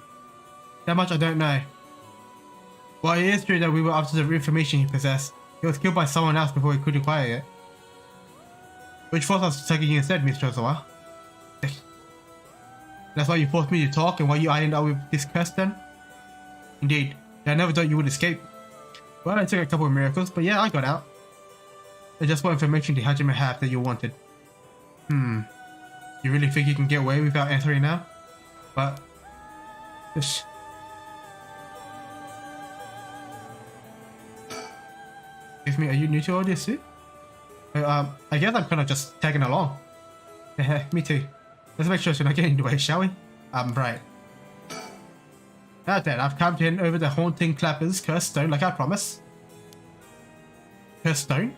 That much I don't know. Well, it is true that we were after the information he possessed. He was killed by someone else before we could acquire it. Which forced us to take you instead, Mr. Ozawa. That's why you forced me to talk and why you ironed out with this quest then? Indeed. I never thought you would escape. Well, it took a couple of miracles, but yeah, I got out. There's just what information did Hajime have that you wanted. You really think you can get away without answering now? But... Excuse me, are you new to all this too? I guess I'm kind of just tagging along. Me too. Let's make sure she's not getting in the way, shall we? Right. Now then, I've camped in over the haunting clappers cursed stone like I promised. Cursed stone?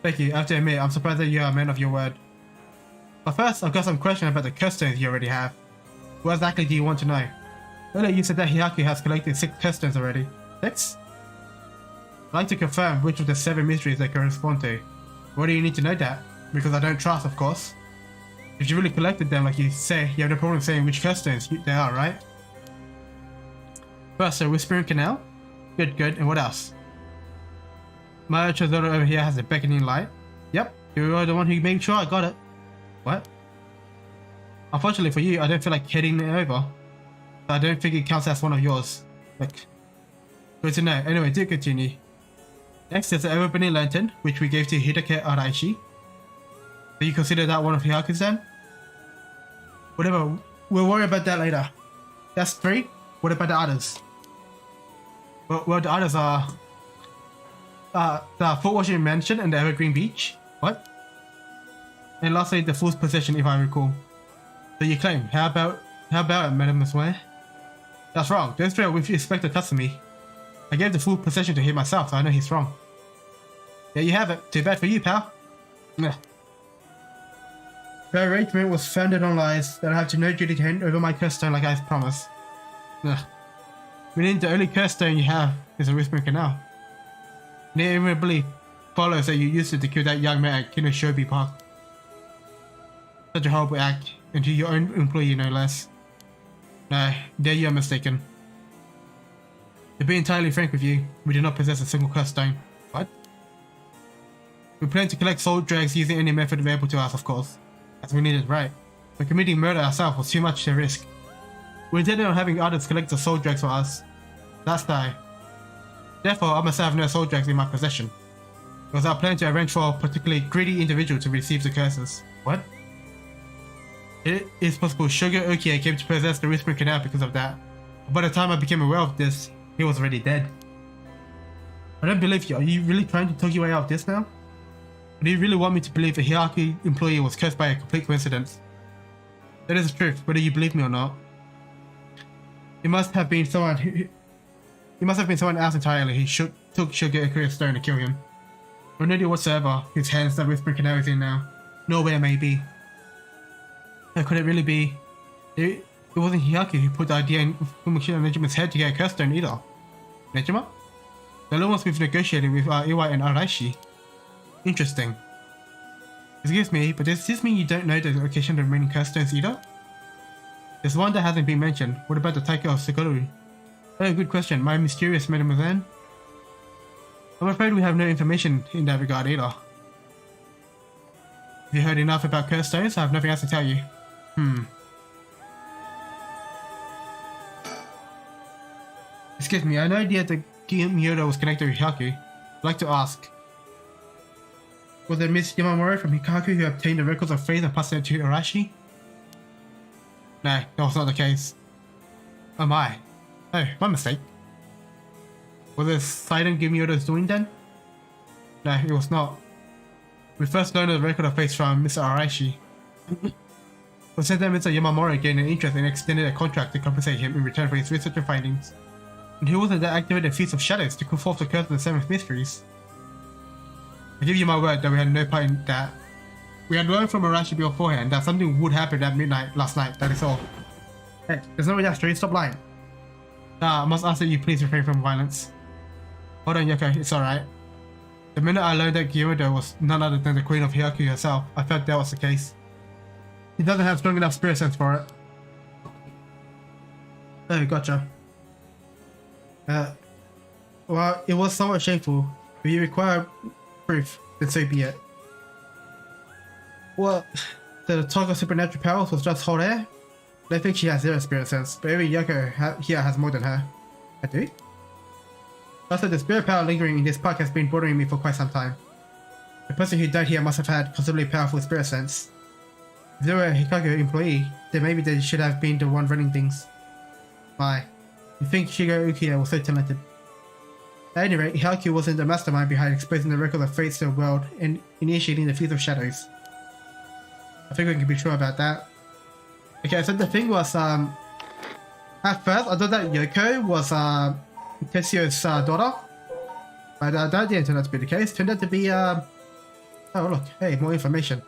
Thank you. I have to admit, I'm surprised that you are a man of your word. But first, I've got some questions about the cursed stones you already have. What exactly do you want to know? Earlier you said that Hyaku has collected 6 cursed stones already. 6? I'd like to confirm which of the 7 mysteries they correspond to. Why do you need to know that? Because I don't trust, of course. If you really collected them like you say, you have no problem saying which cursed stones they are, right? First, the Whispering Canal? Good, good. And what else? My Trezor over here has a beckoning light. Yep, you are the one who made sure I got it. What? Unfortunately for you, I don't feel like heading it over. So I don't think it counts as one of yours. Like, good to know. Anyway, do continue. Next, there's the ever-burning lantern, which we gave to Hideki Araishi. Do you consider that one of Hyaku's then? Whatever, we'll worry about that later. That's 3. What about the others? Well, the others are... the foot washing mansion and the evergreen beach. What? And lastly, the fool's possession, if I recall. So you claim. How about it, Mademoiselle? That's wrong. Don't throw with respect to me. I gave the fool possession to him myself, so I know he's wrong. There you have it. Too bad for you, pal. The arrangement was founded on lies that I have no duty to hand over my cursed stone like I promised. Meaning the only cursed stone you have is a Whispering Canal. And it inevitably follows that you used it to kill that young man at Kinoshobi Park. Such a horrible act, and to your own employee no less. No, there you are mistaken. To be entirely frank with you, we do not possess a single cursed stone. What? We plan to collect soul drags using any method available to us, of course, as we needed, right? But committing murder ourselves was too much to risk. We intended on having others collect the soul drags for us. That's die. Therefore, I must have no soul drags in my possession. It was our plan to arrange for a particularly greedy individual to receive the curses. What? It is possible Sugar Okie came to possess the Whispering Canal because of that. But by the time I became aware of this, he was already dead. I don't believe you. Are you really trying to talk your way out of this now? Or do you really want me to believe a Hyaku employee was cursed by a complete coincidence? That is the truth, whether you believe me or not. It must have been someone else entirely who took Sugar Okie's stone to kill him. Or no idea whatsoever whose hands that Whispering Canal is in now. Nor where it may be. How could it really be? It wasn't Hyaku who put the idea in Fumiya Nejima's head to get a curse stone either. Nejima? The other ones we've negotiated with are Iwai and Araishi. Interesting. Excuse me, but does this mean you don't know the location of the remaining curse stones either? There's one that hasn't been mentioned. What about the Taiko of Suguru? Oh, good question. My mysterious mademoiselle? I'm afraid we have no information in that regard either. Have you heard enough about curse stones? I have nothing else to tell you. Excuse me, I had no idea that Miura was connected with Hyaku. I'd like to ask. Was it Miss Yamamura from Hikaku who obtained the records of faith and passed them to Arashi? No, that was not the case. Oh my. Oh, my mistake. Was it Sidon giving you orders doing then? No, it was not. We first learned the record of face from Mr. Araishi. But since then, Mr. Yamamura gained an interest and extended a contract to compensate him in return for his research and findings. And he wasn't that activated the Feast of Shadows to call forth the curse of the Seventh Mysteries. I give you my word that we had no part in that. We had learned from Araishi beforehand that something would happen at midnight last night, that is all. Hey, there's no history, stop lying. I must ask that you please refrain from violence. Hold on, Yoko, it's alright. The minute I learned that Gyudo was none other than the Queen of Hyaku herself, I felt that was the case. He doesn't have strong enough spirit sense for it. Oh, gotcha. Well, it was somewhat shameful. If you require proof, then so be it. Well, the talk of supernatural powers was just hot air. I think she has zero spirit sense, but every Yoko here has more than her. I do? Also, the spirit power lingering in this park has been bothering me for quite some time. The person who died here must have had considerably powerful spirit sense. If they were a Hikago employee, then maybe they should have been the one running things. Why? You think Shigeru Ukiya was so talented? At any rate, Hyaku wasn't the mastermind behind exposing the record of fates to the world and initiating the Feast of Shadows. I think we can be sure about that. Okay, so the thing was, at first I thought that Yoko was Tetsuyo's daughter, but that didn't turn out to be the case. Turned out to be, oh look, hey, more information.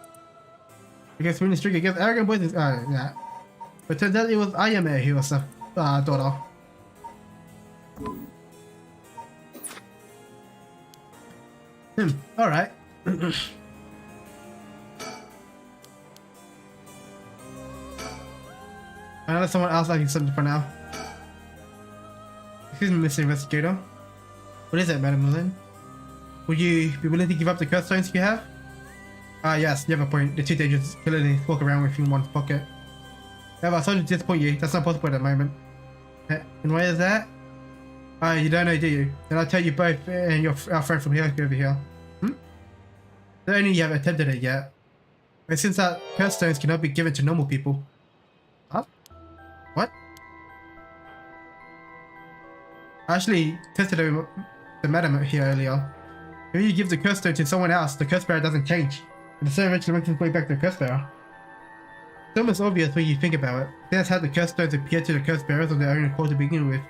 Because when it's tricky against arrogant boys, yeah. But turns out it was Ayame who was the daughter. Alright. I'll let someone else like something for now. Excuse me, Mr. Investigator. What is it, Madam Lin? Would you be willing to give up the curse stones you have? Yes, you have a point. They're too dangerous to literally walk around with in one's pocket. However, I'm sorry to disappoint you. That's not possible at the moment. And why is that? You don't know, do you? Then I'll tell you both and our friend from here over here. Not only you haven't attempted it yet, but since that curse stones cannot be given to normal people. Huh? What? I actually tested the madam here earlier. If you give the curse stone to someone else, the curse bearer doesn't change, and the stone eventually makes its way back to the curse bearer. It's almost obvious when you think about it. That's how the curse stones appear to the curse bearers on their own accord to begin with.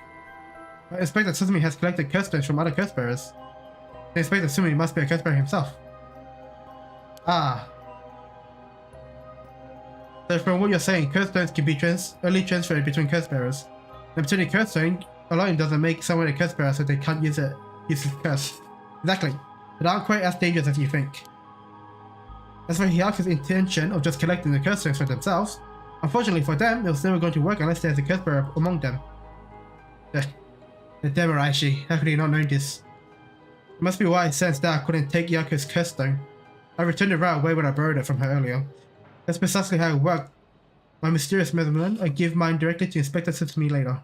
I expect that Suzumi has collected curse stones from other curse bearers. I expect that Suzumi must be a curse bearer himself. So from what you're saying, curse stones can be only transferred between curse bearers. And obtaining curse stone alone doesn't make someone a curse bearer, so they can't use his curse. Exactly. They aren't quite as dangerous as you think. As for Hyaku's intention of just collecting the curse stones for themselves, unfortunately for them, it was never going to work unless there's a curse bearer among them. The damn Araishi, how could he not know this? It must be why I sensed that I couldn't take Hyaku's curse stone. I returned it right away when I borrowed it from her earlier. That's precisely how it worked. My mysterious measurement, I give mine directly to Inspector Tsumi later.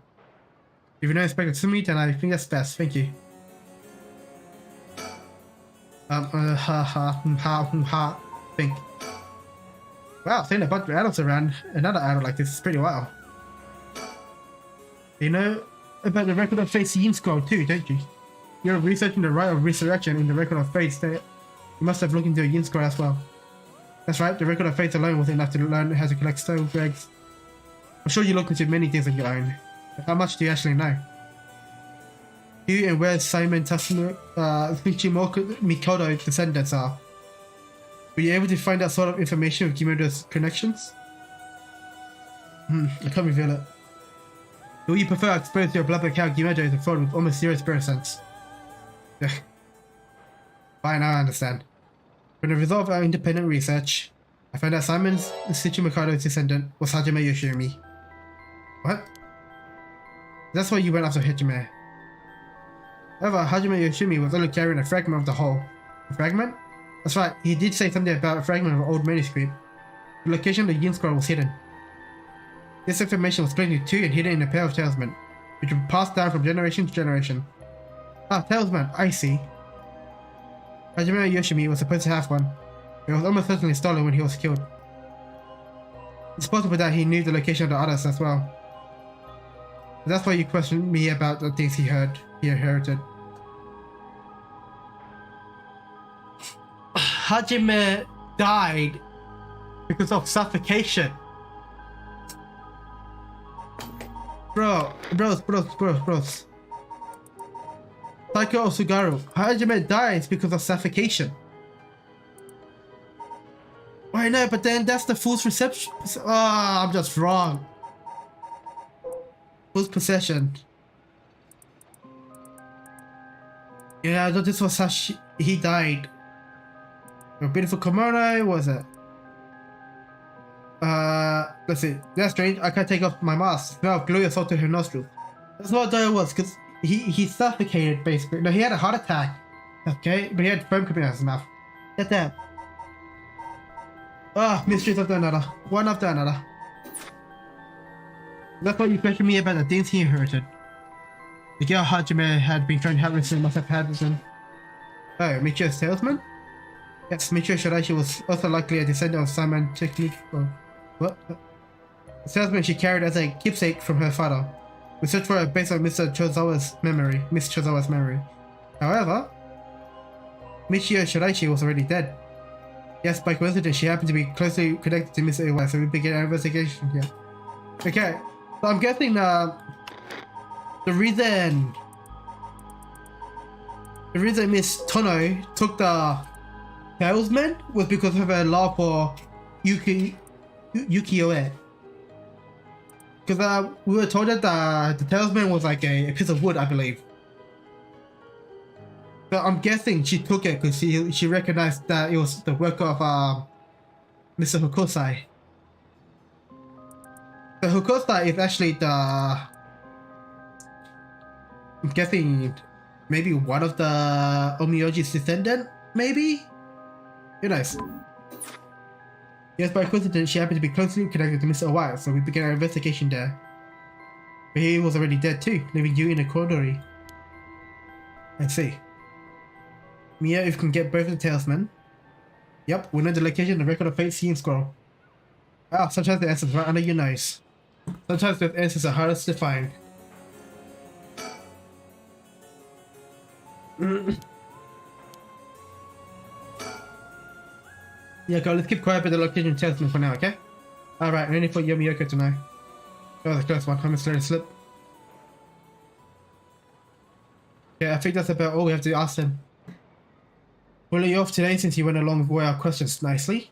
If you know Inspector Tsumi, then I think that's best, thank you. Think. Wow, seeing a bunch of adults around another adult like this is pretty wild. You know about the record of fate's Yin scroll too, don't you? You're researching the rite of resurrection in the record of fates that you must have looked into a Yin scroll as well. That's right, the record of fates alone wasn't enough to learn how to collect stone eggs. I'm sure you looked into many things on your own. But how much do you actually know? Who and where Simon Mikoto descendants are? Were you able to find that sort of information with Gimodo's connections? I can't reveal it. Will you prefer exposed to your blood account Gimodo is a fraud with almost zero spirit sense? Fine, I understand. From the result of our independent research, I found out Simon's Tsuchimikado's descendant was Hajime Yoshimi. What? That's why you went after Hajime. However, Hajime Yoshimi was only carrying a fragment of the whole. A fragment? That's right, he did say something about a fragment of an old manuscript. The location of the Yin scroll was hidden. This information was split into two and hidden in a pair of talisman, which were passed down from generation to generation. Talisman, I see. Hajime Yoshimi was supposed to have one, but it was almost certainly stolen when he was killed. It's possible that he knew the location of the others as well. That's why you questioned me about the things he inherited. Hajime died because of suffocation. Bros. Taiko Osugaru. Hajime dies because of suffocation. Wait, no, but then that's the fool's reception. Ah, I'm just wrong. Fool's possession. Yeah, I thought this was how he died. A beautiful kimono, what was it? Let's see. That's strange. I can't take off my mask. Smell of glue assaulted her nostrils. That's not what it was, because he suffocated basically. No, he had a heart attack. Okay, but he had foam coming out of his mouth. Get that. Ah, mysteries after another. One after another. That's why you questioned me about the things he inherited. The girl Hajime had been trying to help recently must have had some. Oh, Michio's salesman? Yes, Michio Shiraishi was also likely a descendant of Simon Technique. Oh, what? The salesman she carried as a keepsake from her father. We searched for it based on Miss Chozawa's memory. However, Michio Shiraishi was already dead. Yes, by coincidence, she happened to be closely connected to Miss Iwai, so we began our investigation here. Okay, so I'm guessing the reason Miss Tono took the salesman was because of her love for Yukioe. Because we were told that the talisman was like a piece of wood, I believe. So I'm guessing she took it because she recognized that it was the work of Mr. Hokosai. The Hokosai is actually I'm guessing maybe one of the Omioji's descendant, maybe? Who knows? Yes, by coincidence, she happened to be closely connected to Mr. Owai, so we began our investigation there. But he was already dead too, leaving you in a quandary. I see. Mia, if you can get both of the talisman. Yep, we know the location of the record of fate seeing scroll. Ah, sometimes the answer's right under your nose. Sometimes those answers are hardest to find. Yeah, go, let's keep quiet about the location talisman for now, okay? Alright, I need for Yomiyoko to know. That was a close one, I'm slowly slip. Yeah, I think that's about all we have to ask him. We'll let you off today since you went along with our questions nicely.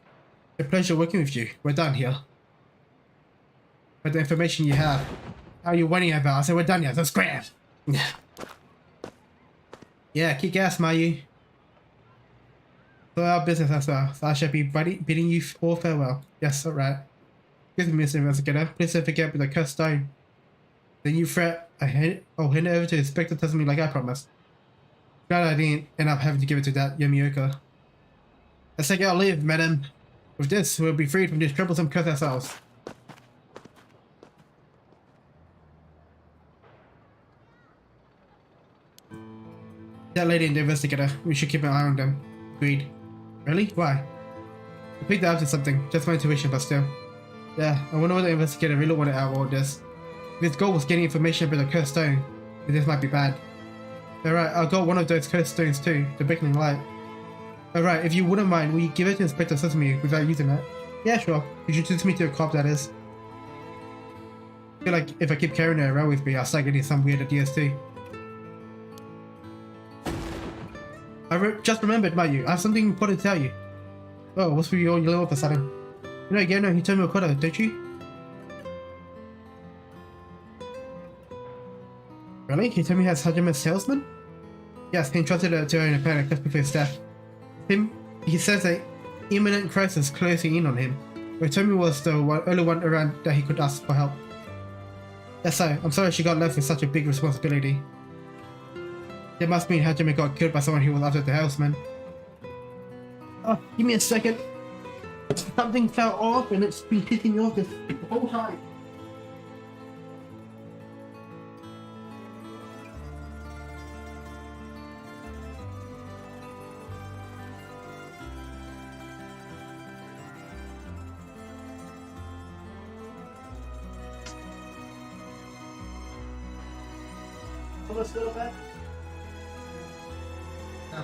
A pleasure working with you. We're done here. With the information you have. How are you worrying about? I said we're done here, so scram! Yeah, kick ass, Mayu. So our business as well, so I shall be bidding you all farewell. Yes, alright. Excuse me, Mr. Investigator. Please don't forget with the cursed stone. The new threat, I'll hand it over to Inspector Tasumi like I promised. Glad I didn't end up having to give it to that Yomiyoko. Let's take our leave, madam. With this, we'll be freed from this troublesome curse ourselves. That lady and the investigator, we should keep an eye on them. Agreed. Really? Why? I picked up to something, just my intuition, but still. Yeah, I wonder what the investigator really wanted out of all this. If his goal was getting information about the cursed stone, then this might be bad. Alright, I'll got one of those cursed stones too, the beckoning light. Alright, if you wouldn't mind, will you give it to Inspector Sesame without using it? Yeah, sure. You should introduce me to a cop, that is. I feel like if I keep carrying it around with me, I'll start getting some weird ideas too. I just remembered, Mayu, I have something important to tell you. Oh, what's with you all all of a sudden? You know, Geno, he told me Okada, don't you? Really? He told me he has Hajime's salesman? Yes, he entrusted it to her in a panic just before his death. He says an imminent crisis closing in on him. But Tomi was the only one around that he could ask for help. Yes, so I'm sorry she got left with such a big responsibility. It must mean Hajime got killed by someone who was after the houseman. Oh, give me a second. Something fell off and it's been hitting me off this whole time. Almost a little bit. No.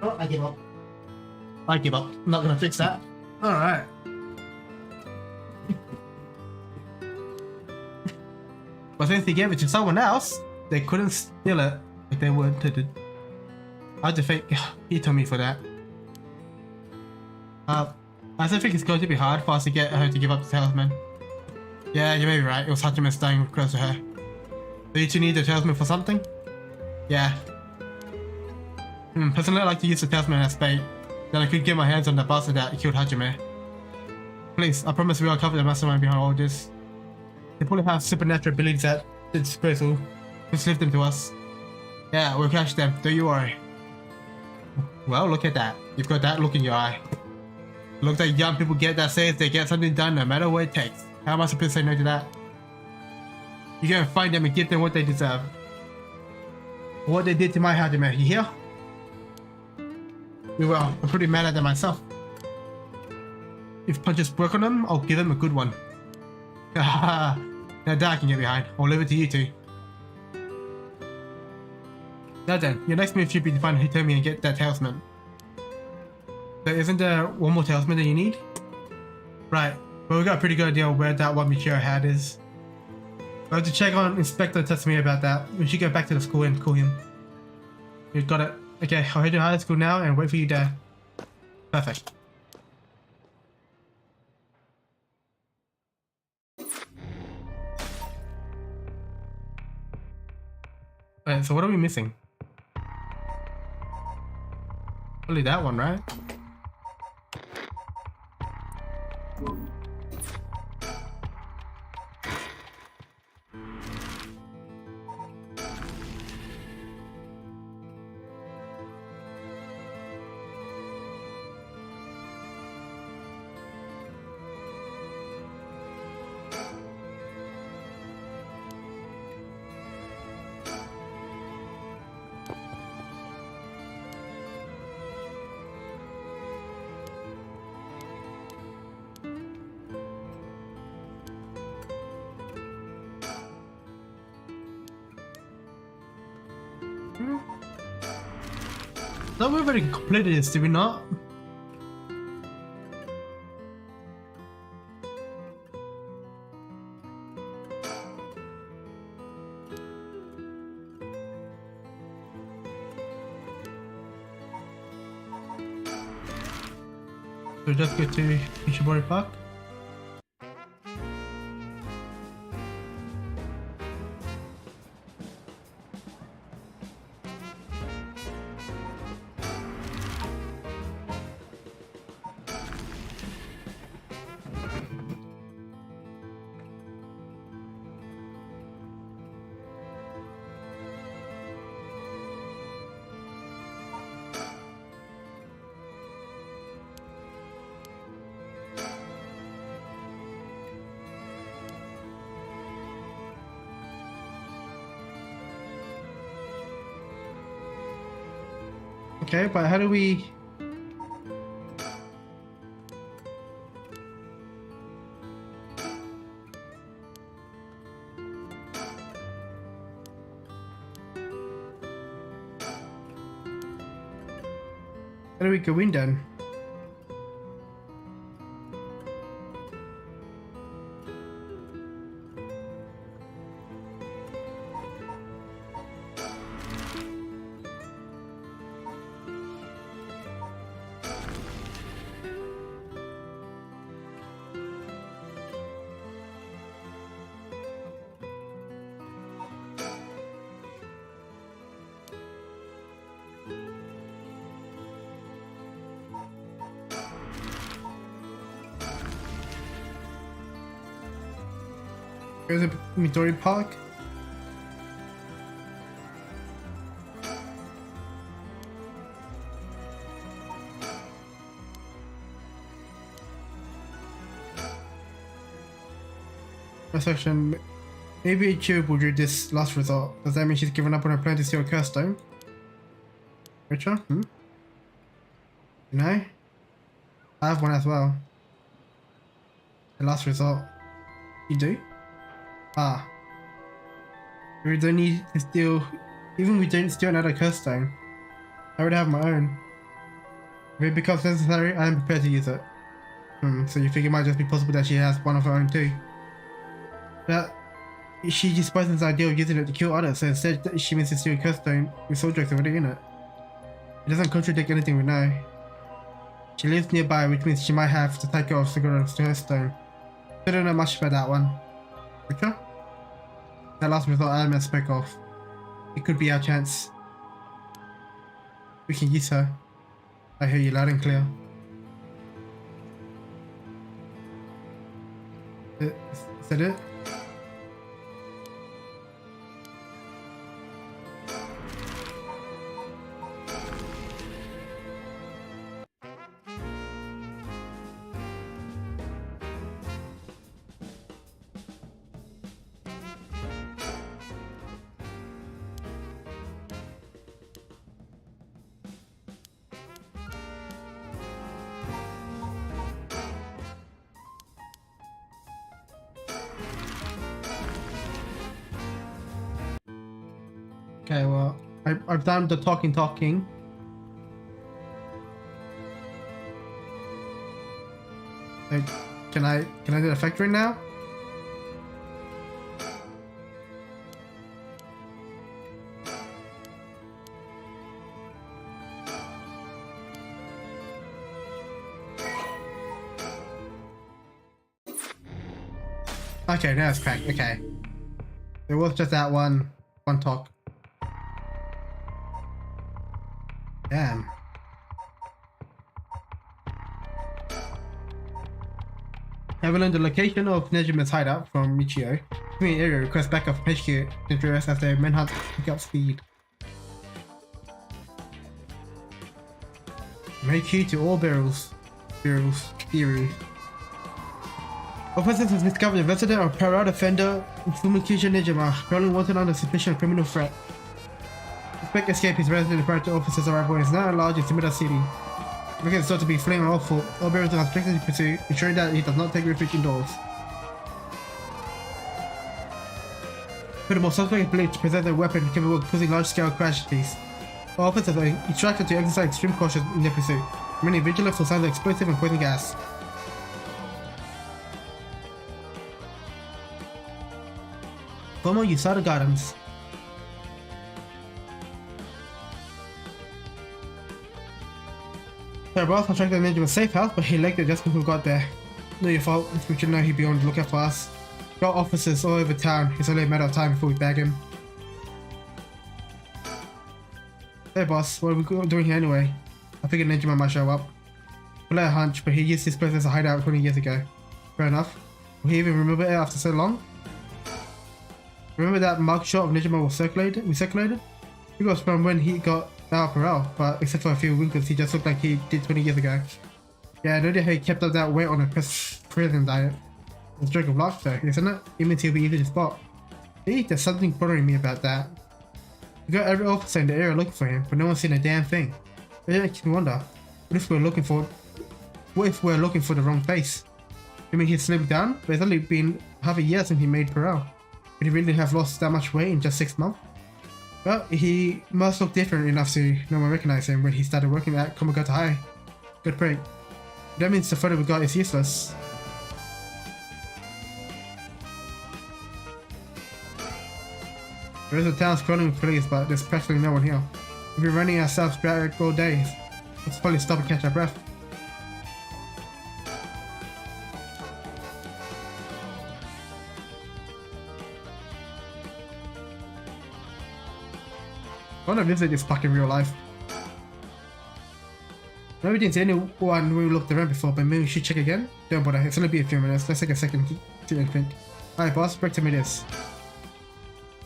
Oh, I give up. I give up. I'm not gonna fix that. Alright. But since he gave it to someone else, they couldn't steal it like they wanted. I had to think he told me for that. I still think it's going to be hard for us to get her to give up the talisman. Yeah, you may be right. It was Hachiman staying close to her. Do you two need the talisman for something? Yeah. Personally, I like to use the talisman as bait. Then I could get my hands on the bastard that killed Hajime. Please, I promise we will cover the mastermind behind all this. They probably have supernatural abilities at their disposal. Just leave them to us. Yeah, we'll catch them, don't you worry. Well, look at that. You've got that look in your eye. Looks like young people get that says they get something done no matter what it takes. How am I supposed to say no to that? You gotta find them and give them what they deserve. What they did to my Hajime, you hear? Well, I'm pretty mad at them myself. If punches work on them, I'll give them a good one. Haha, now that I can get behind. I'll leave it to you two. Now then, your next move should be to find Hitomi and get that talisman. So isn't there one more talisman that you need? Right, but we got a pretty good idea where that one Michiro had is. I have to check on Inspector Tatsumi about that. We should go back to the school and call him. You've got it. Okay, I'll head to high school now and wait for you there. Perfect. Alright, so what are we missing? Only that one, right? Thought we already completed this, did we not? So just go to Ishibori Park. Okay, but how do we... How do we go in then? Here's a Midori Park. Section. Maybe Ichigo will do this last resort. Does that mean she's given up on her plan to steal a curse stone? Richard? You know? I have one as well. The last resort. You do? Ah. We don't need to steal... Even if we don't steal another curse stone, I would have my own. If it becomes necessary, I am prepared to use it. So you think it might just be possible that she has one of her own too? But she despises the idea of using it to kill others, so instead she means to steal a curse stone with soul drugs already in it. It doesn't contradict anything we know. She lives nearby, which means she might have the type of cigarettes to her stone. I don't know much about that one. Richard? That last result I spoke of. It could be our chance. We can use her. I hear you loud and clear. Is that it? Okay, well, I've done the talking. Like, can I do the factory now? Okay, now it's cracked. Okay, there was just that one talk. Damn. Having learned the location of Nejima's hideout from Michio, community area requests backup from HQ to address as their manhunt pick up speed. Make key to all barrels. Theory. Officers have discovered a resident of Para defender Fumikishi Nejima, currently wanted under suspicion of criminal threat. Suspect escape his resident prior to officers' arrival and is now large in Sumida City. Looking at thought to be fleeing awful, all barrels are strictly pursued, ensuring that he does not take refuge indoors. Furthermore, suspect is believed to possess a weapon capable of causing large-scale casualties. All officers are instructed to exercise extreme caution in their pursuit, remaining vigilant for signs of explosive and poison gas. Former Usada Gardens. Their boss contracted the Nejima's safe house, but he legged it just before we got there. Not your fault, we should know he'd be on the lookout for us. Got officers all over town, it's only a matter of time before we bag him. Hey boss, what are we doing here anyway? I figured Nejima might show up. We let a hunch, but he used this place as a hideout 20 years ago. Fair enough. Will he even remember it after so long? Remember that mugshot of Nejima we circulated? It was from when he got out of Parel, but except for a few wrinkles, he just looked like he did 20 years ago. Yeah, I noticed how he kept up that weight on a prison diet. It's a stroke of luck though, isn't it? It means he'll be easy to spot. See, there's something bothering me about that. We got every officer in the area looking for him, but no one's seen a damn thing. It makes me wonder, what if we're looking for the wrong place? You mean he's slimmed down? But it's only been half a year since he made Parel. Would he really have lost that much weight in just 6 months? Well, he must look different enough so no one recognized him when he started working at Komagata High. Good break. That means the photo we got is useless. The rest of the town's crawling with police, but there's practically no one here. We've been running ourselves throughout all days. Let's probably stop and catch our breath. I want to visit this fucking real life. No, we didn't see anyone when we looked around before, but maybe we should check again? Don't bother, it's only be a few minutes. Let's take a second to think. Alright boss, break to me this.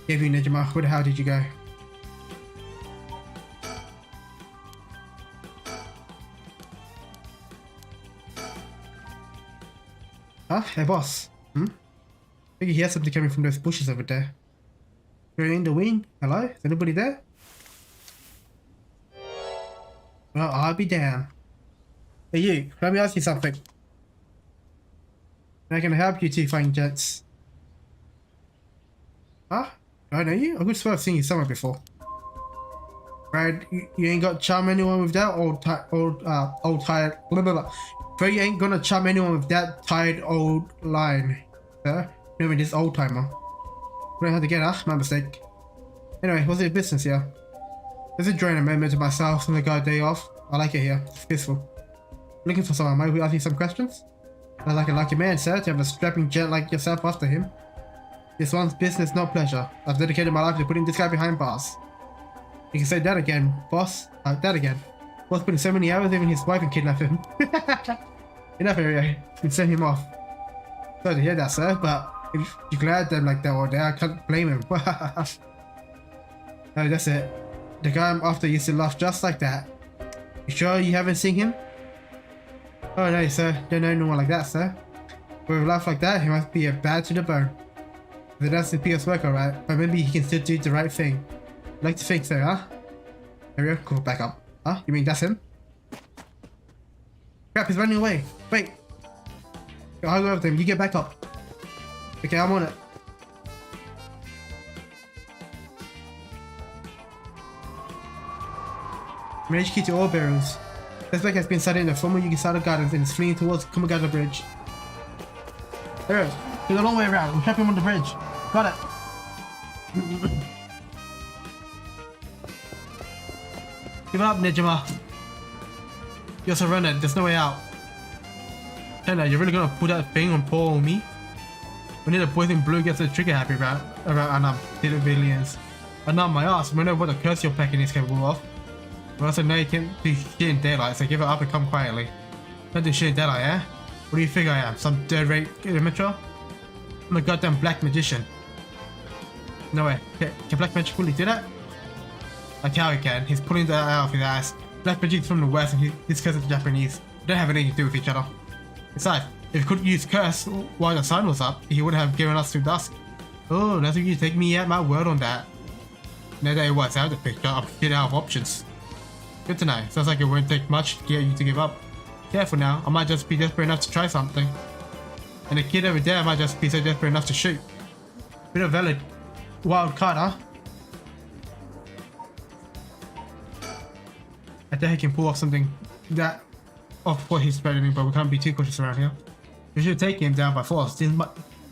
Gave you Nejima, where the hell did you go? Huh? Hey boss. I think you hear something coming from those bushes over there. You're in the wing? Hello? Is anybody there? Well, I'll be damned. Hey you, let me ask you something. I can help you two fine gents. Huh? I know you? I could swear I've seen you somewhere before. Right, you ain't got charm anyone with that old tired blah blah blah. But you ain't gonna charm anyone with that tired old line, sir. You know, this old timer. We don't have to get us, my mistake. Anyway, what's your business here? This is drawing a moment to myself on the guard day off. I like it here. It's peaceful. Looking for someone, might we ask you some questions? I like a lucky man, sir, to have a strapping gent like yourself after him. This one's business, no pleasure. I've dedicated my life to putting this guy behind bars. You can say that again, boss. That again. Boss put in so many hours, even his wife can kidnap him. Enough area. You can send him off. Sorry to hear that, sir, but if you glad them like that all day, I can't blame him. No, that's it. The guy I'm after used to laugh just like that. You sure you haven't seen him? Oh no, sir. Don't know no one like that, sir. With a laugh like that, he must be a bad to the bone. But that's the PS work, alright. But maybe he can still do the right thing. I'd like to think so, huh? There we go. Cool, back up. Huh? You mean that's him? Crap, he's running away. Wait. I'll go with him. You get back up. Okay, I'm on it. Manage key to all barrels. Suspect has been sighted in the former Yugisada Gardens and is fleeing towards Kumagata Bridge. There it is. He's a long way around. We'll trap him on the bridge. Got it. Give up, Nejima. You're surrounded. There's no way out. Tena, you're really gonna pull that thing on poor me? We need a boy in blue gets a trigger happy around Anam, civilians. And not my ass. We know what a curse your packing is capable of. We also know you can do shit in daylight, so give it up and come quietly. Don't do shit in daylight, eh? What do you think I am? Some third-rate amateur? I'm a goddamn black magician. No way. Can black magic really do that? Like how he can. He's pulling that out of his ass. Black magic is from the west and his curse is Japanese. They don't have anything to do with each other. Besides, if he could use curse while the sun was up, he would have given us to dusk. Oh, that's what you take me at my word on that. No, that it was out of the picture. I'm getting out of options. Good to know. Sounds like it won't take much to get you to give up. Careful now, I might just be desperate enough to try something. And the kid over there might just be so desperate enough to shoot. Bit of valid wild card, huh? I think he can pull off something that off what he's threatening, but we can't be too cautious around here. We should take him down by force. This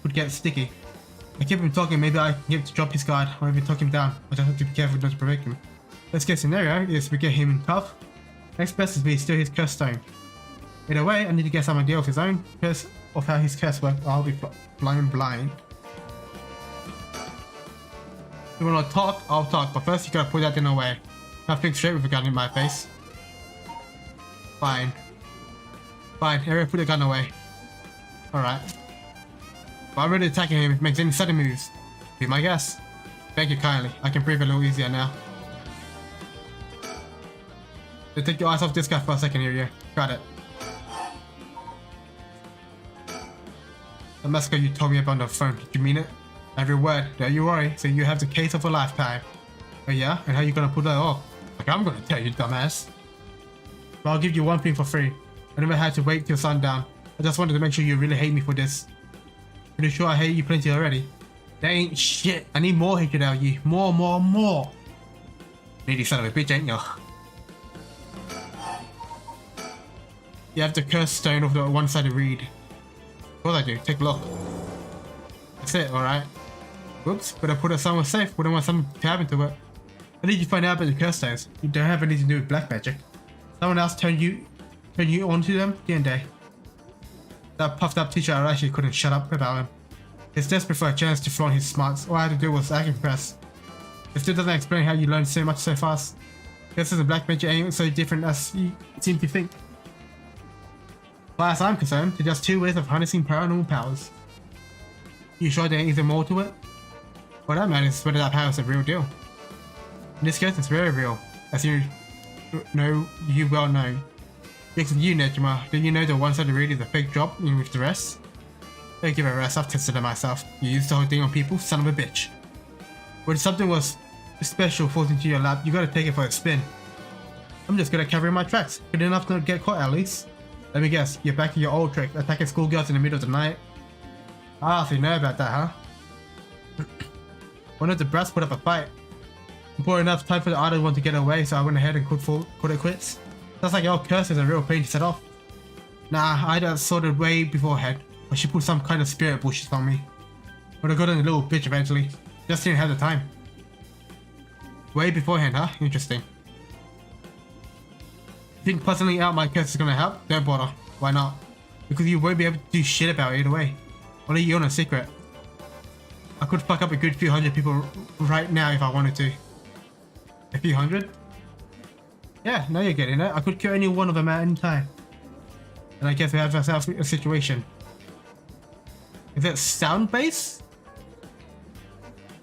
would get sticky. I keep him talking, maybe I can get him to drop his guard or even talk him down. I just have to be careful not to provoke him. Best case scenario is we get him in tough. Next best is we steal his curse stone. Either way, I need to get some idea of his own curse, of how his curse works, or I'll be blind. You wanna talk? I'll talk, but first you gotta put that thing away. Can't think straight with a gun in my face. Fine. Fine, Area, put the gun away. Alright. But I'm ready to attack him if he makes any sudden moves. Be my guest. Thank you kindly. I can breathe a little easier now. So take your eyes off this guy for a second here, Got it. The massacre you told me about on the phone, did you mean it? Every word, don't you worry, so you have the case of a lifetime. Oh yeah? And how you gonna pull that off? Like I'm gonna tell you, dumbass. But I'll give you one thing for free. I never had to wait till sundown. I just wanted to make sure you really hate me for this. Pretty sure I hate you plenty already. That ain't shit. I need more hatred out of you. More. Needy son of a bitch, ain't you? You have the curse stone of the one-sided reed. What I do? Take a look. That's it, alright. Whoops, but I put it somewhere safe. Wouldn't want something to happen to it. How did you find out about the curse stones? You don't have anything to do with black magic. Someone else turned you onto them, didn't they? That puffed up teacher actually couldn't shut up about him. He's desperate for a chance to flaunt his smarts. All I had to do was act impressed. It still doesn't explain how you learned so much so fast. Guess the black magic ain't so different as you seem to think. As far as I'm concerned, they're just two ways of harnessing paranormal powers. You sure there isn't more to it? Well, that matters whether that power is a real deal. In this case, it's very real, as you know, you well know. Because of you, Nejima, do you know the one-sided reed is a fake job in with the rest? Don't give it a rest, I've tested it myself. You used the whole thing on people, son of a bitch. When something was special falls into your lap, you gotta take it for a spin. I'm just good at covering my tracks. Good enough to not get caught at least. Let me guess, you're back to your old trick, attacking schoolgirls in the middle of the night? Ah, so you know about that, huh? One of the brats put up a fight. Before enough time for the other one to get away, so I went ahead and called it quits. That's like your curse is a real pain to set off. Nah, I had sorted way beforehand, but she put some kind of spirit bullshit on me. But I got in a little bitch eventually. Just didn't have the time. Way beforehand, huh? Interesting. Think puzzling out my curse is gonna help? Don't bother. Why not? Because you won't be able to do shit about it either way. Only you own a secret. I could fuck up a good few hundred people right now if I wanted to. A few hundred? Yeah, now you're getting it. I could kill any one of them at any time. And I guess we have ourselves a situation. Is it sound based?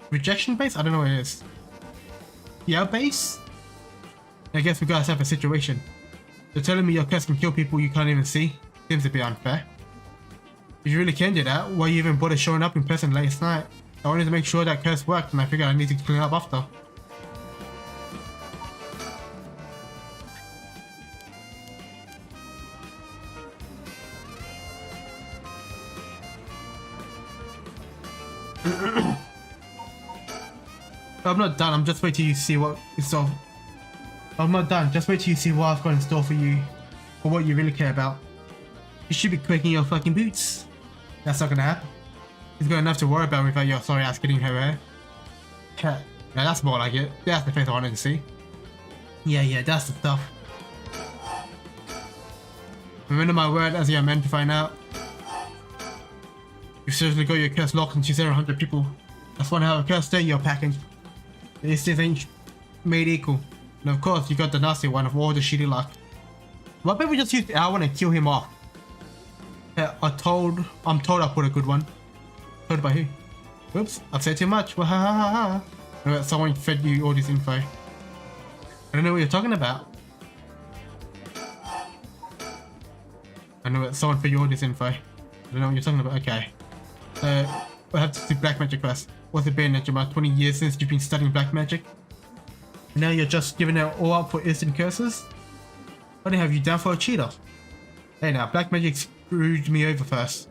Rejection based? I don't know what it is. Yeah, based? I guess we got ourselves a situation. You're telling me your curse can kill people you can't even see? Seems a bit unfair. If you really can do that, why you even bother showing up in person last night? I wanted to make sure that curse worked and I figured I need to clean up after. I'm not done, I'm just waiting till you see what is so. I'm not done, just wait till you see what I've got in store for you. For what you really care about. You should be quaking your fucking boots. That's not gonna happen. He's got enough to worry about without your sorry ass getting her hair. Yeah, that's more like it. That's the face I wanted to see. Yeah, that's the stuff. Remember my word as you're meant to find out. You seriously got your curse locked into 700 people. That's one hell of a curse day you're packing. This ain't made equal. And of course, you got the nasty one of all the shitty luck. Why don't we just use the hour and kill him off? Yeah, I'm told I put a good one. Told by who? Oops, I've said too much. Someone fed you all this info. I don't know what you're talking about. I know that someone fed you all this info. I don't know what you're talking about. Okay. I have to do black magic quest. What's it been, about 20 years since you've been studying black magic? And now you're just giving it all up for instant curses? What have you done for a cheater? Hey now, black magic screwed me over first.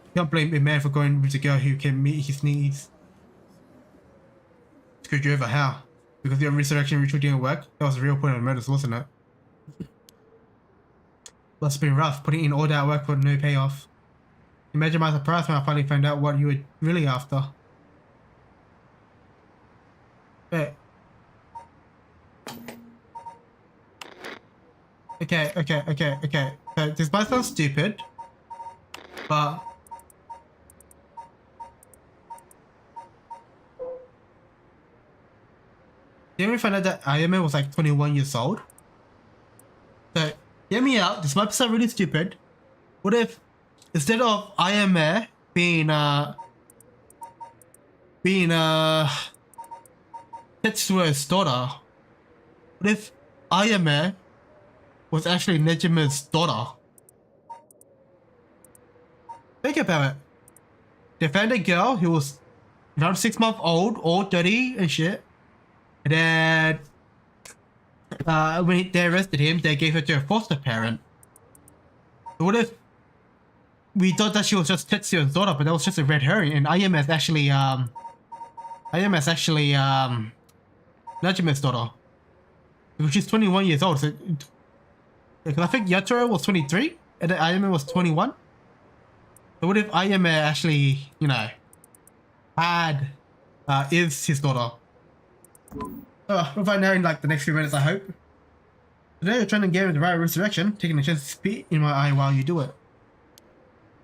You can't blame a man for going with a girl who can meet his needs. Screwed you over how? Because your resurrection ritual didn't work? That was the real point of the murders, wasn't it? Must have been rough, putting in all that work for no payoff. Imagine my surprise when I finally found out what you were really after. Wait. Okay. So this might sound stupid, but didn't we find out that Iron Man was like 21 years old? So hear me out. This might sound really stupid. What if instead of Iron Man being Tetsuo's daughter, what if Iron Man was actually Nejima's daughter? Think about it. They found a girl who was around 6 months old, all dirty and shit. And then when they arrested him, they gave her to a foster parent. So what if we thought that she was just Tetsuo's daughter, but that was just a red herring, and Ayame is actually Nejima's daughter. Because she's 21 years old, so because I think Yatoro was 23 and then Ayame was 21. So what if Ayame actually, you know, is his daughter? We'll find out in like the next few minutes, I hope. Today you're trying to get in the right resurrection, taking a chance to spit in my eye while you do it.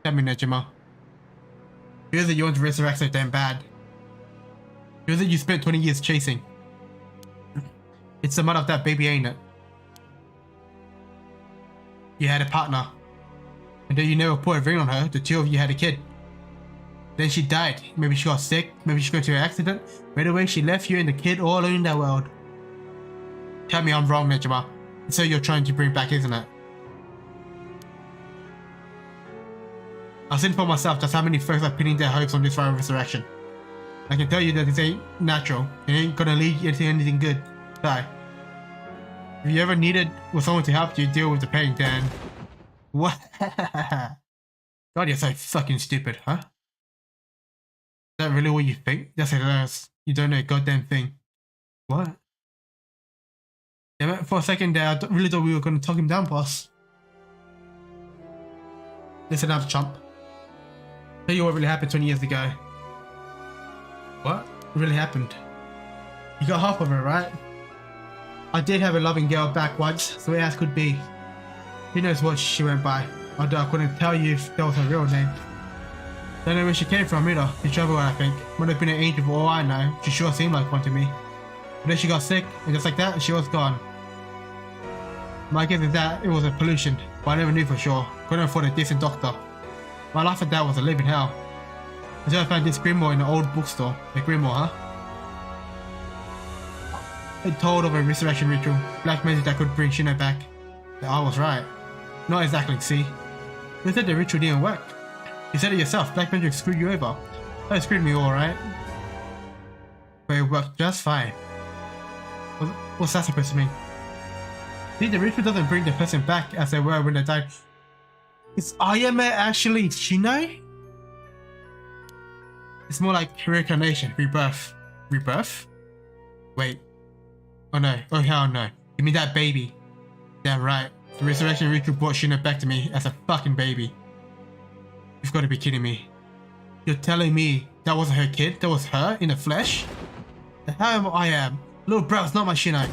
Tell me, Nejima. Who is it you want to resurrect so damn bad? Who is it you spent 20 years chasing? It's the mother of that baby, ain't it? You had a partner. And then you never put a ring on her, the two of you had a kid. Then she died. Maybe she got sick, maybe she got into an accident. Right away she left you and the kid all alone in that world. Tell me I'm wrong, Nejima. It's so you're trying to bring back, isn't it? I've seen for myself just how many folks are pinning their hopes on this right resurrection. I can tell you that this ain't natural. It ain't gonna lead you to anything good. Die. If you ever needed with someone to help you deal with the pain, then what? God, you're so fucking stupid, huh? Is that really what you think? Yes, it is. You don't know a goddamn thing. What? Damn it, for a second there, I really thought we were going to talk him down, boss. Listen up, chump. Tell you what really happened 20 years ago. What really happened? You got half of it, right? I did have a loving girl back once, so as could be. Who knows what she went by, although I couldn't tell you if that was her real name. Don't know where she came from either. She traveled, I think. Might have been an angel for all I know. She sure seemed like one to me. But then she got sick, and just like that, she was gone. My guess is that it was a pollution, but I never knew for sure. Couldn't afford a decent doctor. My life at that was a living hell. Until I found this grimoire in an old bookstore. A grimoire, huh? It told of a resurrection ritual, black magic that could bring Shino back. Yeah, I was right. Not exactly, see? You said the ritual didn't work. You said it yourself, black magic screwed you over. Oh, it screwed me alright. But it worked just fine. What's that supposed to mean? See, the ritual doesn't bring the person back as they were when they died. Is Ayame actually Shino? It's more like reincarnation, rebirth. Rebirth? Wait. Oh no, oh hell no. Give me that baby. Damn right. The resurrection ritual brought Shino back to me as a fucking baby. You've got to be kidding me. You're telling me that wasn't her kid? That was her in the flesh? How I am? Little bro's not my Shino.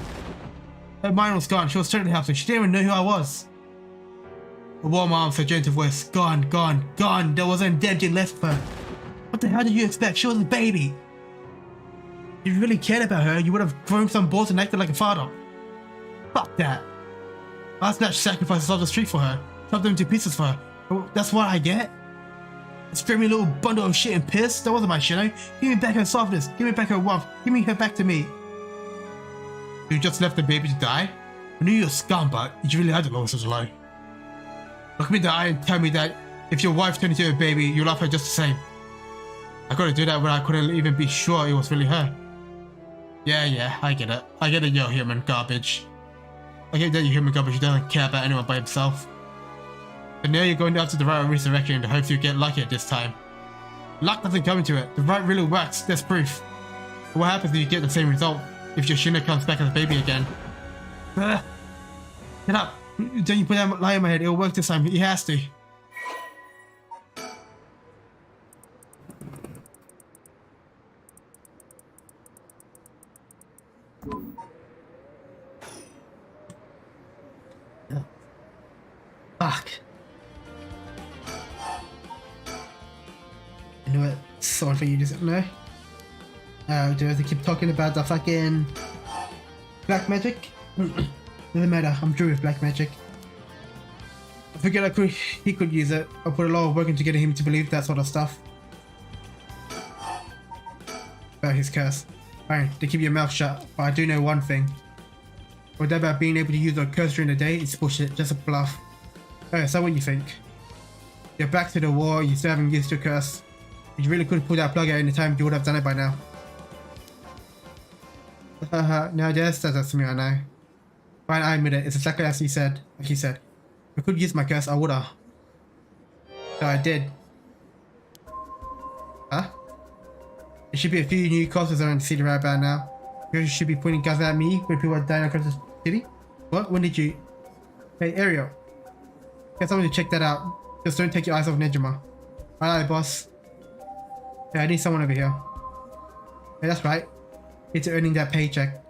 Her mind was gone. She was totally helpless. She didn't even know who I was. A warm arms, a gentle voice. Gone, gone, gone. There wasn't a damn thing left for her. What the hell did you expect? She was a baby. If you really cared about her, you would have thrown some balls and acted like a father. Fuck that. I snatched sacrifices off the street for her. Chopped them into pieces for her. That's what I get? A screaming little bundle of shit and piss? That wasn't my Shino. Give me back her softness. Give me back her warmth. Give me her back to me. You just left the baby to die? I knew you were a scum, but you really had to lower such a low. Look me in the eye and tell me that if your wife turned into a baby, you love her just the same. I gotta do that when I couldn't even be sure it was really her. Yeah, I get it. I get it, you're human garbage. I get that you're human garbage who doesn't care about anyone by himself. But now you're going after the right of resurrection in the hopes you get lucky at this time. Luck doesn't come into it. The right really works. There's proof. But what happens if you get the same result? If your Shino comes back as a baby again? Get up! Don't you put that lie in my head. It'll work this time. It has to. Fuck. I know it's sorry for you, doesn't know? Do I have to keep talking about the fucking black magic? Doesn't matter, I'm through with black magic. I figured he could use it. I put a lot of work into getting him to believe that sort of stuff. About his curse. Fine, to keep your mouth shut, but I do know one thing. What about being able to use a curse during the day? It's bullshit, just a bluff. Oh, so what you think? You're back to the war, you still haven't used your curse. If you really could pull that plug out any time, you would have done it by now. No, just that's me, I know. Fine, I admit it, it's exactly as he said. Like he said. If I could use my curse, I woulda. So I did. Huh? There should be a few new corpses around the city right about now. You should be pointing guns at me when people are dying across the city? What? When did you? Hey, Ariel. Get someone to check that out. Just don't take your eyes off Nejima. Aye, boss. Yeah, I need someone over here. Hey, that's right. It's earning that paycheck.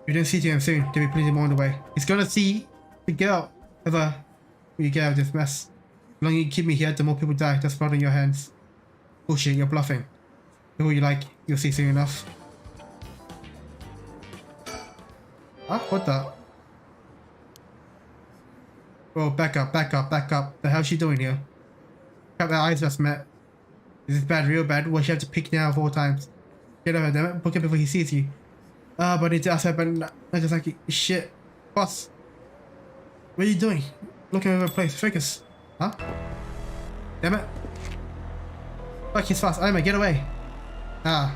You don't see to him soon. There'll be plenty more on the way. He's gonna see the girl. Ever when you get out of this mess. The longer you keep me here, the more people die. That's blood on your hands. Bullshit, you're bluffing. Do what you like. You'll see soon enough. Huh? What the? Oh, back up. The hell's she doing here? Got their eyes just met. Is this bad, real bad? Will she have to pick now 4 times? Get over, damn it. Book it before he sees you. But I need to ask her, but not just like shit. Boss. What are you doing? Looking over a place. Focus. Huh? Damn it. Fuck, he's fast. Aima, get away. Ah.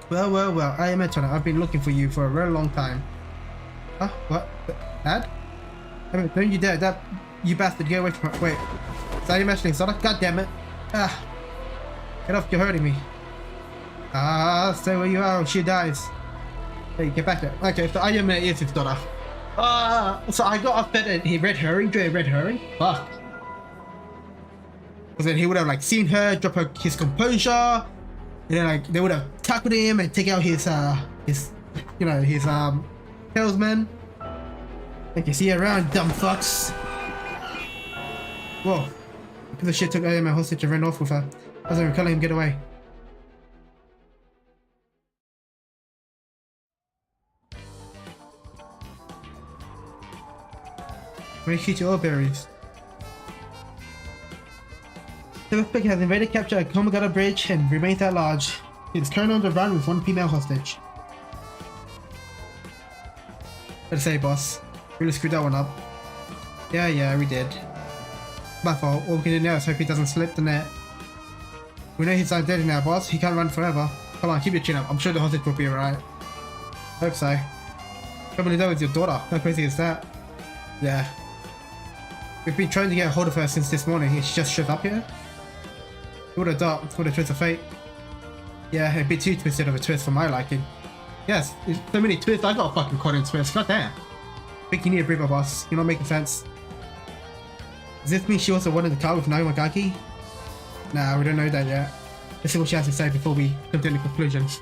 Well. I am Etona. I've been looking for you for a very long time. Huh? What? Dad? Don't you dare. That... You bastard. Get away from her. Wait. Is that you mentioning Sonic? God damn it. Ah. Get off. You're hurting me. Stay where you are or she dies. Hey, get back there. Okay, so Iron Man is his daughter. So I got upset at he red herring, Dre red herring. Fuck. Because then he would have like seen her, drop his composure, and then like they would have tackled him and take out his salesman. Like you see around, dumb fucks. Whoa. The shit took Iron Man hostage and ran off with her. I was telling him get away. Very cute oil berries. The suspect has invaded, captured a Komagata bridge and remains at large. He is currently on the run with one female hostage. Better say, boss. Really screwed that one up. Yeah, we did. My fault. All we can do now is hope he doesn't slip the net. We know he's dead now, boss. He can't run forever. Come on, keep your chin up. I'm sure the hostage will be alright. Hope so. Probably that was your daughter. How crazy is that? Yeah. We've been trying to get a hold of her since this morning and she just showed up here. What a dart, what a twist of fate. Yeah, a bit too twisted of a twist for my liking. Yes, there's so many twists, I got a fucking caught in twist, goddamn. Think you need a breather, boss. You're not making sense. Does this mean she also wanted the car with Nagamagaki? Nah, we don't know that yet. Let's see what she has to say before we come to any conclusions.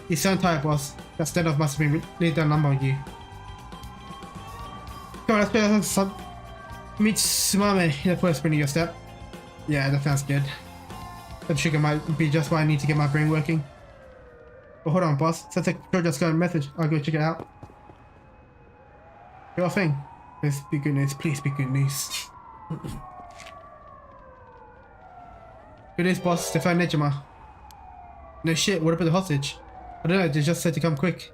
You sound tired, boss. That standoff must have been really done number on you. Come on, let's play some. Meet Sumame in the first spring of your step. Yeah, that sounds good. That sugar might be just what I need to get my brain working. But hold on, boss. Since I just got a message, I'll go check it out. Your thing. Please be good news. Please be good news. Good news, boss. They found Nejima. No shit. What about the hostage? I don't know. They just said to come quick.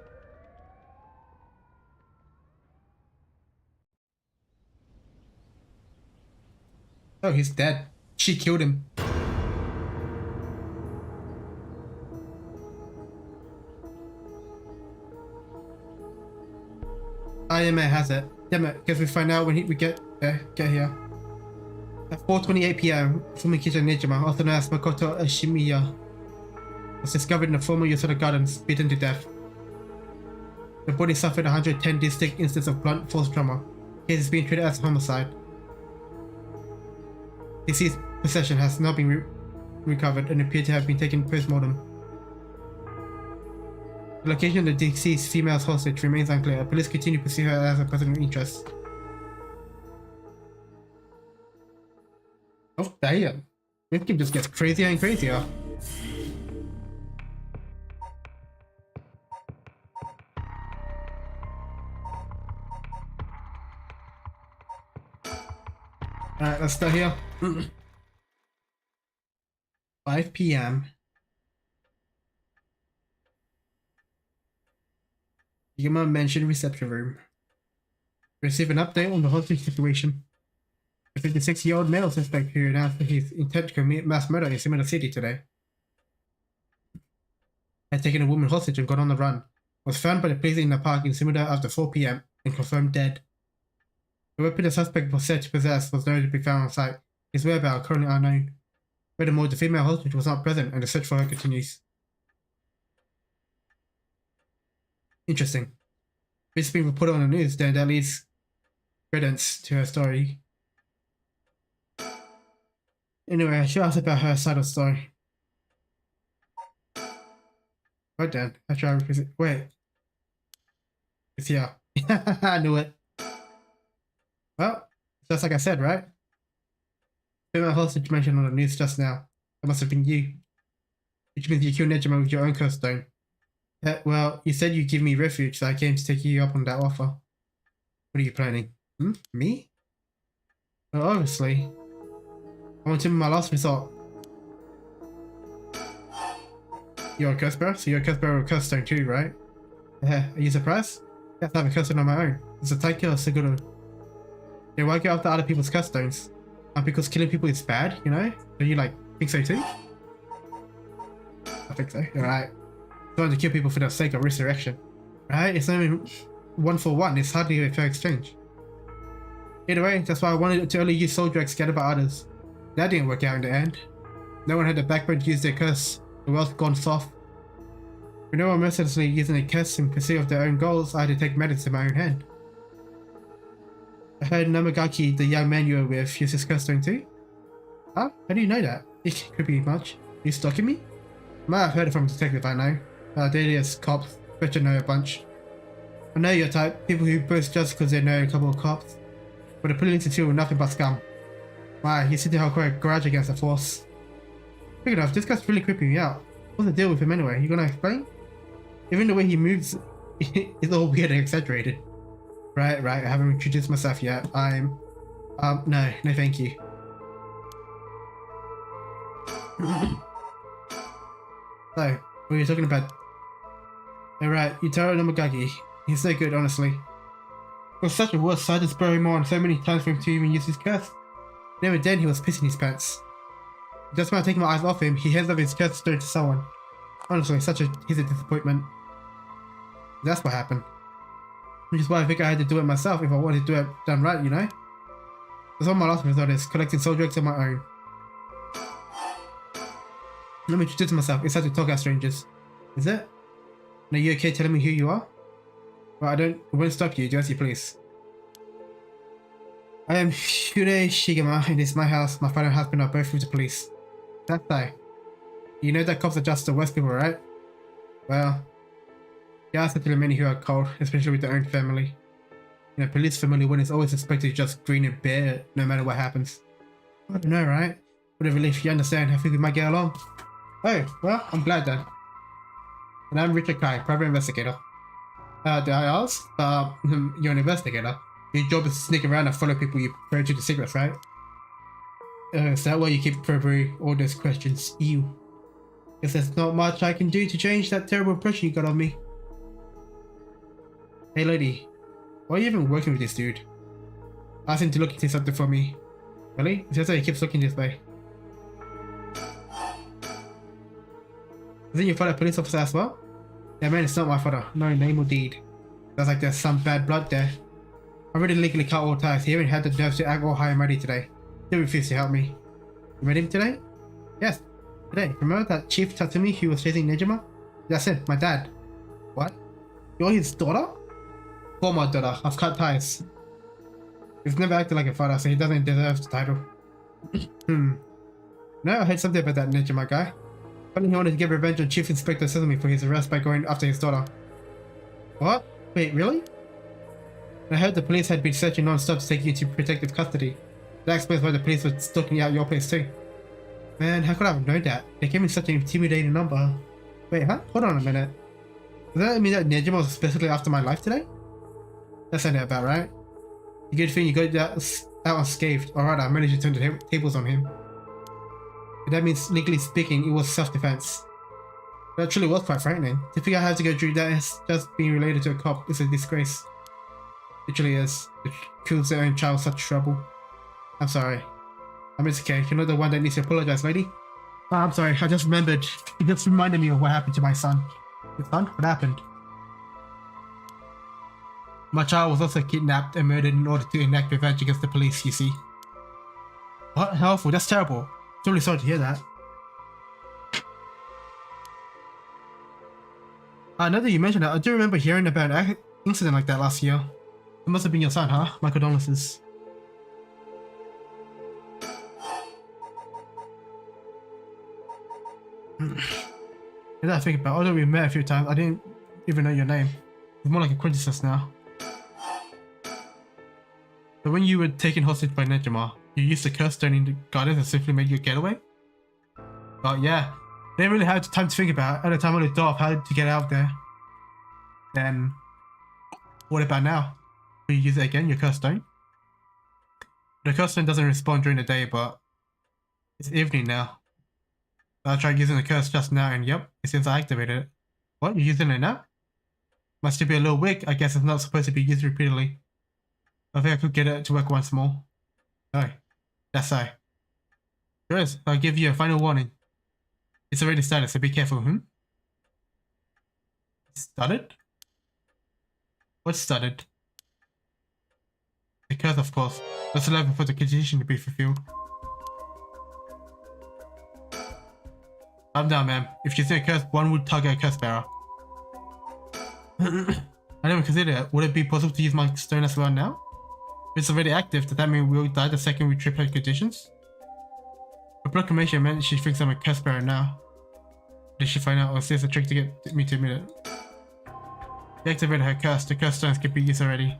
Oh, he's dead. She killed him. Iron Man has it. Damn it, because we find out when we get here. At 4:28 PM, Fumikicha Nejima, also known as Makoto Ashimiya, was discovered in the former Yosada Gardens, beaten to death. The body suffered 110 distinct instances of blunt force trauma. Case is being treated as homicide. Deceased possession has not been recovered and appeared to have been taken post-mortem. The location of the deceased female's hostage remains unclear. Police continue to pursue her as a person of interest. Oh damn. This game just gets crazier and crazier. Alright, let's start here. 5 PM. Yuma mentioned reception room. Receive an update on the hostage situation. The 56-year-old male suspect who announced his intent to commit mass murder in Sumida City today had taken a woman hostage and got on the run. Was found by the police in the park in Sumida after 4 PM and confirmed dead. The weapon the suspect was said to possess was nowhere to be found on site. His whereabouts are currently unknown. Furthermore, the female hostage was not present and the search for her continues. Interesting. This has been reported on the news, then that leads credence to her story. Anyway, I should ask about her side of the story. Right then, I try to revisit. Wait. It's here. I knew it. Well, just like I said, right? Female hostage mentioned on the news just now. That must have been you. Which means you killed Nejima with your own curse stone. Well, you said you'd give me refuge, so I came to take you up on that offer. What are you planning? Me? Well, obviously. I want him in my last resort. You're a curse bearer? So you're a curse bearer with a curse stone too, right? Yeah, are you surprised? Yes, I have a curse stone on my own. It's a Taiki or Seguro. Yeah, why go after other people's curse stones? Because killing people is bad, you know? Do you like think so too? I think so. Alright. Trying to kill people for the sake of resurrection. Right? It's not even 1 for 1. It's hardly a fair exchange. Either way, that's why I wanted to only use soul drugs scattered by others. That didn't work out in the end. No one had the backbone to use their curse The world's gone soft. When no one mercilessly using a curse in pursuit of their own goals, I had to take matters in my own hand. I heard Namagaki, the young man you were with, use his curse stone too? Huh? How do you know that? It could be much. You stalking me? I might have heard it from a detective I know. Dahlia's cops, bet you know a bunch. I know your type, people who boast just because they know a couple of cops. But the police institute were nothing but scum. Why, you seem to have quite a grudge against the force. Speaking of, this guy's really creeping me out. What's the deal with him anyway? You gonna explain? Even the way he moves is all weird and exaggerated. Right, I haven't introduced myself yet. I'm... no thank you. So, what are you talking about? Alright, Yutaro Namagaki. He's so good, honestly. It was such a worse, so I just buried him on so many times for him to even use his curse. Never then he was pissing his pants. Just when I take my eyes off him, he hands over his curse stone to someone. Honestly, he's a disappointment. That's what happened. Which is why I think I had to do it myself if I wanted to do it done right, you know? That's what my last resort is, collecting soul drugs on my own. Let me introduce myself, it's hard to talk at strangers. Is it? And are you okay telling me who you are? Well, I won't stop you, do as you please. I am Shure Shigema, and it's my house. My father and husband are both with the police. That's so. You know that cops are just the worst people, right? Well, there are certainly many who are cold, especially with their own family. In a police family, one is always expected to just grin and bear it, no matter what happens. I don't know, right? What a relief, you understand. I think we might get along. Oh, well, I'm glad then. And I'm Richard Kai, private investigator. Did I ask? You're an investigator. Your job is to sneak around and follow people you throw to the secrets, right? Is that why you keep probing all those questions? Ew. Guess there's not much I can do to change that terrible impression you got of me. Hey lady, why are you even working with this dude? Ask him to look into something for me. Really? It says that he keeps looking this way. Isn't your father a police officer as well? Yeah man, it's not my father. No name or deed. Sounds like there's some bad blood there. I already legally cut all ties. He even had the nerve to act all high and mighty today. He refused to help me. You met him today? Yes, today. Remember that Chief Tatsumi who was chasing Nejima? That's it, my dad. What? You're his daughter? Former daughter. I've cut ties. He's never acted like a father, so he doesn't deserve the title. No, I heard something about that Nejima guy. Apparently he wanted to get revenge on Chief Inspector Sesame for his arrest by going after his daughter. What? Wait, really? I heard the police had been searching non-stop to take you into protective custody. That explains why the police were stalking out your place too. Man, how could I have known that? They gave me such an intimidating number. Wait, huh? Hold on a minute. Does that mean that Nejima was specifically after my life today? That sounded about right. A good thing you got that out unscathed. Alright, I managed to turn the tables on him. But that means, legally speaking, it was self-defense. That truly was quite frightening. To figure out how to go through that as just being related to a cop is a disgrace. It really is. It kills their own child such trouble. I'm sorry. It's okay. You're not the one that needs to apologize, lady. Oh, I'm sorry. I just remembered. It just reminded me of what happened to my son. Your son? What happened? My child was also kidnapped and murdered in order to enact revenge against the police, you see. What? How awful. That's terrible. I'm really sorry to hear that. Now that you mentioned that, I do remember hearing about an incident like that last year. It must have been your son, huh? My condolences. Now that I think about it, although we met a few times, I didn't even know your name. It's more like acquaintances now. But when you were taken hostage by Nejima, you used the curse stone in the gardens and simply made your getaway? Oh yeah, they didn't really have time to think about it at the time on the door of how to get out there. Then, what about now? Will you use it again, your curse stone? The curse stone doesn't respond during the day, but it's evening now. I tried using the curse just now and yep, it seems I activated it. What, you're using it now? Must still be a little weak, I guess it's not supposed to be used repeatedly. I think I could get it to work once more. No, that's so. Sure is, I'll give you a final warning. It's already started, so be careful, Started? What started? The curse, of course. That's the level for the condition to be fulfilled. Calm down, ma'am. If she's a curse, one would target a curse bearer. I didn't consider it. Would it be possible to use my stone as well now? If it's already active, does that mean we'll die the second we trip her conditions? Her proclamation meant she thinks I'm a curse bearer now. Did she find out, or is this a trick to get me to admit it? She activated her curse. The curse stones could be used already.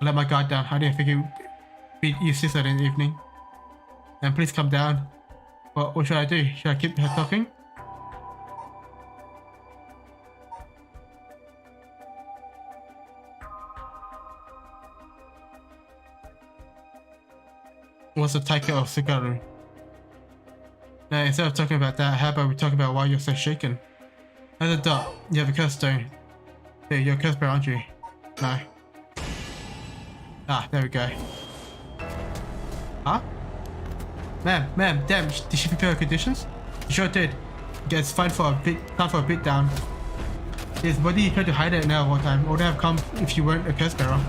I let my guard down. I didn't think it would be useless in the evening. And please come down. What should I do? Should I keep her talking? What's the title of Sugaru? Now, instead of talking about that, how about we talk about why you're so shaken? As a dot, you have a curse stone. Hey, you're a curse bearer, aren't you? No. Ah, there we go. Huh? Ma'am, damn, did she prepare her conditions? She sure did. Gets fined for a bit down. Yes, but you tried to hide it now all the time. Would have come if you weren't a curse bearer.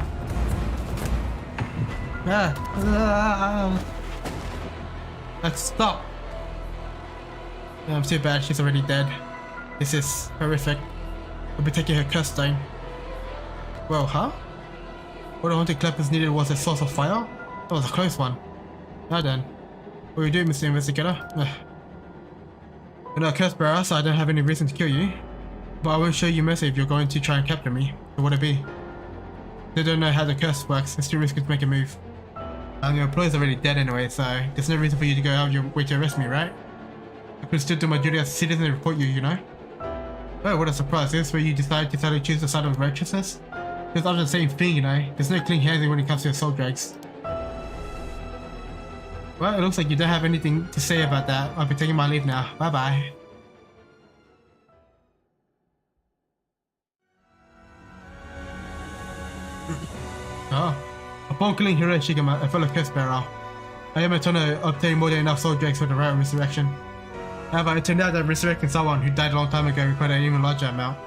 Let's stop. Too bad, she's already dead. This is horrific. We'll be taking her curse stone. Well, huh? What the haunted clappers needed was a source of fire? That was a close one. Now then, what are you doing, Mr. Investigator? You're not a curse bearer, so I don't have any reason to kill you. But I won't show you mercy if you're going to try and capture me. So what would it be? They don't know how the curse works, it's too risky to make a move. And your employer's already dead anyway, so there's no reason for you to go out of your way to arrest me, right? I could still do my duty as a citizen and report you, you know? Oh, what a surprise. Is this where you decided to choose the side of righteousness? It's often the same thing, you know? There's no clean hands when it comes to your soul drags. Well, it looks like you don't have anything to say about that. I'll be taking my leave now. Bye-bye. Oh. Upon killing Hiro Shigama, a fellow curse bearer, Ayamatono obtained more than enough soul dregs for the right resurrection. However, it turned out that resurrecting someone who died a long time ago required an even larger amount.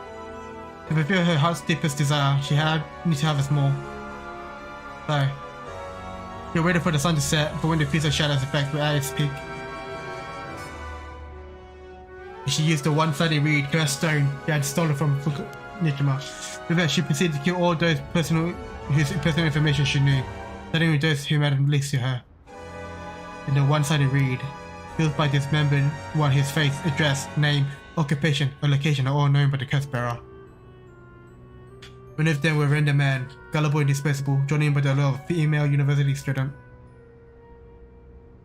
To fulfill her heart's deepest desire, she needs to harvest more. So, she waited for the sun to set, but when the piece of shadow's effect were at its peak, she used the one-sided reed curse stone she had stolen from Nijima. With that, she proceeded to kill all those whose personal information she knew, starting with those who mattered least to her. In the one-sided reed, filled by dismembered one his face, address, name, occupation, or location are all known by the curse bearer. One of them were render man, gullible and disposable, drawn in by the lure of a female university student.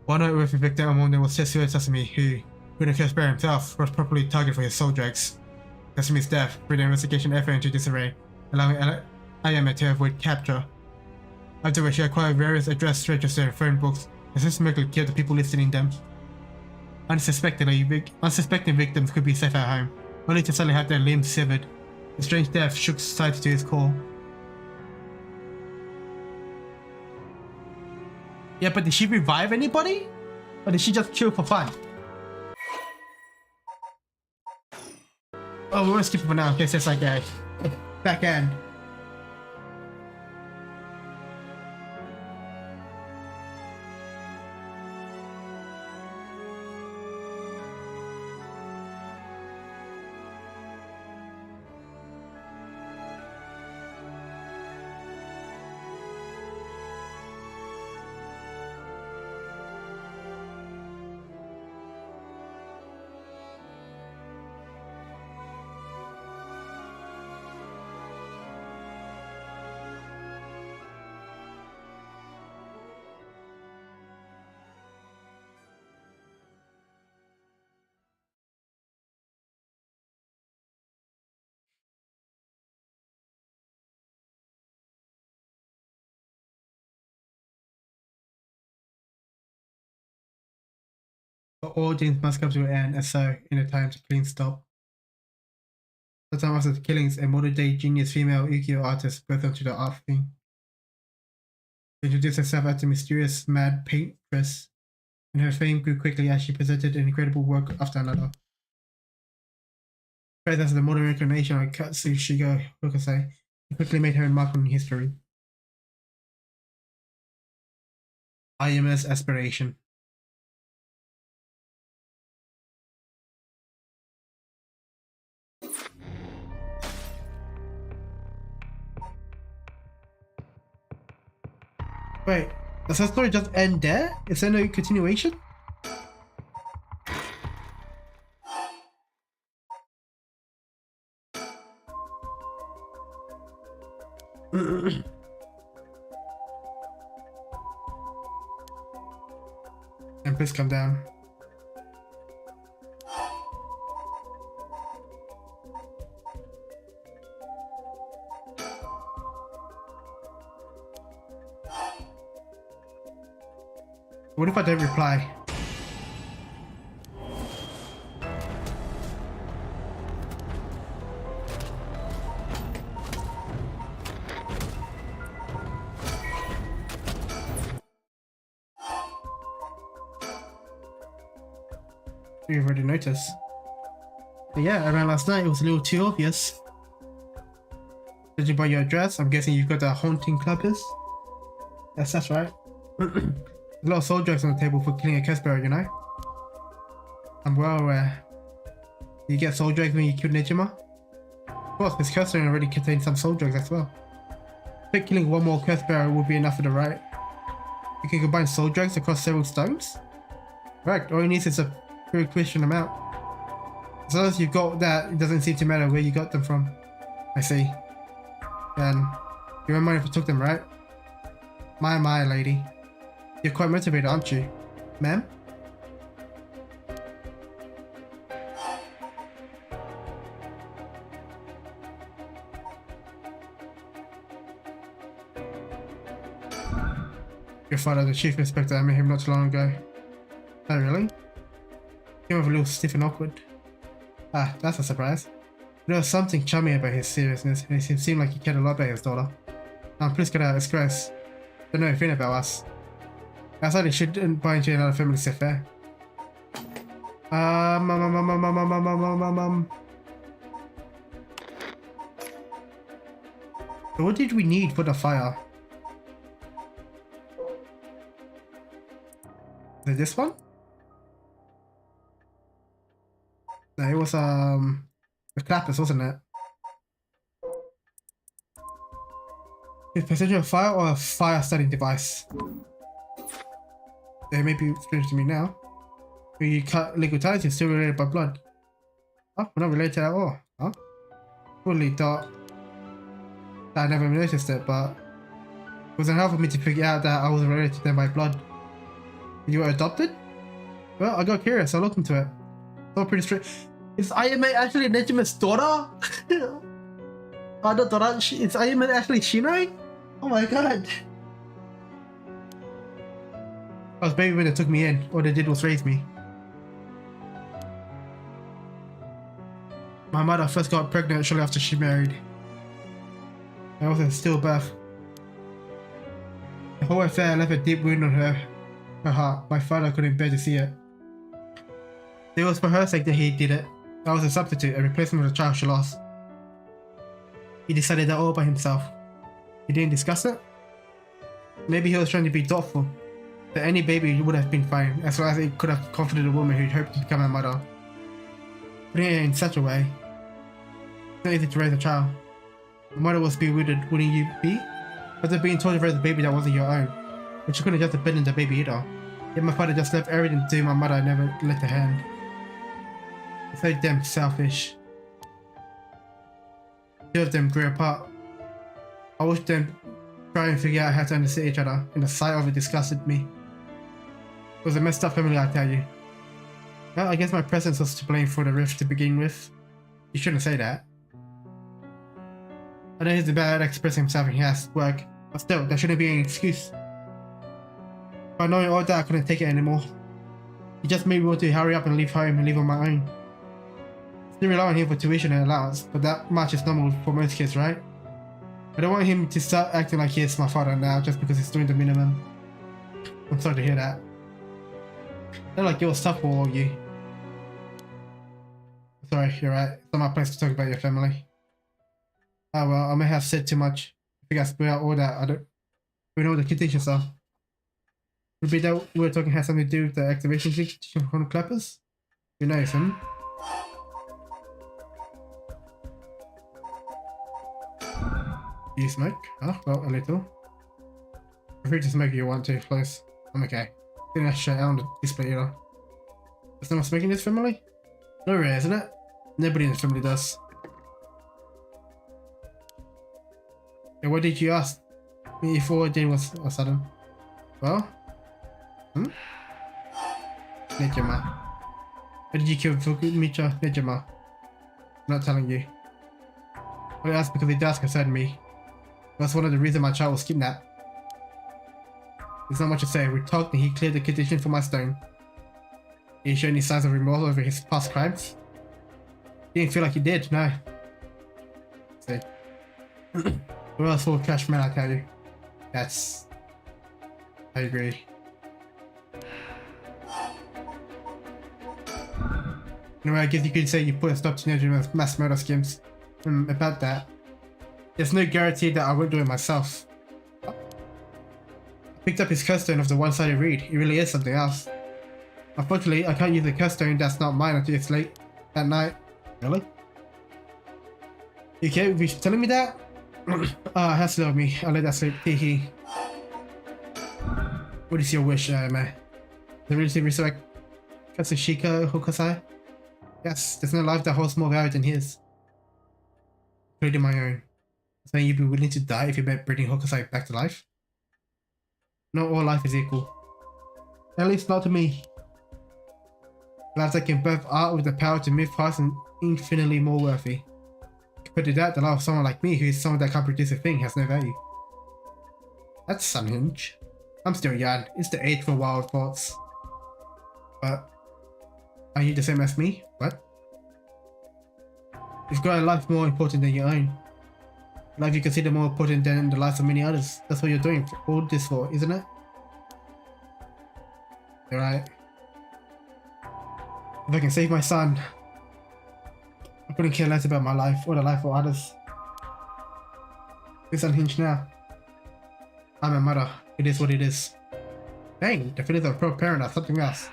One noteworthy victim among them was Tetsuya Sasami, who, when the curse bearer himself, was properly targeted for his soul drags. Sasami's death threw the investigation effort into disarray, allowing Ayame to avoid capture. Afterwards, she acquired various address registers and phone books and systematically killed the people listed in them. Unsuspecting victims could be safe at home, only to suddenly have their limbs severed. The strange death shook society to its core. Yeah, but did she revive anybody? Or did she just kill for fun? Oh, we're gonna skip it for now in case there's like a back end. But all things must come to an end, and so, in a time to clean stop. Sometime after the killings, a modern-day genius female ukiyo artist burst onto the art scene. She introduced herself as a mysterious mad paintress, and her fame grew quickly as she presented an incredible work after another. Praised as the modern incarnation of Katsushika Hokusai, she quickly made her mark on history. IMS Aspiration. Wait, does the story just end there? Is there no continuation? And please come down. What if I don't reply? You've already noticed. But yeah, around last night it was a little too obvious. Judging by your address, I'm guessing you've got the haunting clubbers. Yes, that's right. A lot of soul drugs on the table for killing a Casper, you know? I'm well aware. You get soul drugs when you kill Nejima? Of course, this Casper already contains some soul drugs as well. I think killing one more Casper will be enough for the right. You can combine soul drugs across several stones? Correct, all you need is a very Christian amount. As long as you've got that, it doesn't seem to matter where you got them from. I see. Then, you won't mind if I took them, right? My lady. You're quite motivated, aren't you? Ma'am? Your father, the chief inspector, I met him not too long ago. Oh, really? Came off a little stiff and awkward. Ah, that's a surprise. There was something charming about his seriousness, and it seemed like he cared a lot about his daughter. Now, please get out of his grace. Don't know anything about us. I thought he shouldn't buy into another family's affair. So what did we need for the fire? Is it this one? No, it was the clappers, wasn't it? Is passenger a fire or a fire starting device? They may be strange to me now. When you cut liquid ties, you're still related by blood. Oh, we're not related at all. Huh? Fully thought that I never noticed it, but it wasn't hard for me to figure out that I was related to them by blood. You were adopted? Well, I got curious, I looked into it. It's all pretty straight. Is Ayame actually Nejima's daughter? Other daughter? Is Ayame actually Shinai? Oh my god. I was baby when they took me in. All they did was raise me. My mother first got pregnant shortly after she married. I was in stillbirth. The whole affair left a deep wound on her heart. My father couldn't bear to see it. It was for her sake that he did it. I was a substitute, a replacement of the child she lost. He decided that all by himself. He didn't discuss it? Maybe he was trying to be thoughtful. That any baby would have been fine, as long as it could have comforted a woman who'd hoped to become a mother. Putting it in such a way, it's not easy to raise a child. A mother was bewildered, wouldn't you be? After being told to raise a baby that wasn't your own, but you couldn't just abandon the baby either. Yet my father just left everything to my mother and never left a hand. It's so damn selfish. Two of them grew apart. I watched them try and figure out how to understand each other, and the sight of it disgusted me. It was a messed up family, I tell you. Well, I guess my presence was to blame for the rift to begin with. You shouldn't say that. I know he's bad at expressing himself and he has work, but still, there shouldn't be any excuse. By knowing all that, I couldn't take it anymore. He just made me want to hurry up and leave home and live on my own. Still rely on him for tuition and allowance, but that much is normal for most kids, right? I don't want him to start acting like he is my father now just because he's doing the minimum. I'm sorry to hear that. Not like it was tough for all of you. Sorry, you're right. It's not my place to talk about your family. Oh well, I may have said too much. I think I spilled out all that. I don't know what the conditions are. Would be that we were talking has something to do with the activation competition for clappers? Who knows, huh? You smoke? Oh, well, a little. Feel free to smoke if you want to, please. I'm okay. I think that's shit out on the display either. Does someone smoke in this family? No rare, isn't it? Nobody in this family does. Yeah, what did you ask me for? Did was sudden. Well? Nejima. Why did you kill Micha? Nejima. I'm not telling you. I asked because it does concern me. That's one of the reasons my child was kidnapped. There's not much to say. We talked and he cleared the condition for my stone. Did he show any signs of remorse over his past crimes? He didn't feel like he did, no. See. Well, else full of cash, man, I tell you. That's... I agree. Anyway, I guess you could say you put a stop to teenager mass murder schemes. About that. There's no guarantee that I won't do it myself. I picked up his curse stone of the one-sided reed. It really is something else. Unfortunately, I can't use the curse stone that's not mine until it's late at night. Really? You okay with you telling me that? Ah, has to love me. I'll let that sleep. Hee. What is your wish, man? The really resurrect Katsushika Hokusai? Yes, there's no life that holds more value than his. Including my own. So you'd be willing to die if you meant bringing Hokusai back to life? Not all life is equal. At least not to me. Lives that can birth art with the power to move past and infinitely more worthy. Compared to that, the life of someone like me who is someone that can't produce a thing has no value. That's unhinged. I'm still young. It's the age for wild thoughts. But are you the same as me? What? You've got a life more important than your own. A life you consider more important than the lives of many others. That's what you're doing all this for, isn't it? You're right. If I can save my son, I couldn't care less about my life or the life of others. It's unhinged now. I'm a mother. It is what it is. Dang, the feelings of a pro-parent are something else.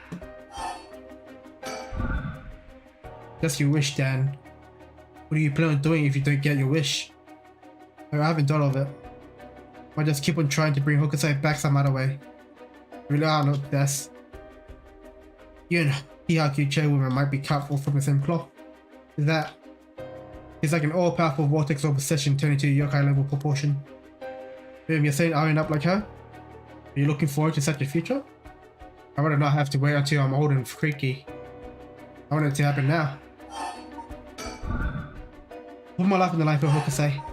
Just your wish, Dan. What do you plan on doing if you don't get your wish? I haven't thought of it. I just keep on trying to bring Hokusai back some other way. Really are not the best. You and Hihaku chairwoman might be cut from the same cloth. Is that? It's like an all-powerful vortex of obsession turning to yokai level proportion. You're saying I end up like her? Are you looking forward to such a future? I'd rather not have to wait until I'm old and creaky. I want it to happen now. Put my life in the life of Hokusai.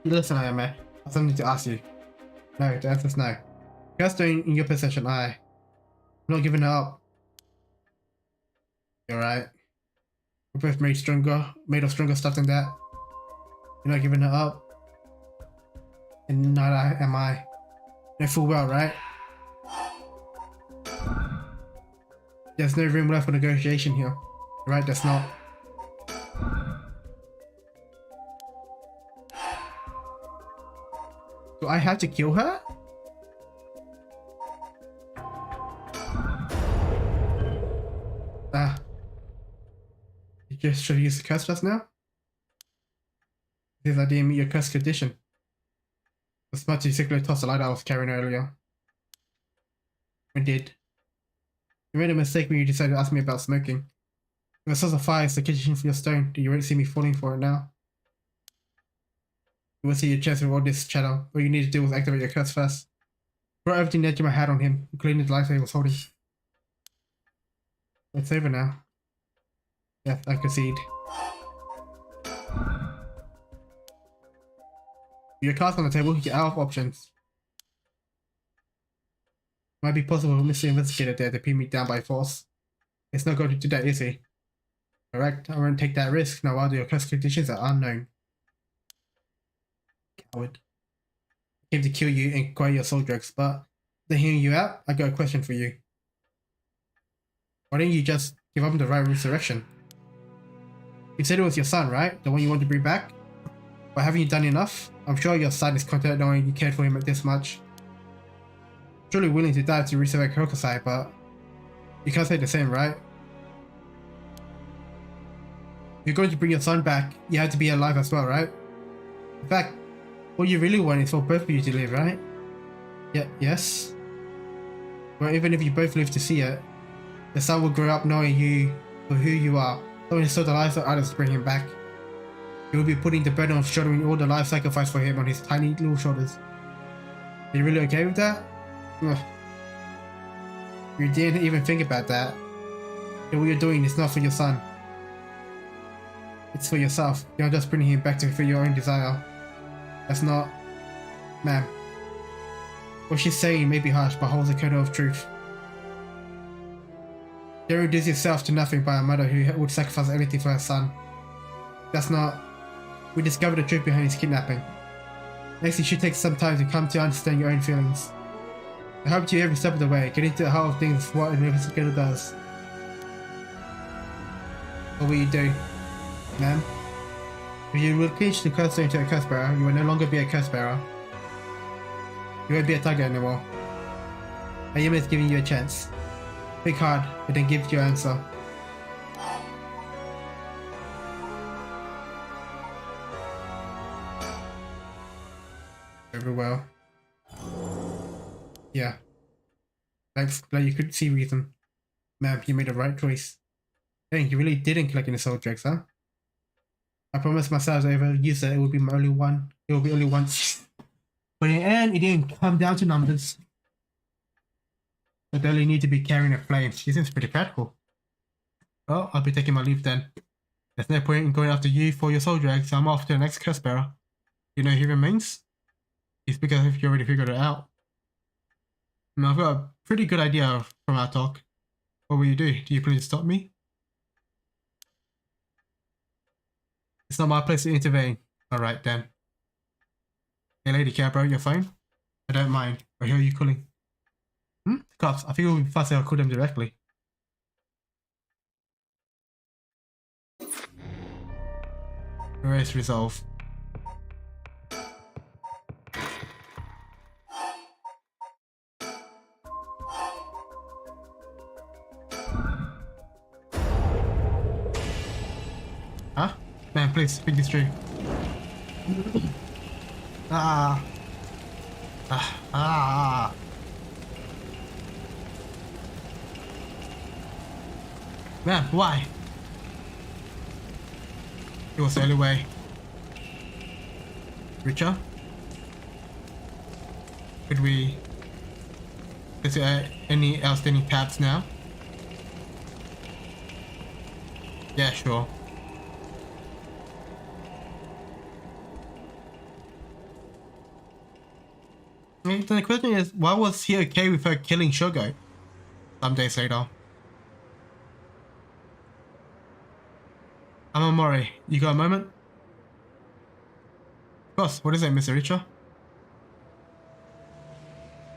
Listen, I have something to ask you. No, the answer's no. Just doing in your possession, I'm not giving it up. You're right. We're both made of stronger stuff than that. You're not giving it up. And neither am I. You know full well, right? There's no room left for negotiation here. Right, there's not. Do I have to kill her? You just should use the curse just now? Because I didn't meet your curse condition. The smart secretly tossed the light I was carrying earlier. I did. You made a mistake when you decided to ask me about smoking. If the source of fire is the condition for your stone, do you really see me falling for it now? You will see your chance with all this chatter. All you need to do was activate your curse first. Brought everything Nejima had on him, including the life he was holding. It's over now. Yes, I concede. With your cards on the table, you're out of options. Might be possible for Mr. Investigator there to pin me down by force. It's not going to do that, is he? Correct, I won't take that risk now while your curse conditions are unknown. Coward. I came to kill you and acquire your soul drugs, but after hearing you out, I got a question for you. Why didn't you just give up the right resurrection? You said it was your son, right? The one you want to bring back? But haven't you done enough? I'm sure your son is content knowing you cared for him this much. Truly willing to die to resurrect Hokusai, but you can't say the same, right? If you're going to bring your son back, you have to be alive as well, right? In fact, What you really want is for both of you to live, right? Yeah, yes. Well, even if you both live to see it, the son will grow up knowing you for who you are, knowing so the lives of others to bring him back. He will be putting the burden of shouldering all the life sacrifice for him on his tiny little shoulders. Are you really okay with that? Ugh. You didn't even think about that. And what you're doing is not for your son. It's for yourself. You're just bringing him back to fulfill your own desire. That's not... Ma'am. What she's saying may be harsh, but holds a kernel of truth. You reduce yourself to nothing by a mother who would sacrifice anything for her son. That's not... We discovered the truth behind his kidnapping. Next, you should take some time to come to understand your own feelings. I helped you every step of the way, getting to the heart of things what an investigator does. What will you do, ma'am? If you will change the cursor into a curse bearer, you will no longer be a curse bearer. You won't be a target anymore. Ayuma is giving you a chance. Think hard, and then give your answer. Very well. Yeah. Thanks, glad you could see reason. Ma'am, you made the right choice. Dang, you really didn't collect any soul drugs, huh? I promised myself that if I use it, it would be my only one. It will be only once. But in the end, it didn't come down to numbers. I don't really need to be carrying a flame. She seems pretty practical. Well, I'll be taking my leave then. There's no point in going after you for your soul drag, so I'm off to the next curse bearer. You know who remains? It's because if you already figured it out. Now I've got a pretty good idea from our talk. What will you do? Do you plan to stop me? It's not my place to intervene. Alright then. Hey lady, can I borrow your phone? I don't mind. Or who are you calling? The cops. I think it would be faster if I call them directly. Erase resolve. Huh? Man, please, speak this through. Man, why? It was the only way. Richard? Could we... Is there any outstanding tabs now? Yeah, sure. Then the question is, why was he okay with her killing Shogo? Some days later. Amamori, you got a moment? Of course, what is it, Mr. Richa?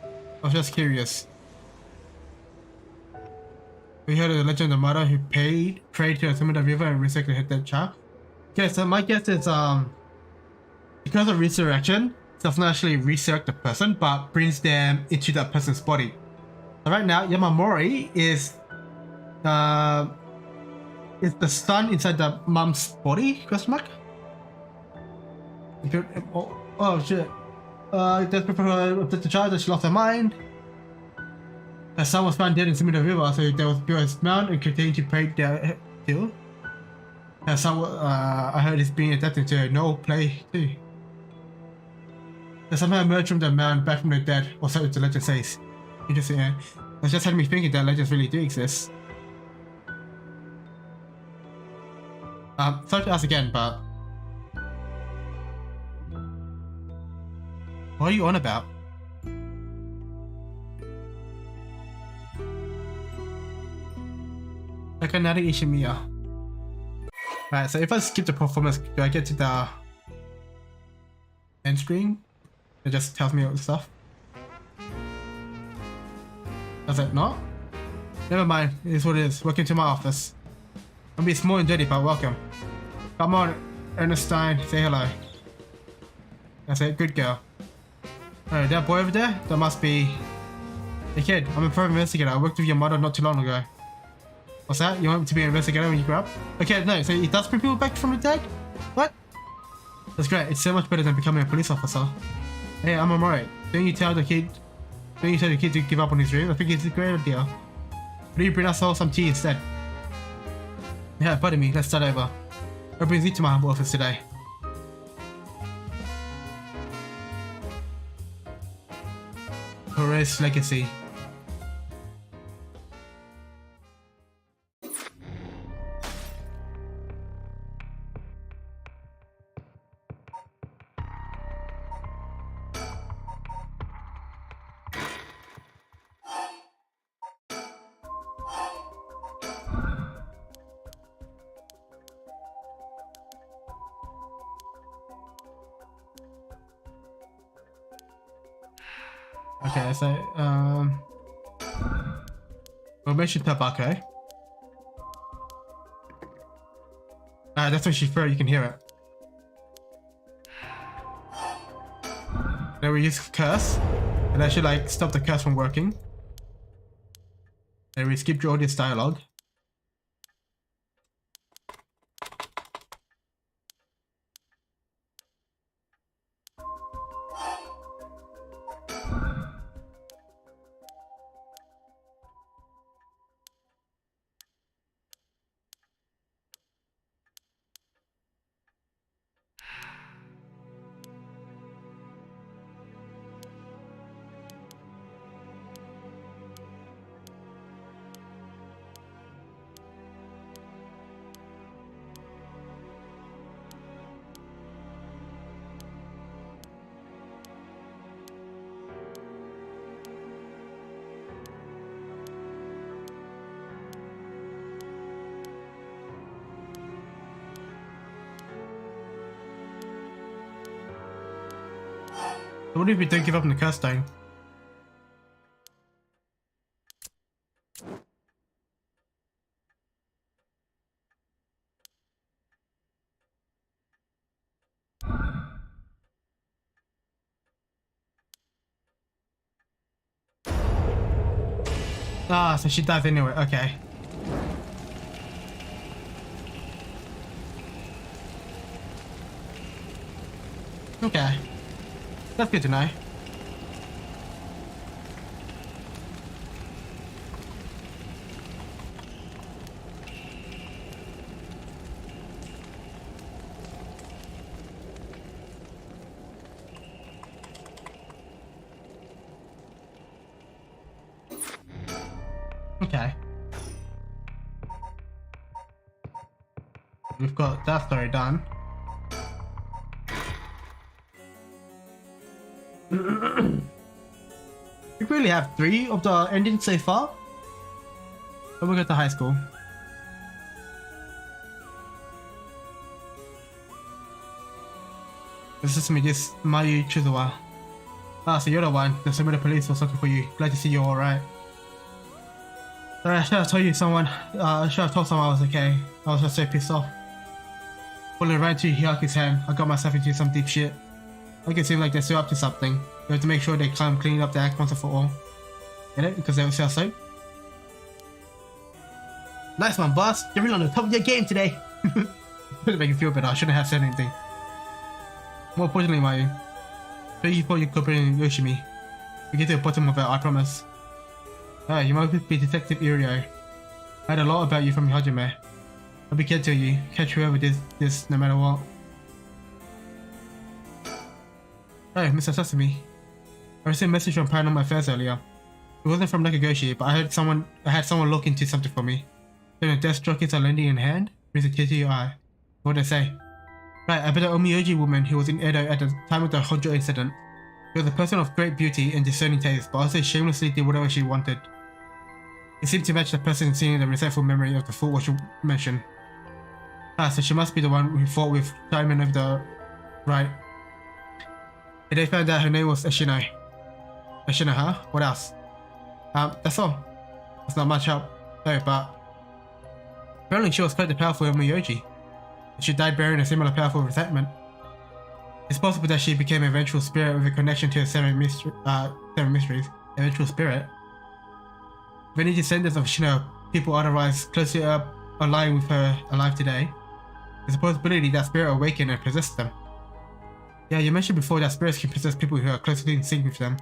I was just curious. We heard of the legend of the mother who prayed to the summit of the river and resurrected her dead child. Okay, so my guess is because of resurrection, it doesn't actually resurrect the person, but brings them into that person's body. So right now, Yamamori is the son inside the mom's body? Question mark? Oh shit. That's the child that she lost her mind. Her son was found dead in the river, so there was Bureau's mount and continued to pray there till. Her son, I heard, is being adapted to no play too. They somehow emerged from the mound back from the dead, or so the legend says. Interesting, eh? That just had me thinking that legends really do exist. Sorry to ask again, but... What are you on about? Like another Ishimiya. Right, so if I skip the performance, do I get to the end screen? It just tells me all the stuff. Does it not? Never mind, it is what it is. Welcome to my office. I'll be small and dirty, but welcome. Come on, Ernestine, say hello. That's it, good girl. Alright, that boy over there? That must be... Hey kid, I'm a private investigator. I worked with your mother not too long ago. What's that? You want me to be an investigator when you grow up? Okay, no, so he does bring people back from the dead? What? That's great. It's so much better than becoming a police officer. Hey, I'm alright. Don't you tell the kid to give up on his dream? I think it's a great idea. Why do you bring us all some tea instead? Yeah, pardon me. Let's start over. What brings you to my humble office today? Horace's legacy. Okay, so we'll mention tobacco. That's when she threw it, you can hear it. Then we use curse, and that should like stop the curse from working. And we skip through all this dialogue. So what if we don't give up on the curse stone? Ah, so she dies anyway, okay. Okay. That's good to know. Okay. We've got that story done. We really have 3 of the endings so far. But we'll go to high school. This is me, this Mayu Chizuwa. Ah, so you're the one. The Sumida police was looking for you. Glad to see you're alright. Sorry, I should have told someone I was okay. I was just so pissed off. Pulling right to Hiyaki's hand, I got myself into some deep shit. Like it seemed like they're still up to something. We have to make sure they come clean up the act once and for all. Get it? Because they will sell soap. Nice one, boss. You're really on the top of your game today. Couldn't make you feel better. I shouldn't have said anything. More importantly, Mayu, thank you for your cooperating with Yoshimi. We get to the bottom of it, I promise. Alright, you might be Detective Irio. I heard a lot about you from Hajime. I'll be good to you. Catch whoever did this no matter what. Hey, Mr. Sesame. I received a message from Paranormal Affairs earlier. It wasn't from Nakagoshi, but I had someone look into something for me. Then the desk jockeys are lending in hand, brings a tear to your eye. What did they say? Right, I bet the Omiyoji woman who was in Edo at the time of the Honjo incident. She was a person of great beauty and discerning taste, but also shamelessly did whatever she wanted. It seemed to match the person seeing the resentful memory of the thought what you mentioned. Ah, so she must be the one who fought with Diamond of the... Right. And they found out her name was Ashino. Ashino, huh? What else? That's all. That's not much help. No, but... apparently she was quite the powerful Omiyoji. And she died bearing a similar powerful resentment. It's possible that she became a vengeful spirit with a connection to the seven mysteries. A vengeful spirit? If any descendants of Ashino, people otherwise closely aligned with her alive today, there's a possibility that spirit awakened and possessed them. Yeah, you mentioned before that spirits can possess people who are closely in sync with them.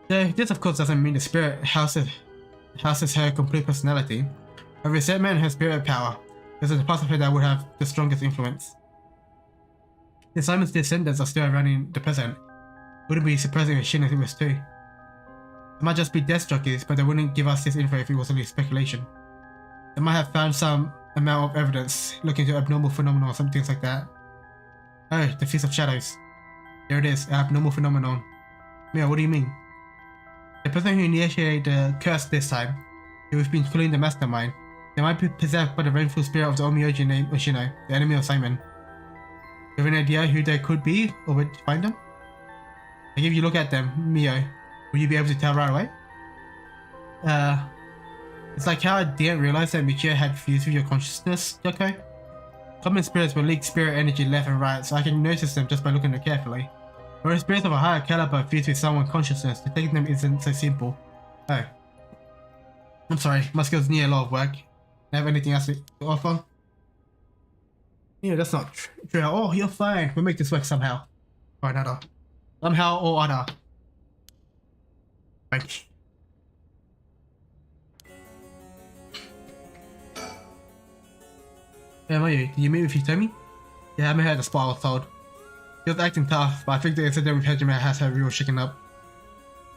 So this of course doesn't mean the spirit houses her complete personality. However, certain men have spirit power. There's a part of her that would have the strongest influence. If Simon's descendants are still around in the present, wouldn't be surprising if Shin was too. It might just be death jockeys, but they wouldn't give us this info if it was only speculation. They might have found some amount of evidence looking into abnormal phenomena or some things like that. Oh, the Feast of Shadows. There it is, abnormal phenomenon. Mia, what do you mean? The person who initiated the curse this time, who has been calling the mastermind, they might be possessed by the vengeful spirit of the Omyoji named Oshino, the enemy of Simon. Do you have any idea who they could be or where to find them? Like if you look at them, Mio, will you be able to tell right away? It's like how I didn't realize that Michio had fused with your consciousness, Yoko. Common spirits will leak spirit energy left and right, so I can notice them just by looking at them carefully. Whereas spirits of a higher caliber fused with someone's consciousness, detecting them isn't so simple. Oh. I'm sorry, my skills need a lot of work. Have anything else to offer? Yeah, that's not true. Oh, you're fine. We'll make this work somehow. Or another. Somehow or other. Thank you. Hey, are you? Did you meet with Hitomi? Yeah, I met her at the spot I was told. She was acting tough, but I think the incident with Hajime has her real shaken up.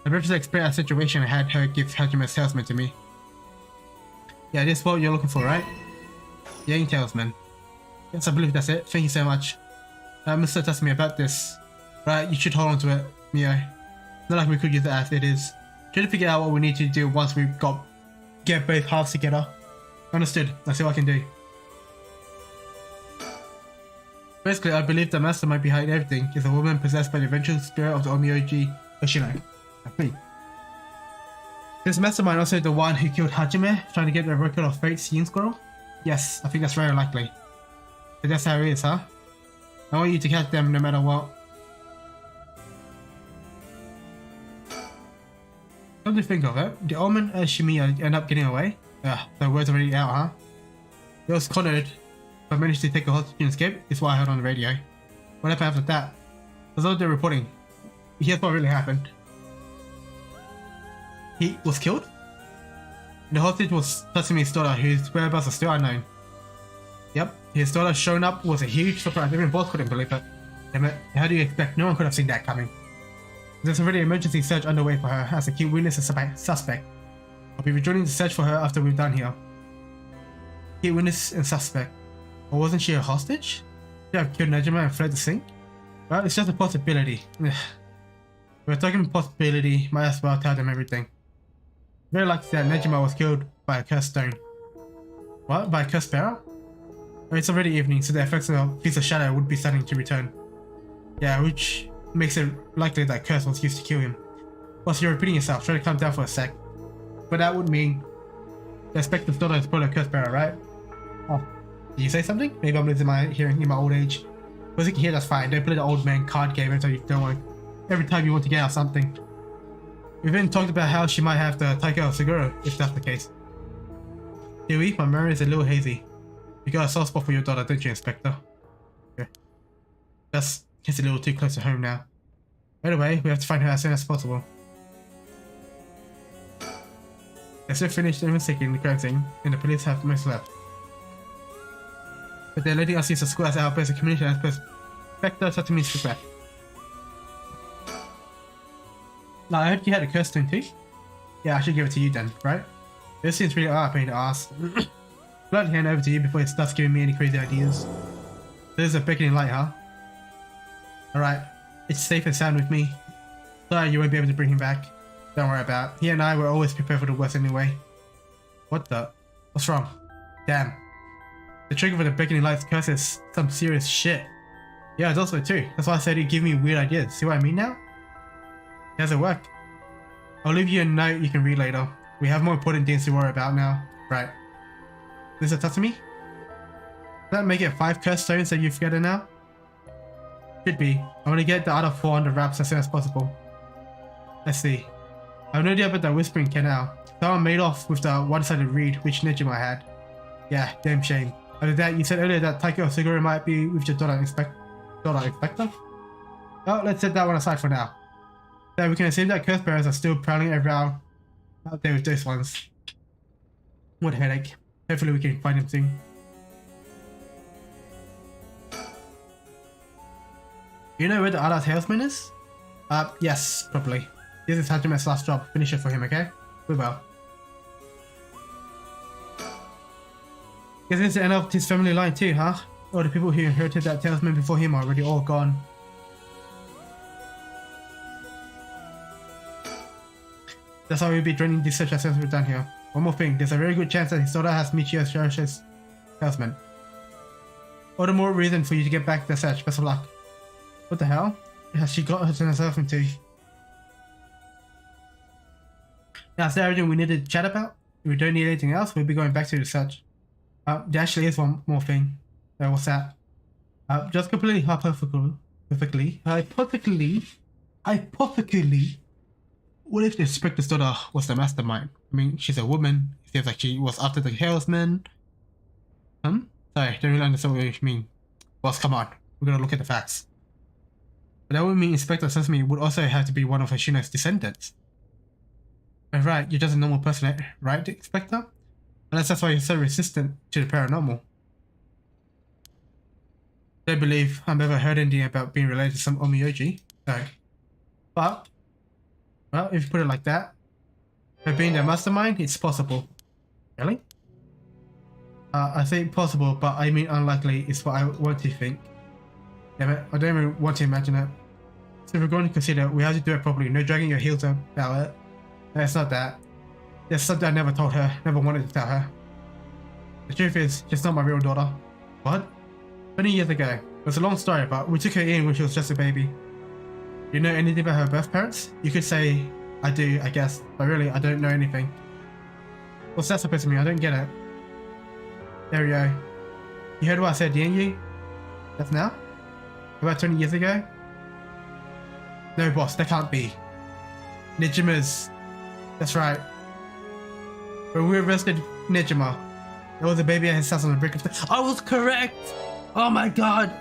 I briefly explained our situation and had her give Hajime's salesman to me. Yeah, this is what you're looking for, right? Yang salesman. Yes, I believe that's it. Thank you so much. Mr. asked me about this. Right, you should hold on to it, Mio. Not like we could use it as it is. Try to figure out what we need to do once we've get both halves together. Understood. I'll see what I can do. Basically, I believe the mastermind behind everything is a woman possessed by the vengeful spirit of the Omyoji Oshino. That's me. This mastermind also the one who killed Hajime, trying to get the record of Fate's Yin Squirrel? Yes, I think that's very likely. So that's how it is, huh? I want you to catch them no matter what. Come to think of it, the Omen and Shimiya end up getting away? The word's already out, huh? It was cornered, but managed to take a hostage and escape, is what I heard on the radio. What happened after that? That's all they're reporting. Here's what really happened. He was killed? The hostage was Tatsumi's daughter, whose whereabouts are still unknown. Yep, his daughter showing up was a huge surprise. Even both couldn't believe it. Damn it, how do you expect? No one could have seen that coming. There's already an emergency search underway for her as a key witness and suspect. I'll be rejoining the search for her after we're done here. Key witness and suspect. Or wasn't she a hostage? She have killed Najima and fled the scene? Well, it's just a possibility. We're talking possibility, might as well tell them everything. Very likely that Najima was killed by a cursed stone. What? By a cursed barrel? Oh, it's already evening, so the effects of the Feast of Shadow would be starting to return. Yeah, which makes it likely that curse was used to kill him. Plus, you're repeating yourself, try to calm down for a sec. But that would mean the expected daughter is probably a cursed barrel, right? Oh, did you say something? Maybe I'm losing my hearing in my old age. But as you can hear, that's fine. Don't play the old man card game until you don't want. Every time you want to get out something. We've even talked about how she might have the Taiko Seguro, if that's the case. Dewey, my memory is a little hazy. You got a soft spot for your daughter, don't you, Inspector? Yeah. That's a little too close to home now. Anyway, we have to find her as soon as possible. They're still finished investigating the crime scene, and the police have most left. But they're letting us use the school as our basic community as Inspector Tatsumi's request. Now, I heard you had a curse stone too? Yeah, I should give it to you then, right? This seems really odd, pain to ask. I'd hand it over to you before it starts giving me any crazy ideas. There's a beckoning light, huh? Alright, it's safe and sound with me. Sorry you won't be able to bring him back. Don't worry about it. He and I were always prepared for the worst anyway. What the? What's wrong? Damn. The trigger for the beckoning light's curse is some serious shit. Yeah, it's also too. That's why I said he'd give me weird ideas. See what I mean now? Does it work? I'll leave you a note you can read later. We have more important things to worry about now. Right. This is Tatsumi? Does that make it 5 curse stones that you've gathered now? Should be. I want to get the other 4 under wraps as soon as possible. Let's see. I have no idea about that whispering canal. Someone made off with the one-sided reed which Nejima had. Yeah, damn shame. After that, you said earlier that Taiko Seguro might be with your daughter, daughter Inspector. Oh, let's set that one aside for now. So we can assume that curse bearers are still prowling around out there with those ones. What a headache. Hopefully we can find him soon. You know where the other salesman is? Yes, probably. This is Hajime's last job. Finish it for him, okay? We will. Guess it's the end of his family line too, huh? All the people who inherited that salesman before him are already all gone. That's why we'll be joining this search as soon as we're done here. One more thing, there's a very good chance that his daughter has Michio's cherishes salesman. All the more reason for you to get back to the search. Best of luck. What the hell? Has she got herself into? Now, is that everything we need to chat about? If we don't need anything else, we'll be going back to the search. There actually is one more thing. What's that? Just completely hypothetically, what if the Inspector's daughter was the mastermind? I mean, she's a woman. It seems like she was after the salesman. Sorry, don't really understand what you mean. Boss, come on. We're gonna look at the facts. But that would mean Inspector Sesame would also have to be one of Hoshino's descendants. Right, you're just a normal person, right, Inspector? Unless that's why you're so resistant to the paranormal. Don't believe I've ever heard anything about being related to some Omiyoji. No. But, well, if you put it like that, for being the mastermind, it's possible. Really? I think possible, but I mean unlikely is what I want to think. Damn it, I don't even want to imagine it. So if we're going to consider, we have to do it properly, no dragging your heels about it. No, it's not that. There's something I never told her, never wanted to tell her. The truth is, she's not my real daughter. What? 20 years ago. It was a long story, but we took her in when she was just a baby. You know anything about her birth parents? You could say, I do, I guess, but really, I don't know anything. What's that supposed to mean? I don't get it. There we go. You heard what I said, didn't you? That's now? About 20 years ago? No, boss, that can't be. Nejima's. That's right. When we arrested Nejima, there was a baby at his house on the brink of the— I was correct! Oh my god!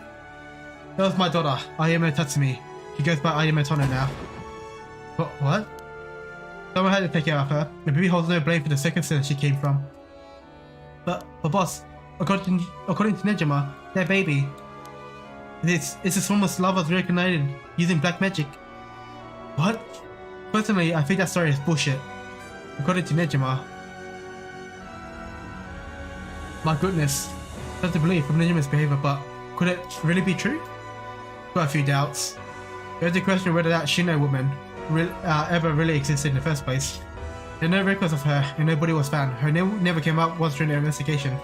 That was my daughter, Ayame Tatsumi. She goes by Ayame Tono now. What? Someone had to take care of her. The baby holds no blame for the circumstance she came from. But boss, according to Nejima, their baby, it's a former lovers reunited using black magic. What? Personally, I think that story is bullshit. According to Nejima. My goodness. Not to believe from Nejima's behavior, but could it really be true? Got a few doubts. There's the question whether that Shino woman ever really existed in the first place. There are no records of her, and nobody was found. Her name never came up once during the investigation.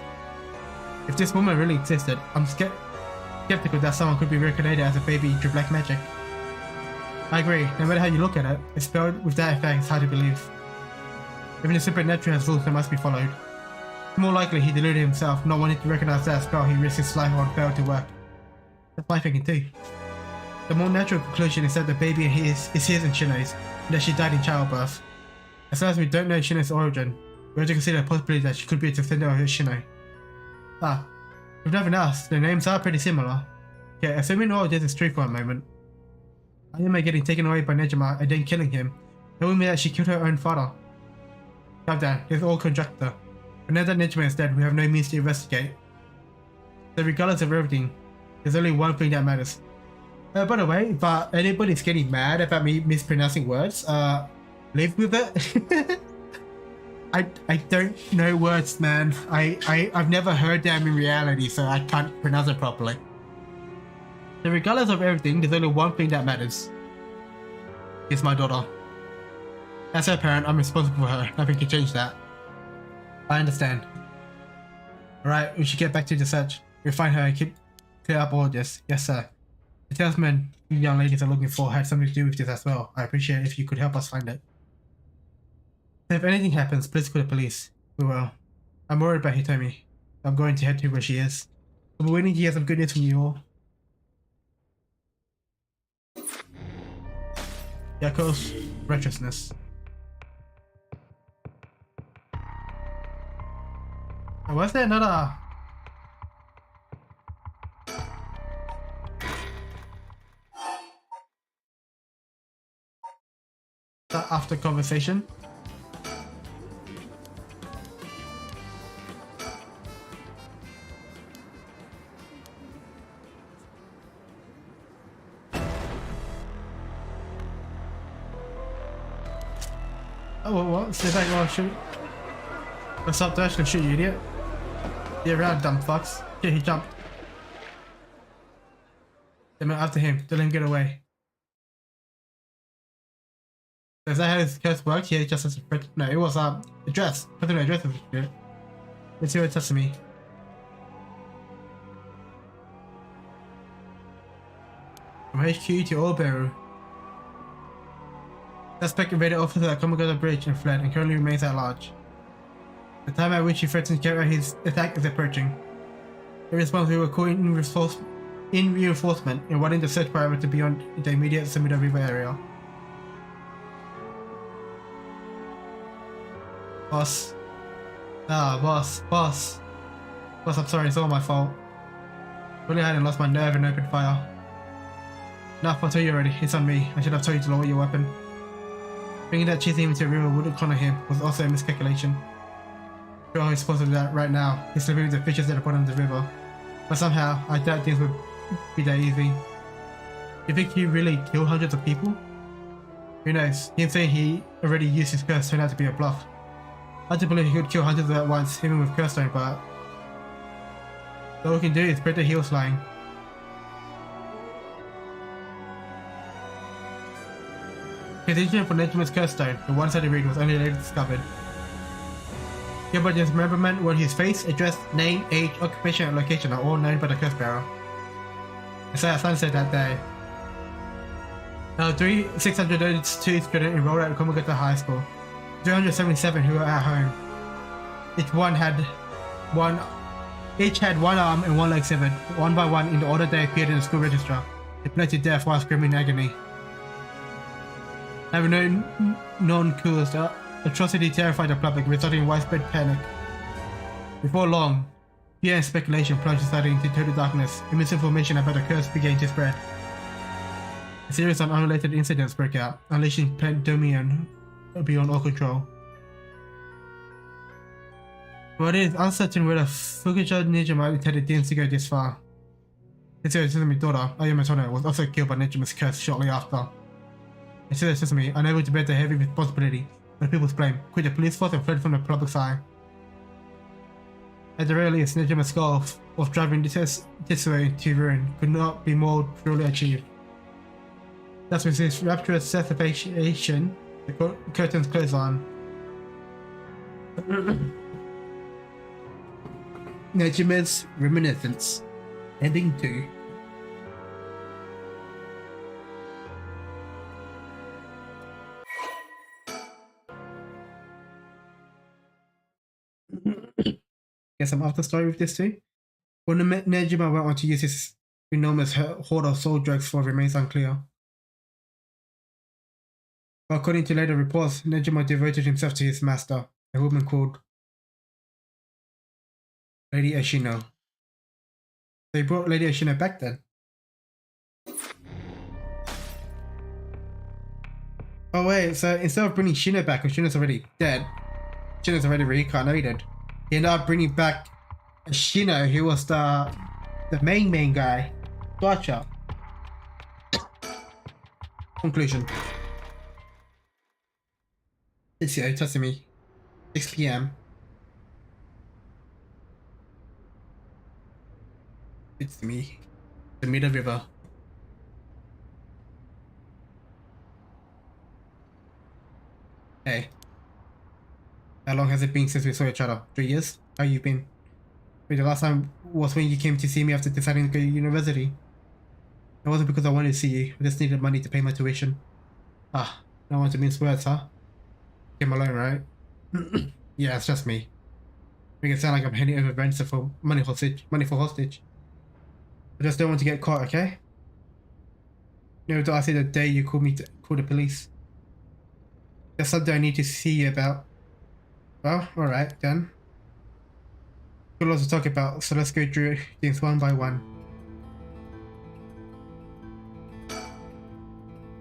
If this woman really existed, I'm skeptical that someone could be reincarnated as a baby through black magic. I agree, no matter how you look at it, it's spelled with that effect, it's hard to believe. Even the supernatural has rules that must be followed. More likely he deluded himself, not wanting to recognize that spell he risked his life on failed to work. That's my thinking too. The more natural conclusion is that the baby is his and Shino's, and that she died in childbirth. As long as we don't know Shino's origin, we have to consider the possibility that she could be a descendant of Shino. If nothing else, the names are pretty similar. Okay, assuming all of this is true for a moment, Ayame getting taken away by Nejima and then killing him, that would mean that she killed her own father. Calm down, this is all conjecture. But now that Nejima is dead, we have no means to investigate. So regardless of everything, there's only one thing that matters. By the way, if anybody's getting mad about me mispronouncing words, live with it. I don't know words, man. I've never heard them in reality, so I can't pronounce it properly. So regardless of everything, there's only one thing that matters. It's my daughter. As her parent, I'm responsible for her. Nothing can change that. I understand. Alright, we should get back to the search. We'll find her and clear up all this. Yes, sir. The salesman you young ladies are looking for had something to do with this as well. I appreciate it if you could help us find it. If anything happens, please call the police. We will. I'm worried about Hitomi. I'm going to head to where she is. I'll be waiting to hear some good news from you all. Yako's righteousness. Oh, was there another? her after conversation. Oh, what? Stay back, oh, shoot. What's up, Dash? Gonna shoot you, idiot. Get around, dumb fucks. Yeah, he jumped. Damn it, after him. Don't let him get away. So is that how his curse works? Yeah, just as a friend. No, it was, address. Put the address as a shit. Let's see what it says to me. From HQ to Oldbury. Suspect evaded officer at Komagata Bridge and fled and currently remains at large. The time at which he threatens to carry out his attack is approaching. In response, we were called in reinforcement and wanting the search perimeter beyond the immediate Sumida River area. Boss. Boss, I'm sorry, it's all my fault. Really hadn't lost my nerve and opened fire. Enough, I'll tell you already, it's on me. I should have told you to lower your weapon. Bringing that chasing him into the river wouldn't corner him was also a miscalculation. Sure, he's supposed to do that right now. He's swimming with the fishes at the bottom of the river. But somehow, I doubt things would be that easy. You think he really killed hundreds of people? Who knows? Him saying he already used his curse turned out to be a bluff. I do believe he could kill hundreds at once, even with curse stone, but all we can do is spread the heels lying. His instrument for Nejima's curse stone, the one-sided read, was only later discovered. Hereby dismemberment where his face, address, name, age, occupation, and location are all known by the curse bearer. I saw at sunset that day. Now 632 students enrolled at Komagata High School. 377 who were at home. Each had one arm and one leg severed, one by one in the order they appeared in the school register. They bled to death while screaming in agony. Having no known cause, the atrocity terrified the public, resulting in widespread panic. Before long, fear and speculation plunged society into total darkness, and misinformation about the curse began to spread. A series of unrelated incidents broke out, unleashing pandemonium beyond all control. But it is uncertain whether Fukuja Nejima intended things to go this far. Tetsuya Suzumi's daughter, Ayumi Tono, was also killed by Nejima's curse shortly after. Tetsuya Suzumi, unable to bear the heavy responsibility of people's blame, quit the police force and fled from the public's eye. At the very least, Nejima's goal of driving Tetsuya into ruin could not be more truly achieved. Thus, with his rapturous cessation, the curtains close on. Nejima's Reminiscence, Ending 2. Get some after story with this too. When Nejima went on to use his enormous hoard of soul drugs for remains unclear. But according to later reports, Nejima devoted himself to his master, a woman called Lady Ashino. They brought Lady Ashino back then. Oh wait, so instead of bringing Shino back, because Shino's already dead, Shino's already reincarnated, he ended up bringing back Shino, who was the main guy. Gotcha. Conclusion. It's here, touching me. 6 PM. It's me. The Mida River. Hey. How long has it been since we saw each other? 3 years? How you been? Wait, the last time was when you came to see me after deciding to go to university. It wasn't because I wanted to see you. I just needed money to pay my tuition. Ah, no one to mince words, huh? Came alone, right? Yeah, it's just me. Make it sound like I'm handing over ransom for money for hostage. I just don't want to get caught, okay? No, I say the day you called me to call the police. There's something I need to see you about. Well, alright then. We'll also talk about, so let's go through things one by one.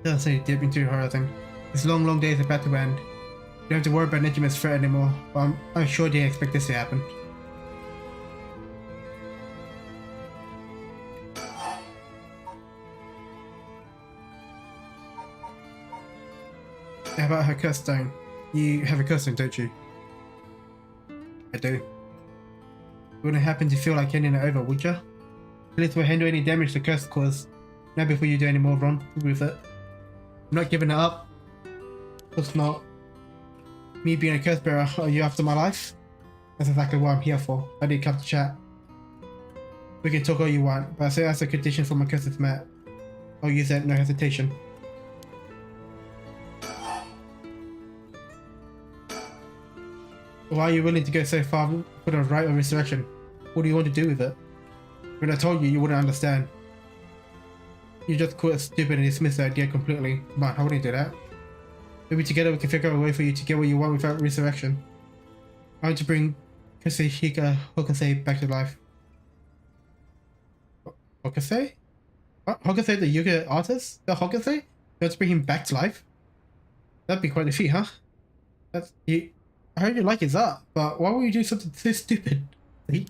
Doesn't say dip into the horror thing. This long day is about to end. You don't have to worry about Nejima's threat anymore, but I'm sure they didn't expect this to happen. How about her curse stone? You have a curse stone, don't you? I do. You wouldn't happen to feel like handing it over, would you? At least we'll handle any damage the curse caused. Now before you do any more wrong with it. I'm not giving it up. Of course not. Me being a curse bearer, are you after my life? That's exactly what I'm here for. I didn't come to chat. We can talk all you want, but I say that's a condition for my curse is met. I'll use that, no hesitation. Why are you willing to go so far for the right of resurrection? What do you want to do with it? When I told you, you wouldn't understand. You just call it stupid and dismiss the idea completely. Come on, I wouldn't do that. Maybe together we can figure out a way for you to get what you want without resurrection. I want to bring Kasehika Hokasei back to life. Hokasei? What? Hokasei the yoga artist? The Hokasei? You want to bring him back to life? That'd be quite a feat, huh? That's you. I heard you like his art, but why would you do something so stupid? See?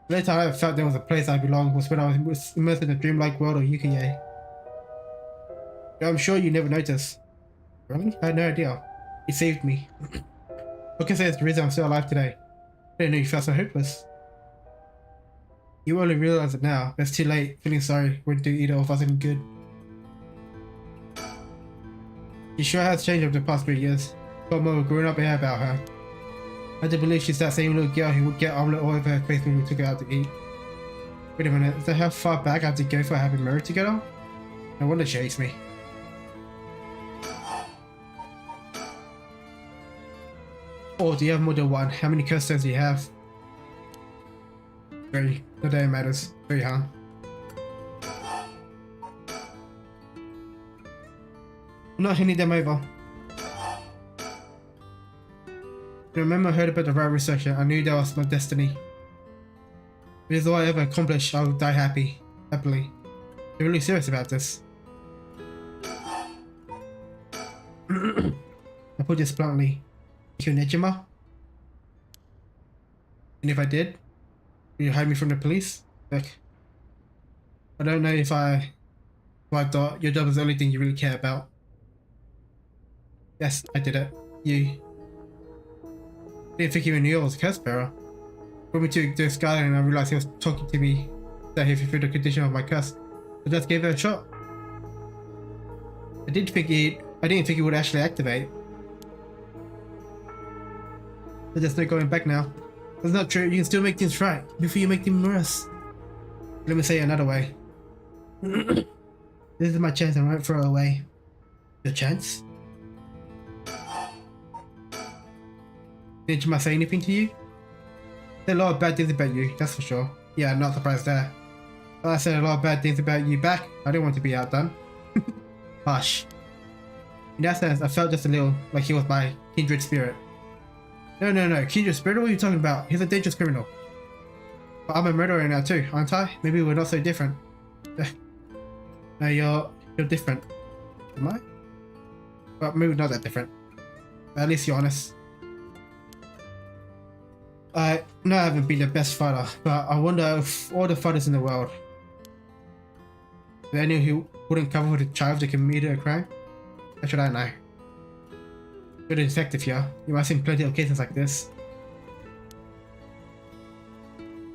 The only time I ever felt there was a place I belonged was when I was immersed in a dreamlike world of Yukiye. I'm sure you never noticed. Really? I had no idea. He saved me. What can I say is the reason I'm still alive today? I didn't know you felt so hopeless. You only realize it now, but it's too late. Feeling sorry wouldn't do either of us any good. She sure has changed over the past 3 years. Got more growing up hair about her. I do believe she's that same little girl who would get omelette all over her face when we took her out to eat. Wait a minute, is that how far back I have to go for having married together? No wonder she hates me. Or do you have more than one? How many curse stones do you have? 3. Not that it matters. 3, huh? I'm not handing them over. I remember I heard about the right researcher. I knew that was my destiny. If it is all I ever accomplish, I'll die happily. You're really serious about this. I put this bluntly. You Nejima? And if I did, will you hide me from the police? Look, I don't know if I thought your job was the only thing you really care about. Yes, I did it. You. Didn't think even knew I was a curse bearer. Brought me to the sky and I realized he was talking to me that he fulfilled the condition of my curse. I just gave it a shot. I didn't think it would actually activate. But there's no going back now. That's not true. You can still make things right before you make them worse. Let me say it another way. This is my chance and I won't throw it away. Your chance? Did Jima say anything to you? Said a lot of bad things about you, that's for sure. Yeah, I'm not surprised there. But I said a lot of bad things about you back. I didn't want to be outdone. Hush. In that sense, I felt just a little like he was my kindred spirit. No. Kindred spirit? What are you talking about? He's a dangerous criminal. But I'm a murderer now too, aren't I? Maybe we're not so different. No, you're different. Am I? Well, maybe not that different. But at least you're honest. I know I haven't been the best fighter, but I wonder if all the fighters in the world, there anyone who wouldn't cover with a child that committed a crime? How should I know? You're a detective here. You must have seen plenty of cases like this.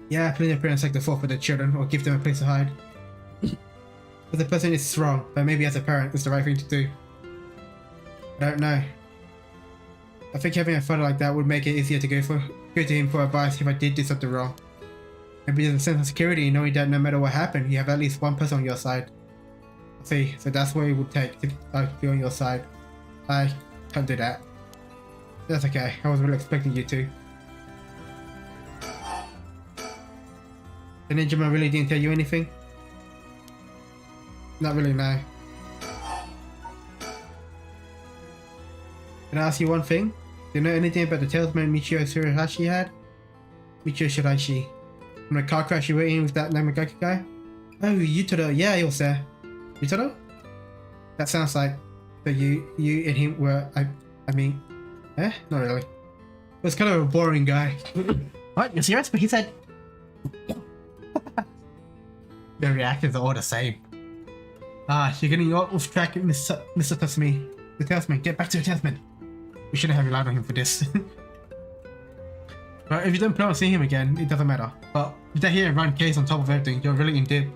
Yeah, plenty of parents like to fall for their children or give them a place to hide. But the person is wrong, but maybe as a parent it's the right thing to do. I don't know. I think having a father like that would make it easier to go to him for advice if I did do something wrong. Maybe there's a sense of security knowing that no matter what happened, you have at least one person on your side. See, so that's what it would take to be on your side. I can't do that. That's okay, I was really expecting you to. The ninja man really didn't tell you anything? Not really, no. Can I ask you one thing? Do you know anything about the talisman Michio Tsuruhashi had? Michio Shiraishi. From the car crash you were in with that Namagaki guy? Oh, Yutaro, yeah, he was there. Yutaro? That sounds like that you and him were. I mean, not really. It was kind of a boring guy. What? You're serious? But he said. The reactions are all the same. You're getting off track, Mr. Tasmi. The Tasman, get back to the Tasman. We shouldn't have relied on him for this. But if you don't plan on seeing him again, it doesn't matter. But with that here and run case on top of everything, you're really in deep.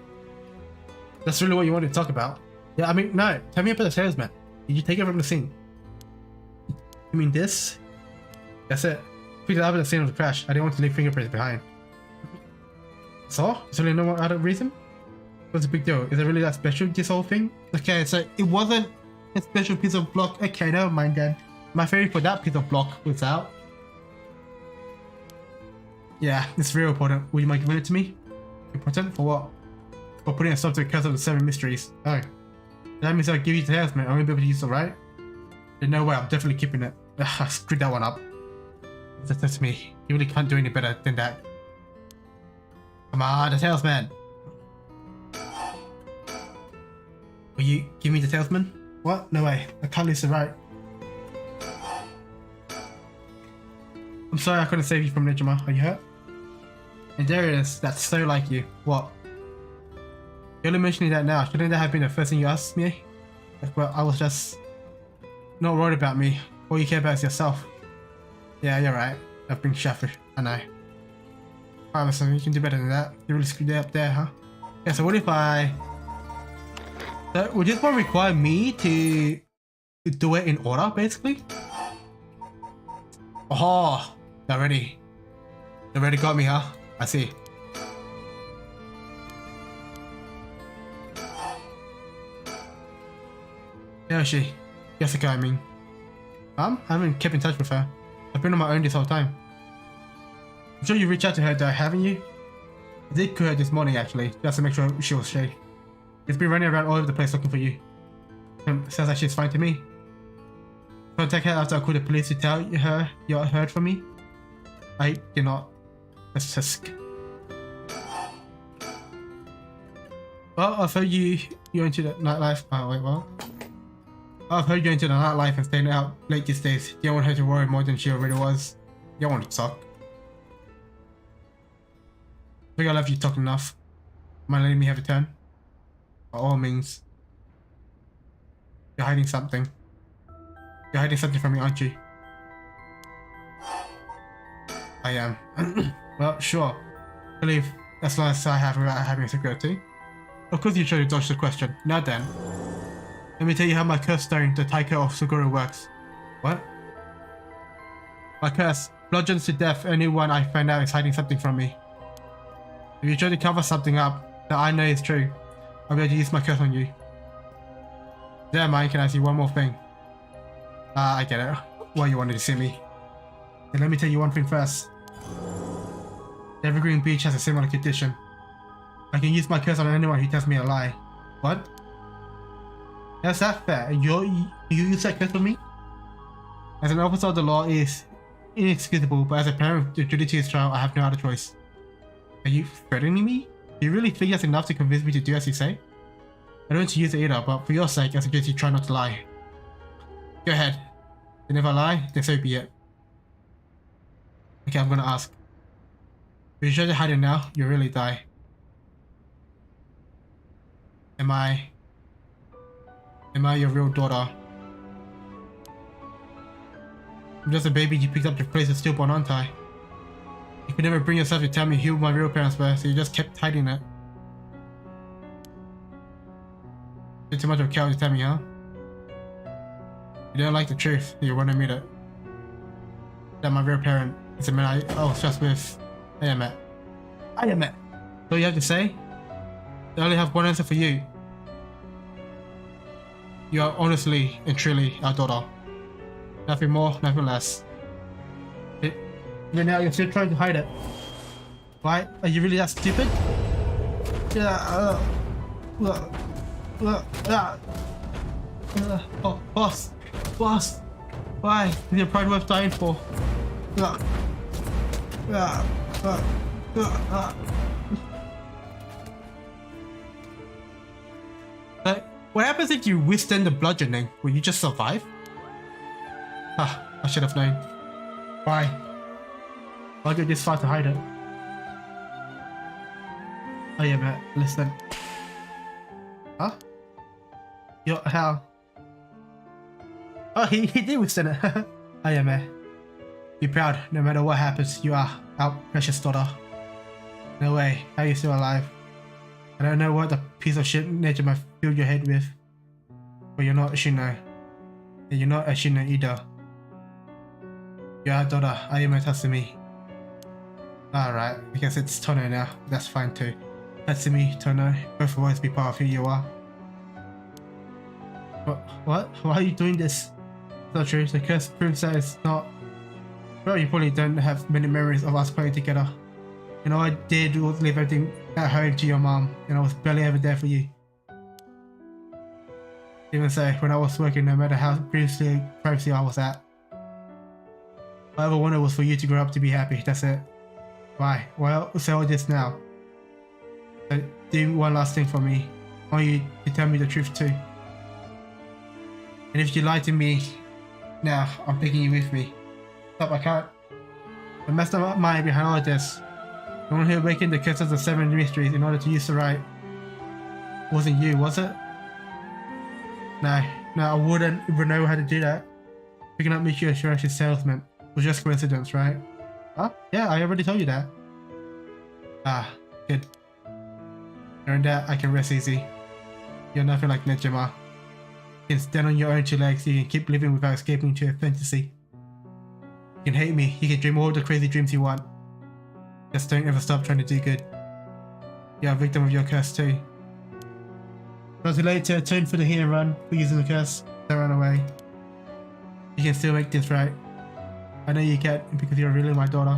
That's really what you wanted to talk about. Yeah, I mean, no. Tell me about the salesman. Did you take it from the scene? You mean this? That's it. Picked it up at the scene of the crash. I didn't want to leave fingerprints behind. So? Is there really no other reason? What's the big deal? Is it really that special, this whole thing? Okay, so it wasn't a special piece of block. Okay, never mind then. My theory for that piece of block was out. Yeah, it's very important. Would you mind giving it to me? Important? For what? For putting a stop to the curse of the 7 mysteries. Oh. That means I'll give you the talisman. I won't be able to use it, right? There's no way, I'm definitely keeping it. Ugh, I screwed that one up. That's me. You really can't do any better than that. Come on, the talisman. Will you give me the talisman? What? No way. I can't lose the right. I'm sorry I couldn't save you from Nejima. Are you hurt? And there it is. That's so like you. What? You're only mentioning that now. Shouldn't that have been the first thing you asked me? Well, I was just not worried about me. All you care about is yourself. Yeah, you're right. I've been shuffled. I know. Alright, listen, you can do better than that. You really screwed it up there, huh? Yeah, so what if I... would this one require me to do it in order, basically? Oh, they're ready. They already got me, huh? I see. Where is she? Jessica, I mean. I haven't kept in touch with her. I've been on my own this whole time. I'm sure you reached out to her though, haven't you? I did call her this morning actually, just to make sure she was safe. She's been running around all over the place looking for you. Sounds like she's fine to me. Contact her after I called the police to tell her you heard from me. I did not. That's just... Well, I've heard you're into the nightlife. Oh wait, what? I've heard you're into the nightlife and staying out late these days. You don't want her to worry more than she already was. You don't want to talk. I think I love you talking enough. Mind letting me have a turn? By all means. You're hiding something. You're hiding something from me, aren't you? I am. Well, sure. I believe as long as I have without having a security. Of course you try to dodge the question. Now then. Let me tell you how my curse stone, the Taiko of Suguru, works. What? My curse bludgeons to death anyone I find out is hiding something from me. If you try to cover something up that I know is true, I'll be able to use my curse on you. There, Mike, can I see one more thing? I get it. Why you wanted to see me. Then let me tell you one thing first. The Evergreen Beach has a similar condition. I can use my curse on anyone who tells me a lie. What? Is that fair? You use that curse on me? As an officer of the law is inexcusable, but as a parent of the judicious child, I have no other choice. Are you threatening me? Do you really think that's enough to convince me to do as you say? I don't want to use it either, but for your sake, I suggest you try not to lie. Go ahead. And if I lie, then so be it. Okay, I'm gonna ask. If you try to hide it now, you'll really die. Am I your real daughter? I'm just a baby you picked up to place a stillborn, aren't I? You could never bring yourself to tell me who my real parents were, so you just kept hiding it. You're too much of a coward to tell me, huh? You don't like the truth, you want to admit it. That my real parent is the man I was just with. I am it. So you have to say? I only have one answer for you. You are honestly and truly our daughter. Nothing more, nothing less. Now you're still trying to hide it. Why? Are you really that stupid? Yeah. Oh, boss. Why? Is your pride worth dying for? What happens if you withstand the bludgeoning? Will you just survive? Ah, I should have known. Why? Why go this far to hide it? Oh yeah, man. Listen. Huh? How? Oh, he did withstand it. Oh yeah, man. Be proud. No matter what happens, you are our precious daughter. No way. How are you still alive? I don't know what the piece of shit nature might fill your head with. But you're not a Shino. And you're not a Shino either. You're our daughter. Ayame Tatsumi. Alright, I guess it's Tono now. That's fine too. Tatsumi, Tono, both will always be part of who you are. What? Why are you doing this? It's not true. The curse proves that it's not. Well, you probably don't have many memories of us playing together. You know, I did leave everything at home to your mom, and I was barely ever there for you. Even so, when I was working, no matter how previously I was at, all I ever wanted was for you to grow up to be happy. That's it. Why? Well, say all this now. So, do one last thing for me. I want you to tell me the truth too. And if you lie to me, now I'm taking you with me. Stop! I can't. The mastermind behind all of this, the one who awakened the curses of 7 mysteries in order to use the right, wasn't you, was it? No, I wouldn't even know how to do that. Picking up Michiyo Shirashi's salesman was just coincidence, right? Huh? Yeah, I already told you that. Ah, good. Knowing that, I can rest easy. You're nothing like Nejima. You can stand on your own 2 legs, you can keep living without escaping into a fantasy. You can hate me, you can dream all the crazy dreams you want. Just don't ever stop trying to do good. You're a victim of your curse too. Not too late to atone for the hit and run for using the curse. Don't run away. You can still make this right. I know you can because you're really my daughter.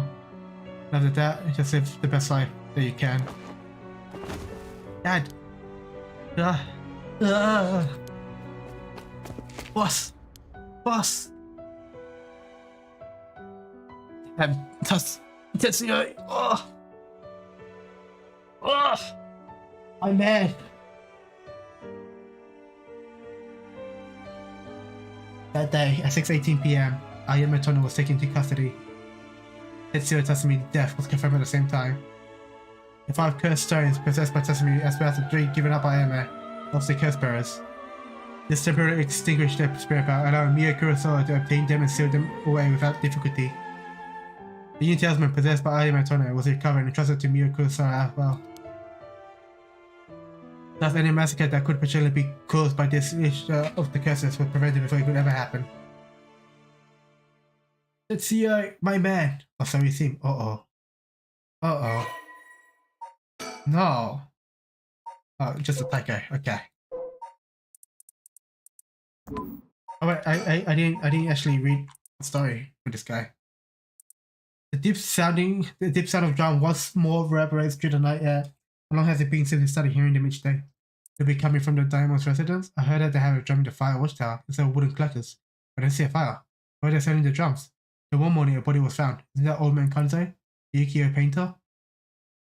And after that, just live the best life that you can. Dad! Boss! That's you. I'm mad. That day, at 6:18 p.m., Ayame Tono was taken into custody. Tetsuya Tatsumi's death was confirmed at the same time. The 5 cursed stones possessed by Tatsumi as well as the 3 given up by Ayame lost the curse bearers. This temporarily extinguished their spirit power, allowing Mio Kurosawa to obtain them and seal them away without difficulty. The Yin Talisman possessed by Ayame Tono was recovered and entrusted to Mio Kurosawa as well. Thus, any massacre that could potentially be caused by this issue of the curses was prevented before it could ever happen. Let's see, my man. Oh, so we seem. Uh oh. No. Oh, just a typo. Okay. Oh wait, I didn't actually read the story for this guy. The deep sound of drum once more reverberates through the night air. How long has it been since we started hearing them each day? They'll be coming from the Diamond's residence. I heard that they have a drum in the fire watchtower instead of wooden clutches. I didn't see a fire. Why are they selling the drums? Then one morning a body was found. Isn't that old man Kanzo? The ukiyo painter?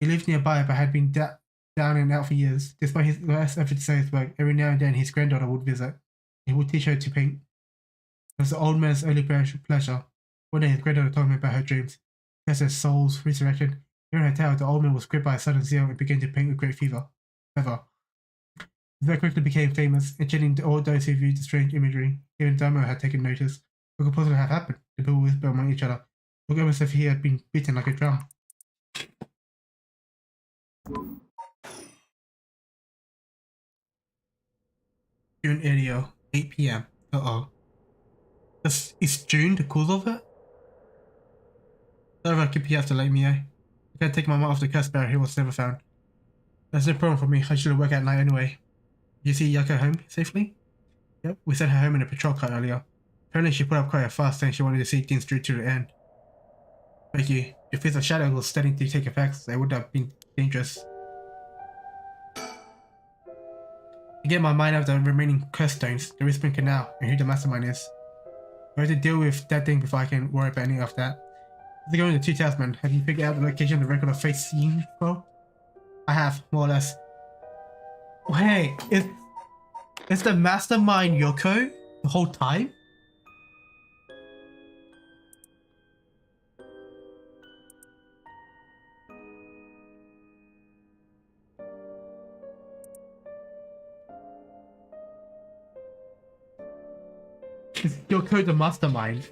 He lived nearby but had been down and out for years. Despite his last effort to sell his work, every now and then his granddaughter would visit. He would teach her to paint. It was the old man's only pleasure. One day his granddaughter told him about her dreams. As her soul's resurrection. Hearing her tale, the old man was gripped by a sudden zeal and began to paint with great fever. His work quickly became famous, enchanting all those who viewed the strange imagery. Even Damo had taken notice. What could possibly have happened? The people whispered among each other. Look almost as if he had been beaten like a drum. June area, 8 p.m. Is June the cause of it? Sorry if I keep you after late, Mio. I can't take my mom off the curse bearer. He was never found. That's no problem for me. I should work at night anyway. Did you see Yako home safely? Yep, we sent her home in a patrol car earlier. Apparently she put up quite a fast saying she wanted to see things through to the end. Thank you. If it's a shadow was starting to take effects, it would have been dangerous. To get my mind out of the remaining curse stones, the Whispering Canal, and who the mastermind is. I have to deal with that thing before I can worry about any of that. After going to 2 talisman, have you figured out the location of the record of face seen before? I have, more or less. Oh, hey, Is the mastermind Yoko the whole time? Is Yoko the mastermind?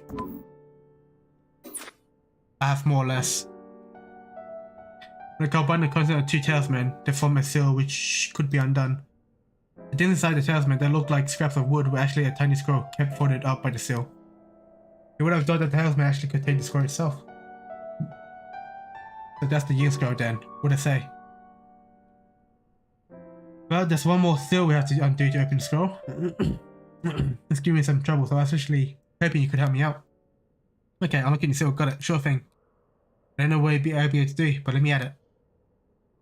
I have more or less. When I combine the content of two talismen, they form a seal which could be undone. The things inside the talisman that looked like scraps of wood were actually a tiny scroll kept folded up by the seal. You would have thought that the talisman actually contained the scroll itself. So that's the yin scroll then, what'd I say? Well, there's one more seal we have to undo to open the scroll. It's giving me some trouble, so I was actually hoping you could help me out. Okay, I'm looking at the seal, got it, sure thing. I don't know what I'll be able to do, but let me add it.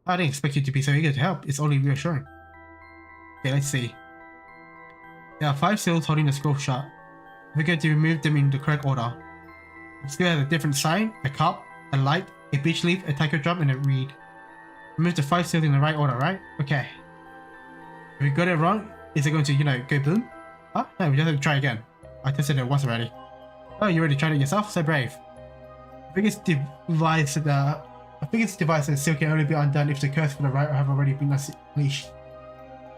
I didn't expect you to be so eager to help, it's only reassuring. Okay, let's see. There are 5 seals holding the scroll shut. We're going to remove them in the correct order. The seal has a different sign, a cup, a light, a beech leaf, a taiko drum, and a reed. Remove the 5 seals in the right order, right? Okay. If we got it wrong, is it going to, go boom? Huh? No, we just have to try again. I tested it once already. Oh, you already tried it yourself? So brave. I think it's device that the seal can only be undone if the curse for the right have already been unleashed.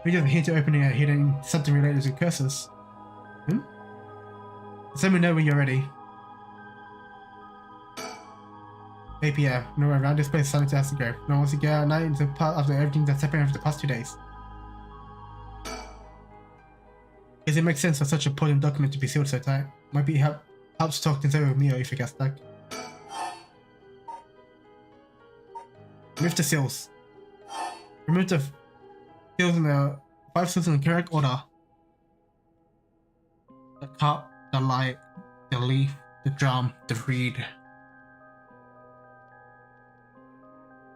We just hint to opening it hidden something related to curses. Just let me know when you're ready. 8 PM. No way around this place, silence has to go. No one wants to get out at night until after everything that's happened over the past 2 days. Does it make sense for such a important document to be sealed so tight? Might be helps talk things over with me or if it gets stuck. Remove the seals. Remove the seals in the 5 seals in the correct order. The cup, the light, the leaf, the drum, the reed.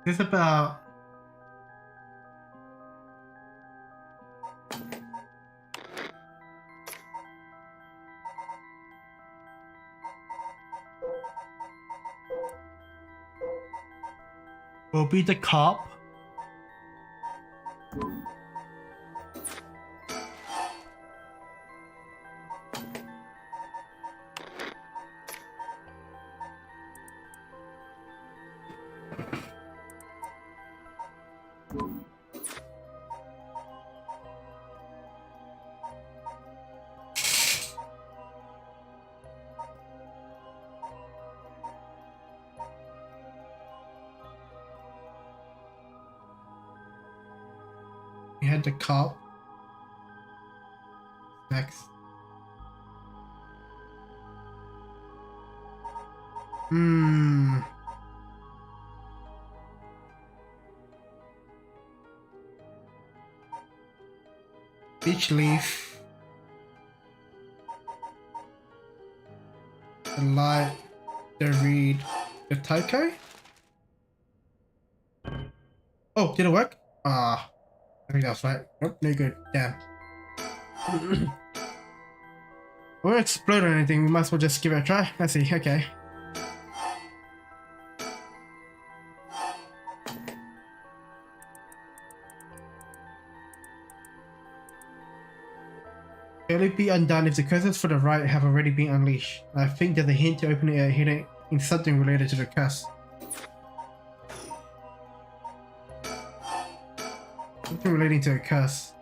This about will be the cup. We had the cup. Next. Beech leaf. The light. The reed. The taiko? Oh, did it work? Ah. I think that's right. Nope, no good. Damn. I won't explode or anything, we might as well just give it a try. Let's see, okay. It'll only be undone if the curses for the right have already been unleashed. I think there's a hint to open it hidden in something related to the curse. Something relating to a curse.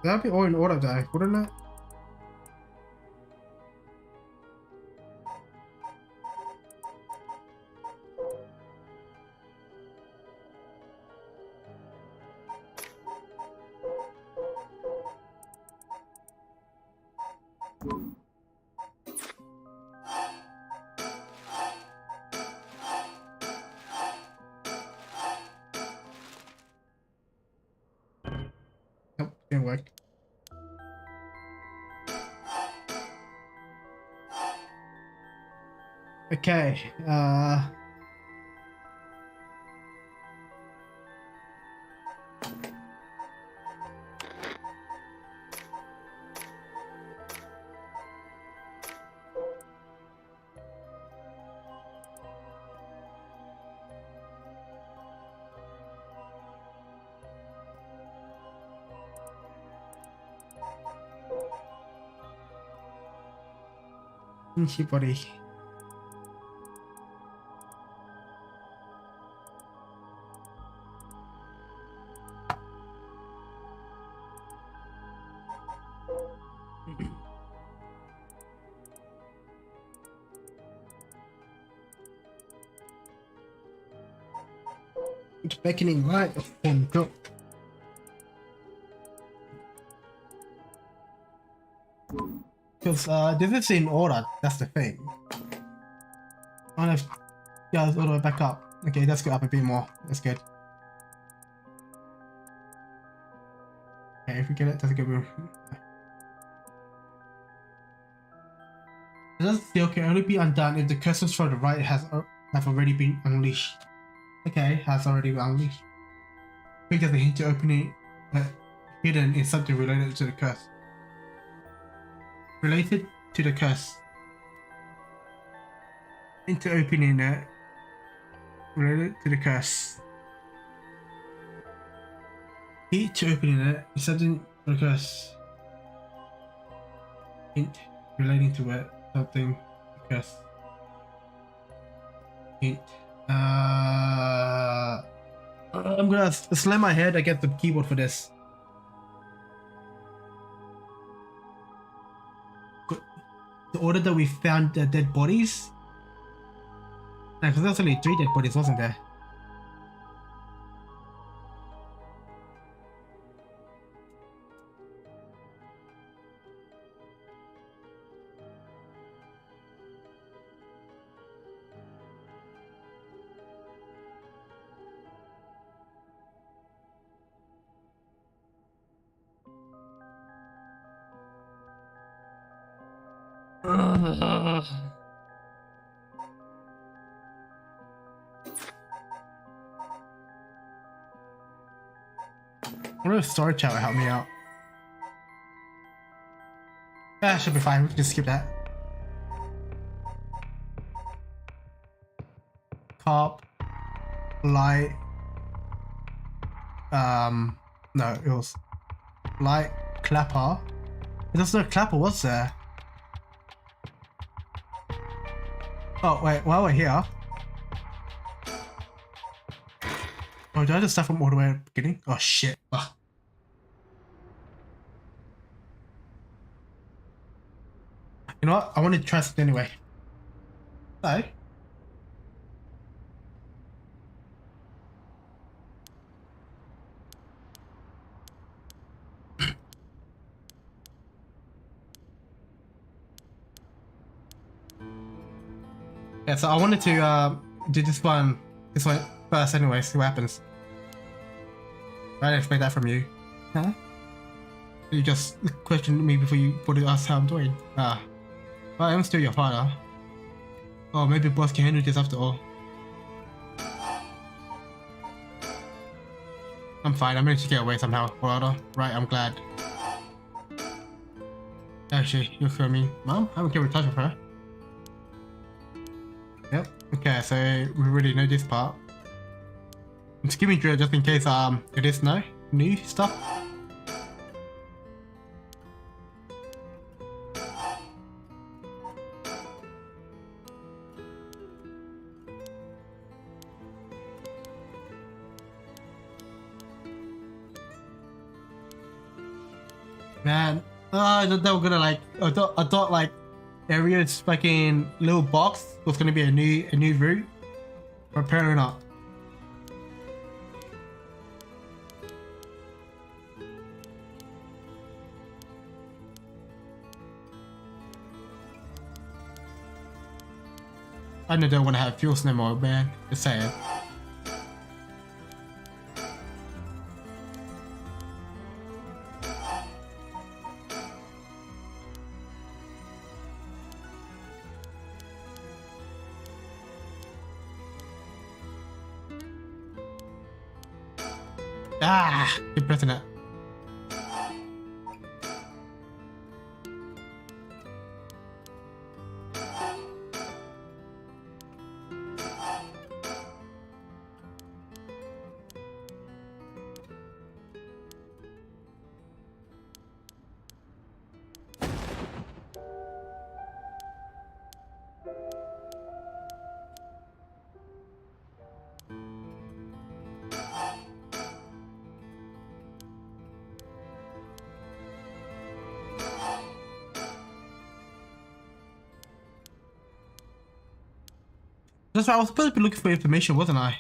That'd be all in order though, wouldn't it? Nope, didn't work. Okay, Ship body. It's beckoning light from drop. Because this is in order, that's the thing. I don't know if, yeah, it's all the way back up. Okay, let's go up a bit more. That's good. Okay, if we get it, that's a good move. The seal can only be undone if the curses from the right have already been unleashed. Okay, has already been unleashed. Because the hint to opening hidden is something related to the curse. Related to the curse. Into opening it related to the curse. Hint to opening it is something to the curse. Hint relating to it, something to the curse. Hint. I'm gonna slam my head against the keyboard for this. The order that we found the dead bodies. Because there's only 3 dead bodies, wasn't there? I wonder if Story Chat will help me out. Yeah, should be fine. We can just skip that. Cop. Light. No, it was light clapper. There's no clapper, was there? Oh, wait, while we're here. Oh, did I just start from all the way at the beginning? Oh, shit. Ugh. You know what? I wanted to try something anyway. So. Yeah, so I wanted to do this one first anyway, see what happens. I didn't expect that from you. Huh? You just questioned me before you asked how I'm doing. Ah. But I am still your father. Oh, maybe boss can handle this after all. I'm fine, I managed to get away somehow. Well, right, I'm glad. Actually, you're filming. Mom, I don't care what touch of her. Yep. Okay, so we already know this part. I'm skipping through it just in case it is new stuff. Man, I thought they were gonna I thought like Aria's fucking little box was gonna be a new route, but apparently not. I know they don't want to have fuels no more, man. Just saying. Ah, keep pressing it. That's right, I was supposed to be looking for information, wasn't I?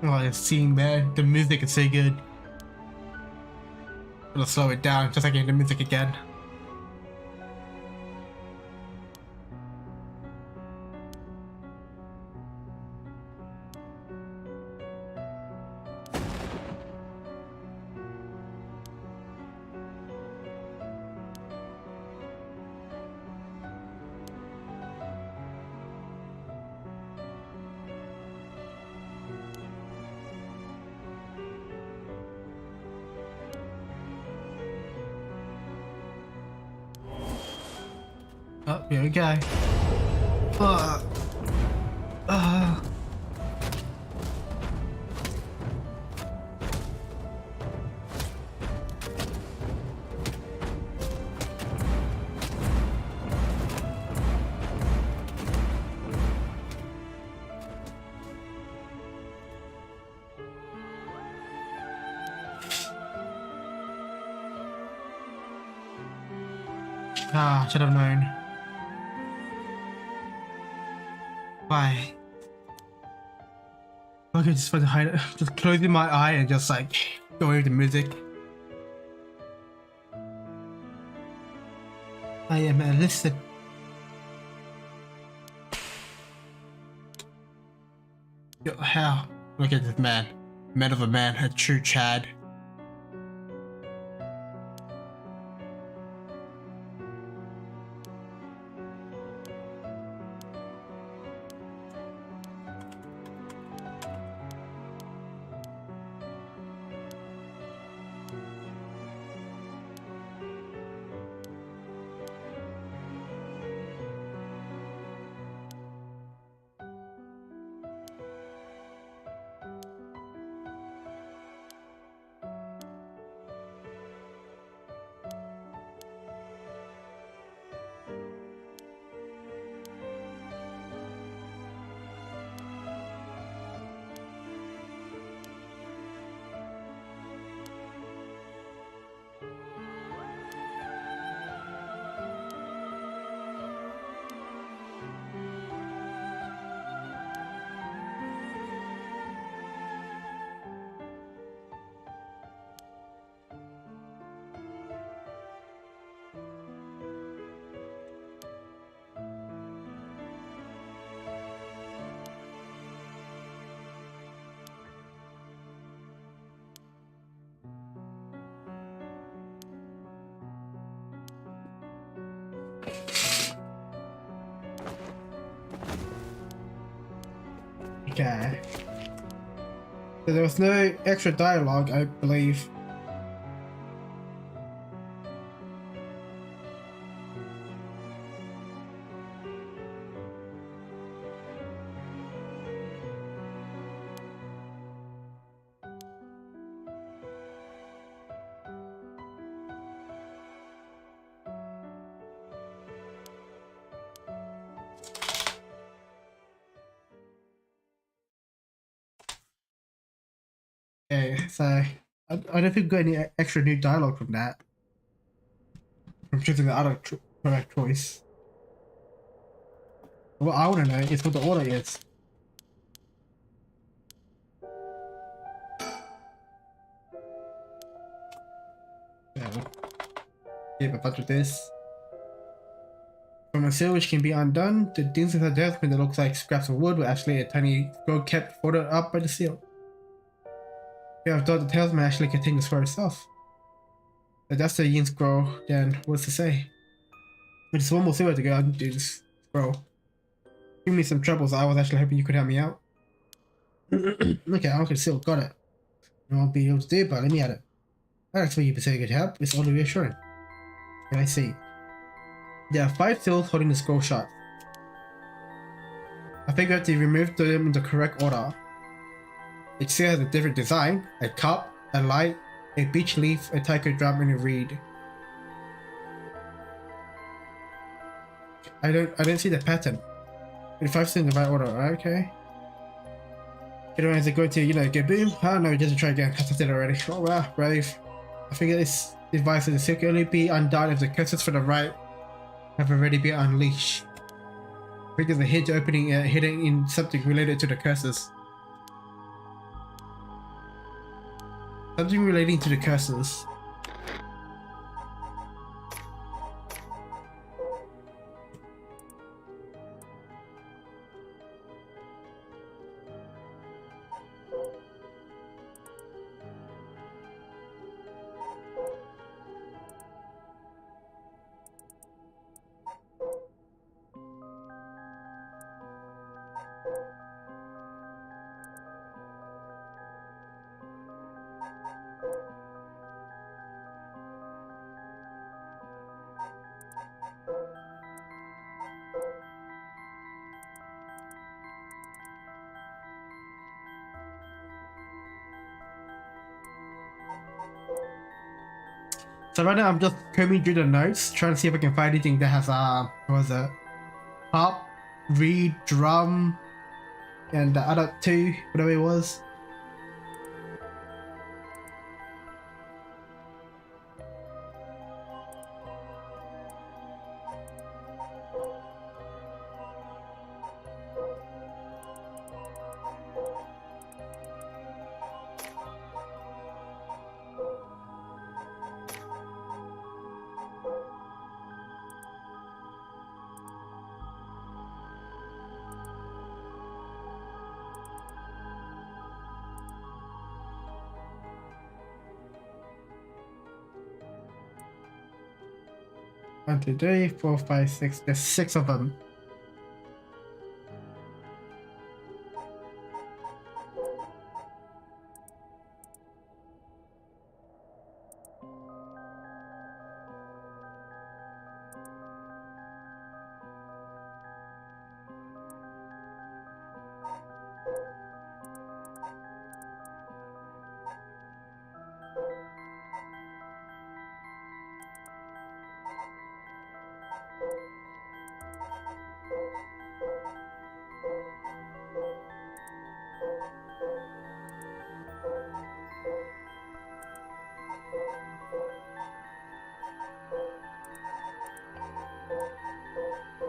Oh, the scene, man. The music is so good. Gonna slow it down just like in the music again. Oh, here we go. Uh, uh. Ah, should have known. Why? Okay, just for the hide, just closing my eye and just like going with the music. I am enlisted. Yo, hell, look at this man. Man of a man, a true Chad. Okay. So there was no extra dialogue, I believe. Okay, so I don't think we got any extra new dialogue from that. From choosing the other correct choice. What I want to know is what the order is. Yeah, a bunch of this. From a seal which can be undone, the things inside the when it looks like scraps of wood were actually a tiny scroll kept folded up by the seal. Yeah, I thought the talisman actually contained the scroll itself. If that's the yin scroll, then what's to say? With just one more silver to go and do this scroll. Give me some trouble, so I was actually hoping you could help me out. Okay, I can seal, got it. I won't be able to do it, but let me at it. Thanks for you saying good help, it's only reassuring. Can I see? There are 5 seals holding the scroll shut. I think we have to remove them in the correct order. Each seal has a different design: a cup, a light, a beech leaf, a taiko drum, and a reed. I don't see the pattern. But 5 seals in the right order, okay. Anyone has to go to, get boom? I don't know, just try again. I did it already. Oh wow, brave. I figure this device of the seal can only be undone if the curses for the right have already been unleashed. I think there's a hint opening hidden in something related to the curses. Something relating to the curses. So right now I'm just combing through the notes, trying to see if I can find anything that has what was it? Harp, reed, drum, and the other 2, whatever it was. One, two, three, 4, 5, 6. There's 6 of them.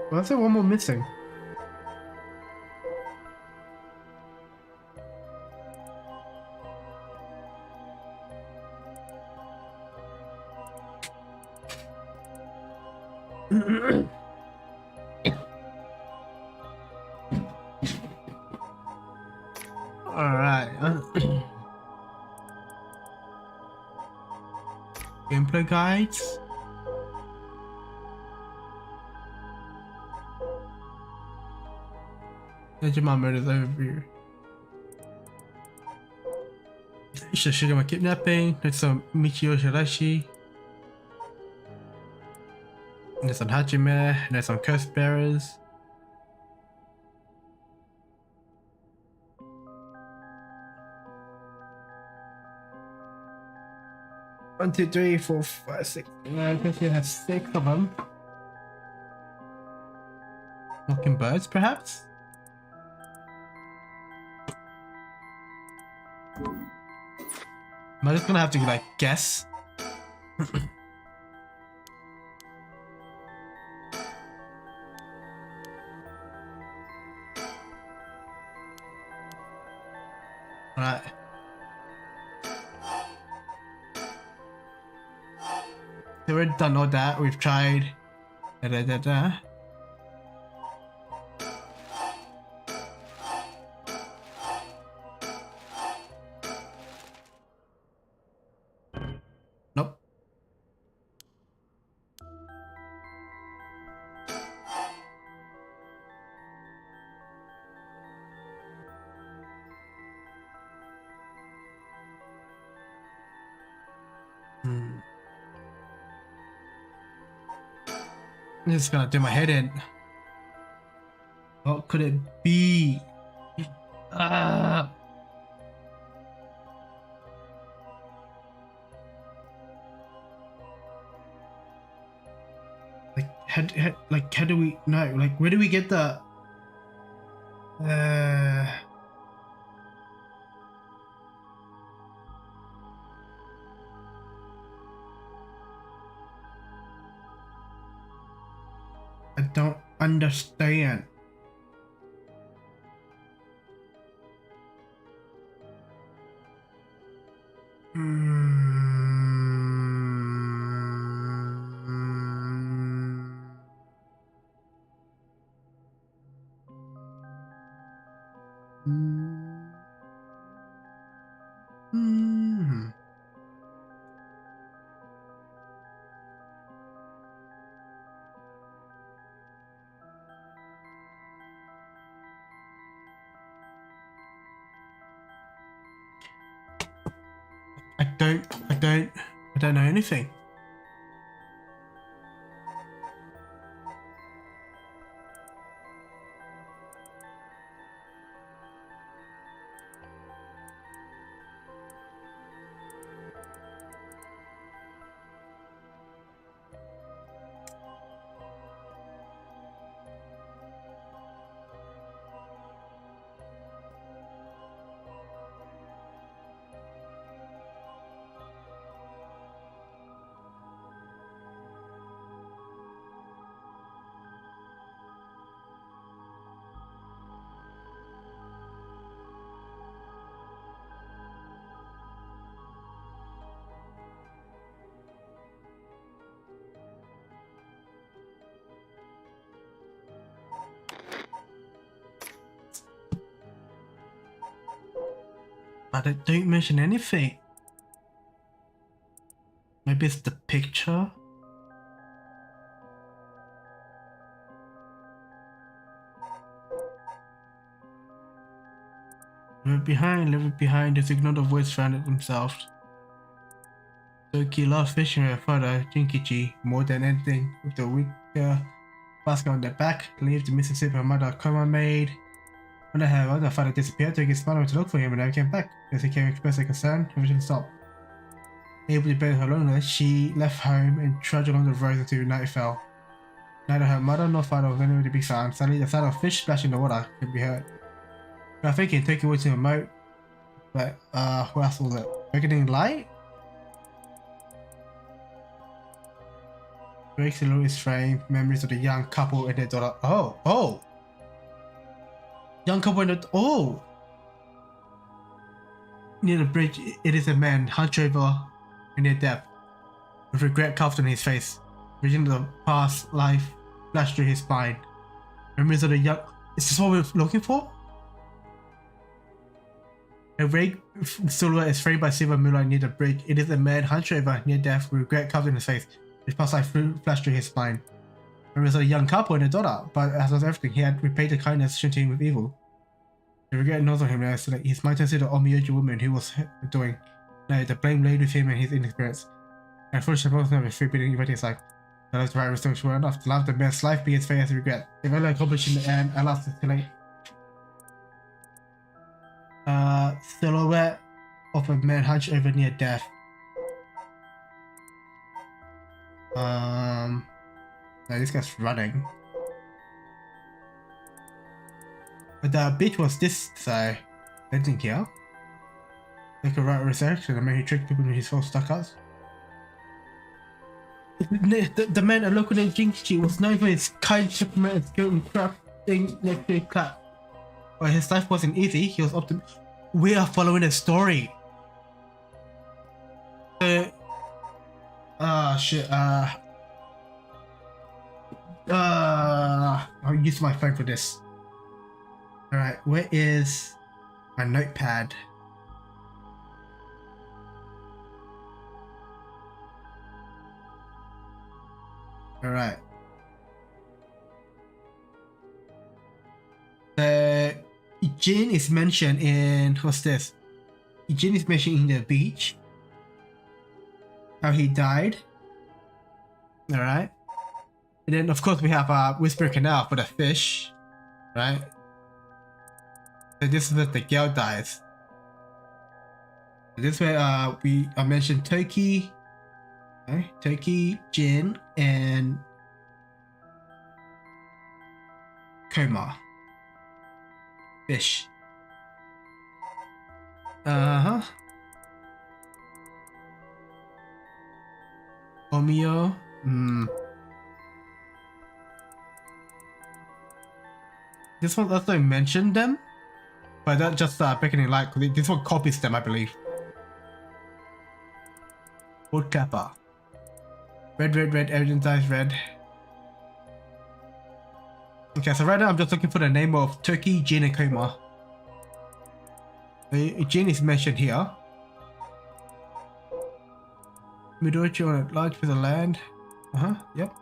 Why is there one more missing? Alright. Gameplay guides. Digimon Murder's overview. Shishigama kidnapping. There's some Michio Shirashi. There's some Hajime. There's some curse bearers. One, two, three, four, five, six, nine. He has 6 of them. Mockingbirds, perhaps? Am I just gonna have to like guess? Alright. So we've done all that, we've tried. Nope. This is gonna do my head in. What could it be? Like how do we know? Like where do we get the? I don't understand. I don't know anything. But it don't mention anything. Maybe it's the picture. Leave it behind, just ignore the voice found it themselves. Toki loves fishing with her father, Jinkichi, more than anything, with the weak basket on their back, leave the Mississippi her mother coma maid. When her other father disappeared, Toki spun out to look for him and never came back. As he came expressing concern, everything stopped. Able to bear her loneliness, she left home and trudged along the road until night fell. Neither her mother nor father was anywhere to be found. Suddenly, the sound of fish splashing in the water could be heard. We are thinking Toki went to a moat, but what else was it? Reckoning light? Breaks the Louis frame, memories of the young couple and their daughter. Oh! Young couple and the Near the bridge, it is a man hunched over in near death, with regret carved on his face. Vision of the past life flashed through his spine. Memories of the young. Is this what we're looking for? A vague silhouette is framed by silver moonlight near the bridge. It is a man hunched over near death, with regret carved in his face. His past life flashed through his spine. Memories of a young couple and a daughter, but as with everything, he had repaid the kindness shown to him with evil. The regret knows on him now, so like, he's might consider the Omiyoji woman who was doing. No, the blame laid with him and his inexperience. And unfortunately, both of them have forbidden event his life. The life's right restoration were enough to love the man's life be his failure as regret. If only accomplished in the end, alas, it's too late. Silhouette of a man hunched over near death. No, this guy's running. But the beach was this side. Anything here? Like a right research and the man who tricked people with his false stuck-ups. The man, a local named Jinkichi, was known for his kind temperament and skill in crafting next to his clap. But his life wasn't easy, he was optimistic. We are following a story. Shit, I'll use my phone for this. Alright, where is my notepad? Alright. Jin is mentioned in, what's this? Jin is mentioned in the beach. How he died. Alright. And then of course we have Whisper Canal for the fish. Right? So this is where the girl dies. This is where we mentioned Toki. Okay, Toki, Jin, and Koma. Fish. Omio. This one also mentioned them, but that just beckoning light. This one copies them, I believe. Wood Kappa. Red, evidence eyes red. Okay, so right now I'm just looking for the name of Turkey, Jin, and Koma. Jin is mentioned here. Midorichi on a large piece of land. Yep.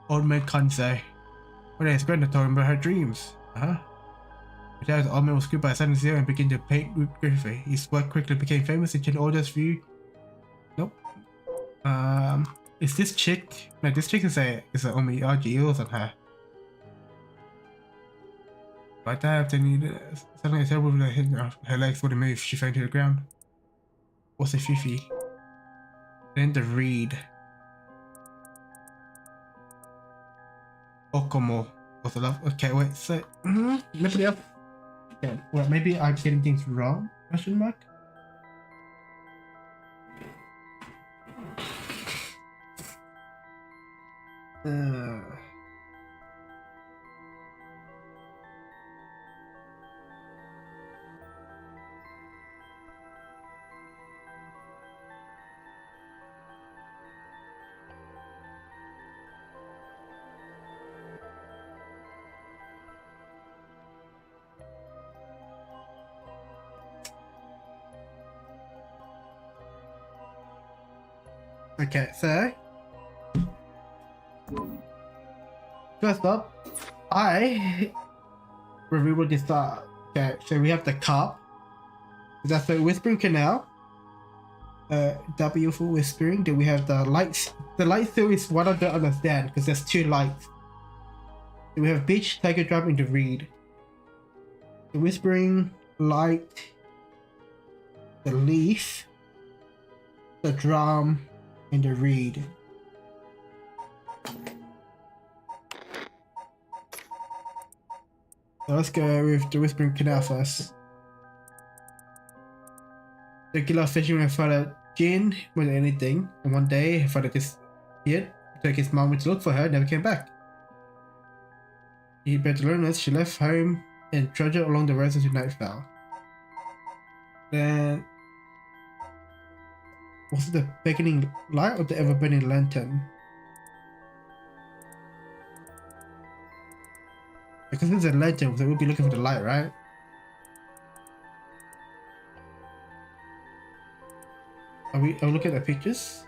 Old man Kansei. When I spent the time about her dreams. Without the old man was killed by a sudden zero and began to paint with graffiti. His work quickly became famous and changed orders view. Nope. Is this chick? No, this chick is a Omiyaji eels on her. By that, they need suddenly a terrible her legs wouldn't move. She fell to the ground. What's a fifi? Then the reed. Okomo was a love. Okay, wait. So nobody else. Okay, well maybe I'm getting things wrong. Question mark. Okay, so first up, I revealed this. Okay, so we have the cup. That's the Whispering Canal. W for whispering. Then we have the lights. The light still is what I don't understand because there's two lights. Then we have beach, tiger drum, and the reed. The whispering light, the leaf, the drum, and the reed. So let's go with the Whispering Canal first. The killer fisherman found Jin more than anything, and one day he found disappeared. He took his mom to look for her, never came back. He better learn this. She left home and trudged along the roads until night fell. Then was it the beckoning light or the ever burning lantern? Because it's a lantern, so we'll be looking for the light, right? Are we looking at the pictures?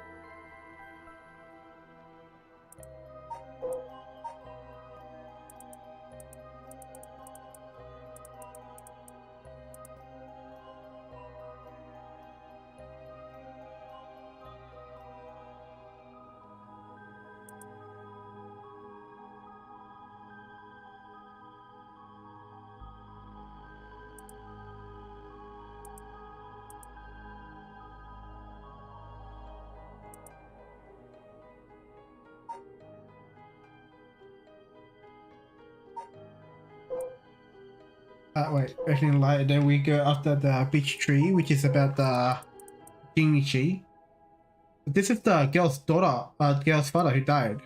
Wait, Reckoning Light, and then we go after the beech tree, which is about the Jingnichi. This is the girl's daughter, girl's father who died.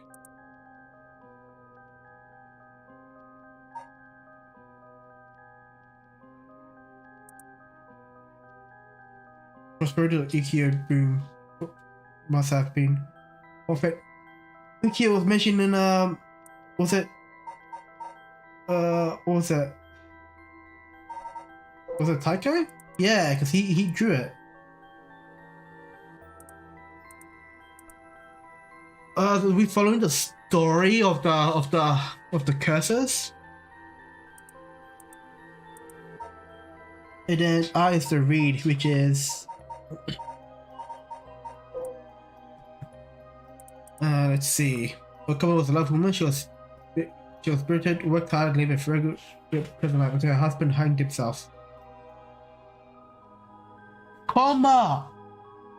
Prosperity of Ikeo boom must have been. Perfect. Ikeo was mentioned in was it was it Taiko? Yeah, because he drew it. We following the story of the curses. And then R is the read, which is let's see. Okama was a loved woman. She was spirited, worked hard, lived a very good prison life until her husband hanged himself. Comma!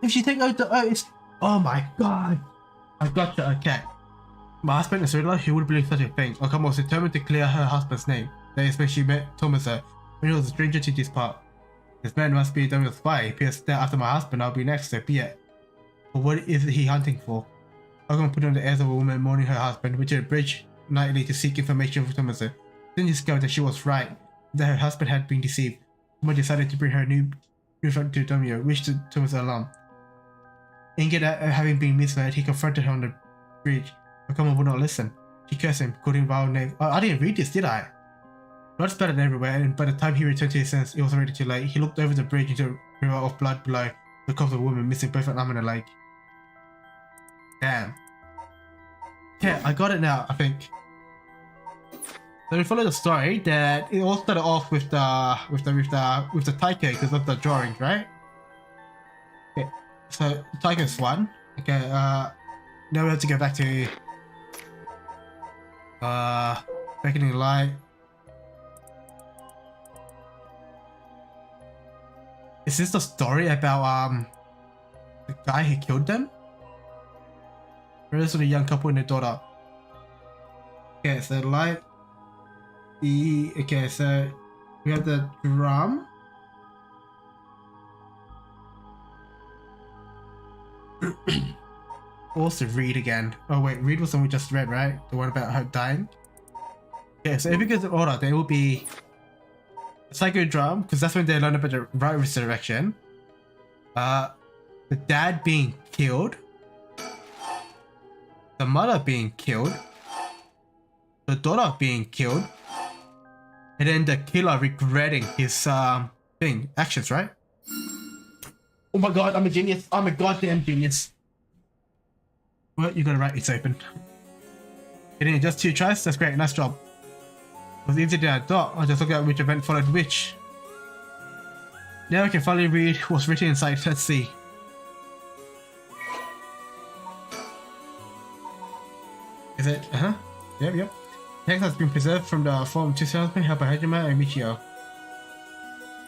If she take out the it's oh my god! I got you, okay. My husband is real, he would believe such a thing. Okama was determined to clear her husband's name. That is when she met Tomasa, when he was a stranger to this part. This man must be a dummy spy. He appears that after my husband, I'll be next, so be it. But what is he hunting for? Okama put on the airs of a woman mourning her husband, went to the bridge nightly to seek information from Tomasa. Then discovered that she was right, that her husband had been deceived. Okama decided to bring her new friend to Domio, which to Tomasa's alarm. Angered at having been misled, he confronted her on the bridge. Okama would not listen. She cursed him, called him vile names. I didn't read this, did I? Blood splattered everywhere, and by the time he returned to his senses, it was already too late. He looked over the bridge into a river of blood below, the corpse of a woman missing both an arm and a leg. Damn. Yeah, I got it now, I think. So we follow the story that it all started off with the Taiko because of the drawings, right? Okay, so Taiko's one. Okay, now we have to go back to Reckoning Light. Is this the story about the guy who killed them? Or is it a young couple and their daughter? Okay, so light. Okay, so we have the drum. Also read again. Oh wait, read was the one we just read, right? The one about her dying. Okay, so if it goes in order, there will be Psycho Drum, because that's when they learn about the right resurrection. The dad being killed. The mother being killed. The daughter being killed. And then the killer regretting his actions, right? Oh my god, I'm a genius. I'm a goddamn genius. Well, you got it right, it's open. Getting just 2 tries, that's great, nice job. It was easier than I thought. I'll just look at which event followed which. Now I can finally read what's written inside. Let's see. Is it? Yep. Text has been preserved from the form 2000 held by Hajime and Michio.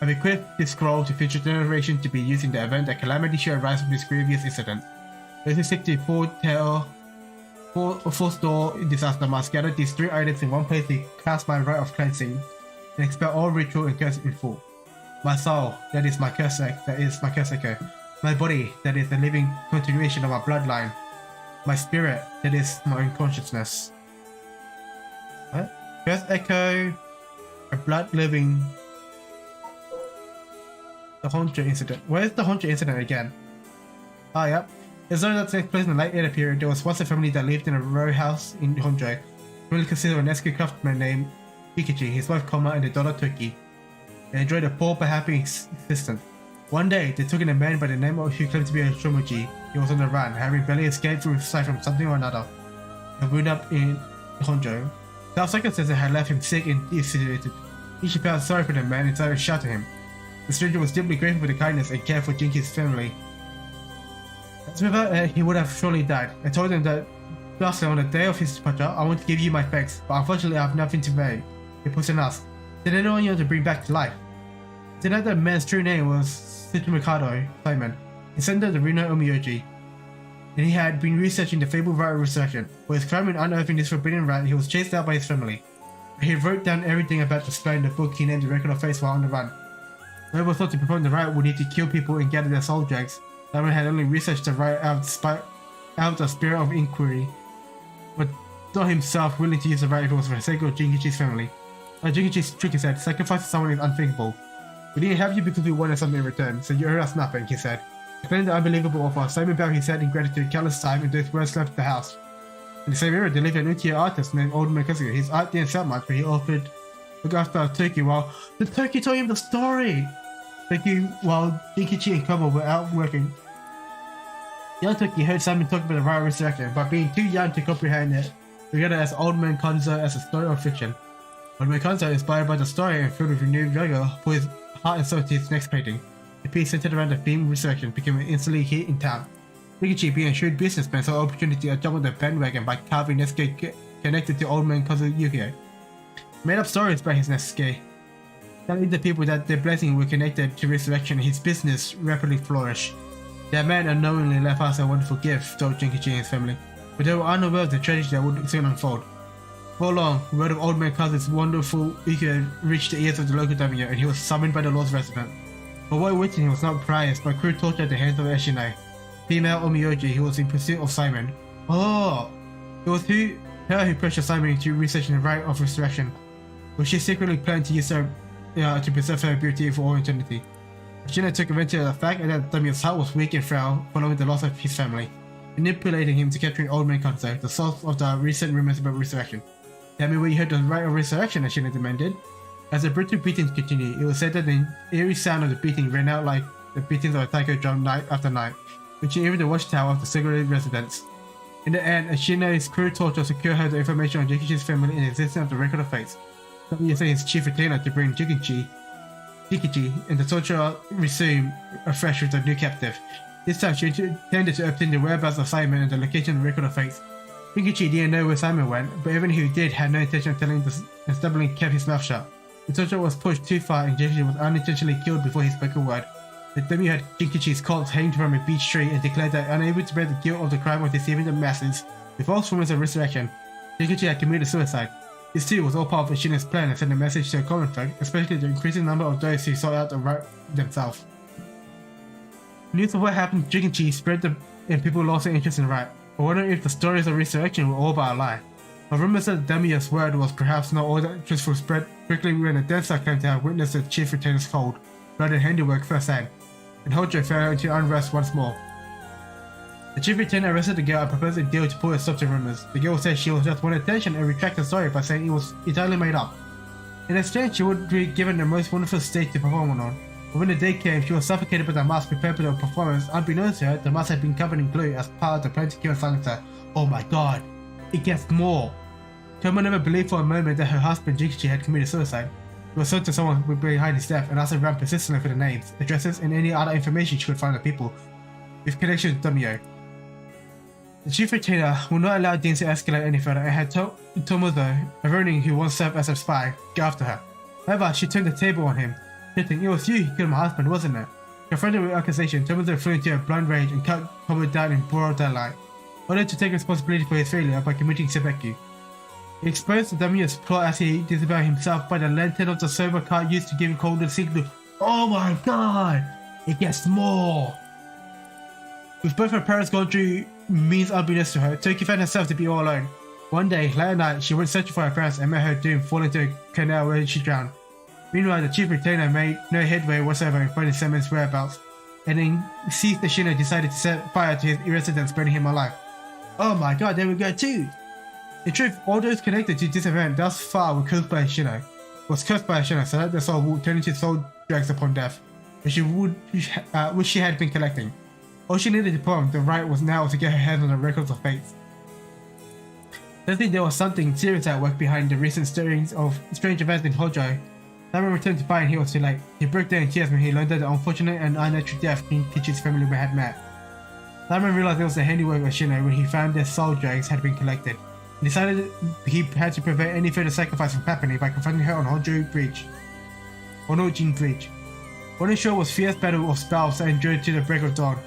I've equipped this scroll to future generations to be used in the event that calamity should arise from this grievous incident. Those who seek to forestall disaster must gather these 3 items in one place to cast my rite of cleansing and expel all ritual and curse in full. My soul, that is my curse echo. My body, that is the living continuation of my bloodline. My spirit, that is my own consciousness. What? Curse echo, a blood living. The Honcho incident. Where's the Honcho incident again? Ah, yep. The story that takes place in the late Edo period, there was once a family that lived in a row house in Honjo. Really consisted of an Eski craftsman named Kikichi, his wife Koma, and their daughter Toki. They enjoyed a poor but happy existence. One day, they took in a man by the name of who claimed to be a Shomuji. He was on the run, having barely escaped from sight from something or another, and wound up in Honjo. The circumstances had left him sick and desolated. Ichi felt sorry for the man and started to shout at him. The stranger was deeply grateful for the kindness and care for Jinki's family. As without he would have surely died. I told him that, lastly, on the day of his departure, I want to give you my thanks, but unfortunately I have nothing to pay. He put in us. Did anyone you want to bring back to life? Did that the man's true name was Tsuchimikado Simon, descendant of the Rino Omiyoji, and he had been researching the fabled rite of resurrection. For his crime in unearthing this forbidden rite, he was chased out by his family. He wrote down everything about the spell in the book he named the Record of Fates while on the run. Whoever thought to perform the rite would need to kill people and gather their soul dregs. Diamond had only researched the rite out of the spirit of inquiry, but thought himself willing to use the rite if it was for the sake of Jinkichi's family. Jinkichi shook his head. Sacrificing someone is unthinkable. We didn't have you because we wanted something in return, so you owe us nothing, he said. Explaining the unbelievable offer, Simon bowed his head in gratitude countless times and those words left the house. In the same era, they lived an uchiha artist named Old Man Kazuya. His art didn't sell much, but he offered to look after a turkey while the turkey told him the story. While Jinkichi and Kobo were out working. The young turkey heard Simon talk about the right resurrection, but being too young to comprehend it, regarded as Old Man Kanzo as a story of fiction. Old Man Kanzo, inspired by the story and filled with renewed vigor, put his heart and soul to his next painting. The piece centered around the theme of resurrection became an instantly hit in town. Jinkichi, being a shrewd businessman, saw an opportunity to jump on the bandwagon by carving Nesuke connected to Old Man Kanzo Yukio. Made up stories about his Nesuke, telling the people that their blessings were connected to resurrection, and his business rapidly flourished. That man unknowingly left us a wonderful gift, told Jinkichi and his family, but they were unaware of the tragedy that would soon unfold. For long, word of Old Man Kanzo's wonderful Yukio reached the ears of the local daimyo, and he was summoned by the Lord's resident. But what awaited him was not praise, but cruel torture at the hands of Eshinai, female Omiyoji who was in pursuit of Simon. Oh! It was her who pressured Simon into researching the rite of resurrection, which she secretly planned to use her to preserve her beauty for all eternity. Eshinai took advantage of the fact that daimyo's heart was weak and frail following the loss of his family, manipulating him to capturing Old Man Kanzo, the source of the recent rumors about resurrection. Tell me where you heard the rite of resurrection, Eshinai demanded. As the brutal beatings continued, it was said that the eerie sound of the beating ran out like the beatings of a taiko drum night after night, reaching even the watchtower of the segregated residents. In the end, Eshinai's cruel torture secured her the information on Jinkichi's family and the existence of the Record of Fates, something using his chief retainer to bring Jinkichi, and the torture resumed afresh with the new captive. This time, she intended to obtain the whereabouts of Simon and the location of the Record of Fates. Jinkichi didn't know where Simon went, but even if he did, had no intention of telling this and stubbornly kept his mouth shut. The torture was pushed too far and Jinkichi was unintentionally killed before he spoke a word. The daimyo had Jinkichi's corpse hanged from a beech tree and declared that unable to bear the guilt of the crime of deceiving the masses with false rumors of resurrection, Jinkichi had committed suicide. This too was all part of Ishinai's plan to send a message to the common folk, especially the increasing number of those who sought out the right themselves. News of what happened to Jinkichi spread and people lost their interest in the right, but wondering if the stories of resurrection were all but a lie. But rumors that the daimyo's word was perhaps not all that truthful spread quickly when a dancer claimed to have witnessed the chief retainer's cold, blooded handiwork firsthand, and Hojo fell into unrest once more. The chief retainer arrested the girl and proposed a deal to put a stop to rumors. The girl said she was just wanted attention and retracted the story by saying it was entirely made up. In exchange, she would be given the most wonderful stage to perform on. But when the day came, she was suffocated by the mask prepared for the performance. Unbeknownst to her, the mask had been covered in glue as part of the plan to kill and silence her. Oh my god, it gets more. Tomo never believed for a moment that her husband Jinkichi had committed suicide. He was sold to someone who would behind his death and asked her around persistently for the names, addresses, and any other information she could find on people with connection to daimyo. The chief retainer would not allow things to escalate any further and had Tomozo, a ronin who once served as a spy, go after her. However, she turned the table on him, stating, "It was you who killed my husband, wasn't it?" Confronted with accusation, Tomozo flew into a blind rage and cut Tomo down in broad daylight, ordered to take responsibility for his failure by committing seppuku. He exposed the daimyo's plot as he disavowed himself by the lantern of the silver card used to give cold the signal. Oh my god! It gets more! With both her parents gone through means unbeknownst to her, Toki found herself to be all alone. One day, late at night, she went searching for her parents and met her doom fall into a canal where she drowned. Meanwhile, the chief retainer made no headway whatsoever in finding Simon's whereabouts, and then seized the Shino decided to set fire to his residence, burning him alive. Oh my god, there we go too! In truth, all those connected to this event thus far were cursed by Shino. So that their soul would turn into soul drags upon death, which she had been collecting. All she needed to perform the rite was now to get her hands on the records of fates. Sensing there was something serious at work behind the recent stirrings of strange events in Hojo, Simon returned to find he was too late. He broke down in tears when he learned that the unfortunate and unnatural death Jinkichi's family had met. Simon realized it was the handiwork of Shino when he found their soul drags had been collected. He decided he had to prevent any further sacrifice from happening by confronting her on Honojin Bridge. What ensured was fierce battle of spells that endured to the break of dawn.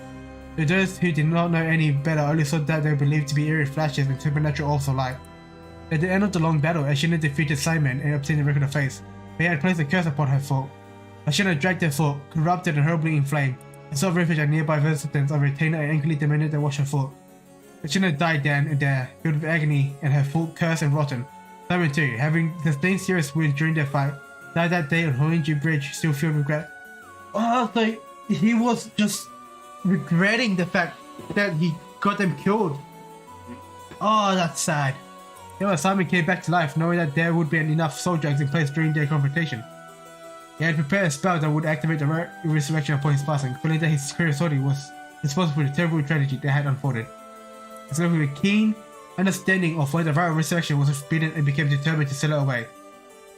To those who did not know any better only saw that they were believed to be eerie flashes and supernatural orbs of light. At the end of the long battle, Ashina defeated Simon and obtained the Record of Fates. They had placed a curse upon her foot. Ashina dragged her foot, corrupted and horribly inflamed, and sought refuge at nearby residents of Retainer and angrily demanded they wash her foot. Ashina died then and there, filled with agony and her foot cursed and rotten. Simon too, having sustained serious wounds during their fight, died that day on Hoenji Bridge, still filled with regret. Oh, so he was just regretting the fact that he got them killed. Oh, that's sad. However, Simon came back to life, knowing that there would be enough soul drugs in place during their confrontation. He had prepared a spell that would activate the resurrection upon his passing, feeling that his curiosity was responsible for the terrible tragedy that had unfolded. He left with a keen understanding of why the right of resurrection was forbidden and became determined to sell it away.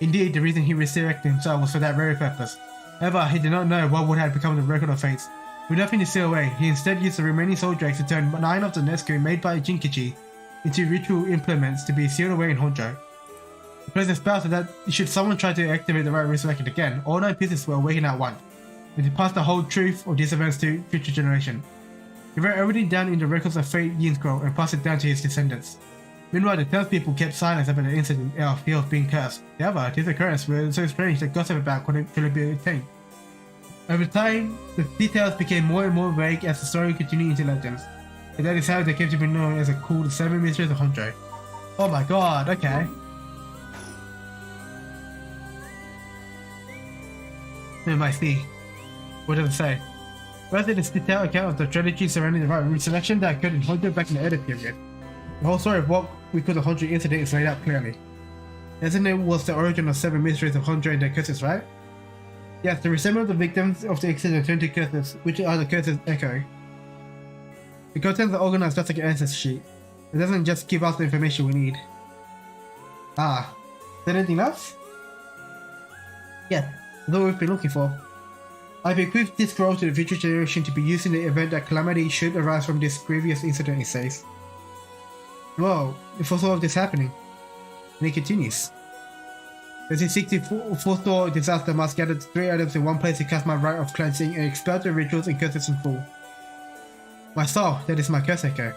Indeed, the reason he resurrected himself was for that very purpose. However, he did not know what would have become of the Record of Fates. With nothing to seal away, he instead used the remaining soul drugs to turn 9 of the Nesku made by Jinkichi into ritual implements to be sealed away in Honjo. He placed a spell so that should someone try to activate the right resurrection again, all 9 pieces were awakened at once, and to pass the whole truth of these events to future generations. He wrote everything down in the Records of Fate Yin Scroll and passed it down to his descendants. Meanwhile, the townspeople kept silence about the incident of Hill being cursed. However, this occurrence was so strange that gossip about couldn't really be obtained. Over time, the details became more and more vague as the story continued into legends. And that is how they came to be known as called the 7 Mysteries of Honjo. Oh my god, okay. I see. What does it say? First, it is a detailed account of the strategy surrounding the right resurrection that occurred in Honjo back in the Edo period. The whole story of what we call the Honjo incident is laid out clearly. Isn't it was the origin of 7 Mysteries of Honjo and their curses, right? Yes, the resemblance of the victims of the incident turned to curses, which are the curses echo. The contents are organized just like an ancestor sheet. It doesn't just give us the information we need. Ah, is there anything else? Yeah, that's what we've been looking for. I've bequeathed this scroll to the future generation to be used in the event that calamity should arise from this grievous incident, it says. Whoa, it foresaw of this happening. And it continues. As he seeks to forestall disaster, must gather 3 items in one place to cast my rite of cleansing and expel the rituals and curses in full. My soul, that is my curse echo.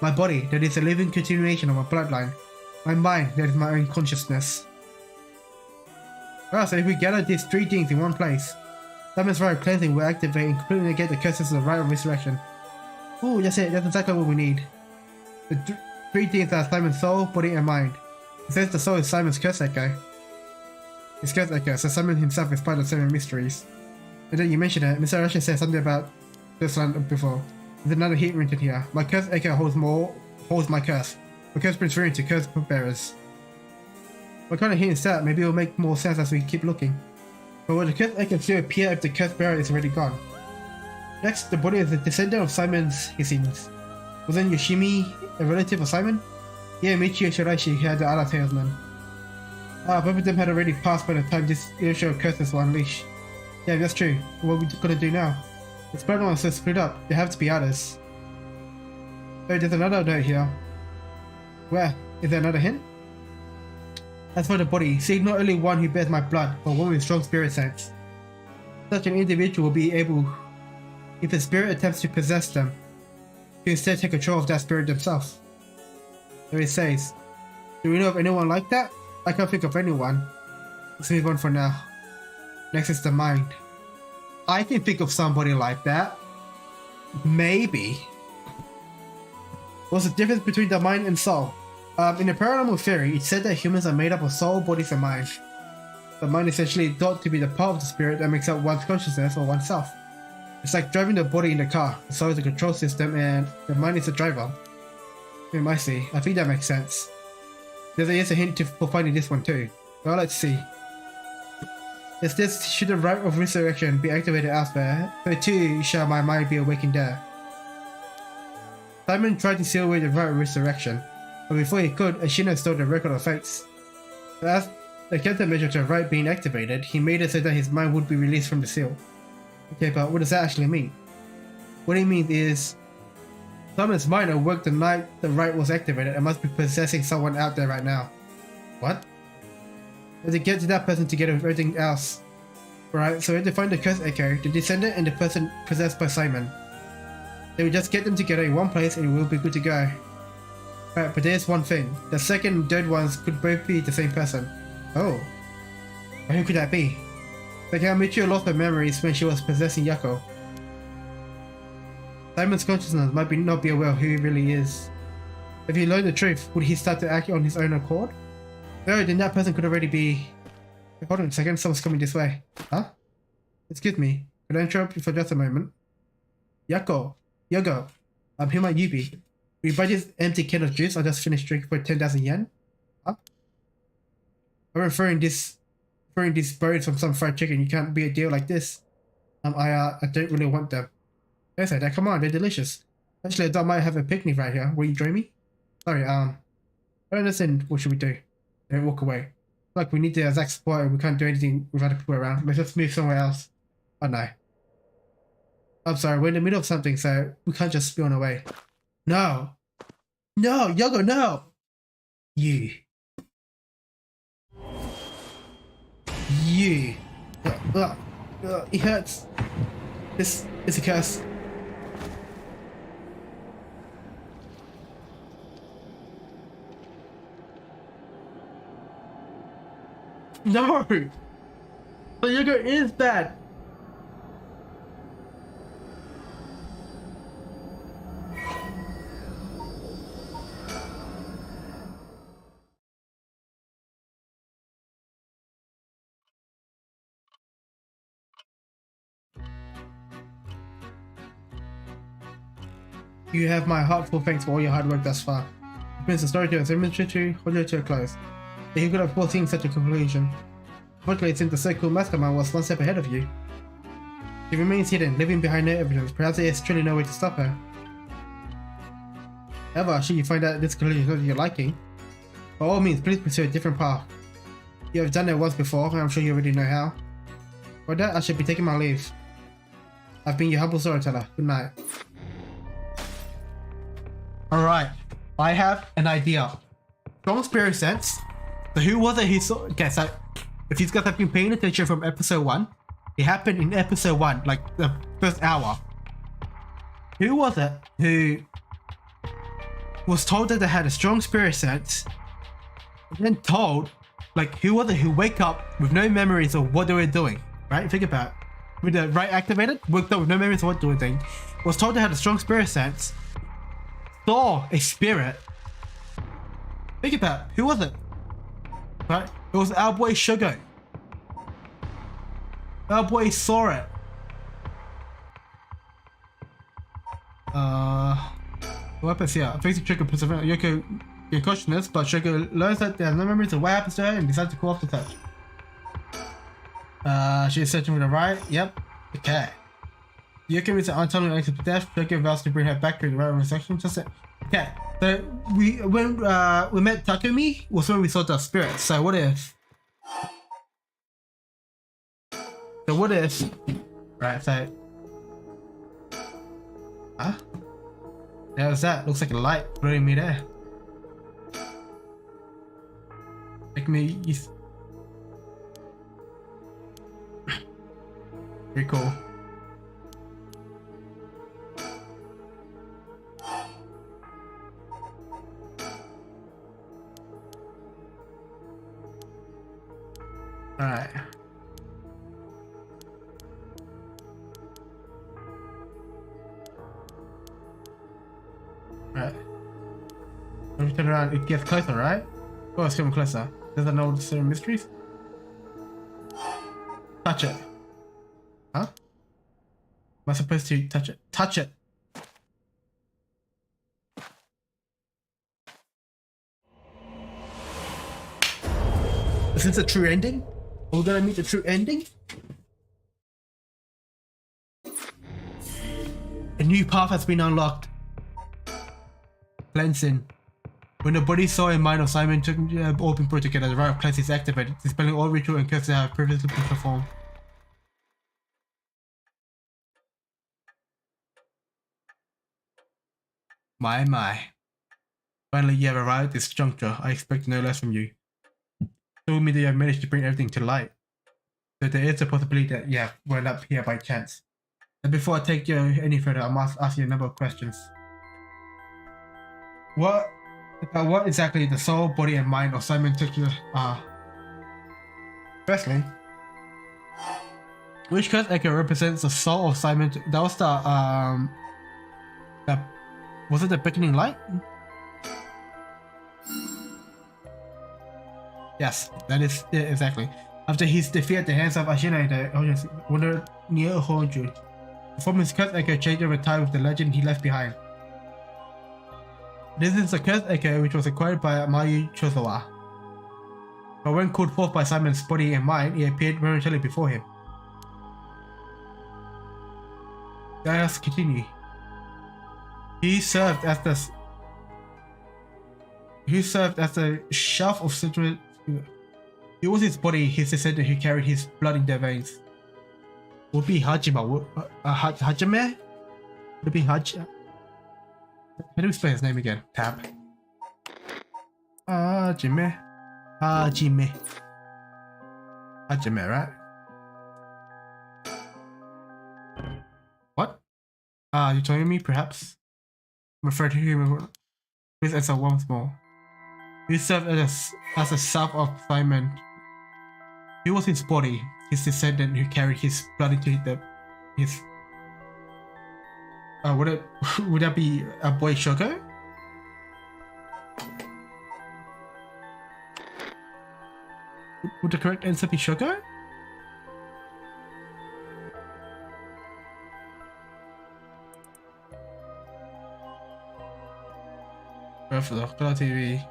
My body, that is a living continuation of my bloodline. My mind, that is my own consciousness. Alright, so if we gather these 3 things in one place, Simon's rite of cleansing will activate and completely negate the curses of the rite of resurrection. Ooh, that's it, that's exactly what we need. The 3 things are Simon's soul, body, and mind. It says the soul is Simon's curse echo. His curse echo, so Simon himself is part of the 7 mysteries. And then you mentioned it, Mr. Russia said something about this line before. There's another hint written here. My curse echo holds my curse. My curse brings ruin to curse bearers. What kind of hint is that? Maybe it'll make more sense as we keep looking. But will the curse echo still appear if the curse bearer is already gone? Next, the body is a descendant of Simon's, he seems. Wasn't Yoshimi a relative of Simon? Yeah, Michi and Shiraishi had the other salesman. Both of them had already passed by the time this initial curses were unleashed. Yeah, that's true. What are we gonna do now? The spirit ones are split up. There have to be others. Oh, there's another note here. Where? Is there another hint? As for the body, seek not only one who bears my blood, but one with strong spirit sense. Such an individual will be able, if the spirit attempts to possess them, to instead take control of that spirit themselves. So it says, do we know of anyone like that? I can't think of anyone. Let's move on for now. Next is the mind. I can think of somebody like that. Maybe. What's the difference between the mind and soul? In the paranormal theory, it said that humans are made up of soul, bodies, and mind. The mind is essentially thought to be the part of the spirit that makes up one's consciousness or oneself. It's like driving the body in the car. The soul is the control system and the mind is the driver. I see. I think that makes sense. There's a hint for finding this one too. Well, let's see. Is this should the rite of resurrection be activated elsewhere, so too shall my mind be awakened there. Simon tried to seal away the rite of resurrection, but before he could, Ashina stole the Record of Fates. But as the countermeasure to the rite being activated, he made it so that his mind would be released from the seal. Okay, but what does that actually mean? What it means is, Simon's mind awoke the night the rite was activated and must be possessing someone out there right now. What? And to get to that person together with everything else. Right, so we have to find the curse echo, the descendant, and the person possessed by Simon. Then we just get them together in one place and we'll be good to go. Right, but there's one thing. The second and third ones could both be the same person. Oh. But who could that be? The girl Michiyo lost her memories when she was possessing Yako. Simon's consciousness might not be aware of who he really is. If he learned the truth, would he start to act on his own accord? No, then that person could already be... Hold on a second, someone's coming this way. Huh? Excuse me, could I interrupt you for just a moment? Yako, Yogo, who might you be? We buy this empty can of juice I just finished drinking for 10,000 yen? Huh? I'm referring these birds from some fried chicken. You can't be a deal like this. I don't really want them. Don't say that, come on, they're delicious. Actually, I thought I might have a picnic right here. Will you join me? Sorry, I don't understand. What should we do? Don't walk away. Look, we need the exact spot and we can't do anything with other people around. Let's just move somewhere else. Oh no. I'm sorry, we're in the middle of something, so we can't just spill away. No! No! Yogo, no! You. You. It hurts. This is a curse. No! The Yogo is bad! You have my heartfelt thanks for all your hard work thus far. It brings the story to its inventory, hold it to a close. But you could have foreseen such a conclusion. Fortunately, it seems the so-called mastermind was one step ahead of you. She remains hidden, living behind no evidence. Perhaps there is truly no way to stop her. However, should you find out this conclusion is not to your liking, by all means, please pursue a different path. You have done it once before, and I'm sure you already know how. For that, I should be taking my leave. I've been your humble storyteller. Good night. Alright, I have an idea. Strong spirit sense. So who was it who saw... Okay, so if you guys have been paying attention from episode 1, it happened in episode 1, like the first hour. Who was it who was told that they had a strong spirit sense, and then told, like, who was it who wake up with no memories of what they were doing, right? Think about it. With the right activated, woke up with no memories of what they were doing, was told they had a strong spirit sense, saw a spirit. Think about it. Who was it? Right? It was our boy Sugar. Our boy saw it. What happens here? Facing Sugar preserve Yoko your consciousness, but Sugar learns that there are no memories of what happens to her and decides to call off the touch. She is searching for the right. Yep. Okay. Yoko is untimely unexpected death. Sugar vows to bring her back to the right resection. Just it. Okay. So when we met Takumi was when we saw the spirit. So what if? Right. So. Huh? There was that. Looks like a light blowing me there. Like me. Pretty cool. Alright. Right. When we turn around, it gets closer, right? Oh, it's coming closer. Does that know the certain mysteries? Touch it. Huh? Am I supposed to touch it? Touch it! Is this a true ending? Are we gonna meet the true ending? A new path has been unlocked. Cleansing. When the body, soul, and mind of Simon took all been brought together, the rite of cleansing is activated, dispelling all ritual and curses that have previously been performed. My. Finally, you have arrived at this juncture. I expect no less from you. Told me that you have managed to bring everything to light. So there is a possibility that you have wound up here by chance. And before I take you any further, I must ask you a number of questions. What About what exactly the soul, body, and mind of Simon Tucker are. Firstly, which curse echo represents the soul of Simon? That was the was it the beckoning light? Yes, that is it, exactly. After his defeat at the hands of Ashina, the audience wandered near Honju. From his curse echo changed over time with the legend he left behind. This is the curse echo which was acquired by Mayu Chozawa. But when called forth by Simon's body and mind, it appeared momentarily before him. Let us continue. He served as the shelf of central. It was his body, his descendant, who carried his blood in their veins. Would be Hajime? Would it be Hajime? How do we spell his name again? Tab. Hajime, right? What? You're telling me, perhaps? I'm referring to him. Please answer once more. He served as a sub of Simon. He was his body, his descendant, who carried his blood into his. Would that be a boy Shoko? Would the correct answer be Shoko? Perfect. TV.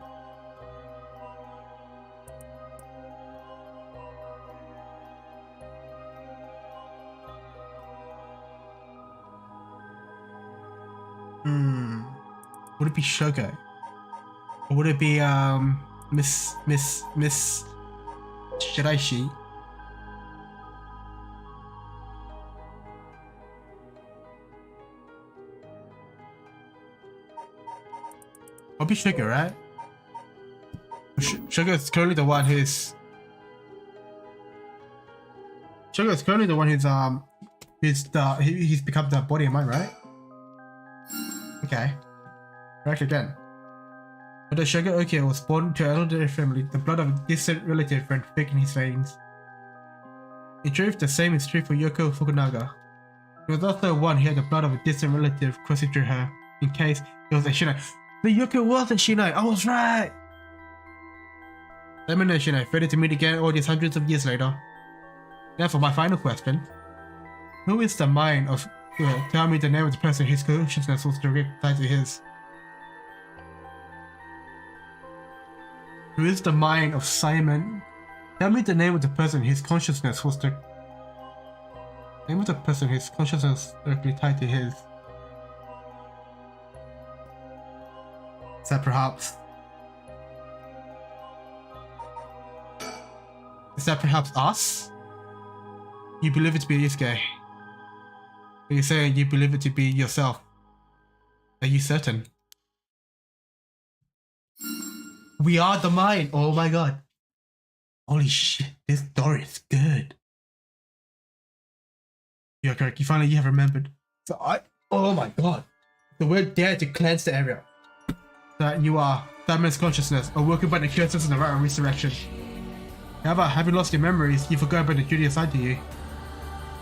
Would it be Shoko? Or would it be Miss Shiraishi? I'll be Shoko, right? Shoko is currently the one who's he's become the body and mind, right? Okay. Correct again. But the Shogun Okio was born to an elderly family. The blood of a distant relative ran thick in his veins. In truth, the same is true for Yoko Fukunaga. He was also one who had the blood of a distant relative coursing through her, in case it was a Shinai. The Yoko was a Shinai! I was right! Simon and Shinai fated to meet again all these hundreds of years later. Now for my final question. Who is the mind of... tell me the name of the person whose consciousness was directly tied to his. Who is the mind of Simon? Tell me the name of the person whose consciousness was the name of the person whose consciousness directly tied to his. Is that perhaps? Is that perhaps us? You believe it to be this guy. But you're saying you believe it to be yourself. Are you certain? We are the mind. Oh my god. Holy shit, this story is good. You're correct. You have remembered. So oh my god. The word dare to cleanse the area. That you are Simon's consciousness, awoken by the curses of the right of resurrection. However, having lost your memories, you forgot about the duty assigned to you.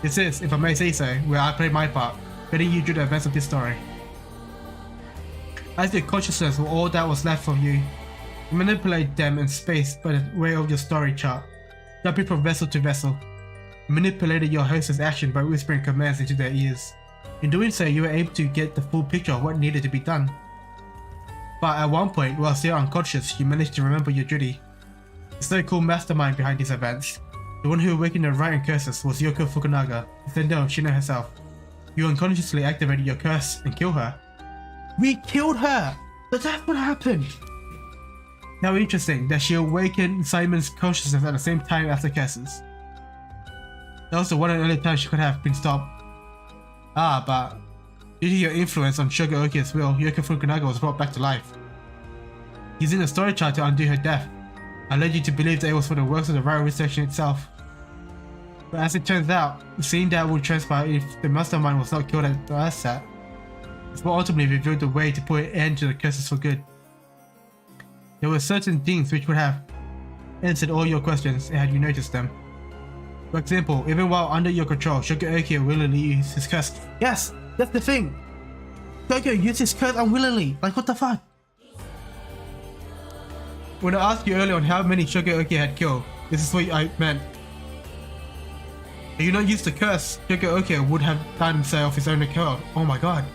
This is, if I may say so, where I play my part, letting you do the events of this story. As your consciousness were all that was left of you, you manipulate them in space by the way of your story chart, jumping from vessel to vessel. You manipulated your host's action by whispering commands into their ears. In doing so, you were able to get the full picture of what needed to be done. But at one point, while still unconscious, you managed to remember your duty. The so-called mastermind behind these events, the one who awakened the right and curses, was Yoko Fukunaga, descendant of Shina herself. You unconsciously activated your curse and killed her. We killed her! But that's what happened! Now interesting that she awakened Simon's consciousness at the same time as the curses. That was the one and only time she could have been stopped. But due to your influence on Sugar Okio's will, Yoko Fukunaga was brought back to life. Using the story chart to undo her death, I led you to believe that it was for the works of the rival section itself. But as it turns out, seeing that would transpire if the mastermind was not killed at the outset, it's what ultimately revealed the way to put an end to the curses for good. There were certain things which would have answered all your questions had you noticed them. For example, even while under your control, Shogoki willingly used his curse. Yes, that's the thing! Shogo used his curse unwillingly, like what the fuck? When I asked you earlier on how many Shogoki had killed, this is what I meant. If you not used the curse, Shogoki would have done himself his own accord. Oh my god.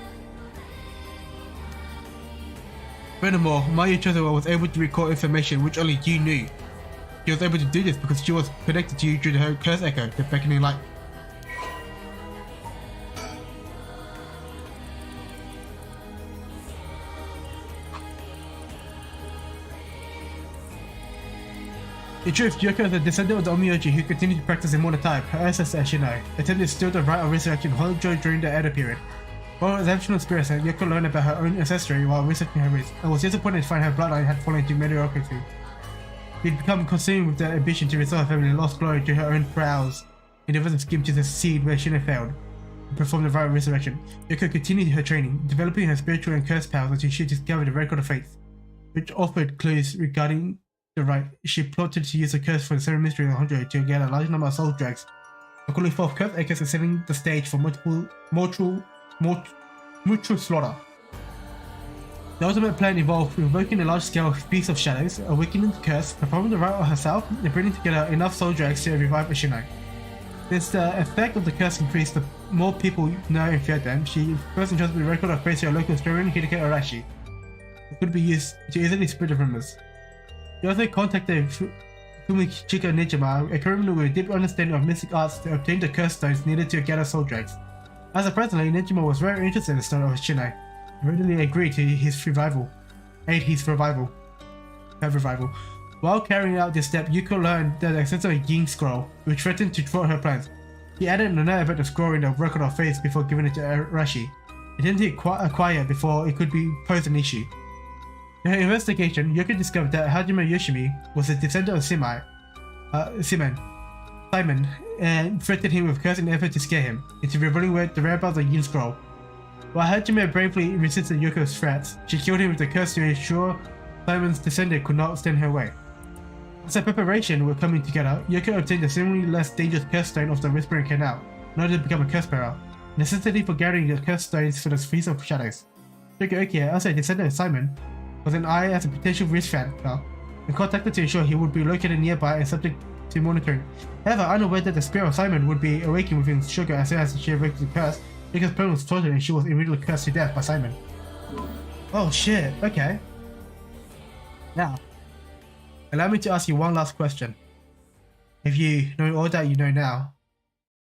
Furthermore, Mayu Chozawa was able to recall information which only you knew. She was able to do this because she was connected to you through her curse echo, the beckoning light. In truth, Yoko is a descendant of the Omiyoji who continued to practice immortal type. Her ancestor Ashino attempted to steal the right of resurrection Honjo during the Edo period. While exceptional spirits, Yoko learned about her own ancestry while researching her roots, and was disappointed to find her bloodline had fallen into mediocrity. She'd become consumed with the ambition to restore her family and lost glory to her own prowess in the first scheme to succeed where Shino failed and perform the right of resurrection. Yoko continued her training, developing her spiritual and curse powers until she discovered the record of faith, which offered clues regarding the right. She plotted to use the curse for the seven mysteries of Honjo to get a large number of soul drags, calling forth curse echoes and setting the stage for mutual slaughter. The ultimate plan involved invoking a large-scale piece of shadows, awakening the curse, performing the rite on herself, and bringing together enough soul drags to revive Ashino. Since the effect of the curse increased, the more people know and fear them, she first entrusted the record of faith to a local historian, Hideki Arashi. It could be used to easily spread the rumors. She also contacted Fumichika Nijima, a criminal with a deep understanding of mystic arts, to obtain the curse stones needed to gather soul drags. As a presently, Nijima was very interested in the story of Ashino, and readily agreed to his revival. While carrying out this step, Yuko learned that the existence of a Yin scroll, which threatened to thwart her plans. He added another about the scroll in the record of faith before giving it to Arashi, intending to acquire it before it could be posed an issue. In her investigation, Yuko discovered that Hajime Yoshimi was a descendant of Simon, and threatened him with cursing in an effort to scare him into revealing the whereabouts of the Yin scroll. While Hajime bravely resisted Yoko's threats, she killed him with the curse to ensure Simon's descendant could not stand her way. As a preparation were coming together, Yoko obtained the seemingly less dangerous curse stone of the Whispering Canal in order to become a curse bearer, necessity for gathering the curse stones for the Feast of Shadows. Yoko, also a descendant of Simon, was an eye as a potential risk factor and contacted to ensure he would be located nearby and subject to monitoring. However, unaware that the spirit of Simon would be awakened within Sugar as soon as she awakened the curse, Yiko's plan was thwarted and she was immediately cursed to death by Simon. Oh shit, okay. Now, allow me to ask you one last question. If you know all that you know now,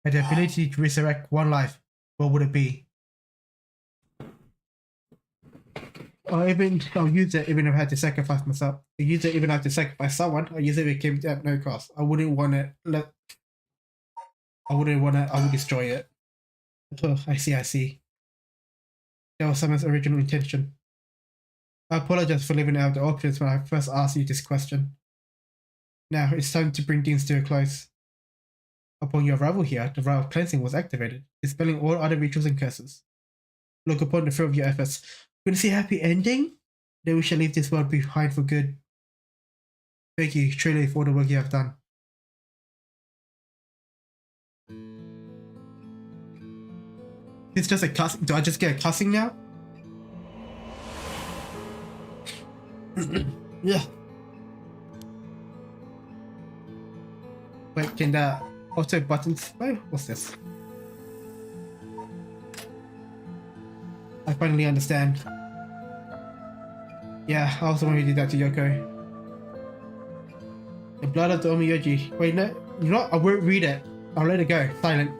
had the ability to resurrect one life, what would it be? Or even, I'll use it even if I had to sacrifice myself. I'll use it even if I had to sacrifice someone, I'll use it if it came at no cost. I wouldn't want it, I would destroy it. Oh, I see. That was someone's original intention. I apologize for leaving out the options when I first asked you this question. Now, it's time to bring things to a close. Upon your arrival here, the rite of cleansing was activated, dispelling all other rituals and curses. Look upon the fruit of your efforts. We're going to see a happy ending? Then we shall leave this world behind for good. Thank you, truly, for all the work you have done. It's just a cuss. Do I just get a cussing now? Yeah. Wait, can the auto buttons? Wait, what's this? I finally understand. Yeah, I also want to do that to Yoko. The blood of the Omiyoji. Wait, no, you know what? I won't read it. I'll let it go. Silent.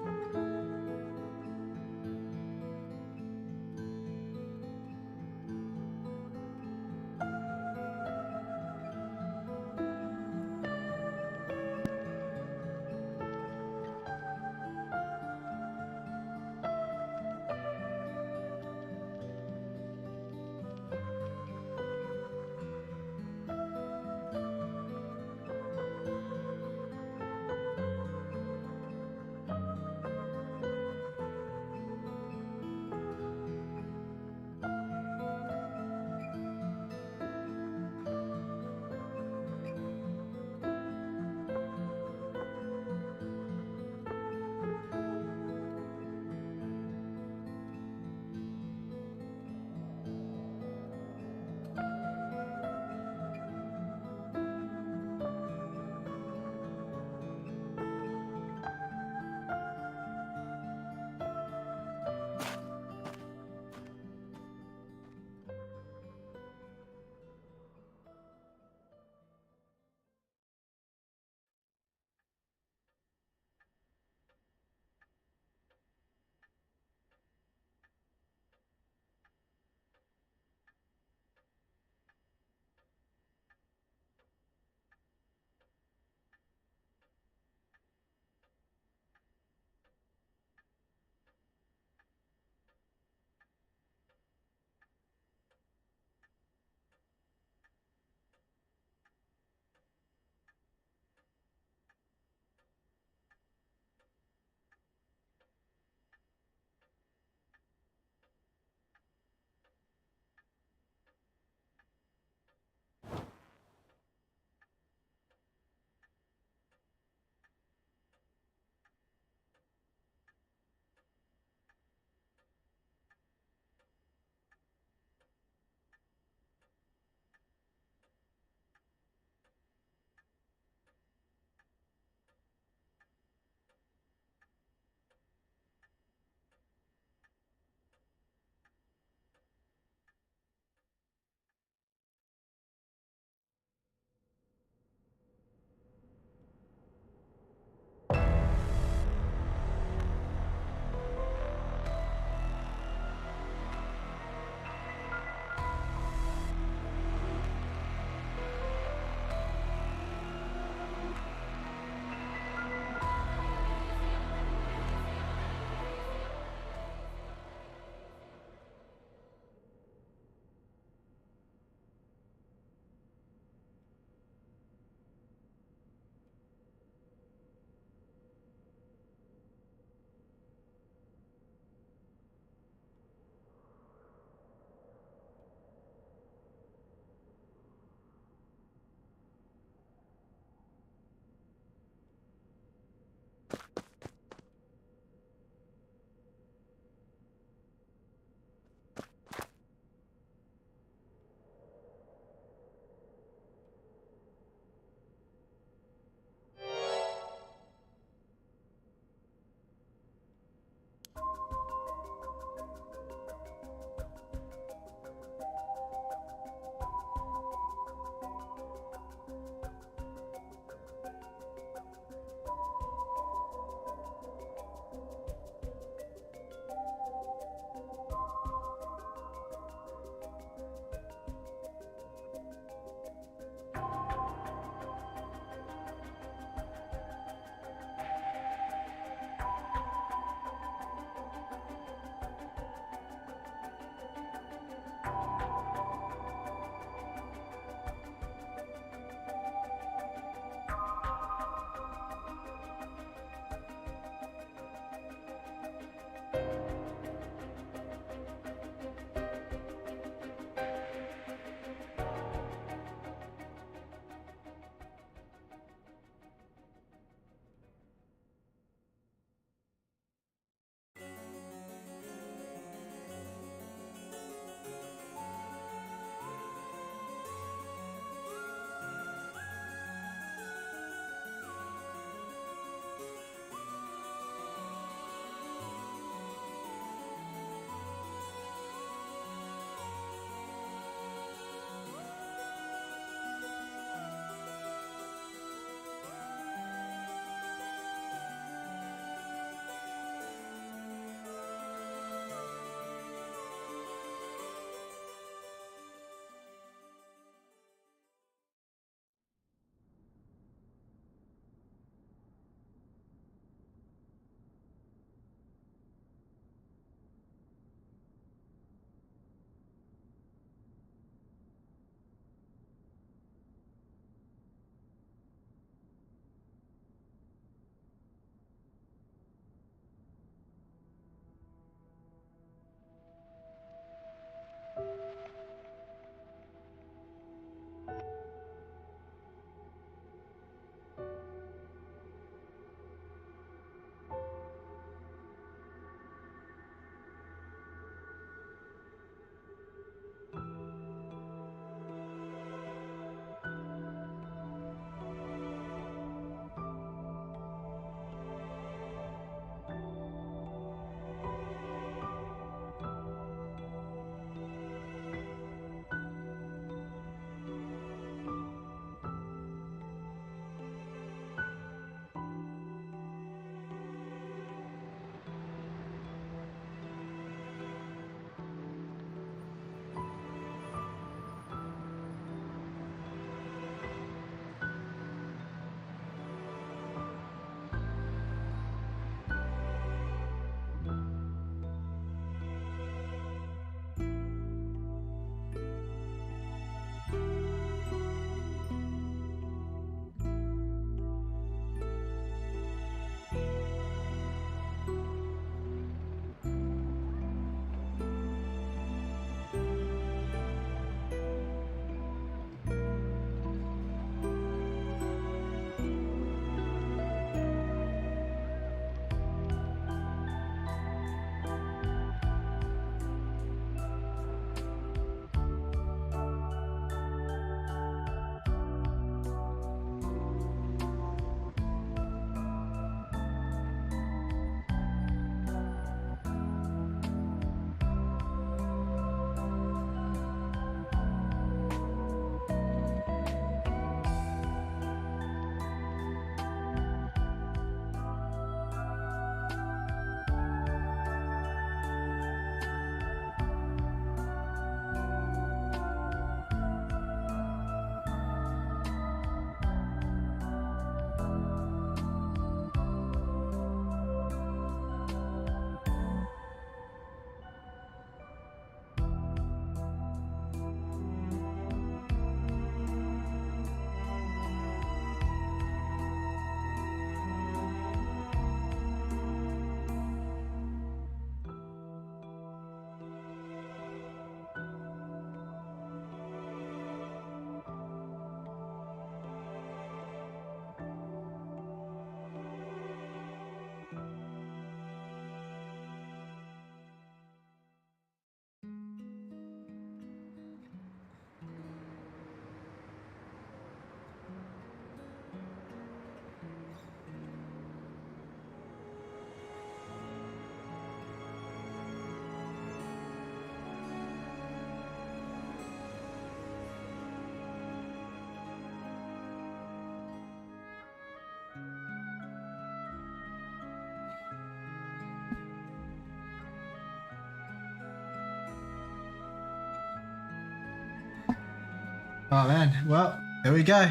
Oh man, well, there we go.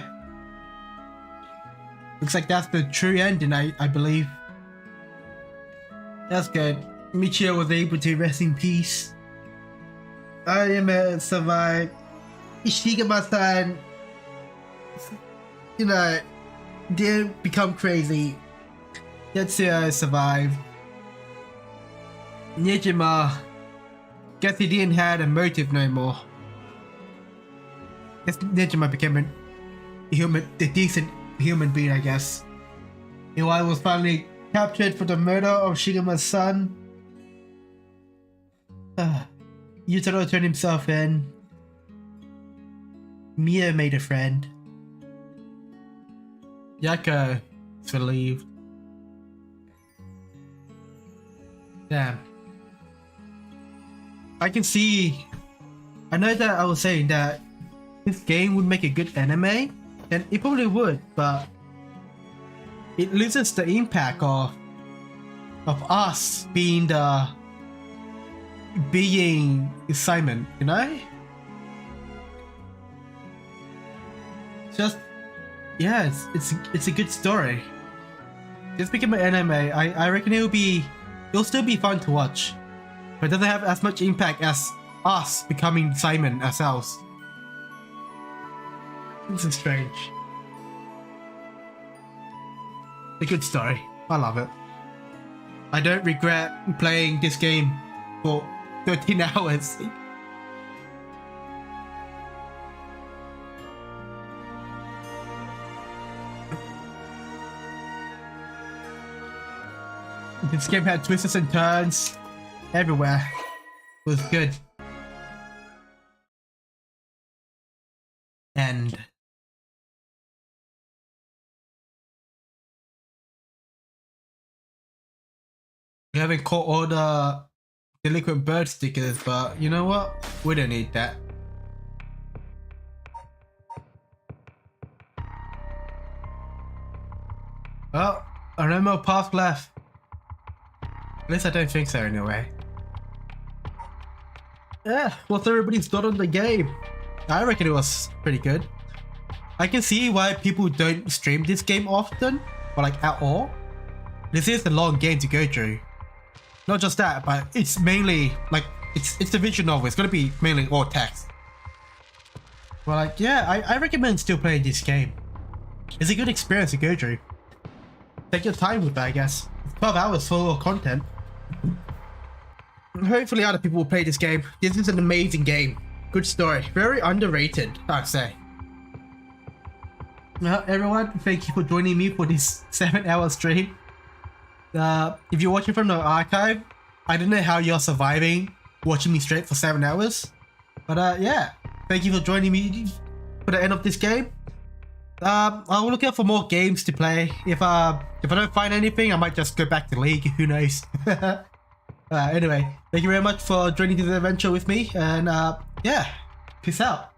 Looks like that's the true ending, I believe. That's good. Michio was able to rest in peace. Ayame survived. Ishigama-san, you know, didn't become crazy. Tetsuya survived. Nijima, guess he didn't have a motive no more. Guess Nijima became a decent human being, I guess. Iwai was finally captured for the murder of Shigama's son. Yutaro turned himself in. Mia made a friend. Yako is relieved. Damn. I can see. I know that I was saying that this game would make a good anime, and it probably would, but it loses the impact of us being Simon, you know? Just yeah, it's a good story. Just become an anime. I reckon it'll still be fun to watch, but it doesn't have as much impact as us becoming Simon ourselves. This is strange. A good story. I love it. I don't regret playing this game for 13 hours. This game had twists and turns everywhere. It was good. And we haven't caught all the delinquent bird stickers, but you know what? We don't need that. Well, no more path left. At least I don't think so anyway. Yeah, what's everybody's thought on the game? I reckon it was pretty good. I can see why people don't stream this game often, or like at all. This is a long game to go through. Not just that, but it's mainly like it's a visual novel. It's gonna be mainly all text. But like, yeah, I recommend still playing this game. It's a good experience to go through. Take your time with that, I guess. It's 12 hours full of content. Hopefully other people will play this game. This is an amazing game. Good story. Very underrated, I'd say. Well, everyone, thank you for joining me for this 7-hour stream. If you're watching from the archive, I don't know how you're surviving watching me straight for 7 hours. But yeah, thank you for joining me for the end of this game. I'll look out for more games to play. If I don't find anything, I might just go back to League. Who knows? Anyway, thank you very much for joining this adventure with me, and yeah, peace out.